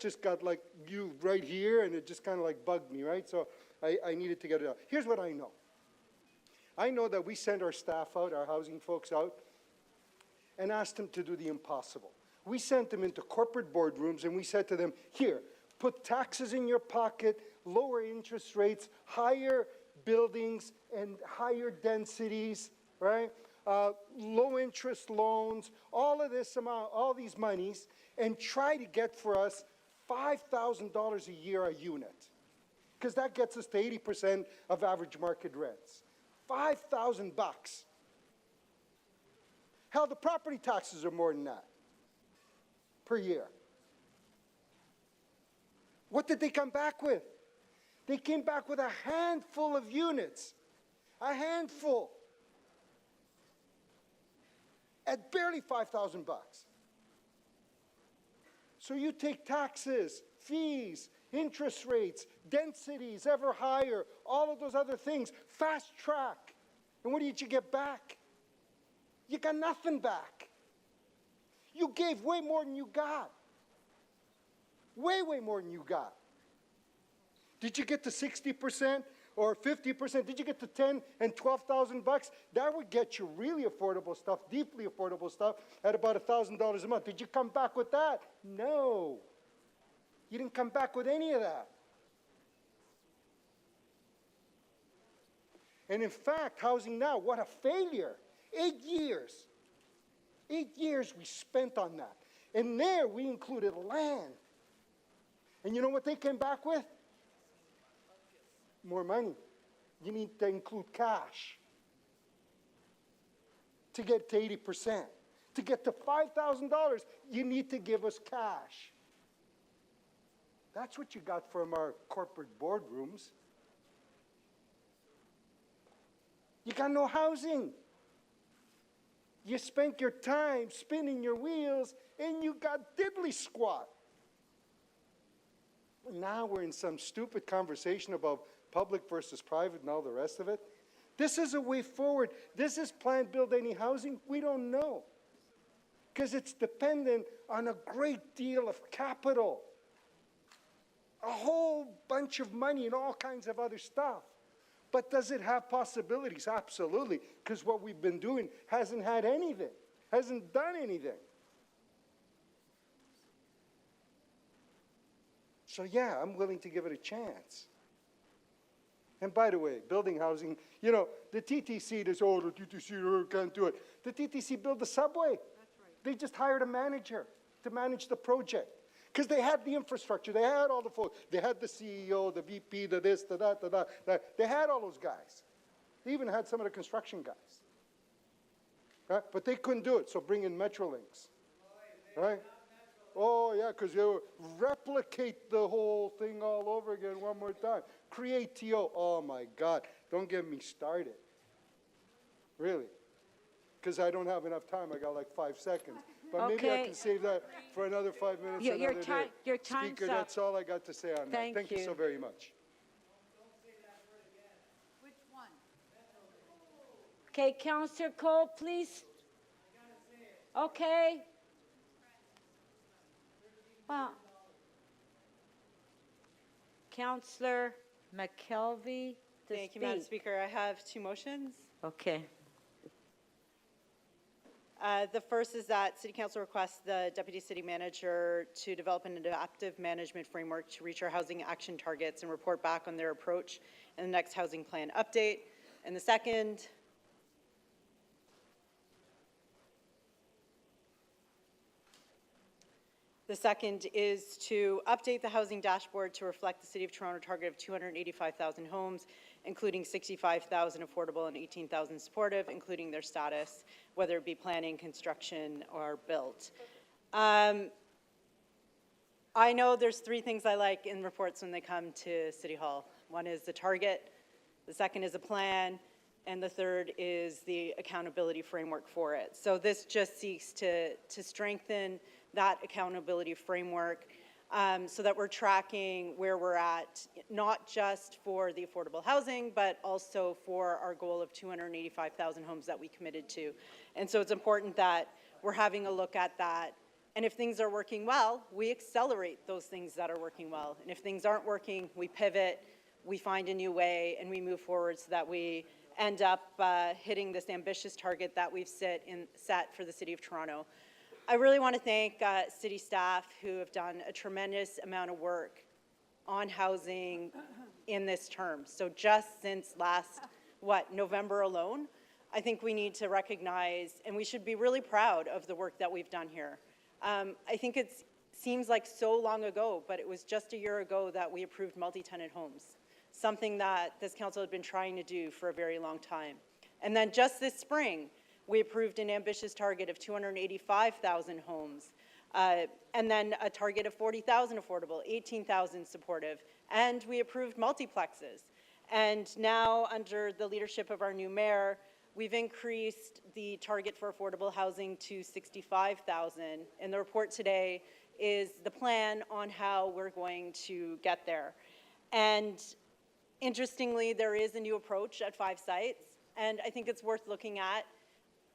just got like you right here, and it just kind of like bugged me, right? So I needed to get it out. Here's what I know. I know that we send our staff out, our housing folks out, and asked them to do the impossible. We sent them into corporate boardrooms, and we said to them, here, put taxes in your pocket, lower interest rates, higher buildings and higher densities, right? Low interest loans, all of this amount, all these monies, and try to get for us $5,000 a year a unit. Because that gets us to 80% of average market rents. $5,000 bucks. Hell, the property taxes are more than that per year. What did they come back with? They came back with a handful of units. A handful. At barely $5,000 bucks. So you take taxes, fees, interest rates, densities ever higher, all of those other things, fast track. And what did you get back? You got nothing back. You gave way more than you got. Way more than you got. Did you get to 60% or 50%? Did you get to 10 and 12,000 bucks? That would get you really affordable stuff, deeply affordable stuff, at about $1,000 a month. Did you come back with that? No. You didn't come back with any of that. And in fact, Housing Now, what a failure. 8 years. 8 years we spent on that. And there we included land. And you know what they came back with? More money. You need to include cash to get to 80%. To get to $5,000, you need to give us cash. That's what you got from our corporate boardrooms. You got no housing. You spent your time spinning your wheels, and you got diddly squat. Now we're in some stupid conversation about public versus private and all the rest of it. This is a way forward. This is planned build any housing? We don't know. Because it's dependent on a great deal of capital. A whole bunch of money and all kinds of other stuff. But does it have possibilities? Absolutely. Because what we've been doing hasn't had anything. Hasn't done anything. So yeah, I'm willing to give it a chance. And by the way, building housing, you know, the TTC, the TTC can't do it. The TTC built the subway. They just hired a manager to manage the project. Because they had the infrastructure, they had all the folks, they had the CEO, the VP, the this, the that, the that. They had all those guys. They even had some of the construction guys. Right? But they couldn't do it, so bring in Metrolinx. Right? Oh, yeah, because you replicate the whole thing all over again one more time. Create TO. Oh, my God. Don't get me started. Really. Because I don't have enough time. I got like 5 seconds. But maybe I can save that for another 5 minutes another day. Your time's Speaker, up. that's all I got to say on that. Thank you so very much. Which one? Okay, Councillor Cole, please. Okay. Well, Councillor McKelvey to Thank you, Madam Speaker. I have two motions. Okay. The first is that City Council requests the Deputy City Manager to develop an adaptive management framework to reach our housing action targets and report back on their approach in the next housing plan update. And the second is to update the housing dashboard to reflect the City of Toronto target of 285,000 homes, including 65,000 affordable and 18,000 supportive, including their status, whether it be planning, construction, or built. I know there's three things I like in reports when they come to City Hall. One is the target, the second is a plan, and the third is the accountability framework for it. So this just seeks to strengthen that accountability framework so that we're tracking where we're at, not just for the affordable housing, but also for our goal of 285,000 homes that we committed to. And so it's important that we're having a look at that. And if things are working well, we accelerate those things that are working well. And if things aren't working, we pivot, we find a new way, and we move forward so that we end up hitting this ambitious target that we've set for the City of Toronto. I really want to thank city staff who have done a tremendous amount of work on housing in this term. So just since last, November alone, I think we need to recognize, and we should be really proud of the work that we've done here. I think it seems like so long ago, but it was just a year ago that we approved multi-tenant homes, something that this council had been trying to do for a very long time. And then just this spring, we approved an ambitious target of 285,000 homes, and then a target of 40,000 affordable, 18,000 supportive, and we approved multiplexes. And now, under the leadership of our new mayor, we've increased the target for affordable housing to 65,000, and the report today is the plan on how we're going to get there. And interestingly, there is a new approach at 5 sites, and I think it's worth looking at.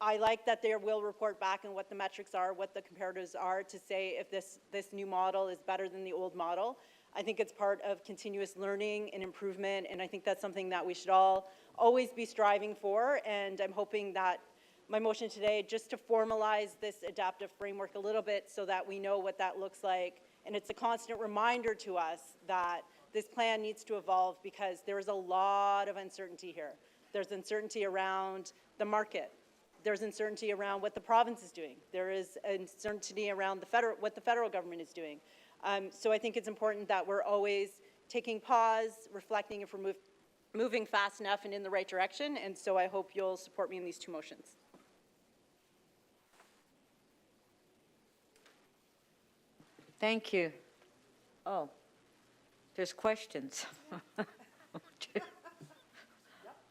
I like that they will report back on what the metrics are, what the comparatives are, to say if this new model is better than the old model. I think it's part of continuous learning and improvement, and I think that's something that we should all always be striving for, and I'm hoping that my motion today, just to formalize this adaptive framework a little bit so that we know what that looks like, and it's a constant reminder to us that this plan needs to evolve because there is a lot of uncertainty here. There's uncertainty around the market. There's uncertainty around what the province is doing. There is uncertainty around what the federal government is doing. So I think it's important that we're always taking pause, reflecting if we're moving fast enough and in the right direction. And so I hope you'll support me in these two motions. Thank you. Oh, there's questions.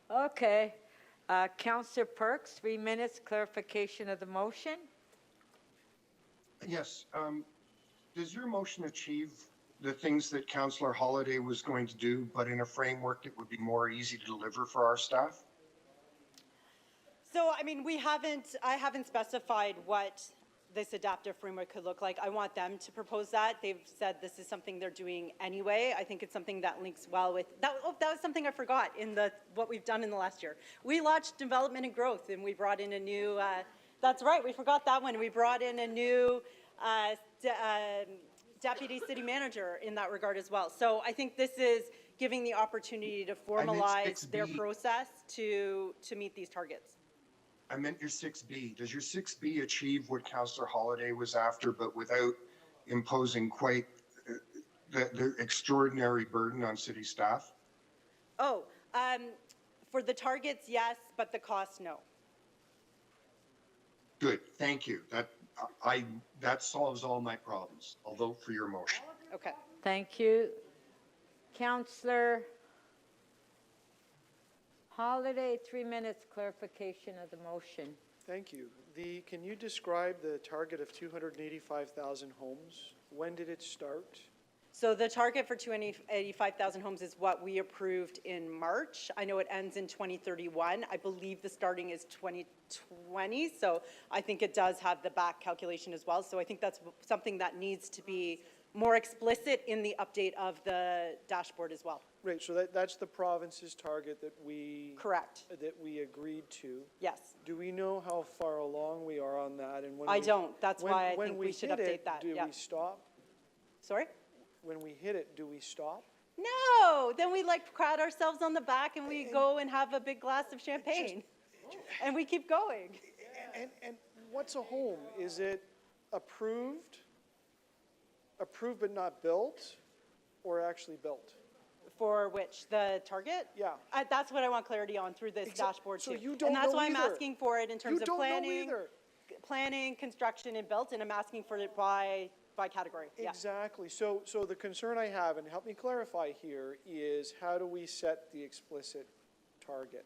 Okay. Councillor Perks, 3 minutes, clarification of the motion. Yes. Does your motion achieve the things that Councillor Holladay was going to do, but in a framework that would be more easy to deliver for our staff? So, I mean, I haven't specified what this adaptive framework could look like. I want them to propose that. They've said this is something they're doing anyway. I think it's something that links well with, that was something I forgot in what we've done in the last year. We launched development and growth, and we brought in a new, that's right, we forgot that one. We brought in a new deputy city manager in that regard as well. So I think this is giving the opportunity to formalize their process to meet these targets. I meant your 6B. Does your 6B achieve what Councillor Holyday was after, but without imposing quite the extraordinary burden on city staff? Oh, for the targets, yes, but the cost, no. Good, thank you. That solves all my problems. I'll vote for your motion. Okay. Thank you. Councillor Holyday, 3 minutes clarification of the motion. Thank you. Can you describe the target of 285,000 homes? When did it start? So the target for 285,000 homes is what we approved in March. I know it ends in 2031. I believe the starting is 2020, so I think it does have the back calculation as well. So I think that's something that needs to be more explicit in the update of the dashboard as well. Right, so that's the province's target that we... Correct. That we agreed to. Yes. Do we know how far along we are on that? And when I don't. That's why I think we should update that. Do we stop? Sorry? When we hit it, do we stop? No, then we like pat ourselves on the back and we go and have a big glass of champagne. And we keep going. And what's a home? Is it approved but not built, or actually built? For which? The target? Yeah. That's what I want clarity on through this dashboard too. So you don't and that's know why I'm either. asking for it in terms of planning, construction, and built, and I'm asking for it by category. Exactly. So the concern I have, and help me clarify here, is how do we set the explicit target?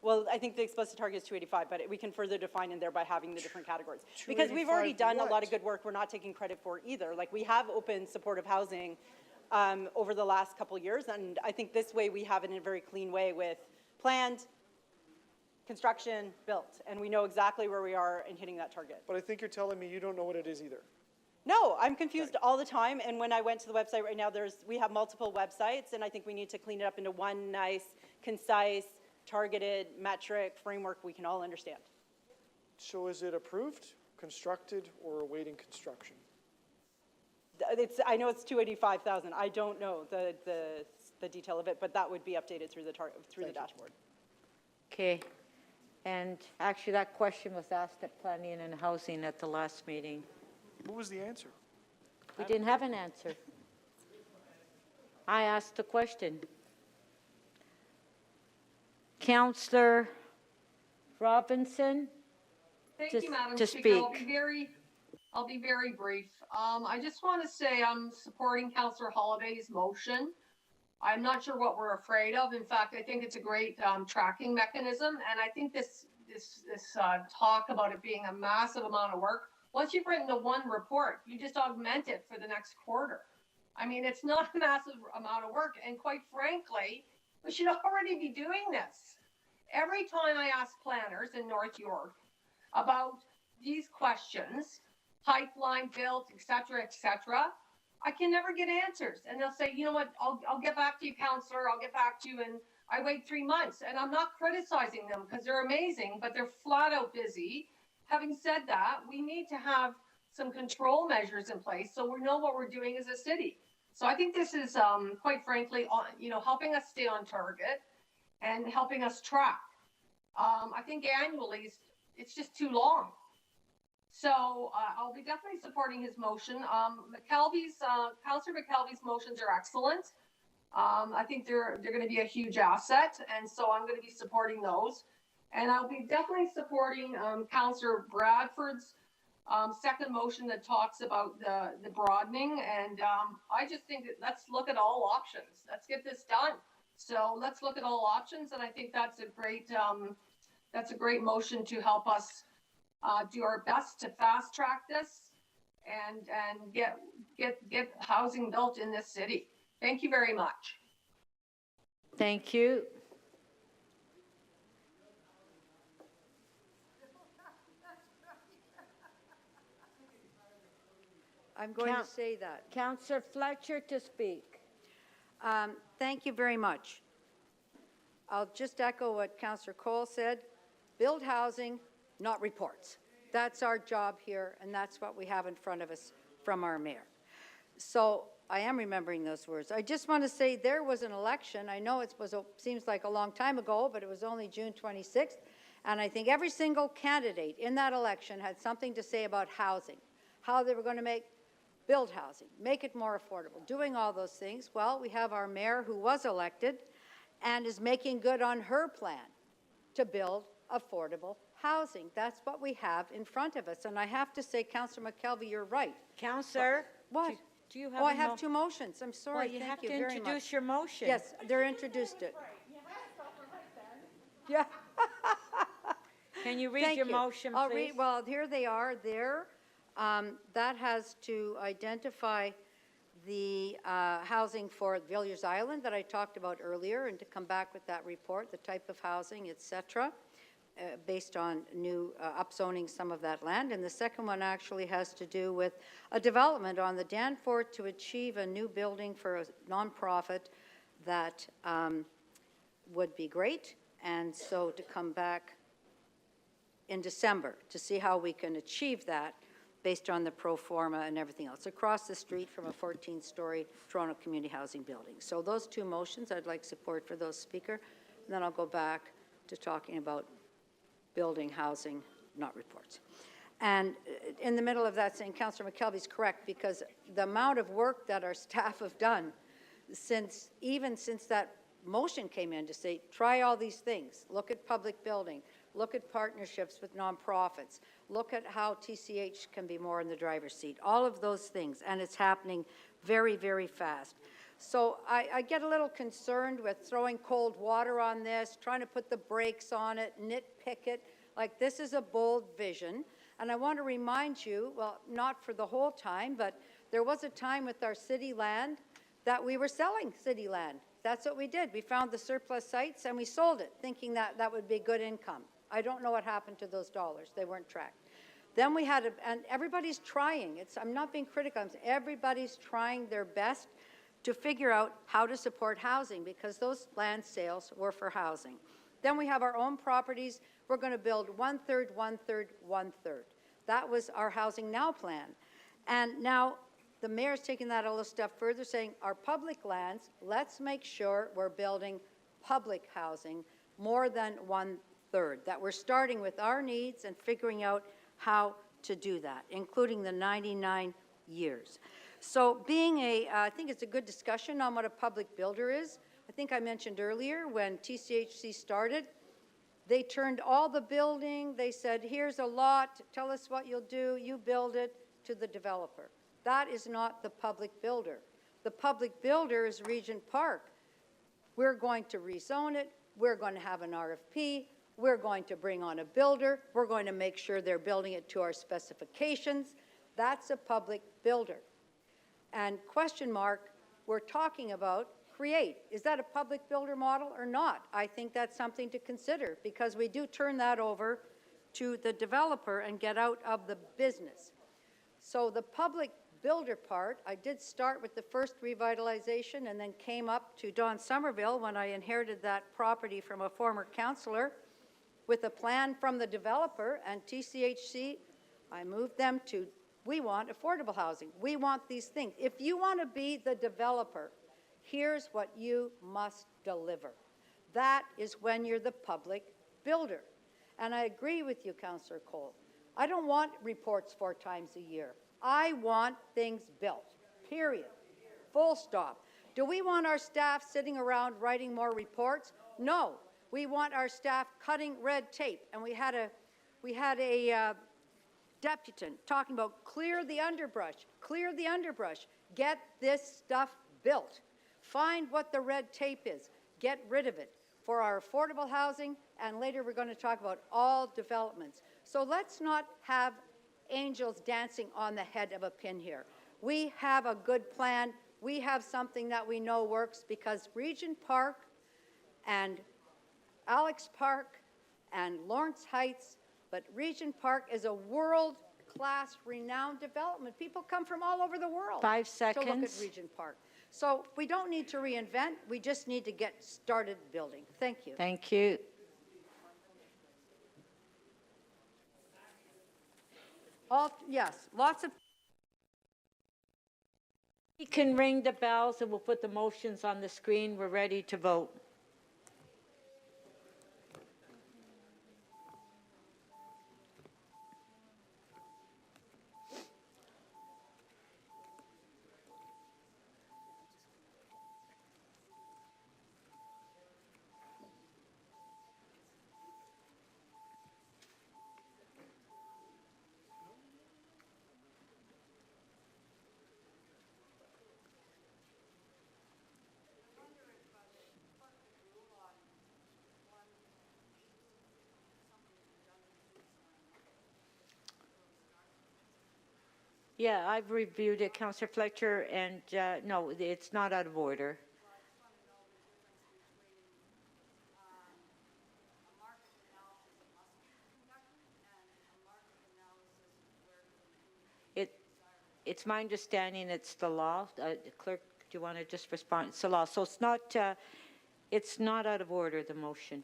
Well, I think the explicit target is 285, but we can further define in there by having the different categories. Because we've already done a lot of good work we're not taking credit for either. Like, we have opened supportive housing over the last couple of years, and I think this way we have it in a very clean way with planned, construction, built, and we know exactly where we are in hitting that target. But I think you're telling me you don't know what it is either. No, I'm confused all the time, and when I went to the website right now, we have multiple websites, and I think we need to clean it up into one nice, concise, targeted metric framework we can all understand. So is it approved, constructed, or awaiting construction? I know it's 285,000. I don't know the detail of it, but that would be updated through the dashboard. Okay. And actually, that question was asked at Planning and Housing at the last meeting. What was the answer? We didn't have an answer. I asked the question. Councillor Robinson? Thank to, you, Madam to Speaker. speak. I'll be very brief. I just want to say I'm supporting Councillor Holyday's motion. I'm not sure what we're afraid of. In fact, I think it's a great tracking mechanism, and I think this talk about it being a massive amount of work. Once you've written the one report, you just augment it for the next quarter. I mean, it's not a massive amount of work, and quite frankly, we should already be doing this. Every time I ask planners in North York about these questions, pipeline built, et cetera, I can never get answers. And they'll say, you know what, I'll get back to you, counselor, I'll get back to you. And I wait 3 months, and I'm not criticizing them because they're amazing, but they're flat out busy. Having said that, we need to have some control measures in place so we know what we're doing as a city. So I think this is, quite frankly, helping us stay on target and helping us track. I think annually it's just too long. So I'll be definitely supporting his motion. Councillor McKelvey's motions are excellent. I think they're going to be a huge asset, and so I'm going to be supporting those. And I'll be definitely supporting Councillor Bradford's second motion that talks about the broadening. And I just think that let's look at all options. Let's get this done. So let's look at all options, and I think that's a great motion to help us do our best to fast track this and get housing built in this city. Thank you very much. Thank you. I'm going to say that. Councillor Fletcher to speak. Thank you very much. I'll just echo what Councillor Cole said. Build housing, not reports. That's our job here, and that's what we have in front of us from our mayor. So I am remembering those words. I just want to say there was an election. I know it seems like a long time ago, but it was only June 26th. And I think every single candidate in that election had something to say about housing, how they were going to build housing, make it more affordable, doing all those things. Well, we have our mayor who was elected and is making good on her plan to build affordable housing. That's what we have in front of us. And I have to say, Councillor McKelvey, you're right. Councillor? What? Do you have I have two motions. I'm sorry. Well, you Thank have you to very introduce much. your motion. Yes, they're introduced it. Yeah. Can you read Thank your you. motion, I'll please? read, well, here they are there. That has to identify the housing for Villiers Island that I talked about earlier, and to come back with that report, the type of housing, et cetera, based on new upzoning some of that land. And the second one actually has to do with a development on the Danforth to achieve a new building for a nonprofit that would be great. And so to come back in December to see how we can achieve that based on the pro forma and everything else, across the street from a 14-story Toronto community housing building. So those two motions, I'd like support for those, Speaker. And then I'll go back to talking about building housing, not reports. And in the middle of that, saying Councillor McKelvey's correct, because the amount of work that our staff have done even since that motion came in to say, try all these things, look at public building, look at partnerships with nonprofits, look at how TCH can be more in the driver's seat, all of those things, and it's happening very, very fast. So I get a little concerned with throwing cold water on this, trying to put the brakes on it, nitpick it, like this is a bold vision. And I want to remind you, well, not for the whole time, but there was a time with our city land that we were selling city land. That's what we did. We found the surplus sites and we sold it, thinking that that would be good income. I don't know what happened to those dollars. They weren't tracked. Then we had, and everybody's trying. I'm not being critical. Everybody's trying their best to figure out how to support housing, because those land sales were for housing. Then we have our own properties. We're going to build 1/3, 1/3, 1/3. That was our Housing Now plan. And now the mayor's taking that a little step further, saying our public lands, let's make sure we're building public housing more than 1/3, that we're starting with our needs and figuring out how to do that, including the 99 years. So I think it's a good discussion on what a public builder is. I think I mentioned earlier when TCHC started, they turned all the building, they said, here's a lot, tell us what you'll do, you build it, to the developer. That is not the public builder. The public builder is Regent Park. We're going to rezone it, we're going to have an RFP, we're going to bring on a builder, we're going to make sure they're building it to our specifications. That's a public builder. And question mark, we're talking about create. Is that a public builder model or not? I think that's something to consider, because we do turn that over to the developer and get out of the business. So the public builder part, I did start with the first revitalization and then came up to Don Somerville when I inherited that property from a former councillor with a plan from the developer, and TCHC, I moved them to, we want affordable housing. We want these things. If you want to be the developer, here's what you must deliver. That is when you're the public builder. And I agree with you, Councillor Cole. I don't want reports 4 times a year. I want things built, period, full stop. Do we want our staff sitting around writing more reports? No. We want our staff cutting red tape. And we had a deputant talking about clear the underbrush, get this stuff built. Find what the red tape is, get rid of it for our affordable housing, and later we're going to talk about all developments. So let's not have angels dancing on the head of a pin here. We have a good plan. We have something that we know works, because Regent Park and Alex Park and Lawrence Heights, but Regent Park is a world-class, renowned development. People come from all over the world 5 to look seconds. at Regent Park. So we don't need to reinvent. We just need to get started building. Thank you. Thank you. Yes, lots of You can ring the bells and we'll put the motions on the screen. We're ready to vote. Yeah, I've reviewed it, Councillor Fletcher, and no, it's not out of order. It's my understanding it's the law. Clerk, do you want to just respond? It's the law. So it's not out of order, the motion.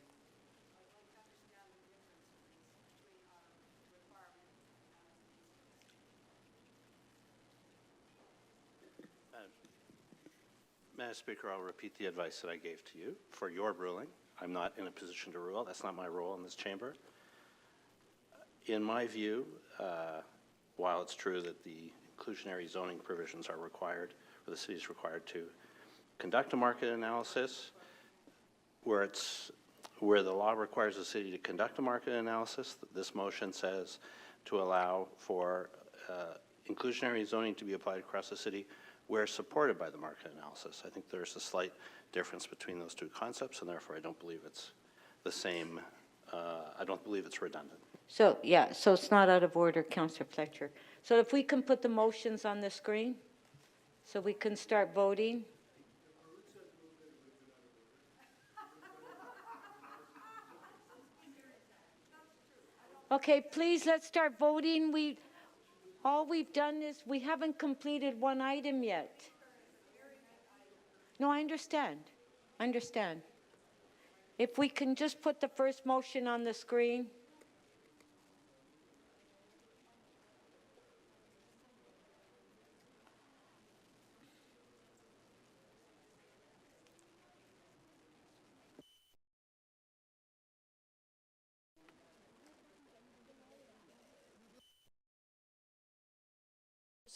Madam Speaker, I'll repeat the advice that I gave to you for your ruling. I'm not in a position to rule. That's not my role in this chamber. In my view, while it's true that the inclusionary zoning provisions are required, or the city is required to conduct a market analysis, where the law requires the city to conduct a market analysis, this motion says to allow for inclusionary zoning to be applied across the city where supported by the market analysis. I think there's a slight difference between those two concepts, and therefore I don't believe it's the same. I don't believe it's redundant. So, yeah, so it's not out of order, Councillor Fletcher. So if we can put the motions on the screen so we can start voting. Okay, please, let's start voting. All we've done is we haven't completed one item yet. No, I understand. I understand. If we can just put the first motion on the screen.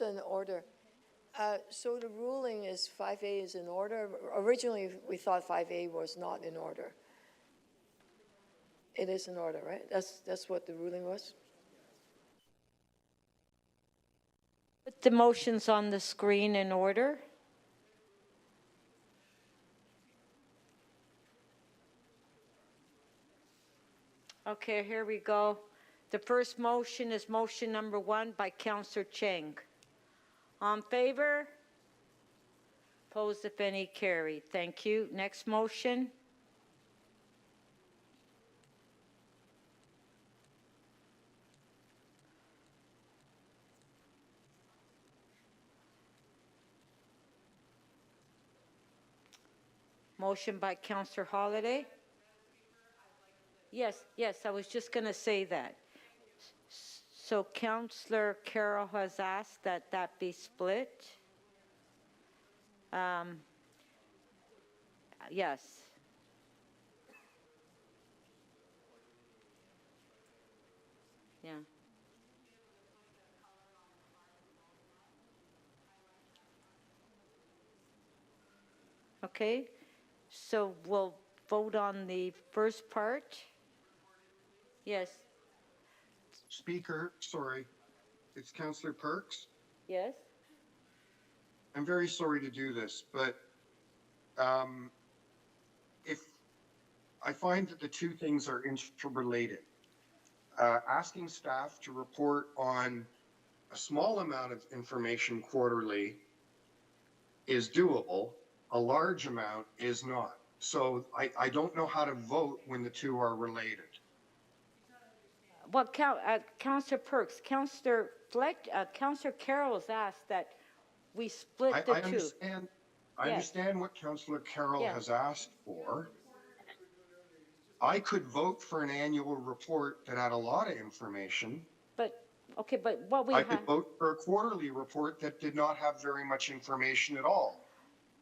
In order. So the ruling is 5A is in order. Originally, we thought 5A was not in order. It is in order, right? That's what the ruling was? Put the motions on the screen in order. Okay, here we go. The first motion is motion number 1 by Councillor Cheng. On favor? Opposed, if any, carried. Thank you. Next motion. Motion by Councillor Holyday. Yes, I was just going to say that. So Councillor Carroll has asked that that be split. Yes. Yeah. Okay, so we'll vote on the first part. Yes. Speaker, sorry, it's Councillor Perks. Yes. I'm very sorry to do this, but if I find that the two things are interrelated, asking staff to report on a small amount of information quarterly is doable, a large amount is not. So I don't know how to vote when the two are related. Well, Councillor Perks, Councillor Carroll has asked that we split the two. I understand what Councillor Carroll has asked for. I could vote for an annual report that had a lot of information. But, Okay, but what we I have, could vote for a quarterly report that did not have very much information at all.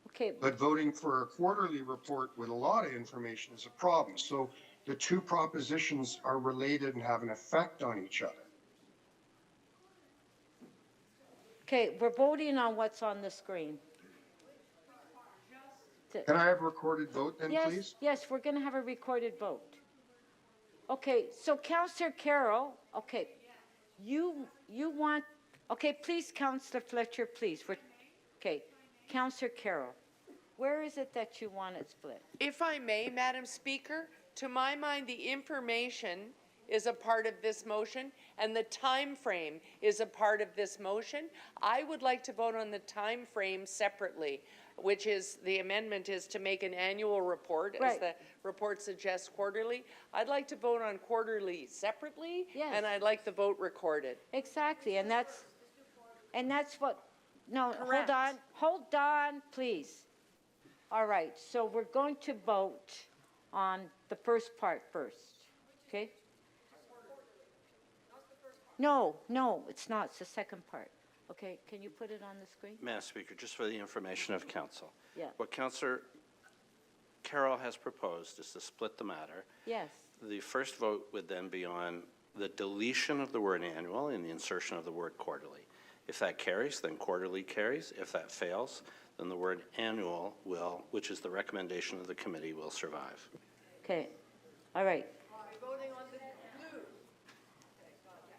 okay, But voting for a quarterly report with a lot of information is a problem. So the two propositions are related and have an effect on each other. okay, we're voting on what's on the screen. Can I have a recorded vote then, Yes, please? yes, we're going to have a recorded vote. Okay, so Councillor Carroll, okay, you want, okay, please, Councillor Fletcher, please. Okay, Councillor Carroll, where is it that you want it split? If I may, Madam Speaker, to my mind, the information is a part of this motion and the time frame is a part of this motion. I would like to vote on the time frame separately, which is, the amendment is to make an annual report, as the report suggests quarterly. I'd like to vote on quarterly separately, and I'd like the vote recorded. Exactly, and that's what, no, Correct. hold on, please. All right, so we're going to vote on the first part first, okay? No, it's not, it's the second part. Okay, can you put it on the screen? Madam Speaker, just for the information of council. Yeah. What Councillor Carroll has proposed is to split the matter. Yes. The first vote would then be on the deletion of the word annual and the insertion of the word quarterly. If that carries, then quarterly carries. If that fails, then the word annual will, which is the recommendation of the committee, will survive. Okay, all right.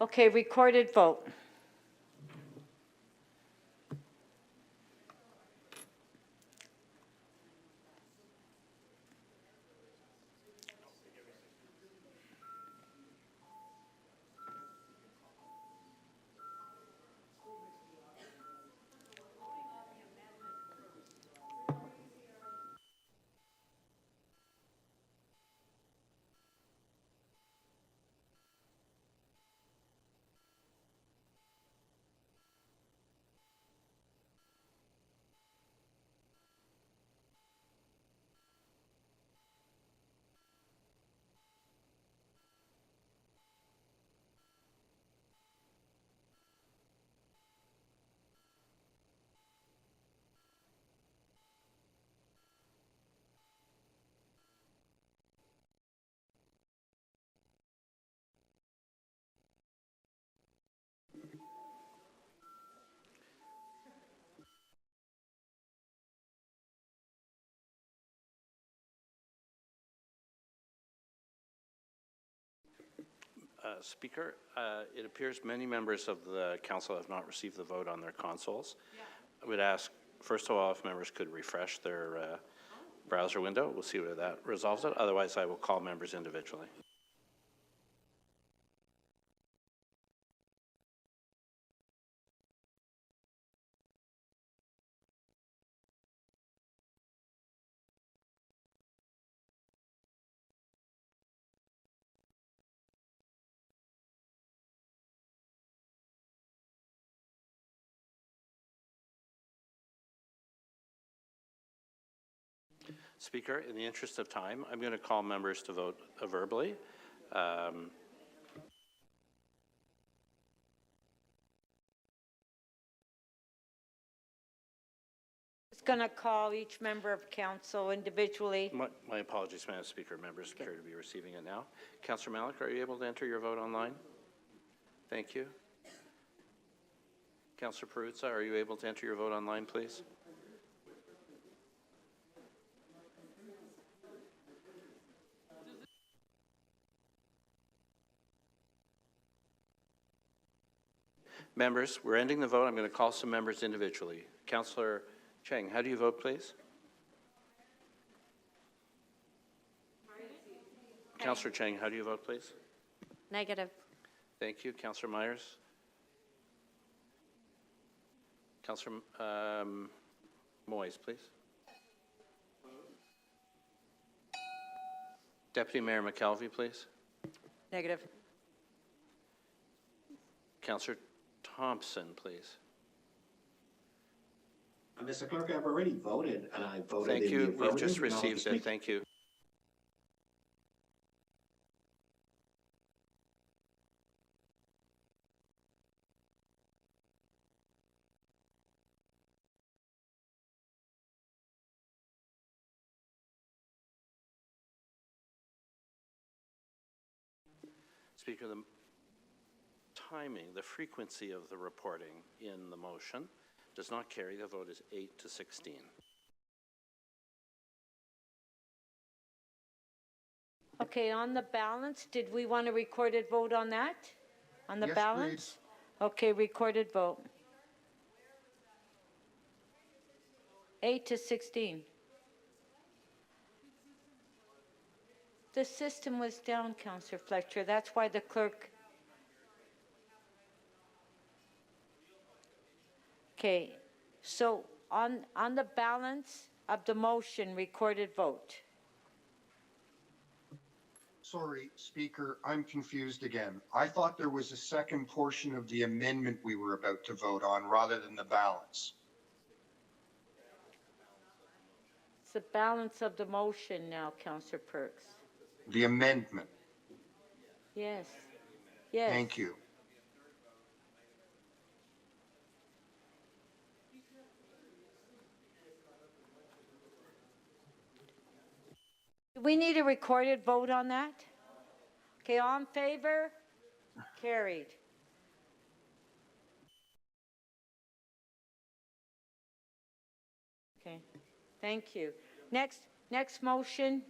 Okay, recorded vote. Speaker, it appears many members of the council have not received the vote on their consoles. I would ask, first of all, if members could refresh their browser window. We'll see whether that resolves it. Otherwise, I will call members individually. Speaker, in the interest of time, I'm going to call members to vote verbally. It's going to call each member of council individually. My apologies, Madam Speaker. Members appear to be receiving it now. Councillor Malik, are you able to enter your vote online? Thank you. Councillor Perruzza, are you able to enter your vote online, please? Members, we're ending the vote. I'm going to call some members individually. Councillor Cheng, how do you vote, please? Councillor Cheng, how do you vote, please? Negative. Thank you. Councillor Myers? Councillor Moyes, please. Deputy Mayor McKelvey, please. Negative. Councillor Thompson, please. Mr. Clerk, I've already voted, and I voted Thank in the you. affirmative. We've just and I'll received it. make- Thank you. Speaker, the timing, the frequency of the reporting in the motion does not carry. The vote is 8 to 16. Okay, on the balance, did we want a recorded vote on that? On the Yes, balance? please. Okay, recorded vote. 8 to 16. The system was down, Councillor Fletcher. That's why the clerk. Okay, so on the balance of the motion, recorded vote. Sorry, Speaker, I'm confused again. I thought there was a second portion of the amendment we were about to vote on rather than the balance. It's the balance of the motion now, Councillor Perks. The amendment. Yes. Yes. Thank you. Do we need a recorded vote on that? Okay, all in favor? Carried. Okay, thank you. Next motion.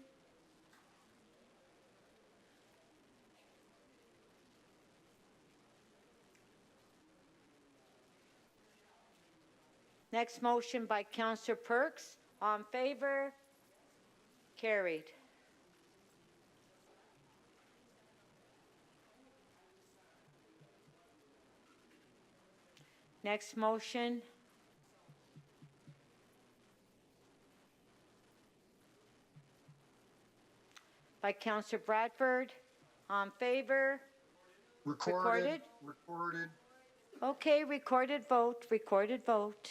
Next motion by Councillor Perks. All in favor? Carried. Next motion. By Councillor Bradford. On favor? Recorded. Okay, recorded vote, recorded vote.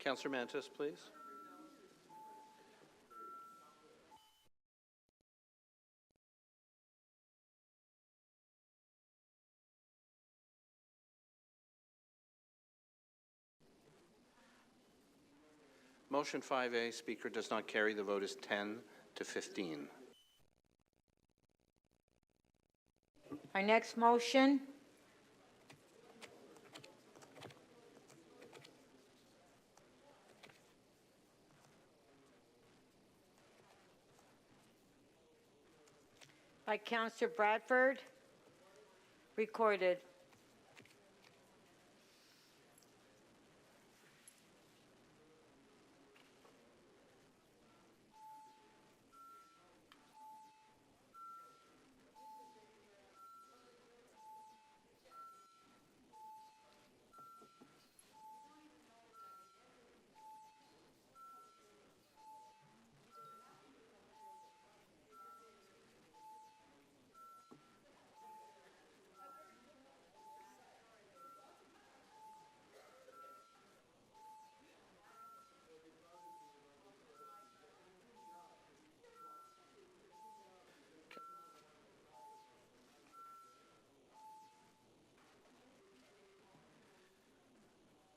Councillor Mantis, please. Motion 5A, Speaker, does not carry. The vote is 10 to 15. Our next motion. By Councillor Bradford. Recorded.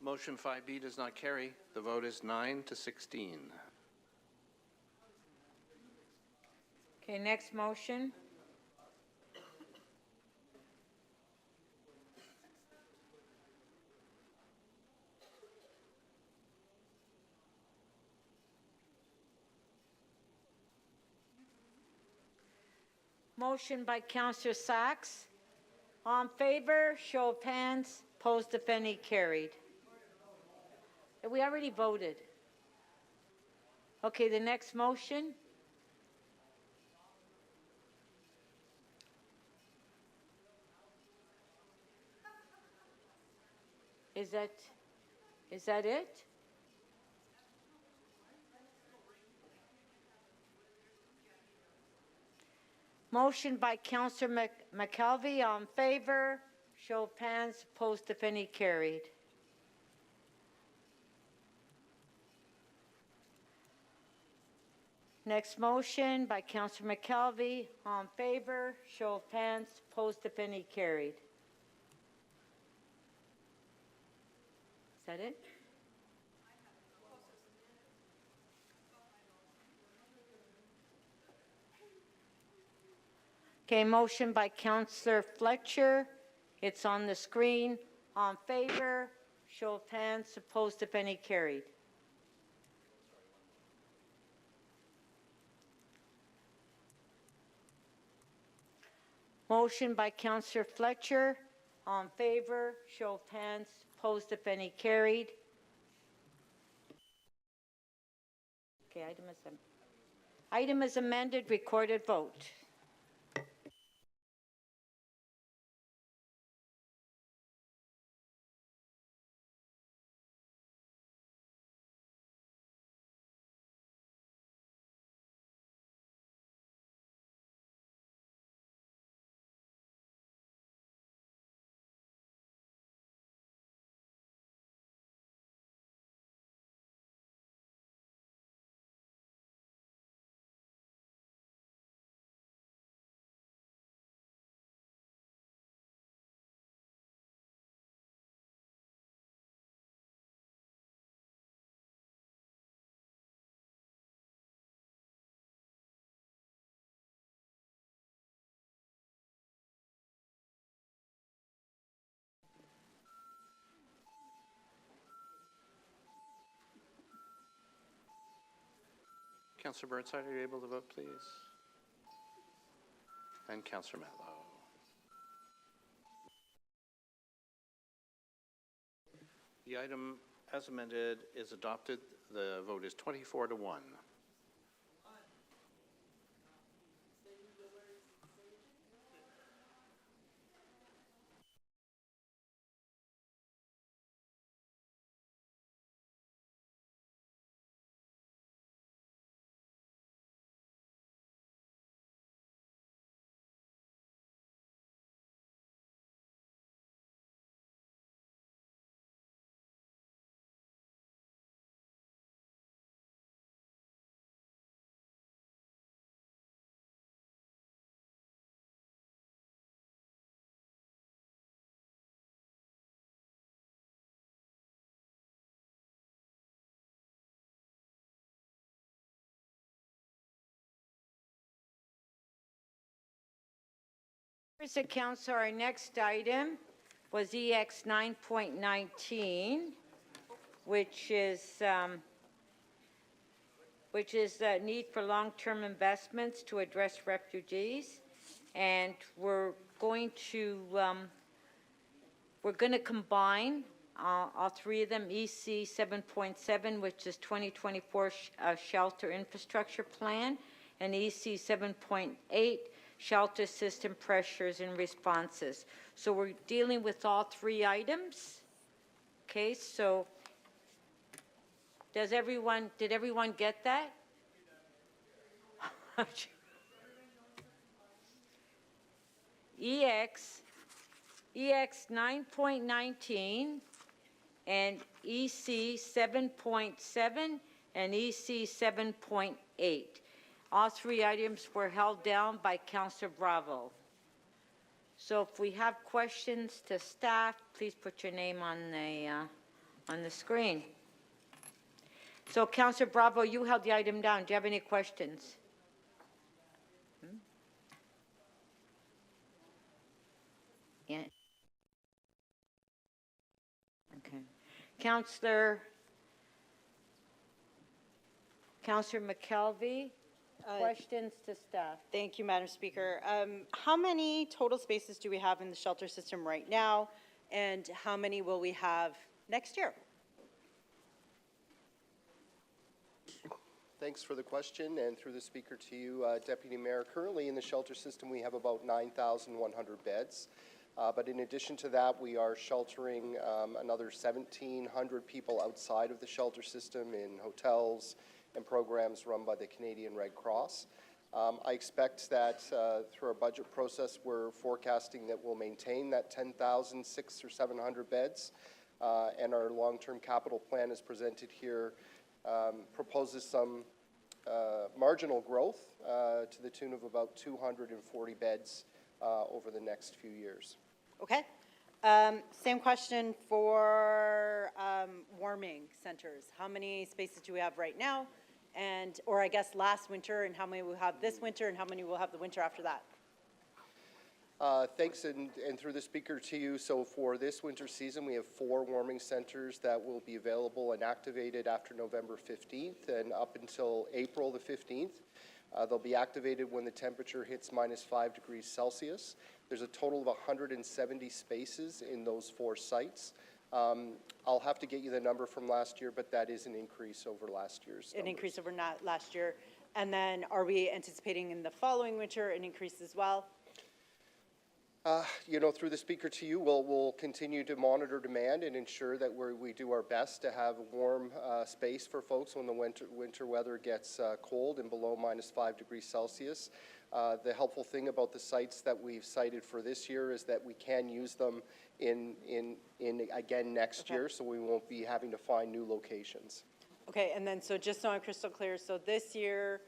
Motion 5B does not carry. The vote is 9 to 16. Okay, next motion. Motion by Councillor Sachs. On favor, show of hands. Opposed, if any, carried. We already voted. Okay, the next motion. Is that it? Motion by Councillor McKelvey, on favor. Show of hands. Opposed, if any, carried. Next motion by Councillor McKelvey, on favor. Show of hands. Opposed, if any, carried. Is that it? Okay, motion by Councillor Fletcher. It's on the screen. On favor, show of hands. Opposed, if any, carried. Motion by Councillor Fletcher. On favor, show of hands. Opposed, if any, carried. Okay, item is amended. Recorded vote. Councillor Burnside, are you able to vote, please? And Councillor Matlow. The item as amended is adopted. The vote is 24 to 1. Members of Council, our next item was EX 9.19, which is the need for long-term investments to address refugees, and we're going to combine all three of them. EC 7.7, which is 2024 Shelter Infrastructure Plan, and EC 7.8, Shelter System Pressures and Responses. So we're dealing with all three items. Okay, so did everyone get that? EX 9.19 and EC 7.7 and EC 7.8. All three items were held down by Councillor Bravo. So if we have questions to staff, please put your name on the screen. So Councillor Bravo, you held the item down. Do you have any questions? Yeah. Okay. Councillor McKelvey. Questions to staff. Thank you, Madam Speaker. How many total spaces do we have in the shelter system right now, and how many will we have next year? Thanks for the question, and through the speaker to you, Deputy Mayor. Currently in the shelter system, we have about 9,100 beds. But in addition to that, we are sheltering another 1,700 people outside of the shelter system in hotels and programs run by the Canadian Red Cross. I expect that through our budget process, we're forecasting that we'll maintain that 10,600 or 700 beds. And our long-term capital plan is presented here, proposes some marginal growth to the tune of about 240 beds over the next few years. Okay. Same question for warming centers. How many spaces do we have right now? And, or I guess last winter, and how many we'll have this winter, and how many we'll have the winter after that? Thanks, and through the speaker to you. So for this winter season, we have 4 warming centers that will be available and activated after November 15th and up until April the 15th. They'll be activated when the temperature hits -5 degrees Celsius. There's a total of 170 spaces in those 4 sites. I'll have to get you the number from last year, but that is an increase over last year's numbers. An increase over last year. And then are we anticipating in the following winter an increase as well? You know, through the speaker to you, we'll continue to monitor demand and ensure that we do our best to have a warm space for folks when the winter weather gets cold and below -5 degrees Celsius. The helpful thing about the sites that we've cited for this year is that we can use them in again next year, so we won't be having to find new locations. Okay, and then so just so I'm crystal clear, so this year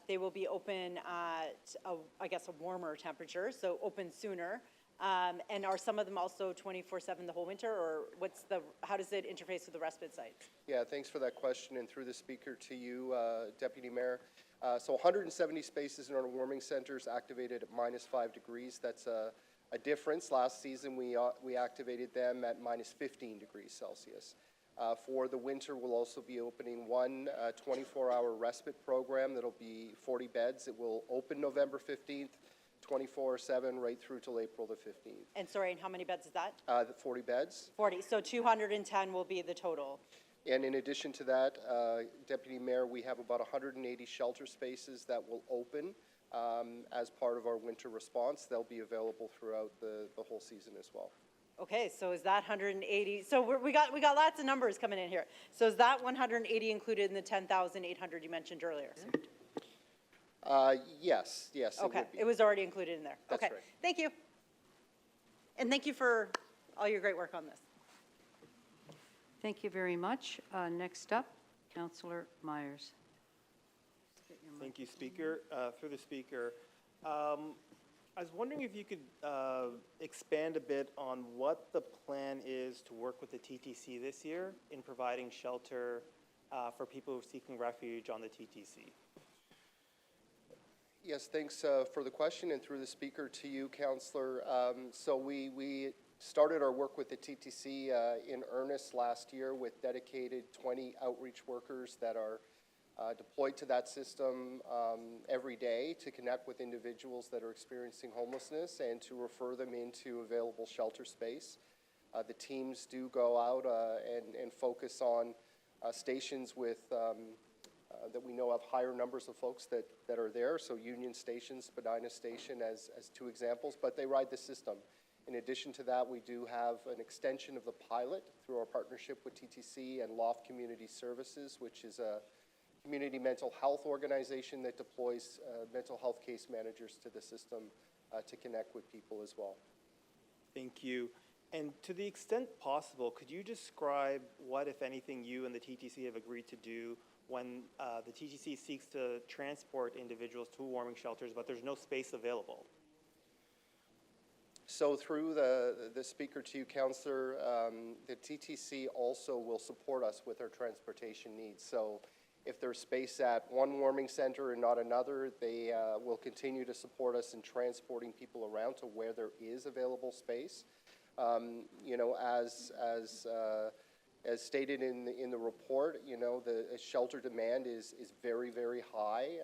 they will be open at, I guess, a warmer temperature, so open sooner. And are some of them also 24/7 the whole winter, or how does it interface with the respite sites? Yeah, thanks for that question, and through the speaker to you, Deputy Mayor. So 170 spaces in our warming centers activated at -5 degrees. That's a difference. Last season, we activated them at -15 degrees Celsius. For the winter, we'll also be opening one 24-hour respite program that'll be 40 beds. It will open November 15th, 24/7, right through till April the 15th. And sorry, and how many beds is that? 40 beds. 40, so 210 will be the total. And in addition to that, Deputy Mayor, we have about 180 shelter spaces that will open as part of our winter response. They'll be available throughout the whole season as well. Okay, so is that 180? So we got lots of numbers coming in here. So is that 180 included in the 10,800 you mentioned earlier? Yes, it Okay, would be. it was already included in there. That's Okay, right. thank you. And thank you for all your great work on this. Thank you very much. Next up, Councillor Myers. Thank you, Speaker. Through the Speaker, I was wondering if you could expand a bit on what the plan is to work with the TTC this year in providing shelter for people seeking refuge on the TTC. Yes, thanks for the question, and through the speaker to you, Councillor. So we started our work with the TTC in earnest last year with dedicated 20 outreach workers that are deployed to that system every day to connect with individuals that are experiencing homelessness and to refer them into available shelter space. The teams do go out and focus on stations with that we know have higher numbers of folks that are there, so Union Station, Spadina Station as 2 examples, but they ride the system. In addition to that, we do have an extension of the pilot through our partnership with TTC and Loft Community Services, which is a community mental health organization that deploys mental health case managers to the system to connect with people as well. Thank you. And to the extent possible, could you describe what, if anything, you and the TTC have agreed to do when the TTC seeks to transport individuals to warming shelters, but there's no space available? So through the speaker to you, Councillor, the TTC also will support us with our transportation needs. So if there's space at one warming center and not another, they will continue to support us in transporting people around to where there is available space. You know, as stated in the report, you know, the shelter demand is very, very high,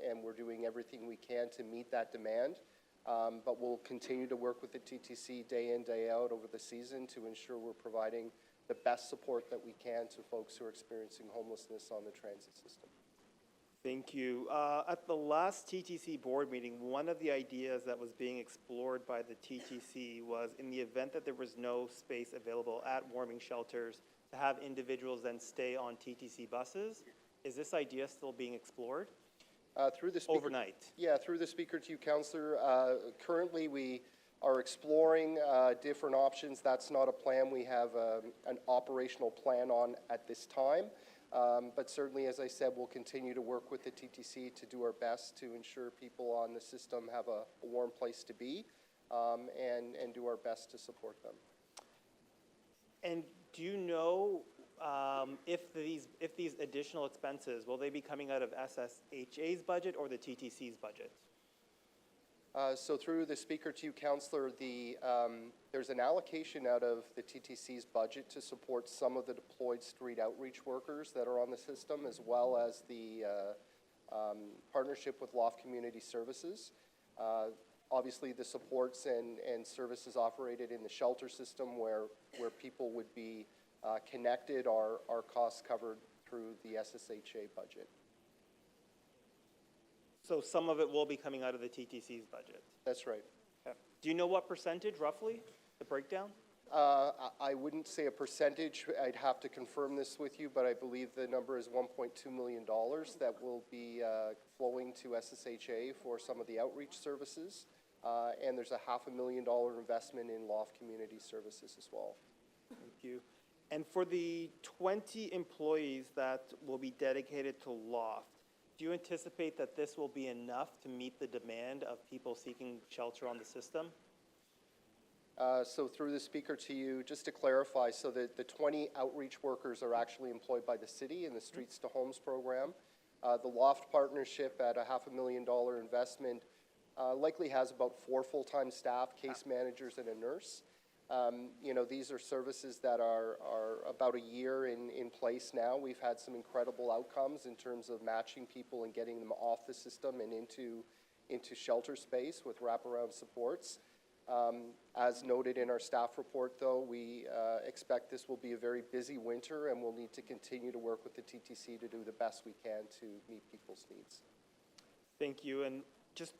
and we're doing everything we can to meet that demand. But we'll continue to work with the TTC day in, day out over the season to ensure we're providing the best support that we can to folks who are experiencing homelessness on the transit system. Thank you. At the last TTC board meeting, one of the ideas that was being explored by the TTC was in the event that there was no space available at warming shelters to have individuals then stay on TTC buses. Is this idea still being explored? Through the speaker, overnight? Yeah, through the speaker to you, Councillor. Currently, we are exploring different options. That's not a plan we have an operational plan on at this time. But certainly, as I said, we'll continue to work with the TTC to do our best to ensure people on the system have a warm place to be and do our best to support them. And do you know if these additional expenses, will they be coming out of SSHA's budget or the TTC's budget? So through the speaker to you, Councillor, there's an allocation out of the TTC's budget to support some of the deployed street outreach workers that are on the system, as well as the partnership with Loft Community Services. Obviously, the supports and services operated in the shelter system where people would be connected are costs covered through the SSHA budget. So some of it will be coming out of the TTC's budget? That's right. Okay. Do you know what percentage, roughly, the breakdown? I wouldn't say a percentage. I'd have to confirm this with you, but I believe the number is $1.2 million that will be flowing to SSHA for some of the outreach services. And there's a $500,000 investment in Loft Community Services as well. Thank you. And for the 20 employees that will be dedicated to Loft, do you anticipate that this will be enough to meet the demand of people seeking shelter on the system? So through the speaker to you, just to clarify, so the 20 outreach workers are actually employed by the city in the Streets to Homes program. The Loft partnership at a $500,000 investment likely has about 4 full-time staff, case managers, and a nurse. You know, these are services that are about a year in place now. We've had some incredible outcomes in terms of matching people and getting them off the system and into shelter space with wraparound supports. As noted in our staff report, though, we expect this will be a very busy winter, and we'll need to continue to work with the TTC to do the best we can to meet people's needs. Thank you. And just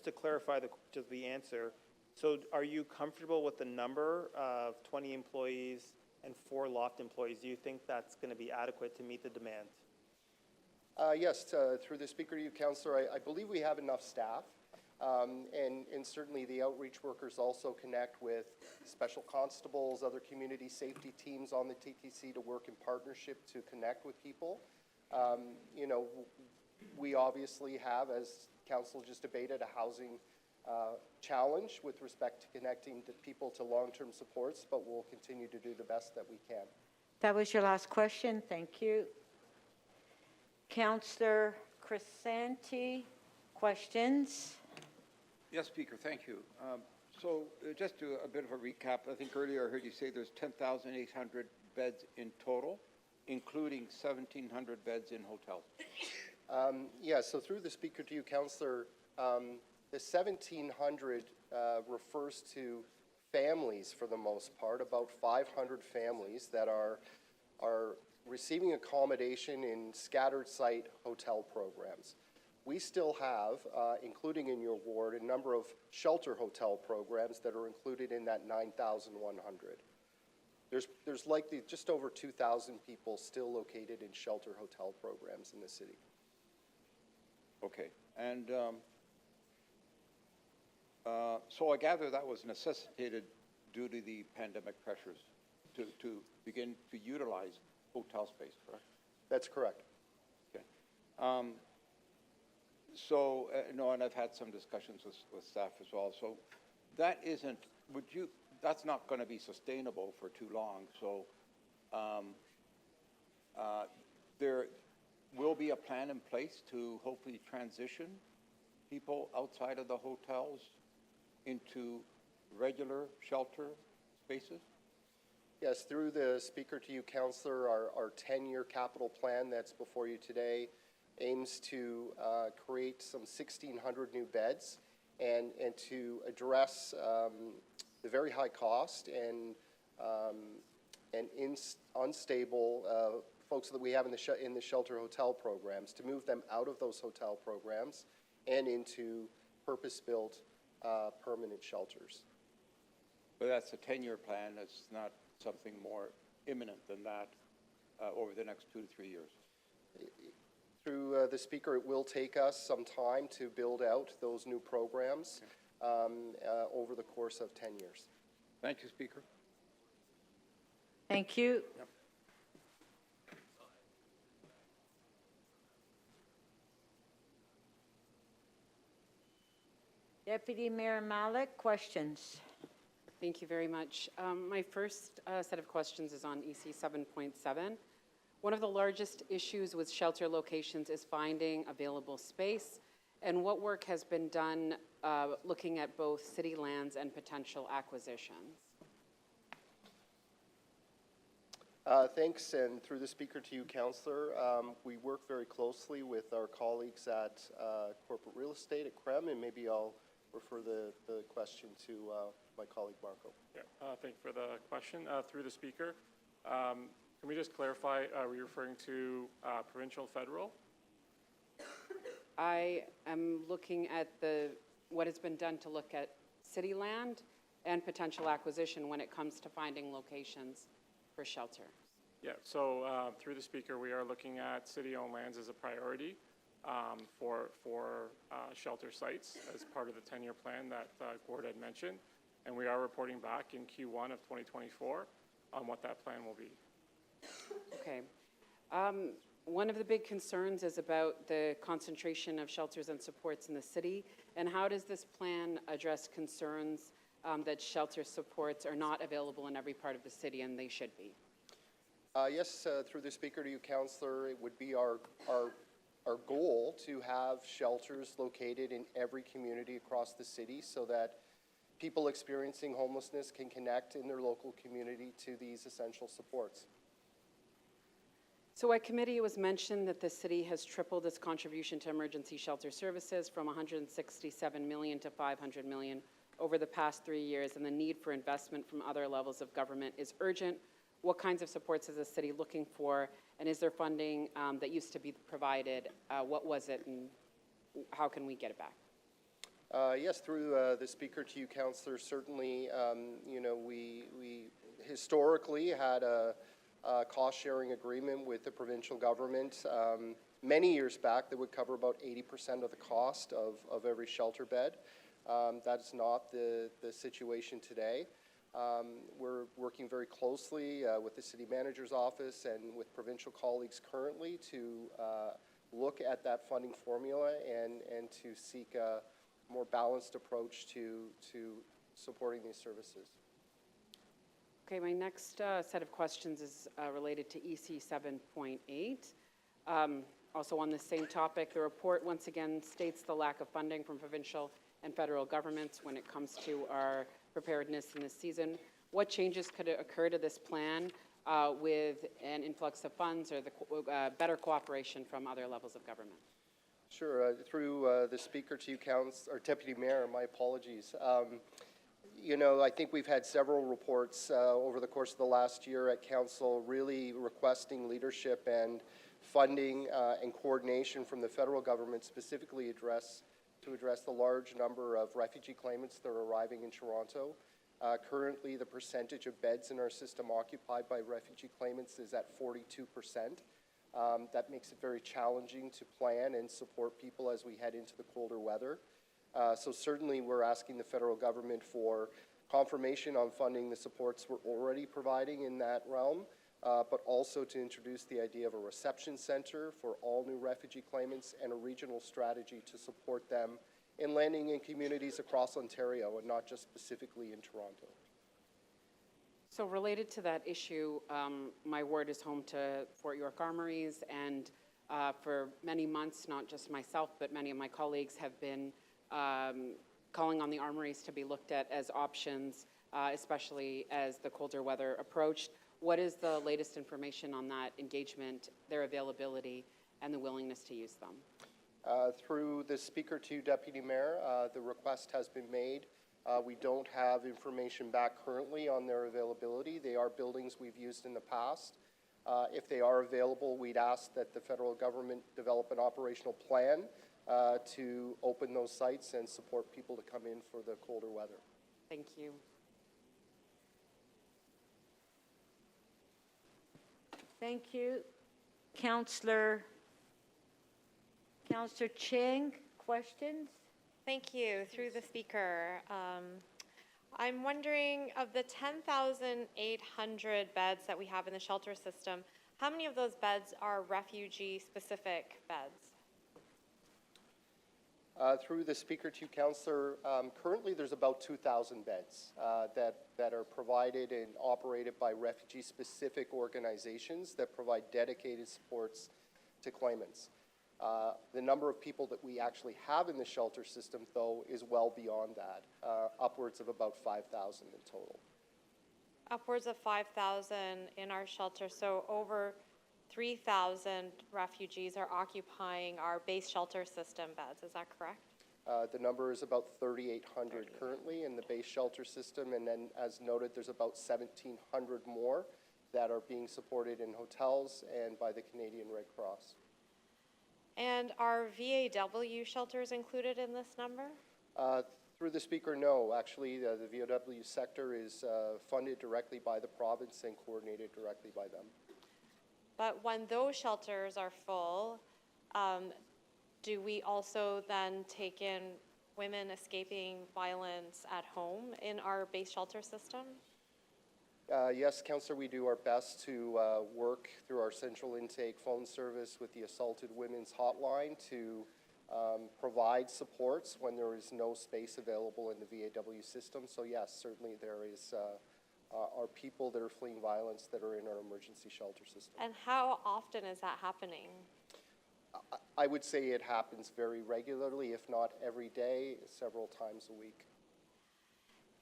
to clarify the answer, so are you comfortable with the number of 20 employees and 4 Loft employees? Do you think that's going to be adequate to meet the demand? Yes, through the speaker to you, Councillor, I believe we have enough staff. And certainly the outreach workers also connect with special constables, other community safety teams on the TTC to work in partnership to connect with people. You know, we obviously have, as Council just debated, a housing challenge with respect to connecting people to long-term supports, but we'll continue to do the best that we can. That was your last question. Thank you. Councillor Crisanti, questions? Yes, Speaker, thank you. So just to a bit of a recap, I think earlier I heard you say there's 10,800 beds in total, including 1,700 beds in hotels. Yeah, so through the speaker to you, Councillor, the 1,700 refers to families for the most part, about 500 families that are receiving accommodation in scattered site hotel programs. We still have, including in your ward, a number of shelter hotel programs that are included in that 9,100. There's likely just over 2,000 people still located in shelter hotel programs in the city. Okay, and so I gather that was necessitated due to the pandemic pressures to begin to utilize hotel space, correct? That's correct. Okay. So, no, and I've had some discussions with staff as well. So that isn't, that's not going to be sustainable for too long. So there will be a plan in place to hopefully transition people outside of the hotels into regular shelter spaces? Yes, through the speaker to you, Councillor, our 10-year capital plan that's before you today aims to create some 1,600 new beds and to address the very high cost and unstable folks that we have in the shelter hotel programs, to move them out of those hotel programs and into purpose-built permanent shelters. But that's a 10-year plan. It's not something more imminent than that over the next 2 to 3 years. Through the Speaker, it will take us some time to build out those new programs over the course of 10 years. Thank you, Speaker. Thank you. Yep. Deputy Mayor Malik, questions? Thank you very much. My first set of questions is on EC 7.7. One of the largest issues with shelter locations is finding available space. And what work has been done looking at both city lands and potential acquisitions? Thanks, and through the Speaker to you, Councillor. We work very closely with our colleagues at Corporate Real Estate at CREM, and maybe I'll refer the question to my colleague Marco. Yeah, thank you for the question. Through the Speaker, can we just clarify, are we referring to provincial, federal? I am looking at what has been done to look at city land and potential acquisition when it comes to finding locations for shelter. Yeah, so through the Speaker, we are looking at city-owned lands as a priority for shelter sites as part of the 10-year plan that Gord had mentioned. And we are reporting back in Q1 of 2024 on what that plan will be. Okay. One of the big concerns is about the concentration of shelters and supports in the city. And how does this plan address concerns that shelter supports are not available in every part of the city, and they should be? Yes, through the Speaker to you, Councillor, it would be our goal to have shelters located in every community across the city so that people experiencing homelessness can connect in their local community to these essential supports. So at committee, it was mentioned that the city has tripled its contribution to emergency shelter services from $167 million to $500 million over the past 3 years, and the need for investment from other levels of government is urgent. What kinds of supports is the city looking for, and is there funding that used to be provided? What was it, and how can we get it back? Yes, through the Speaker to you, Councillor, certainly, you know, we historically had a cost-sharing agreement with the provincial government many years back that would cover about 80% of the cost of every shelter bed. That's not the situation today. We're working very closely with the City Manager's Office and with provincial colleagues currently to look at that funding formula and to seek a more balanced approach to supporting these services. Okay, my next set of questions is related to EC 7.8. Also on the same topic, the report once again states the lack of funding from provincial and federal governments when it comes to our preparedness in this season. What changes could occur to this plan with an influx of funds or the better cooperation from other levels of government? Sure. Through the Speaker to you, or Deputy Mayor, my apologies. You know, I think we've had several reports over the course of the last year at Council really requesting leadership and funding and coordination from the federal government, specifically to address the large number of refugee claimants that are arriving in Toronto. Currently, the percentage of beds in our system occupied by refugee claimants is at 42%. That makes it very challenging to plan and support people as we head into the colder weather. So certainly we're asking the federal government for confirmation on funding the supports we're already providing in that realm, but also to introduce the idea of a reception center for all new refugee claimants and a regional strategy to support them in landing in communities across Ontario and not just specifically in Toronto. So related to that issue, my ward is home to Fort York Armories, and for many months, not just myself, but many of my colleagues have been calling on the armories to be looked at as options, especially as the colder weather approached. What is the latest information on that engagement, their availability, and the willingness to use them? Through the Speaker to you, Deputy Mayor, the request has been made. We don't have information back currently on their availability. They are buildings we've used in the past. If they are available, we'd ask that the federal government develop an operational plan to open those sites and support people to come in for the colder weather. Thank you. Thank you. Councillor Cheng, questions? Thank you. Through the speaker. I'm wondering, of the 10,800 beds that we have in the shelter system, how many of those beds are refugee-specific beds? Through the speaker to you, Councillor, currently there's about 2,000 beds that are provided and operated by refugee-specific organizations that provide dedicated supports to claimants. The number of people that we actually have in the shelter system, though, is well beyond that, upwards of about 5,000 in total. Upwards of 5,000 in our shelter, so over 3,000 refugees are occupying our base shelter system beds. Is that correct? The number is about 3,800 currently in the base shelter system, and then, as noted, there's about 1,700 more that are being supported in hotels and by the Canadian Red Cross. And are VAW shelters included in this number? Through the speaker, no. Actually, the VOW sector is funded directly by the province and coordinated directly by them. But when those shelters are full, do we also then take in women escaping violence at home in our base shelter system? Yes, Councillor, we do our best to work through our central intake phone service with the Assaulted Women's Hotline to provide supports when there is no space available in the VAW system. So yes, certainly there is are people that are fleeing violence that are in our emergency shelter system. And how often is that happening? I would say it happens very regularly, if not every day, several times a week.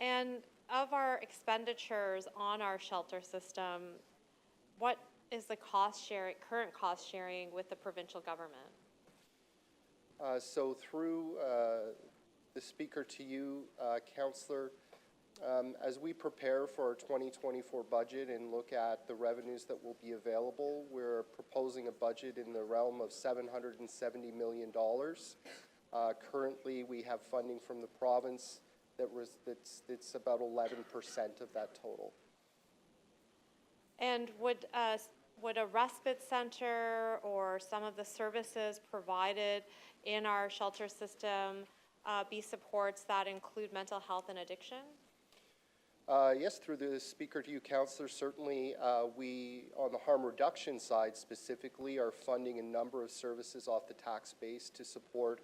And of our expenditures on our shelter system, what is the current cost sharing with the provincial government? So through the speaker to you, Councillor, as we prepare for our 2024 budget and look at the revenues that will be available, we're proposing a budget in the realm of $770 million. Currently, we have funding from the province that's about 11% of that total. And would a respite center or some of the services provided in our shelter system be supports that include mental health and addiction? Yes, through the speaker to you, Councillor, certainly we, on the harm reduction side specifically, are funding a number of services off the tax base to support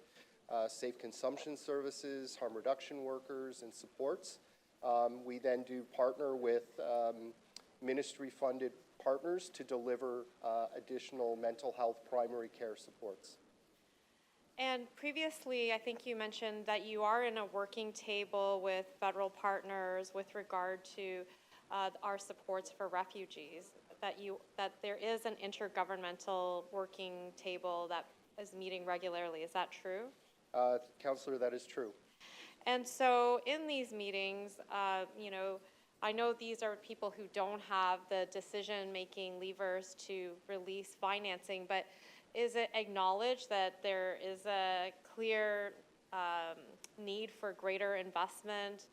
safe consumption services, harm reduction workers, and supports. We then do partner with ministry-funded partners to deliver additional mental health primary care supports. And previously, I think you mentioned that you are in a working table with federal partners with regard to our supports for refugees, that there is an intergovernmental working table that is meeting regularly. Is that true? Councillor, that is true. And so in these meetings, you know, I know these are people who don't have the decision-making levers to release financing, but is it acknowledged that there is a clear need for greater investment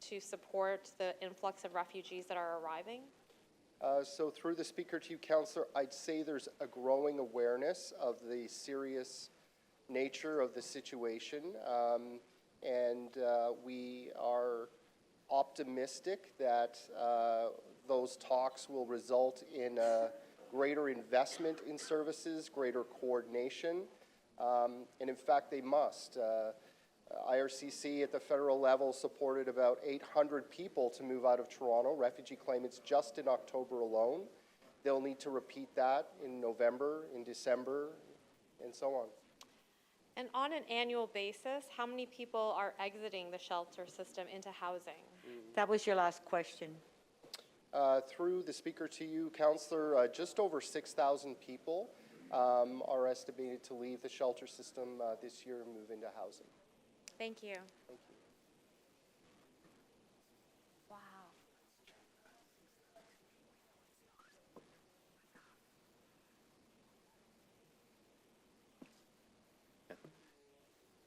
to support the influx of refugees that are arriving? So through the speaker to you, Councillor, I'd say there's a growing awareness of the serious nature of the situation, and we are optimistic that those talks will result in greater investment in services, greater coordination, and in fact they must. IRCC at the federal level supported about 800 people to move out of Toronto, refugee claimants, just in October alone. They'll need to repeat that in November, in December, and so on. And on an annual basis, how many people are exiting the shelter system into housing? That was your last question. Through the speaker to you, Councillor, just over 6,000 people are estimated to leave the shelter system this year and move into housing. Thank you. Thank you. Wow.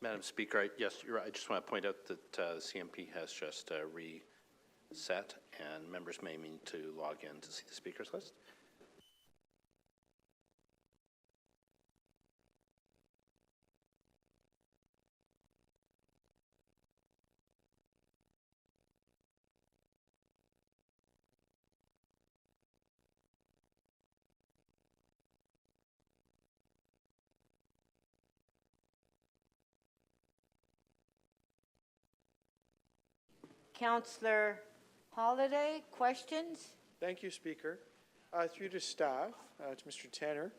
Madam Speaker, yes, you're right. I just want to point out that the CMP has just reset, and members may need to log in to see the speakers list. Councillor Holiday, questions? Thank you, Speaker. Through to staff, to Mr. Tanner.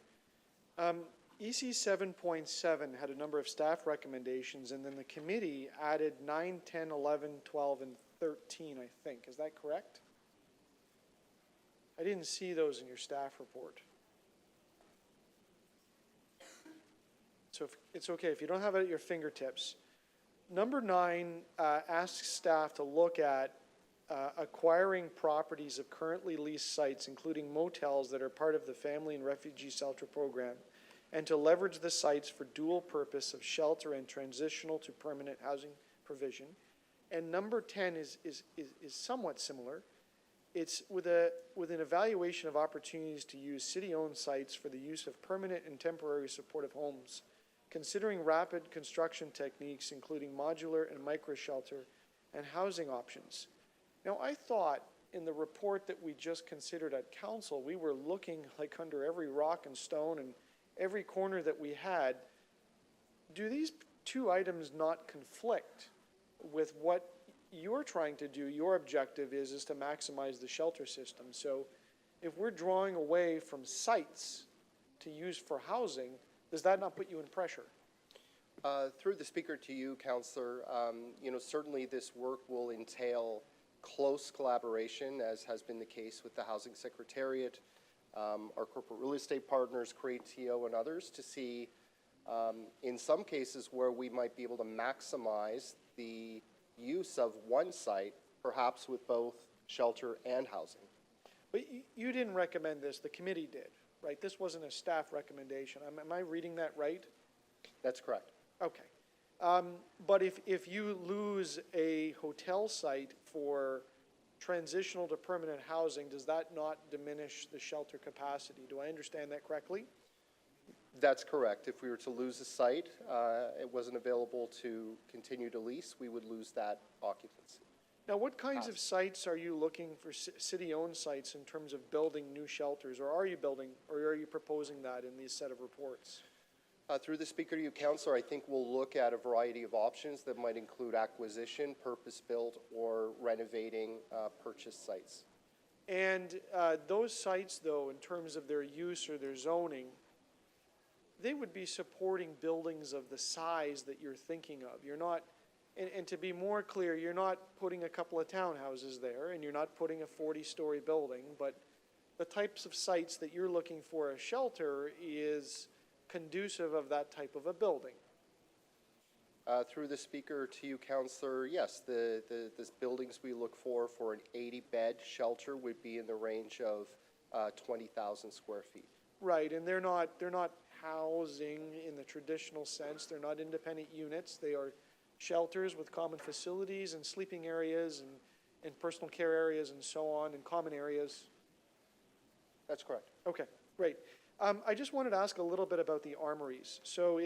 EC 7.7 had a number of staff recommendations, and then the committee added 9, 10, 11, 12, and 13, I think. Is that correct? I didn't see those in your staff report. So it's okay if you don't have it at your fingertips. Number 9 asks staff to look at acquiring properties of currently leased sites, including motels that are part of the Family and Refugee Shelter Program, and to leverage the sites for dual purpose of shelter and transitional to permanent housing provision. And number 10 is somewhat similar. It's with an evaluation of opportunities to use city-owned sites for the use of permanent and temporary supportive homes, considering rapid construction techniques, including modular and micro-shelter and housing options. Now, I thought in the report that we just considered at council, we were looking like under every rock and stone and every corner that we had. Do these two items not conflict with what you're trying to do? Your objective is to maximize the shelter system. So if we're drawing away from sites to use for housing, does that not put you in pressure? Through the speaker to you, Councillor, certainly this work will entail close collaboration, as has been the case with the Housing Secretariat, our corporate real estate partners, Creatio, and others, to see in some cases where we might be able to maximize the use of one site, perhaps with both shelter and housing. But you didn't recommend this, the committee did, right? This wasn't a staff recommendation. Am I reading that right? That's correct. Okay. But if you lose a hotel site for transitional to permanent housing, does that not diminish the shelter capacity? Do I understand that correctly? That's correct. If we were to lose a site, it wasn't available to continue to lease, we would lose that occupancy. Now, what kinds of sites are you looking for, city-owned sites, in terms of building new shelters? Or are you building, or are you proposing that in these set of reports? Through the speaker to you, Councillor, I think we'll look at a variety of options that might include acquisition, purpose-built, or renovating purchased sites. And those sites, though, in terms of their use or their zoning, they would be supporting buildings of the size that you're thinking of. You're not, and to be more clear, you're not putting a couple of townhouses there, and you're not putting a 40-story building, but the types of sites that you're looking for a shelter is conducive of that type of a building. Through the speaker to you, Councillor, yes, the buildings we look for an 80-bed shelter would be in the range of 20,000 square feet. Right, and they're not housing in the traditional sense. They're not independent units. They are shelters with common facilities and sleeping areas and personal care areas and so on, and common areas. That's correct. Okay, great. I just wanted to ask a little bit about the armories. So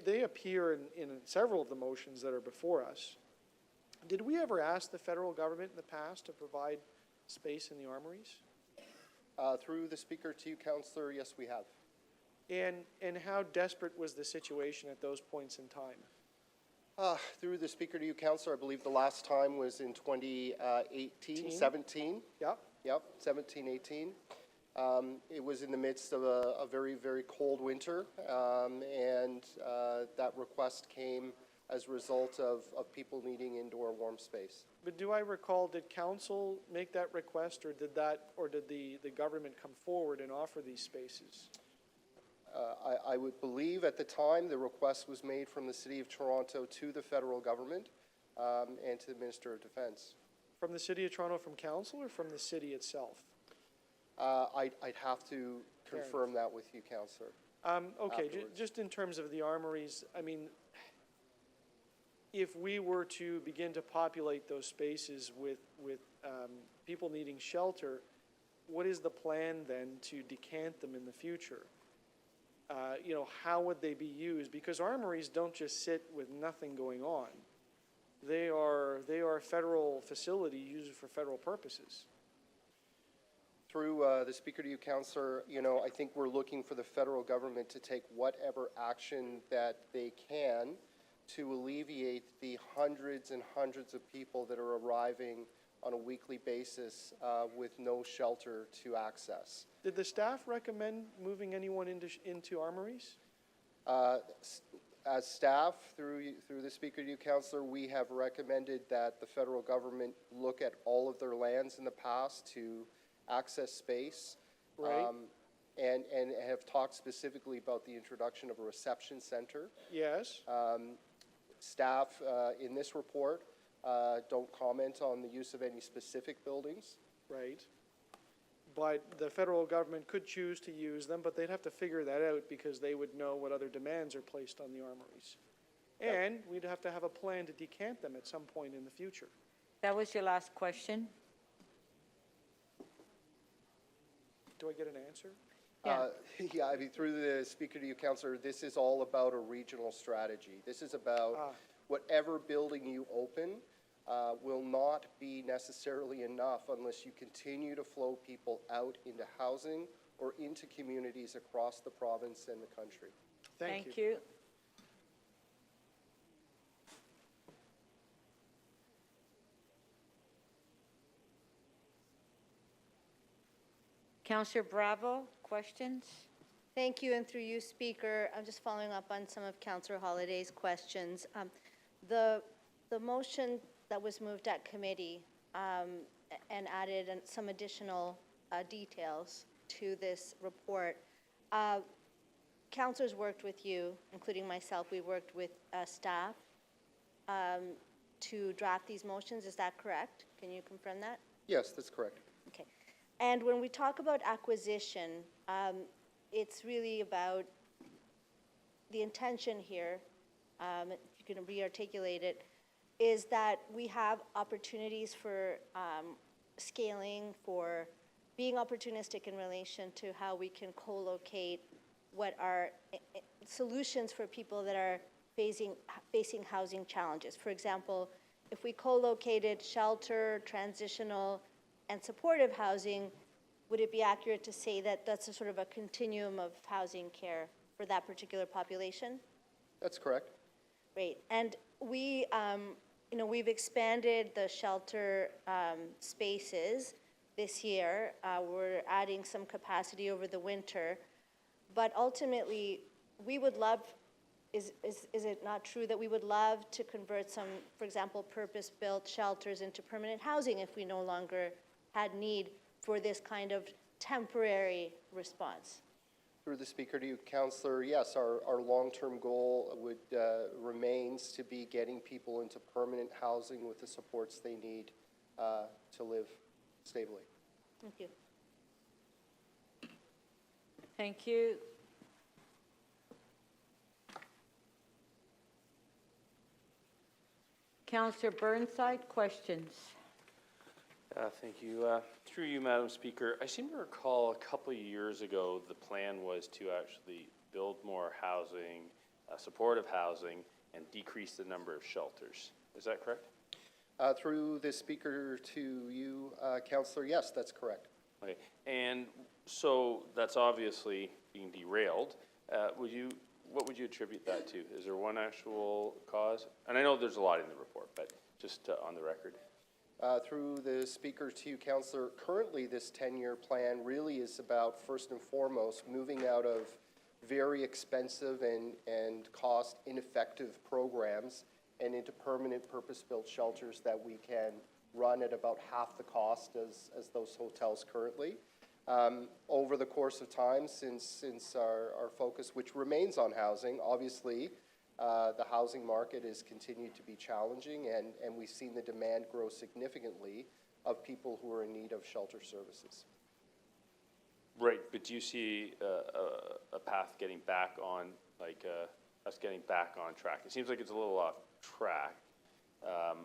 they appear in several of the motions that are before us. Did we ever ask the federal government in the past to provide space in the armories? Through the speaker to you, Councillor, yes, we have. And how desperate was the situation at those points in time? Through the speaker to you, Councillor, I believe the last time was in 2018, 17. Yep, 17, 18. It was in the midst of a very, very cold winter, and that request came as a result of people needing indoor warm space. But do I recall, did council make that request, or did the government come forward and offer these spaces? I would believe at the time the request was made from the City of Toronto to the federal government and to the Minister of Defence. From the City of Toronto, from council, or from the city itself? I'd have to confirm that with you, Councillor. Okay, just in terms of the armories, I mean, if we were to begin to populate those spaces with people needing shelter, what is the plan then to decant them in the future? You know, how would they be used? Because armories don't just sit with nothing going on. They are federal facilities used for federal purposes. Through the Speaker to you, Councillor, you know, I think we're looking for the federal government to take whatever action that they can to alleviate the hundreds and hundreds of people that are arriving on a weekly basis with no shelter to access. Did the staff recommend moving anyone into armories? As staff, through the Speaker to you, Councillor, we have recommended that the federal government look at all of their lands in the past to access space. Right. And have talked specifically about the introduction of a reception center. Yes. Staff in this report don't comment on the use of any specific buildings. Right. But the federal government could choose to use them, but they'd have to figure that out because they would know what other demands are placed on the armories. And we'd have to have a plan to decant them at some point in the future. That was your last question? Do I get an answer? Yeah, I mean, through the Speaker to you, Councillor, this is all about a regional strategy. This is about whatever building you open will not be necessarily enough unless you continue to flow people out into housing or into communities across the province and the country. Thank you. Councillor Bravo, questions? Thank you, and through you, Speaker, I'm just following up on some of Councillor Holliday's questions. The motion that was moved at committee and added some additional details to this report. Councillors worked with you, including myself. We worked with staff to draft these motions. Is that correct? Can you confirm that? Yes, that's correct. Okay. And when we talk about acquisition, it's really about the intention here, if you can re-articulate it, is that we have opportunities for scaling, for being opportunistic in relation to how we can co-locate what are solutions for people that are facing housing challenges. For example, if we co-located shelter, transitional, and supportive housing, would it be accurate to say that that's a sort of a continuum of housing care for that particular population? That's correct. Great. And we, you know, we've expanded the shelter spaces this year. We're adding some capacity over the winter. But ultimately, we would love, is it not true that we would love to convert some, for example, purpose-built shelters into permanent housing if we no longer had need for this kind of temporary response? Through the Speaker to you, Councillor, yes, our long-term goal would remains to be getting people into permanent housing with the supports they need to live stably. Thank you. Thank you. Councillor Burnside, questions? Thank you. Through you, Madam Speaker, I seem to recall a couple of years ago the plan was to actually build more housing, supportive housing, and decrease the number of shelters. Is that correct? Through the Speaker to you, Councillor, yes, that's correct. Okay, and so that's obviously being derailed. What would you attribute that to? Is there one actual cause? And I know there's a lot in the report, but just on the record. Through the Speaker to you, Councillor, currently this 10-year plan really is about, first and foremost, moving out of very expensive and cost ineffective programs and into permanent purpose-built shelters that we can run at about half the cost as those hotels currently. Over the course of time, since our focus, which remains on housing, obviously, the housing market has continued to be challenging, and we've seen the demand grow significantly of people who are in need of shelter services. Right, but do you see a path getting back on, like, us getting back on track. It seems like it's a little off track.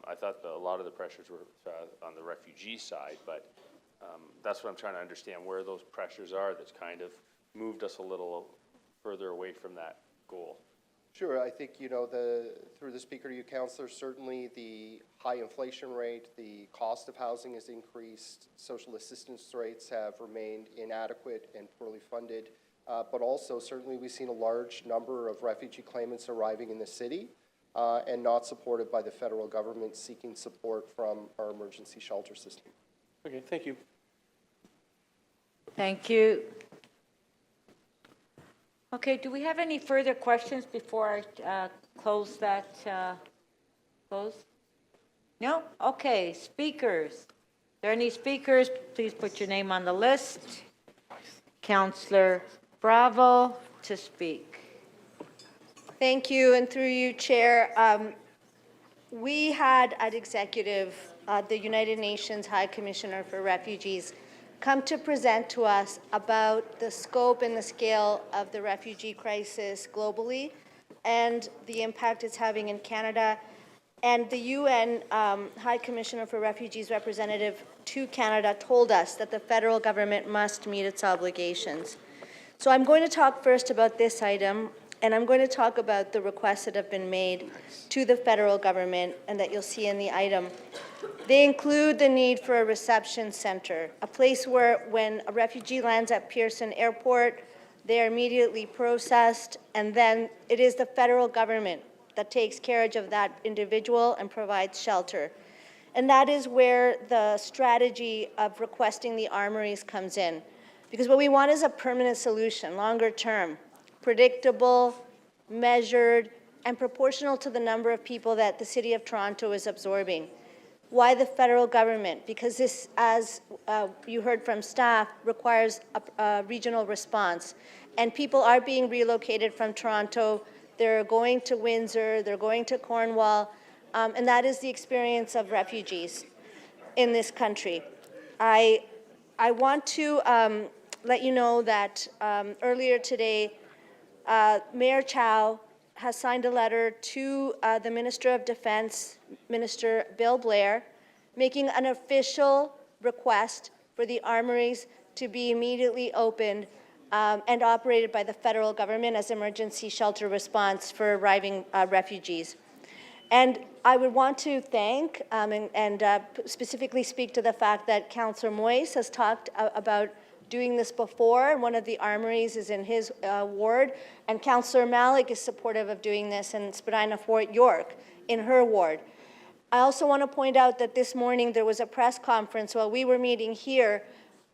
I thought a lot of the pressures were on the refugee side, but that's what I'm trying to understand, where those pressures are that's kind of moved us a little further away from that goal. Sure, I think, through the speaker to you, Councillor, certainly the high inflation rate, the cost of housing has increased, social assistance rates have remained inadequate and poorly funded, but also certainly we've seen a large number of refugee claimants arriving in the city and not supported by the federal government, seeking support from our emergency shelter system. Okay, thank you. Thank you. Okay, do we have any further questions before I close that? Close? No? Okay, speakers. Are there any speakers? Please put your name on the list. Councillor Bravo to speak. Thank you, and through you, Chair. We had at Executive the United Nations High Commissioner for Refugees come to present to us about the scope and the scale of the refugee crisis globally and the impact it's having in Canada. And the UN High Commissioner for Refugees representative to Canada told us that the federal government must meet its obligations. So I'm going to talk first about this item, and I'm going to talk about the requests that have been made to the federal government and that you'll see in the item. They include the need for a reception center, a place where when a refugee lands at Pearson Airport, they are immediately processed, and then it is the federal government that takes care of that individual and provides shelter. And that is where the strategy of requesting the armories comes in. Because what we want is a permanent solution, longer term, predictable, measured, and proportional to the number of people that the City of Toronto is absorbing. Why the federal government? Because this, as you heard from staff, requires a regional response. And people are being relocated from Toronto. They're going to Windsor, they're going to Cornwall, and that is the experience of refugees in this country. I want to let you know that earlier today, Mayor Chow has signed a letter to the Minister of Defense, Minister Bill Blair, making an official request for the armories to be immediately opened and operated by the federal government as emergency shelter response for arriving refugees. And I would want to thank and specifically speak to the fact that Councillor Moyes has talked about doing this before, and one of the armories is in his ward, and Councillor Malik is supportive of doing this in Spadina Fort York in her ward. I also want to point out that this morning there was a press conference while we were meeting here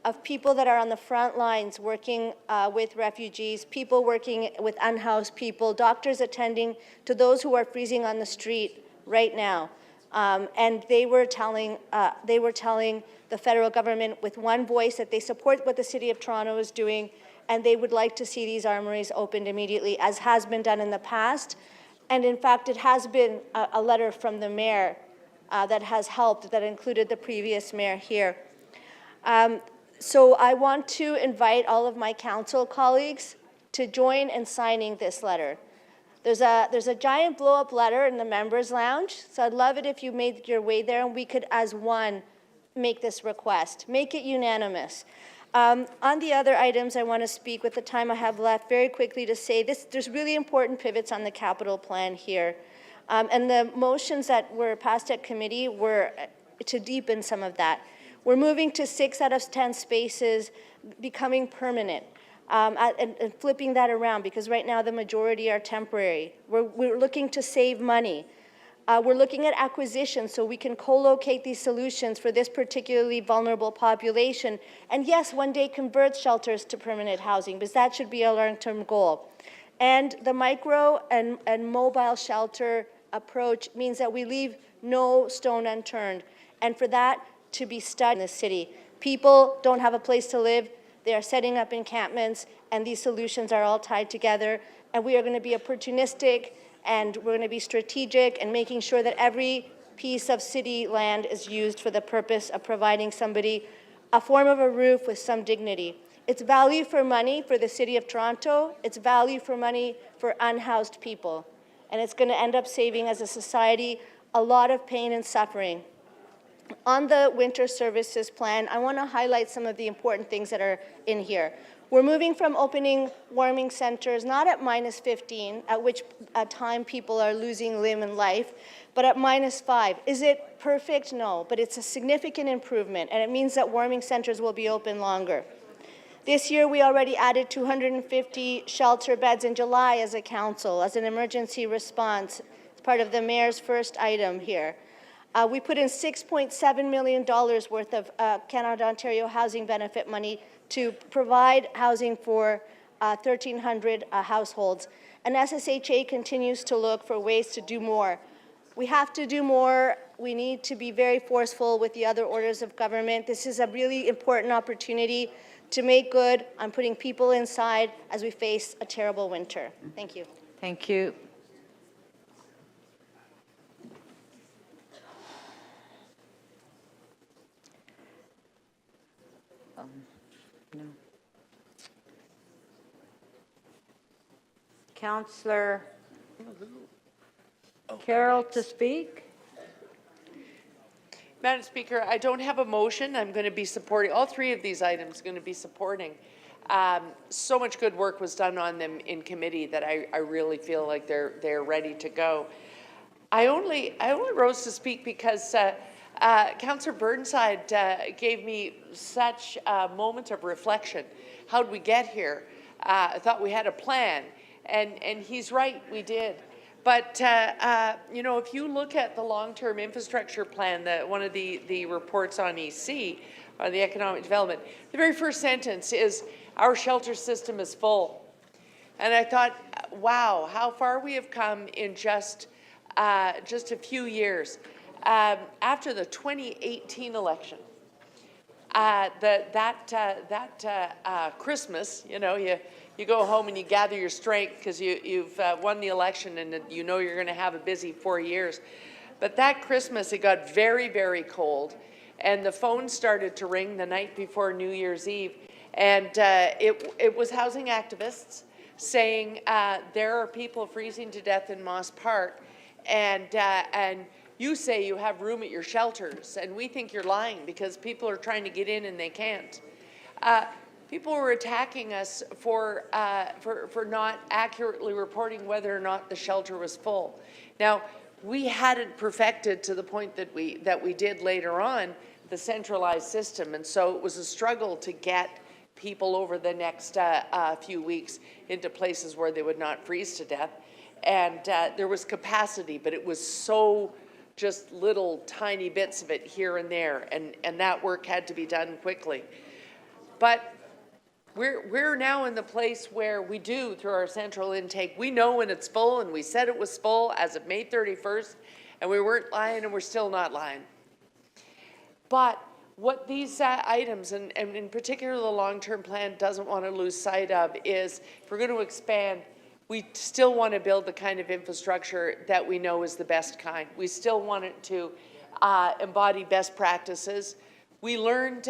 of people that are on the front lines working with refugees, people working with unhoused people, doctors attending to those who are freezing on the street right now. And they were telling the federal government with one voice that they support what the City of Toronto is doing, and they would like to see these armories opened immediately, as has been done in the past. And in fact, it has been a letter from the mayor that has helped, that included the previous mayor here. So I want to invite all of my council colleagues to join in signing this letter. There's a giant blow-up letter in the members' lounge, so I'd love it if you made your way there and we could, as one, make this request. Make it unanimous. On the other items, I want to speak with the time I have left very quickly to say this. There's really important pivots on the capital plan here. And the motions that were passed at committee were to deepen some of that. We're moving to 6 out of 10 spaces becoming permanent. And flipping that around, because right now the majority are temporary. We're looking to save money. We're looking at acquisition so we can co-locate these solutions for this particularly vulnerable population. And yes, one day convert shelters to permanent housing, because that should be a long-term goal. And the micro and mobile shelter approach means that we leave no stone unturned. And for that to be studied in the city. People don't have a place to live. They are setting up encampments, and these solutions are all tied together. And we are going to be opportunistic, and we're going to be strategic and making sure that every piece of city land is used for the purpose of providing somebody a form of a roof with some dignity. It's value for money for the City of Toronto. It's value for money for unhoused people. And it's going to end up saving, as a society, a lot of pain and suffering. On the winter services plan, I want to highlight some of the important things that are in here. We're moving from opening warming centers not at -15, at which time people are losing limb and life, but at -5. Is it perfect? No, but it's a significant improvement, and it means that warming centers will be open longer. This year, we already added 250 shelter beds in July as a council, as an emergency response. It's part of the mayor's first item here. We put in $6.7 million worth of Canada Ontario housing benefit money to provide housing for 1,300 households. And SSHA continues to look for ways to do more. We have to do more. We need to be very forceful with the other orders of government. This is a really important opportunity to make good on putting people inside as we face a terrible winter. Thank you. Thank you. No. Councillor Carroll to speak. Madam Speaker, I don't have a motion. I'm going to be supporting all three of these items. Going to be supporting. So much good work was done on them in committee that I really feel like they're ready to go. I only rose to speak because Councillor Burnside gave me such a moment of reflection. How did we get here? I thought we had a plan, and he's right, we did. But, you know, if you look at the long-term infrastructure plan, one of the reports on EC, on the economic development, the very first sentence is, our shelter system is full. And I thought, wow, how far we have come in just a few years. After the 2018 election, Christmas, you know, you go home and you gather your strength because you've won the election and you know you're going to have a busy 4 years. But that Christmas, it got very, very cold, and the phone started to ring the night before New Year's Eve, and it was housing activists saying there are people freezing to death in Moss Park, and you say you have room at your shelters, and we think you're lying because people are trying to get in and they can't. People were attacking us for not accurately reporting whether or not the shelter was full. Now, we hadn't perfected to the point that we did later on the centralized system, and so it was a struggle to get people over the next few weeks into places where they would not freeze to death. And there was capacity, but it was so just little tiny bits of it here and there, and that work had to be done quickly. But we're now in the place where we do, through our central intake, we know when it's full, and we said it was full as of May 31st, and we weren't lying, and we're still not lying. But what these items, and in particular the long-term plan, doesn't want to lose sight of is, if we're going to expand, we still want to build the kind of infrastructure that we know is the best kind. We still want it to embody best practices. We learned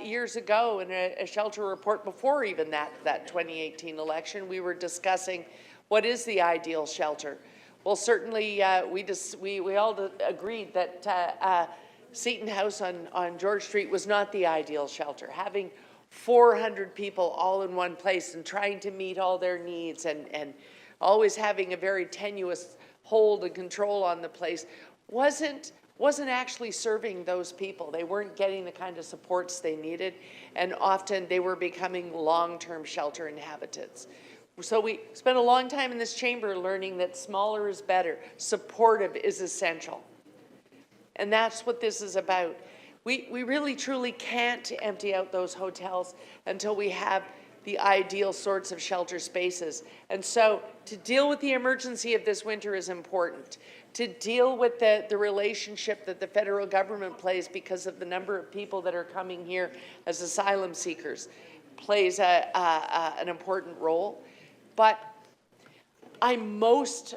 years ago in a shelter report before even that 2018 election, we were discussing what is the ideal shelter. Well, certainly we all agreed that Seton House on George Street was not the ideal shelter. Having 400 people all in one place and trying to meet all their needs and always having a very tenuous hold and control on the place wasn't actually serving those people. They weren't getting the kind of supports they needed, and often they were becoming long-term shelter inhabitants. So we spent a long time in this chamber learning that smaller is better, supportive is essential. And that's what this is about. We really truly can't empty out those hotels until we have the ideal sorts of shelter spaces. And so to deal with the emergency of this winter is important. To deal with the relationship that the federal government plays because of the number of people that are coming here as asylum seekers plays an important role. But I'm most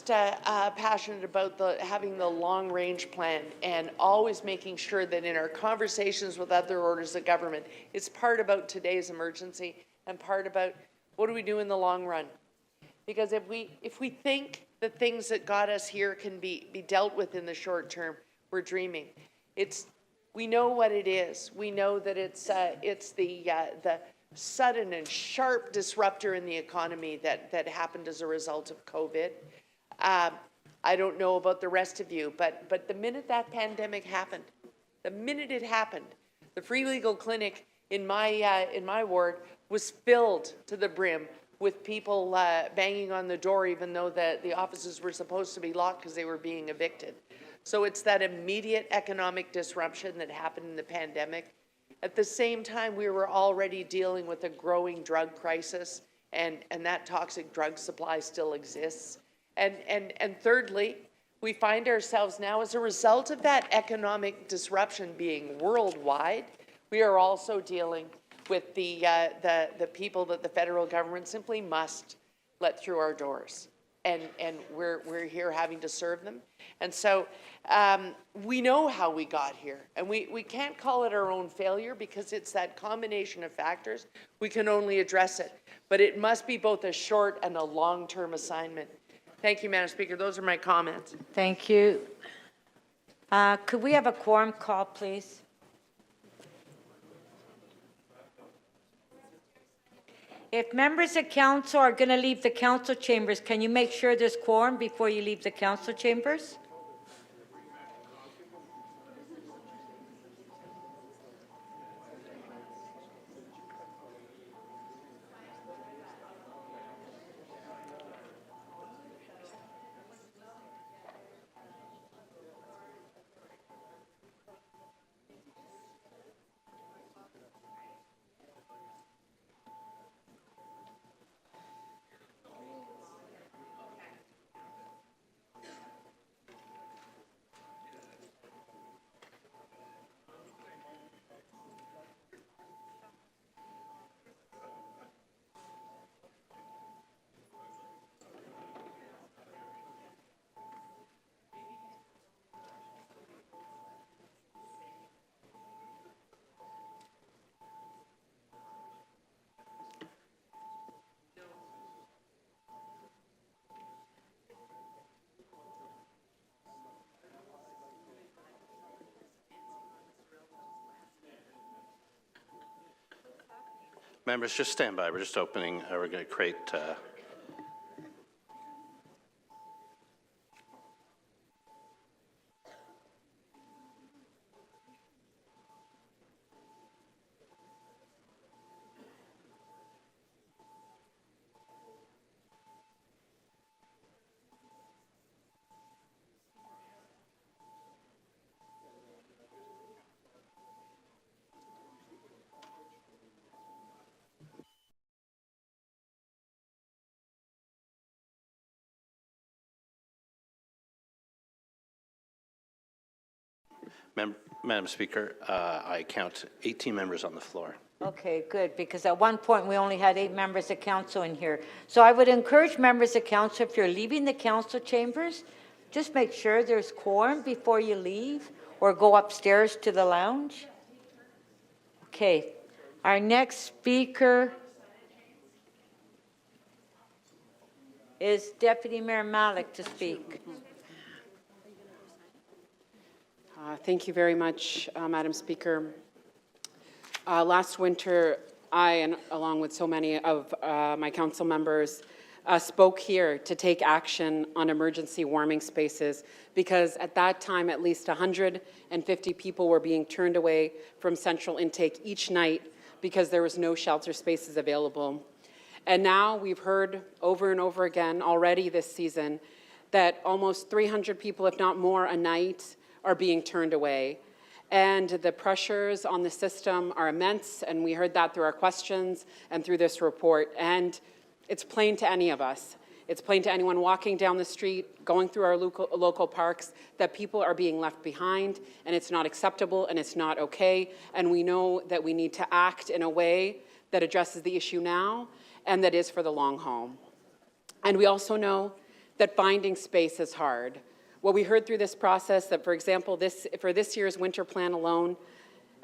passionate about having the long-range plan and always making sure that in our conversations with other orders of government, it's part about today's emergency and part about what do we do in the long run. Because if we think the things that got us here can be dealt with in the short term, we're dreaming. We know what it is. We know that it's the sudden and sharp disruptor in the economy that happened as a result of COVID. I don't know about the rest of you, but the minute that pandemic happened, the minute it happened, the free legal clinic in my ward was filled to the brim with people banging on the door, even though the offices were supposed to be locked because they were being evicted. So it's that immediate economic disruption that happened in the pandemic. At the same time, we were already dealing with a growing drug crisis, and that toxic drug supply still exists. And thirdly, we find ourselves now, as a result of that economic disruption being worldwide, we are also dealing with the people that the federal government simply must let through our doors. And we're here having to serve them. And so we know how we got here. And we can't call it our own failure because it's that combination of factors. We can only address it. But it must be both a short and a long-term assignment. Thank you, Madam Speaker. Those are my comments. Thank you. Could we have a quorum call, please? If members of council are going to leave the council chambers, can you make sure there's quorum before you leave the council chambers? Members, just stand by. We're just opening, we're going to create Madam Speaker, I count 18 members on the floor. Okay, good, because at one point we only had 8 members of council in here. So I would encourage members of council, if you're leaving the council chambers, just make sure there's quorum before you leave or go upstairs to the lounge. Okay, our next speaker is Deputy Mayor Malik to speak. Thank you very much, Madam Speaker. Last winter, I, and along with so many of my council members, spoke here to take action on emergency warming spaces because at that time, at least 150 people were being turned away from central intake each night because there was no shelter spaces available. And now we've heard over and over again already this season that almost 300 people, if not more, a night are being turned away. And the pressures on the system are immense, and we heard that through our questions and through this report. And it's plain to any of us. It's plain to anyone walking down the street, going through our local parks, that people are being left behind, and it's not acceptable, and it's not okay. And we know that we need to act in a way that addresses the issue now, and that is for the long haul. And we also know that finding space is hard. What we heard through this process, that for example, for this year's winter plan alone,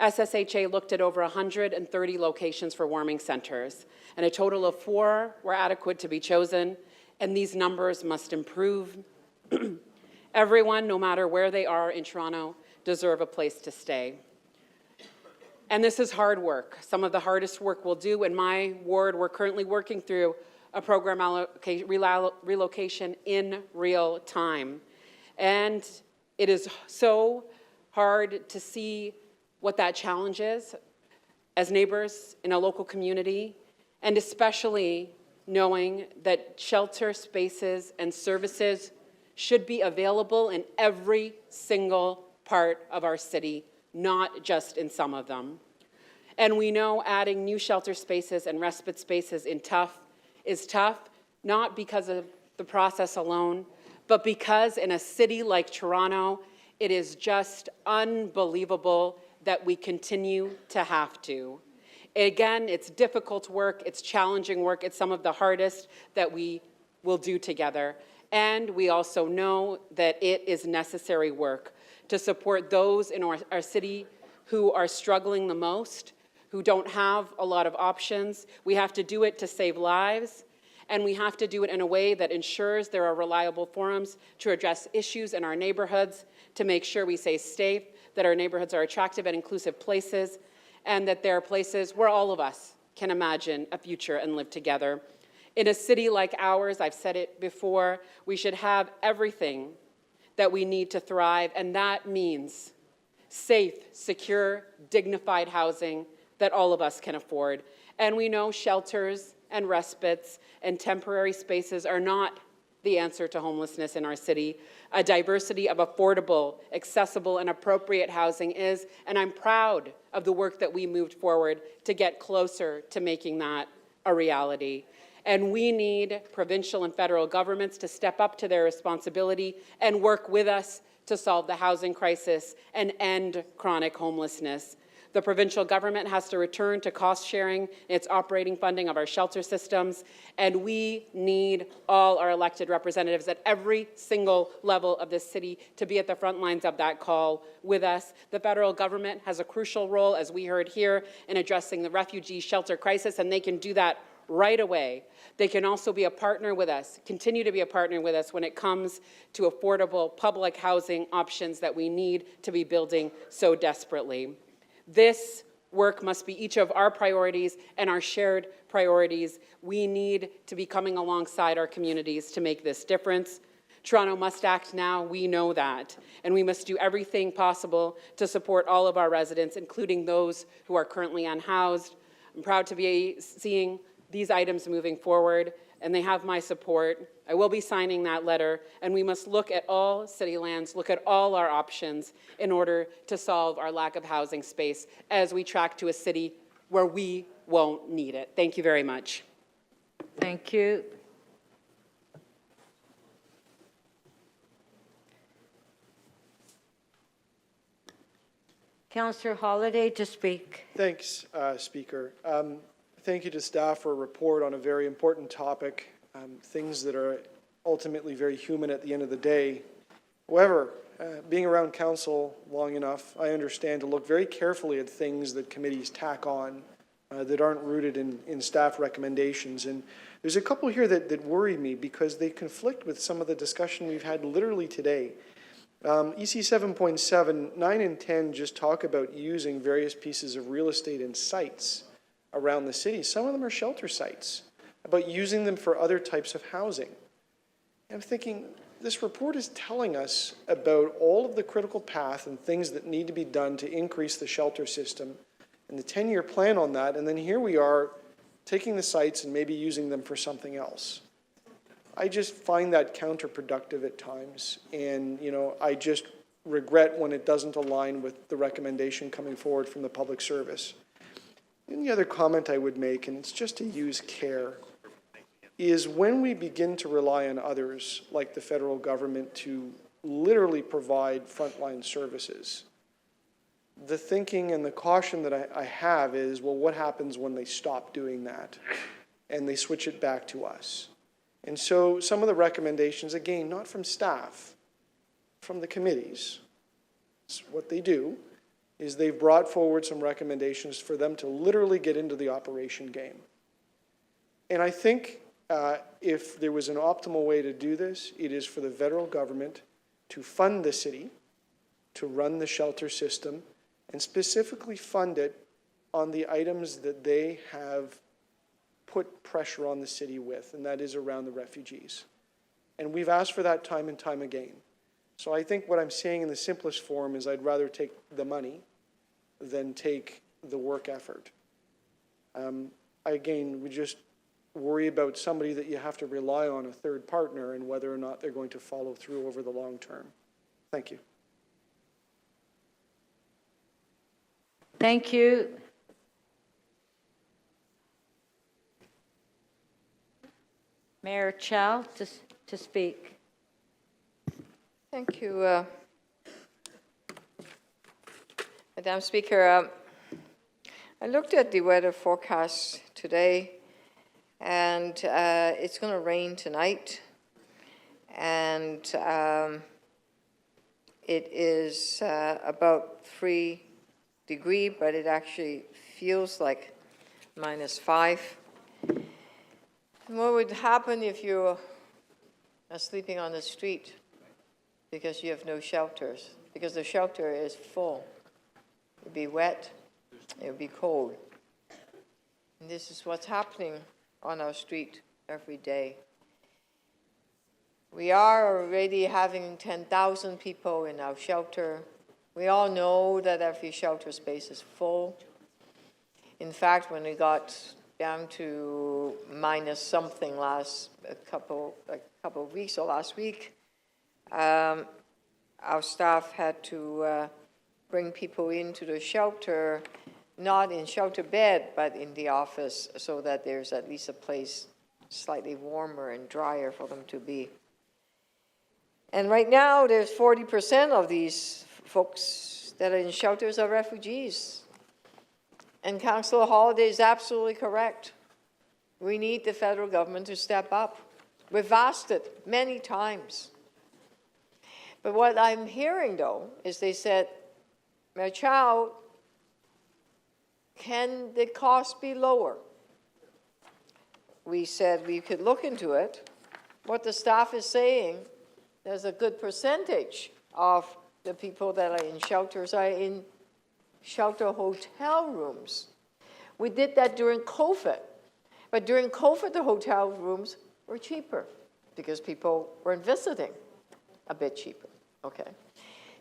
SSHA looked at over 130 locations for warming centers, and a total of 4 were adequate to be chosen, and these numbers must improve. Everyone, no matter where they are in Toronto, deserve a place to stay. And this is hard work. Some of the hardest work we'll do. In my ward, we're currently working through a program relocation in real time. And it is so hard to see what that challenge is as neighbors in a local community, and especially knowing that shelter spaces and services should be available in every single part of our city, not just in some of them. And we know adding new shelter spaces and respite spaces is tough, not because of the process alone, but because in a city like Toronto, it is just unbelievable that we continue to have to. Again, it's difficult work, it's challenging work, it's some of the hardest that we will do together. And we also know that it is necessary work to support those in our city who are struggling the most, who don't have a lot of options. We have to do it to save lives, and we have to do it in a way that ensures there are reliable forums to address issues in our neighborhoods, to make sure we stay safe, that our neighborhoods are attractive and inclusive places, and that there are places where all of us can imagine a future and live together. In a city like ours, I've said it before, we should have everything that we need to thrive, and that means safe, secure, dignified housing that all of us can afford. And we know shelters and respites and temporary spaces are not the answer to homelessness in our city. A diversity of affordable, accessible, and appropriate housing is, and I'm proud of the work that we moved forward to get closer to making that a reality. And we need provincial and federal governments to step up to their responsibility and work with us to solve the housing crisis and end chronic homelessness. The provincial government has to return to cost sharing its operating funding of our shelter systems, and we need all our elected representatives at every single level of this city to be at the front lines of that call with us. The federal government has a crucial role, as we heard here, in addressing the refugee shelter crisis, and they can do that right away. They can also be a partner with us, continue to be a partner with us when it comes to affordable public housing options that we need to be building so desperately. This work must be each of our priorities and our shared priorities. We need to be coming alongside our communities to make this difference. Toronto must act now, we know that, and we must do everything possible to support all of our residents, including those who are currently unhoused. I'm proud to be seeing these items moving forward, and they have my support. I will be signing that letter, and we must look at all city lands, look at all our options in order to solve our lack of housing space as we track to a city where we won't need it. Thank you very much. Thank you. Councillor Holyday to speak. Thanks, Speaker. Thank you to staff for a report on a very important topic, things that are ultimately very human at the end of the day. However, being around council long enough, I understand to look very carefully at things that committees tack on that aren't rooted in staff recommendations. And there's a couple here that worry me because they conflict with some of the discussion we've had literally today. EC 7.7, 9 and 10 just talk about using various pieces of real estate and sites around the city. Some of them are shelter sites, about using them for other types of housing. I'm thinking, this report is telling us about all of the critical path and things that need to be done to increase the shelter system and the 10-year plan on that, and then here we are taking the sites and maybe using them for something else. I just find that counterproductive at times, and I just regret when it doesn't align with the recommendation coming forward from the public service. And the other comment I would make, and it's just to use care, is when we begin to rely on others, like the federal government, to literally provide frontline services, the thinking and the caution that I have is, well, what happens when they stop doing that and they switch it back to us? And so some of the recommendations, again, not from staff, from the committees, what they do is they've brought forward some recommendations for them to literally get into the operation game. And I think if there was an optimal way to do this, it is for the federal government to fund the city, to run the shelter system, and specifically fund it on the items that they have put pressure on the city with, and that is around the refugees. And we've asked for that time and time again. So I think what I'm saying in the simplest form is I'd rather take the money than take the work effort. Again, we just worry about somebody that you have to rely on, a third partner, and whether or not they're going to follow through over the long term. Thank you. Thank you. Mayor Chow to speak. Thank you, Madam Speaker. I looked at the weather forecast today, and it's going to rain tonight, and it is about 3 degrees, but it actually feels like -5. And what would happen if you are sleeping on the street because you have no shelters? Because the shelter is full. It would be wet, it would be cold. And this is what's happening on our street every day. We are already having 10,000 people in our shelter. We all know that every shelter space is full. In fact, when we got down to minus something a couple of weeks or last week, our staff had to bring people into the shelter, not in shelter bed, but in the office, so that there's at least a place slightly warmer and drier for them to be. And right now, there's 40% of these folks that are in shelters are refugees. And Councillor Holyday is absolutely correct. We need the federal government to step up. We've asked it many times. But what I'm hearing, though, is they said, Mayor Chow, can the cost be lower? We said we could look into it. What the staff is saying, there's a good percentage of the people that are in shelters are in shelter hotel rooms. We did that during COVID. But during COVID, the hotel rooms were cheaper because people weren't visiting, a bit cheaper. Okay.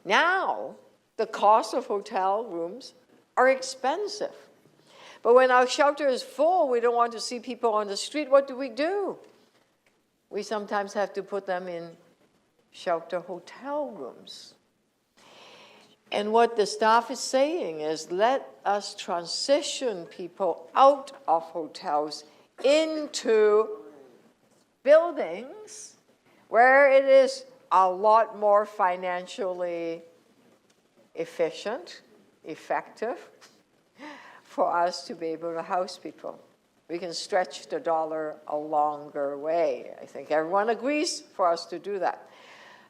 Now, the cost of hotel rooms are expensive. But when our shelter is full, we don't want to see people on the street. What do? We sometimes have to put them in shelter hotel rooms. And what the staff is saying is, let us transition people out of hotels into buildings where it is a lot more financially efficient, effective for us to be able to house people. We can stretch the dollar a longer way. I think everyone agrees for us to do that.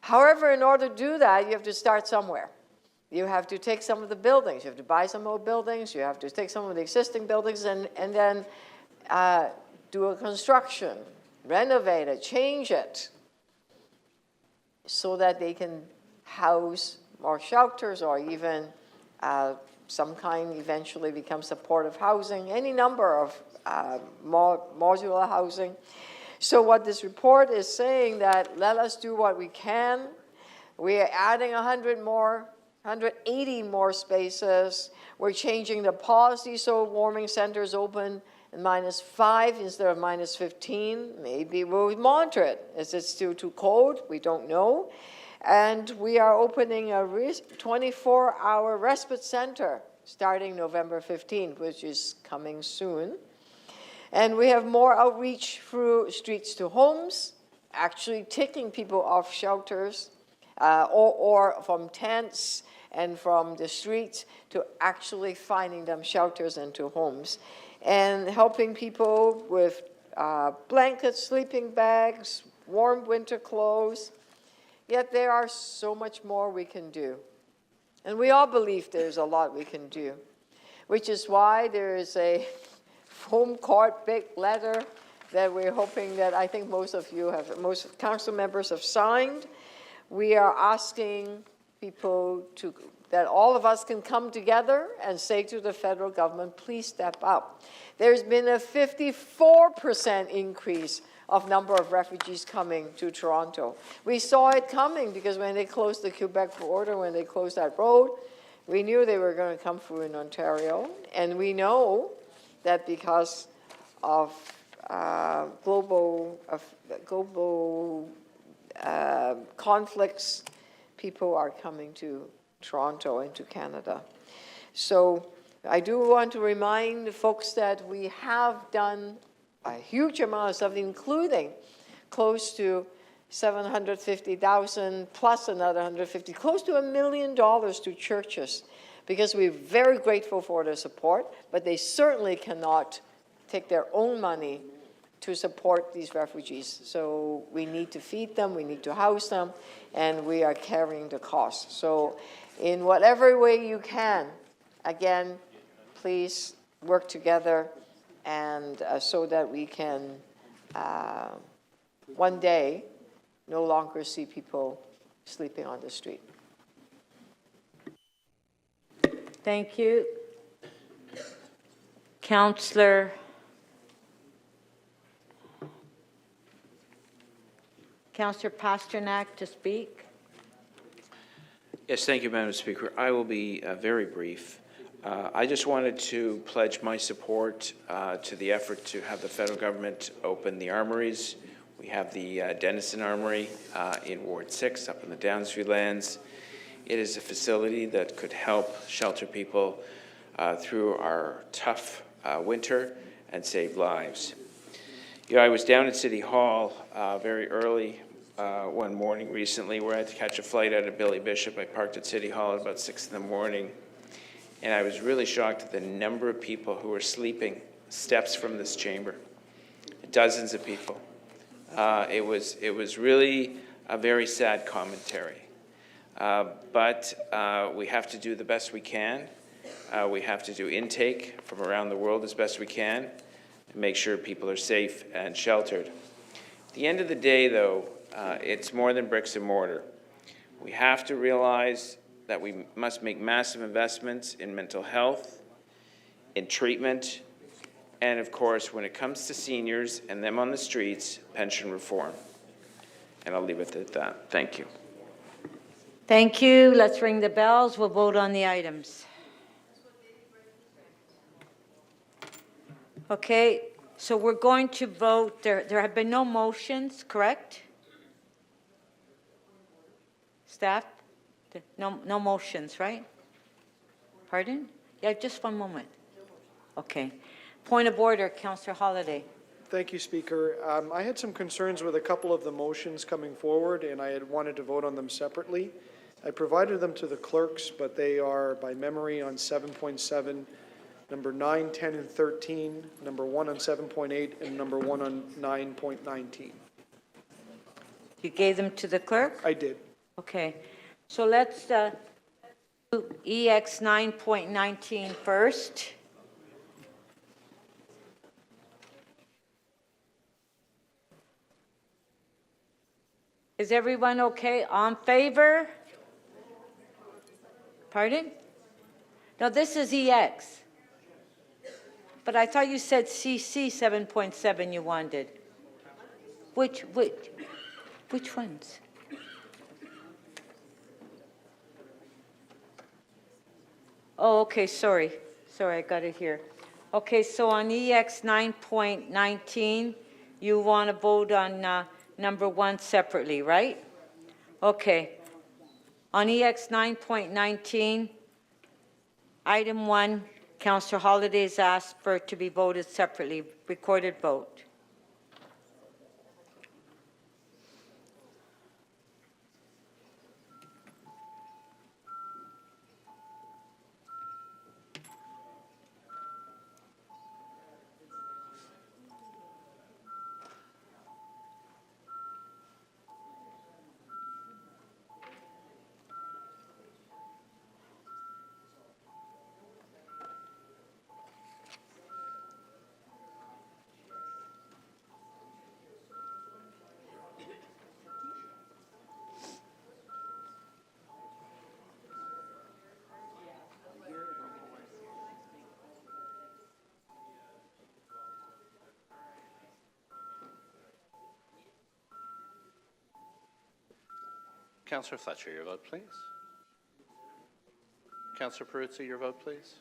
However, in order to do that, you have to start somewhere. You have to take some of the buildings. You have to buy some more buildings. You have to take some of the existing buildings and then do a construction, renovate it, change it, so that they can house more shelters or even some kind eventually become supportive housing, any number of modular housing. So what this report is saying that let us do what we can. We are adding 180 more spaces. We're changing the policy so warming centers open in -5 instead of -15. Maybe we'll monitor it. Is it still too cold? We don't know. And we are opening a 24-hour respite center starting November 15th, which is coming soon. And we have more outreach through streets to homes, actually taking people off shelters or from tents and from the streets to actually finding them shelters and to homes, and helping people with blankets, sleeping bags, warm winter clothes. Yet there are so much more we can do. And we all believe there's a lot we can do, which is why there is a home court big letter that we're hoping that I think most council members have signed. We are asking people that all of us can come together and say to the federal government, please step up. There's been a 54% increase of number of refugees coming to Toronto. We saw it coming because when they closed the Quebec border, when they closed that road, we knew they were going to come through in Ontario. And we know that because of global conflicts, people are coming to Toronto and to Canada. So I do want to remind folks that we have done a huge amount of stuff, including close to $750,000 plus another 150, close to $1 million to churches, because we're very grateful for their support, but they certainly cannot take their own money to support these refugees. So we need to feed them, we need to house them, and we are carrying the cost. So in whatever way you can, again, please work together and so that we can one day no longer see people sleeping on the street. Thank you. Councillor Pasternak to speak. Yes, thank you, Madam Speaker. I will be very brief. I just wanted to pledge my support to the effort to have the federal government open the armories. We have the Denison Armory in Ward 6 up in the Downsview lands. It is a facility that could help shelter people through our tough winter and save lives. You know, I was down at City Hall very early one morning recently where I had to catch a flight out of Billy Bishop. I parked at City Hall at about 6 in the morning, and I was really shocked at the number of people who were sleeping steps from this chamber. Dozens of people. It was really a very sad commentary. But we have to do the best we can. We have to do intake from around the world as best we can and make sure people are safe and sheltered. At the end of the day, though, it's more than bricks and mortar. We have to realize that we must make massive investments in mental health, in treatment, and of course, when it comes to seniors and them on the streets, pension reform. And I'll leave it at that. Thank you. Thank you. Let's ring the bells. We'll vote on the items. Okay, so we're going to vote. There have been no motions, correct? Staff? No motions, right? Pardon? Yeah, just one moment. Okay. Point of order, Councillor Holyday. Thank you, Speaker. I had some concerns with a couple of the motions coming forward, and I had wanted to vote on them separately. I provided them to the clerks, but they are by memory on 7.7, number 9, 10, and 13, number 1 on 7.8, and number 1 on 9.19. You gave them to the clerk? I did. Okay. So let's do EX 9.19 first. Is everyone okay? On favor? Pardon? No, this is EX. But I thought you said CC 7.7 you wanted. Which ones? Oh, okay, sorry. Sorry, I got it here. Okay, so on EX 9.19, you want to vote on number 1 separately, right? Okay. On EX 9.19, item 1, Councillor Holyday has asked for it to be voted separately. Recorded vote. Councillor Fletcher, your vote, please. Councillor Peruzza, your vote, please.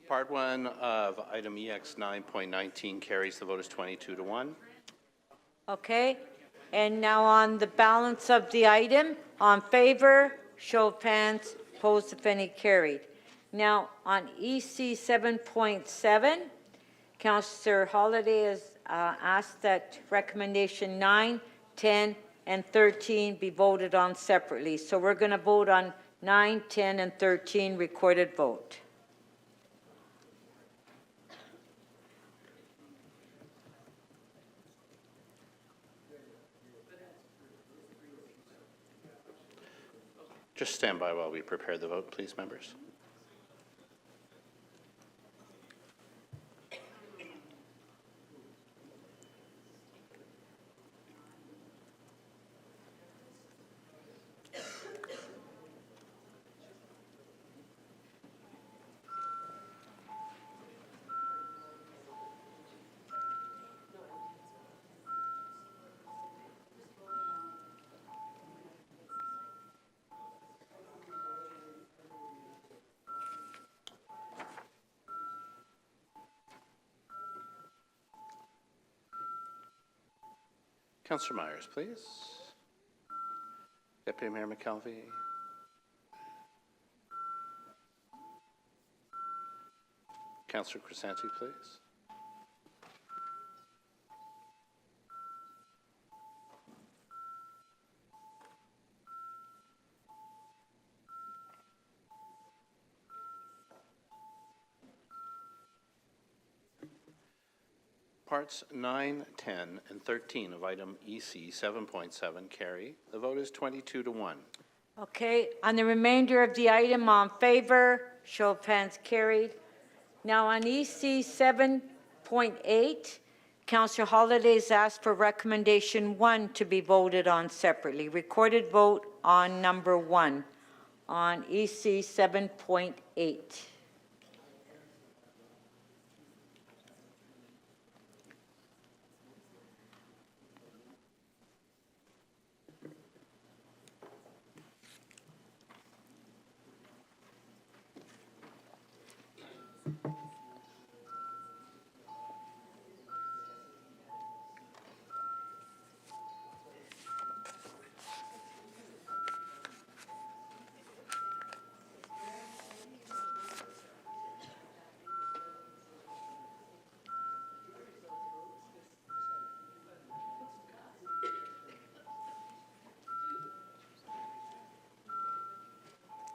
Part 1 of item EX 9.19 carries. The vote is 22 to 1. Okay, and now on the balance of the item, on favor, show of hands, opposed if any, carried. Now on EC 7.7, Councillor Holyday has asked that recommendation 9, 10, and 13 be voted on separately. So we're going to vote on 9, 10, and 13 recorded vote. Just stand by while we prepare the vote, please, members. Councillor Myers, please. Deputy Mayor McKelvey. Councillor Crisanti, please. Parts 9, 10, and 13 of item EC 7.7 carry. The vote is 22 to 1. Okay, on the remainder of the item, on favor, show of hands, carried. Now on EC 7.8, Councillor Holyday has asked for recommendation 1 to be voted on separately. Recorded vote on number 1 on EC 7.8.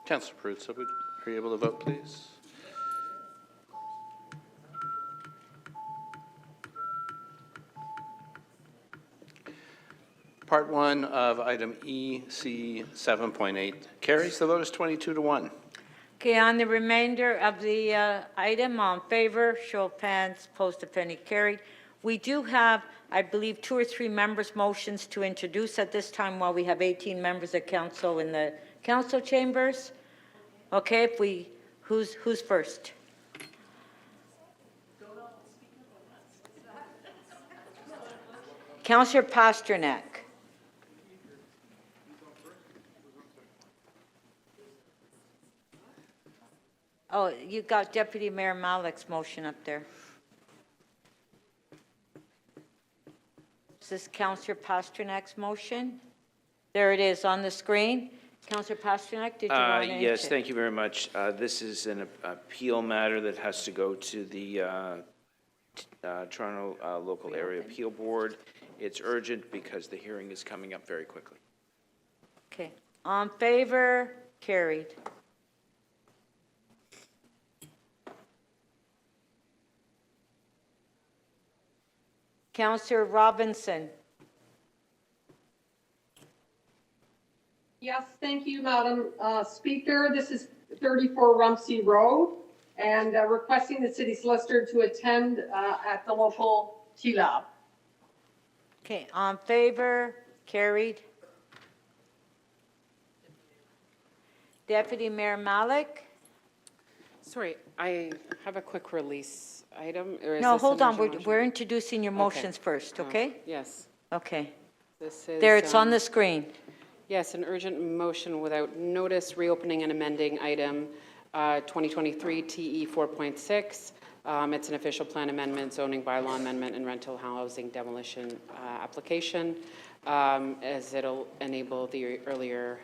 Councillor Peruzza, are you able to vote, please? Part 1 of item EC 7.8 carries. The vote is 22 to 1. Okay, on the remainder of the item, on favor, show of hands, opposed if any, carried. We do have, I believe, 2 or 3 members' motions to introduce at this time while we have 18 members of council in the council chambers. Okay, if we, who's first? Councillor Pasternak. Oh, you got Deputy Mayor Malik's motion up there. Is this Councillor Pasternak's motion? There it is on the screen. Councillor Pasternak, did you want to? Yes, thank you very much. This is an appeal matter that has to go to the Toronto Local Area Appeal Board. It's urgent because the hearing is coming up very quickly. Okay. On favor, carried. Councillor Robinson. Yes, thank you, Madam Speaker. This is 34 Rumsey Road, and requesting the city solicitor to attend at the local TLAB. Okay, on favor, carried. Deputy Mayor Malik? Sorry, I have a quick release item, or is No, this hold an on, urgent motion? we're introducing your Okay. motions first, okay? Yes. Okay. This is, There, it's on the screen. Yes, an urgent motion without notice, reopening and amending item 2023 TE 4.6. It's an official plan amendment, zoning bylaw amendment, and rental housing demolition application, as it'll enable the earlier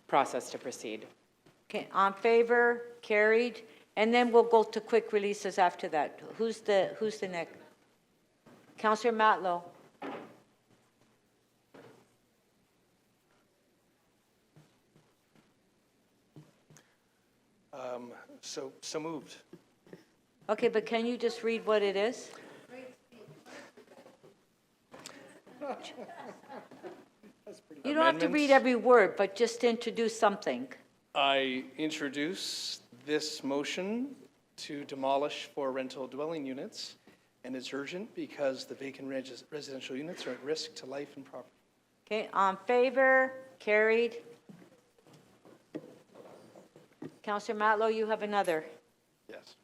process to proceed. Okay, on favor, carried. And then we'll go to quick releases after that. Who's the next? Councillor Matlow. So moved. Okay, but can you just read what it is? You don't have to read every word, but just introduce something. I introduce this motion to demolish for rental dwelling units, and it's urgent because the vacant residential units are at risk to life and property. Okay, on favor, carried. Councillor Matlow, you have another. Yes.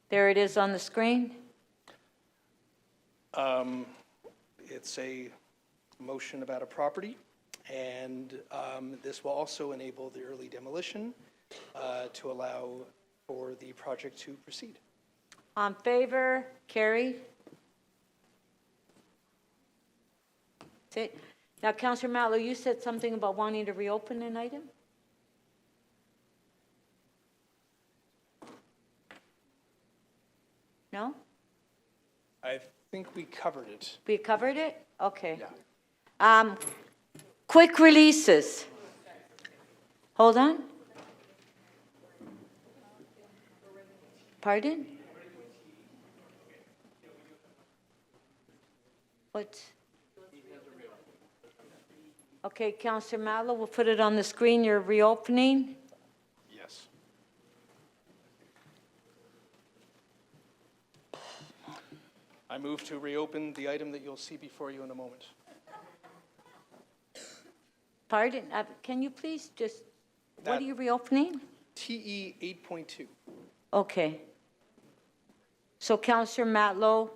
There it is on the screen. It's a motion about a property, and this will also enable the early demolition to allow for the project to proceed. On favor, carried. That's it. Now, Councillor Matlow, you said something about wanting to reopen an item? No? I think we covered it. We covered it? Okay. Yeah. Quick releases. Hold on. Pardon? What? Okay, Councillor Matlow, we'll put it on the screen. You're reopening. Yes. I move to reopen the item that you'll see before you in a moment. Pardon? Can you please just, what are you reopening? TE 8.2. Okay. So Councillor Matlow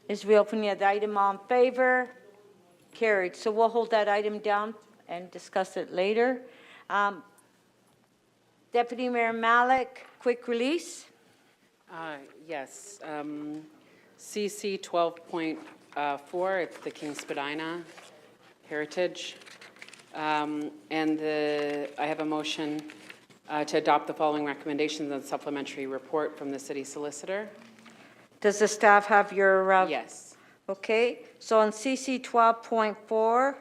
is reopening the item. On favor? Carried. So we'll hold that item down and discuss it later. Deputy Mayor Malik, quick release. Yes. CC 12.4, it's the King Spadina Heritage. And I have a motion to adopt the following recommendations and supplementary report from the city solicitor. Does the staff have your? Yes. Okay. So on CC 12.4,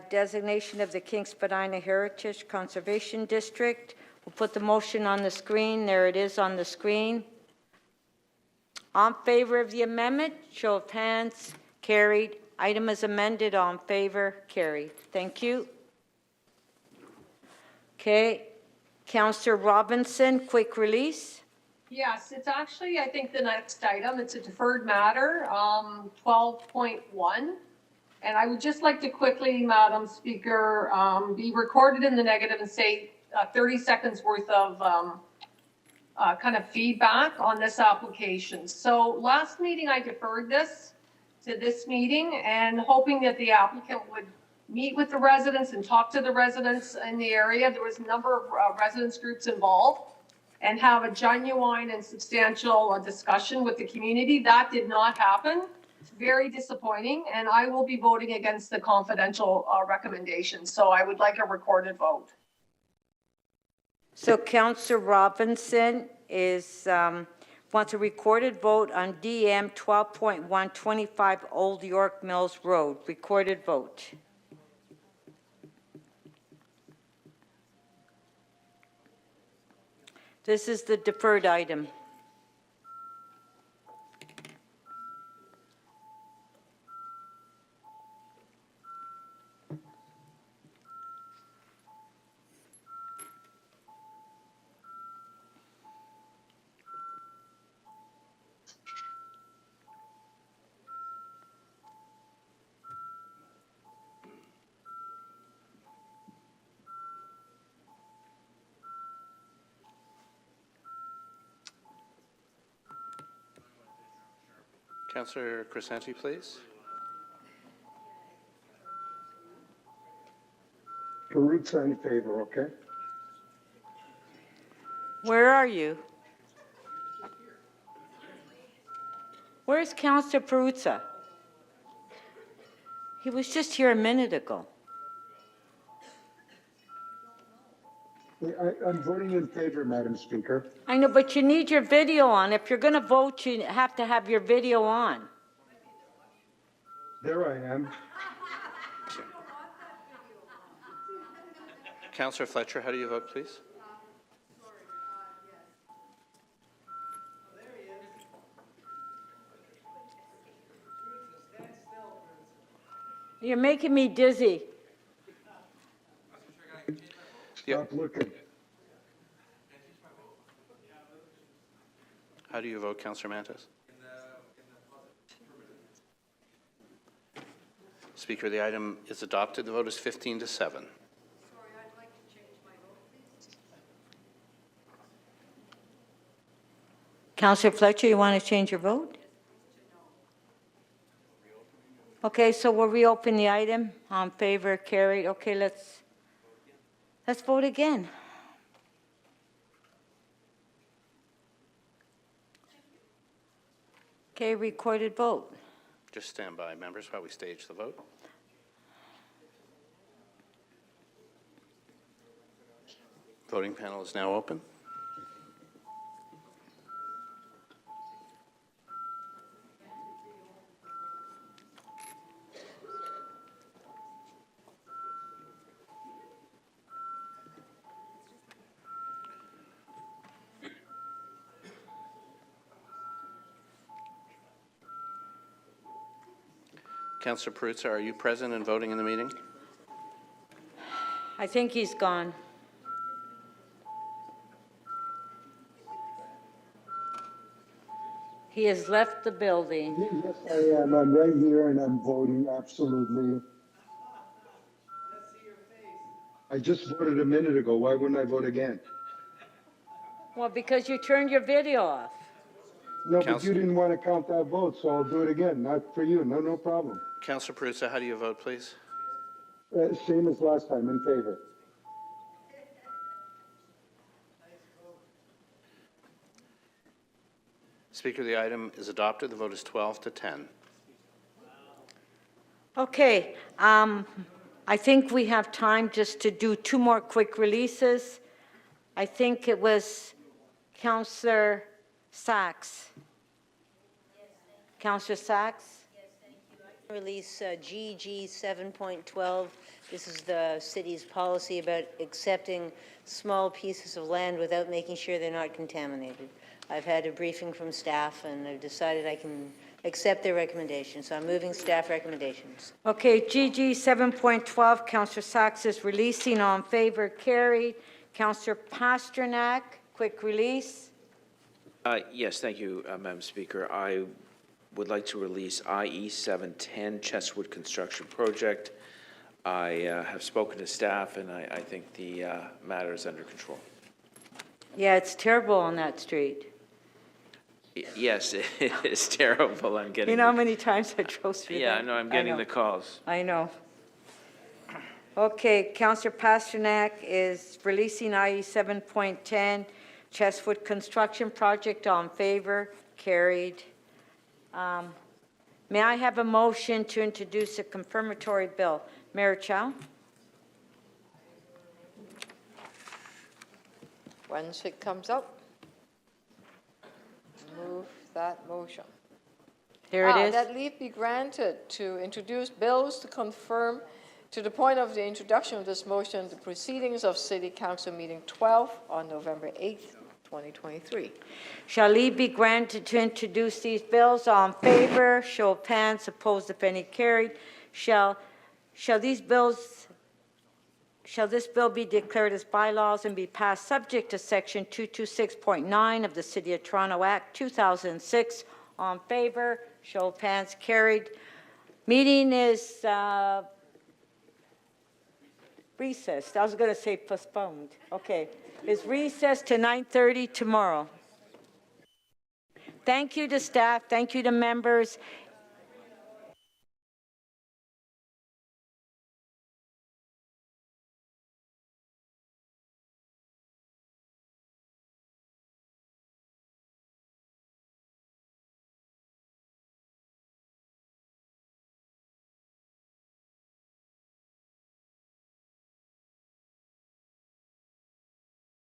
designation of the King Spadina Heritage Conservation District. We'll put the motion on the screen. There it is on the screen. On favor of the amendment, show of hands, carried. Item is amended, on favor, carried. Thank you. Okay, Councillor Robinson, quick release. Yes, it's actually, I think, the next item. It's a deferred matter, 12.1. And I would just like to quickly, Madam Speaker, be recorded in the negative and say 30 seconds worth of kind of feedback on this application. So last meeting, I deferred this to this meeting and hoping that the applicant would meet with the residents and talk to the residents in the area. There was a number of residents groups involved and have a genuine and substantial discussion with the community. That did not happen. It's very disappointing, and I will be voting against the confidential recommendation. So I would like a recorded vote. So Councillor Robinson is, wants a recorded vote on DM 12.125 Old York Mills Road. Recorded vote. This is the deferred item. Councillor Crescenti, please. Peruzza in favor, okay? Where are you? Where's Councillor Peruzza? He was just here a minute ago. I'm voting in favor, Madam Speaker. I know, but you need your video on. If you're going to vote, you have to have your video on. There I am. Councillor Fletcher, how do you vote, please? You're making me dizzy. Stop looking. How do you vote, Councillor Mantas? Speaker, the item is adopted. The vote is 15-7. Councillor Fletcher, you want to change your vote? Okay, so we'll reopen the item. On favor, carried. Okay, let's vote again. Okay, recorded vote. Just stand by, members, while we stage the vote. Voting panel is now open. Councillor Peruzza, are you present and voting in the meeting? I think he's gone. He has left the building. Yes, I am. I'm right here and I'm voting, absolutely. I just voted a minute ago. Why wouldn't I vote again? Well, because you turned your video off. No, but you didn't want to count that vote, so I'll do it again. Not for you. No problem. Councillor Peruzza, how do you vote, please? Same as last time, in favor. Speaker, the item is adopted. The vote is 12-10. Okay, I think we have time just to do two more quick releases. I think it was Councillor Sachs. Councillor Sachs? Release GG 7.12. This is the city's policy about accepting small pieces of land without making sure they're not contaminated. I've had a briefing from staff and I've decided I can accept their recommendations. So I'm moving staff recommendations. Okay, GG 7.12, Councillor Sachs is releasing. On favor, carried. Councillor Pasternak, quick release. Yes, thank you, Madam Speaker. I would like to release IE 710 Chestwood Construction Project. I have spoken to staff and I think the matter is under control. Yeah, it's terrible on that street. Yes, it is terrible. I'm getting. You know how many times I drove through Yeah, that? I know. I'm getting the calls. I know. Okay, Councillor Pasternak is releasing IE 7.10 Chestwood Construction Project. On favor, carried. May I have a motion to introduce a confirmatory bill? Mayor Chow? Once it comes up, move that motion. Here it is. That leave be granted to introduce bills to confirm, to the point of the introduction of this motion, the proceedings of City Council Meeting 12 on November 8th, 2023. Shall leave be granted to introduce these bills? All in favor, show of hands. Opposed, if any, carried. Shall this bill be declared as bylaws and be passed subject to Section 226.9 of the City of Toronto Act 2006? On favor, show of hands, carried. Meeting is recessed. I was going to say postponed. Okay. Is recessed to 9:30 tomorrow. Thank you to staff, thank you to members,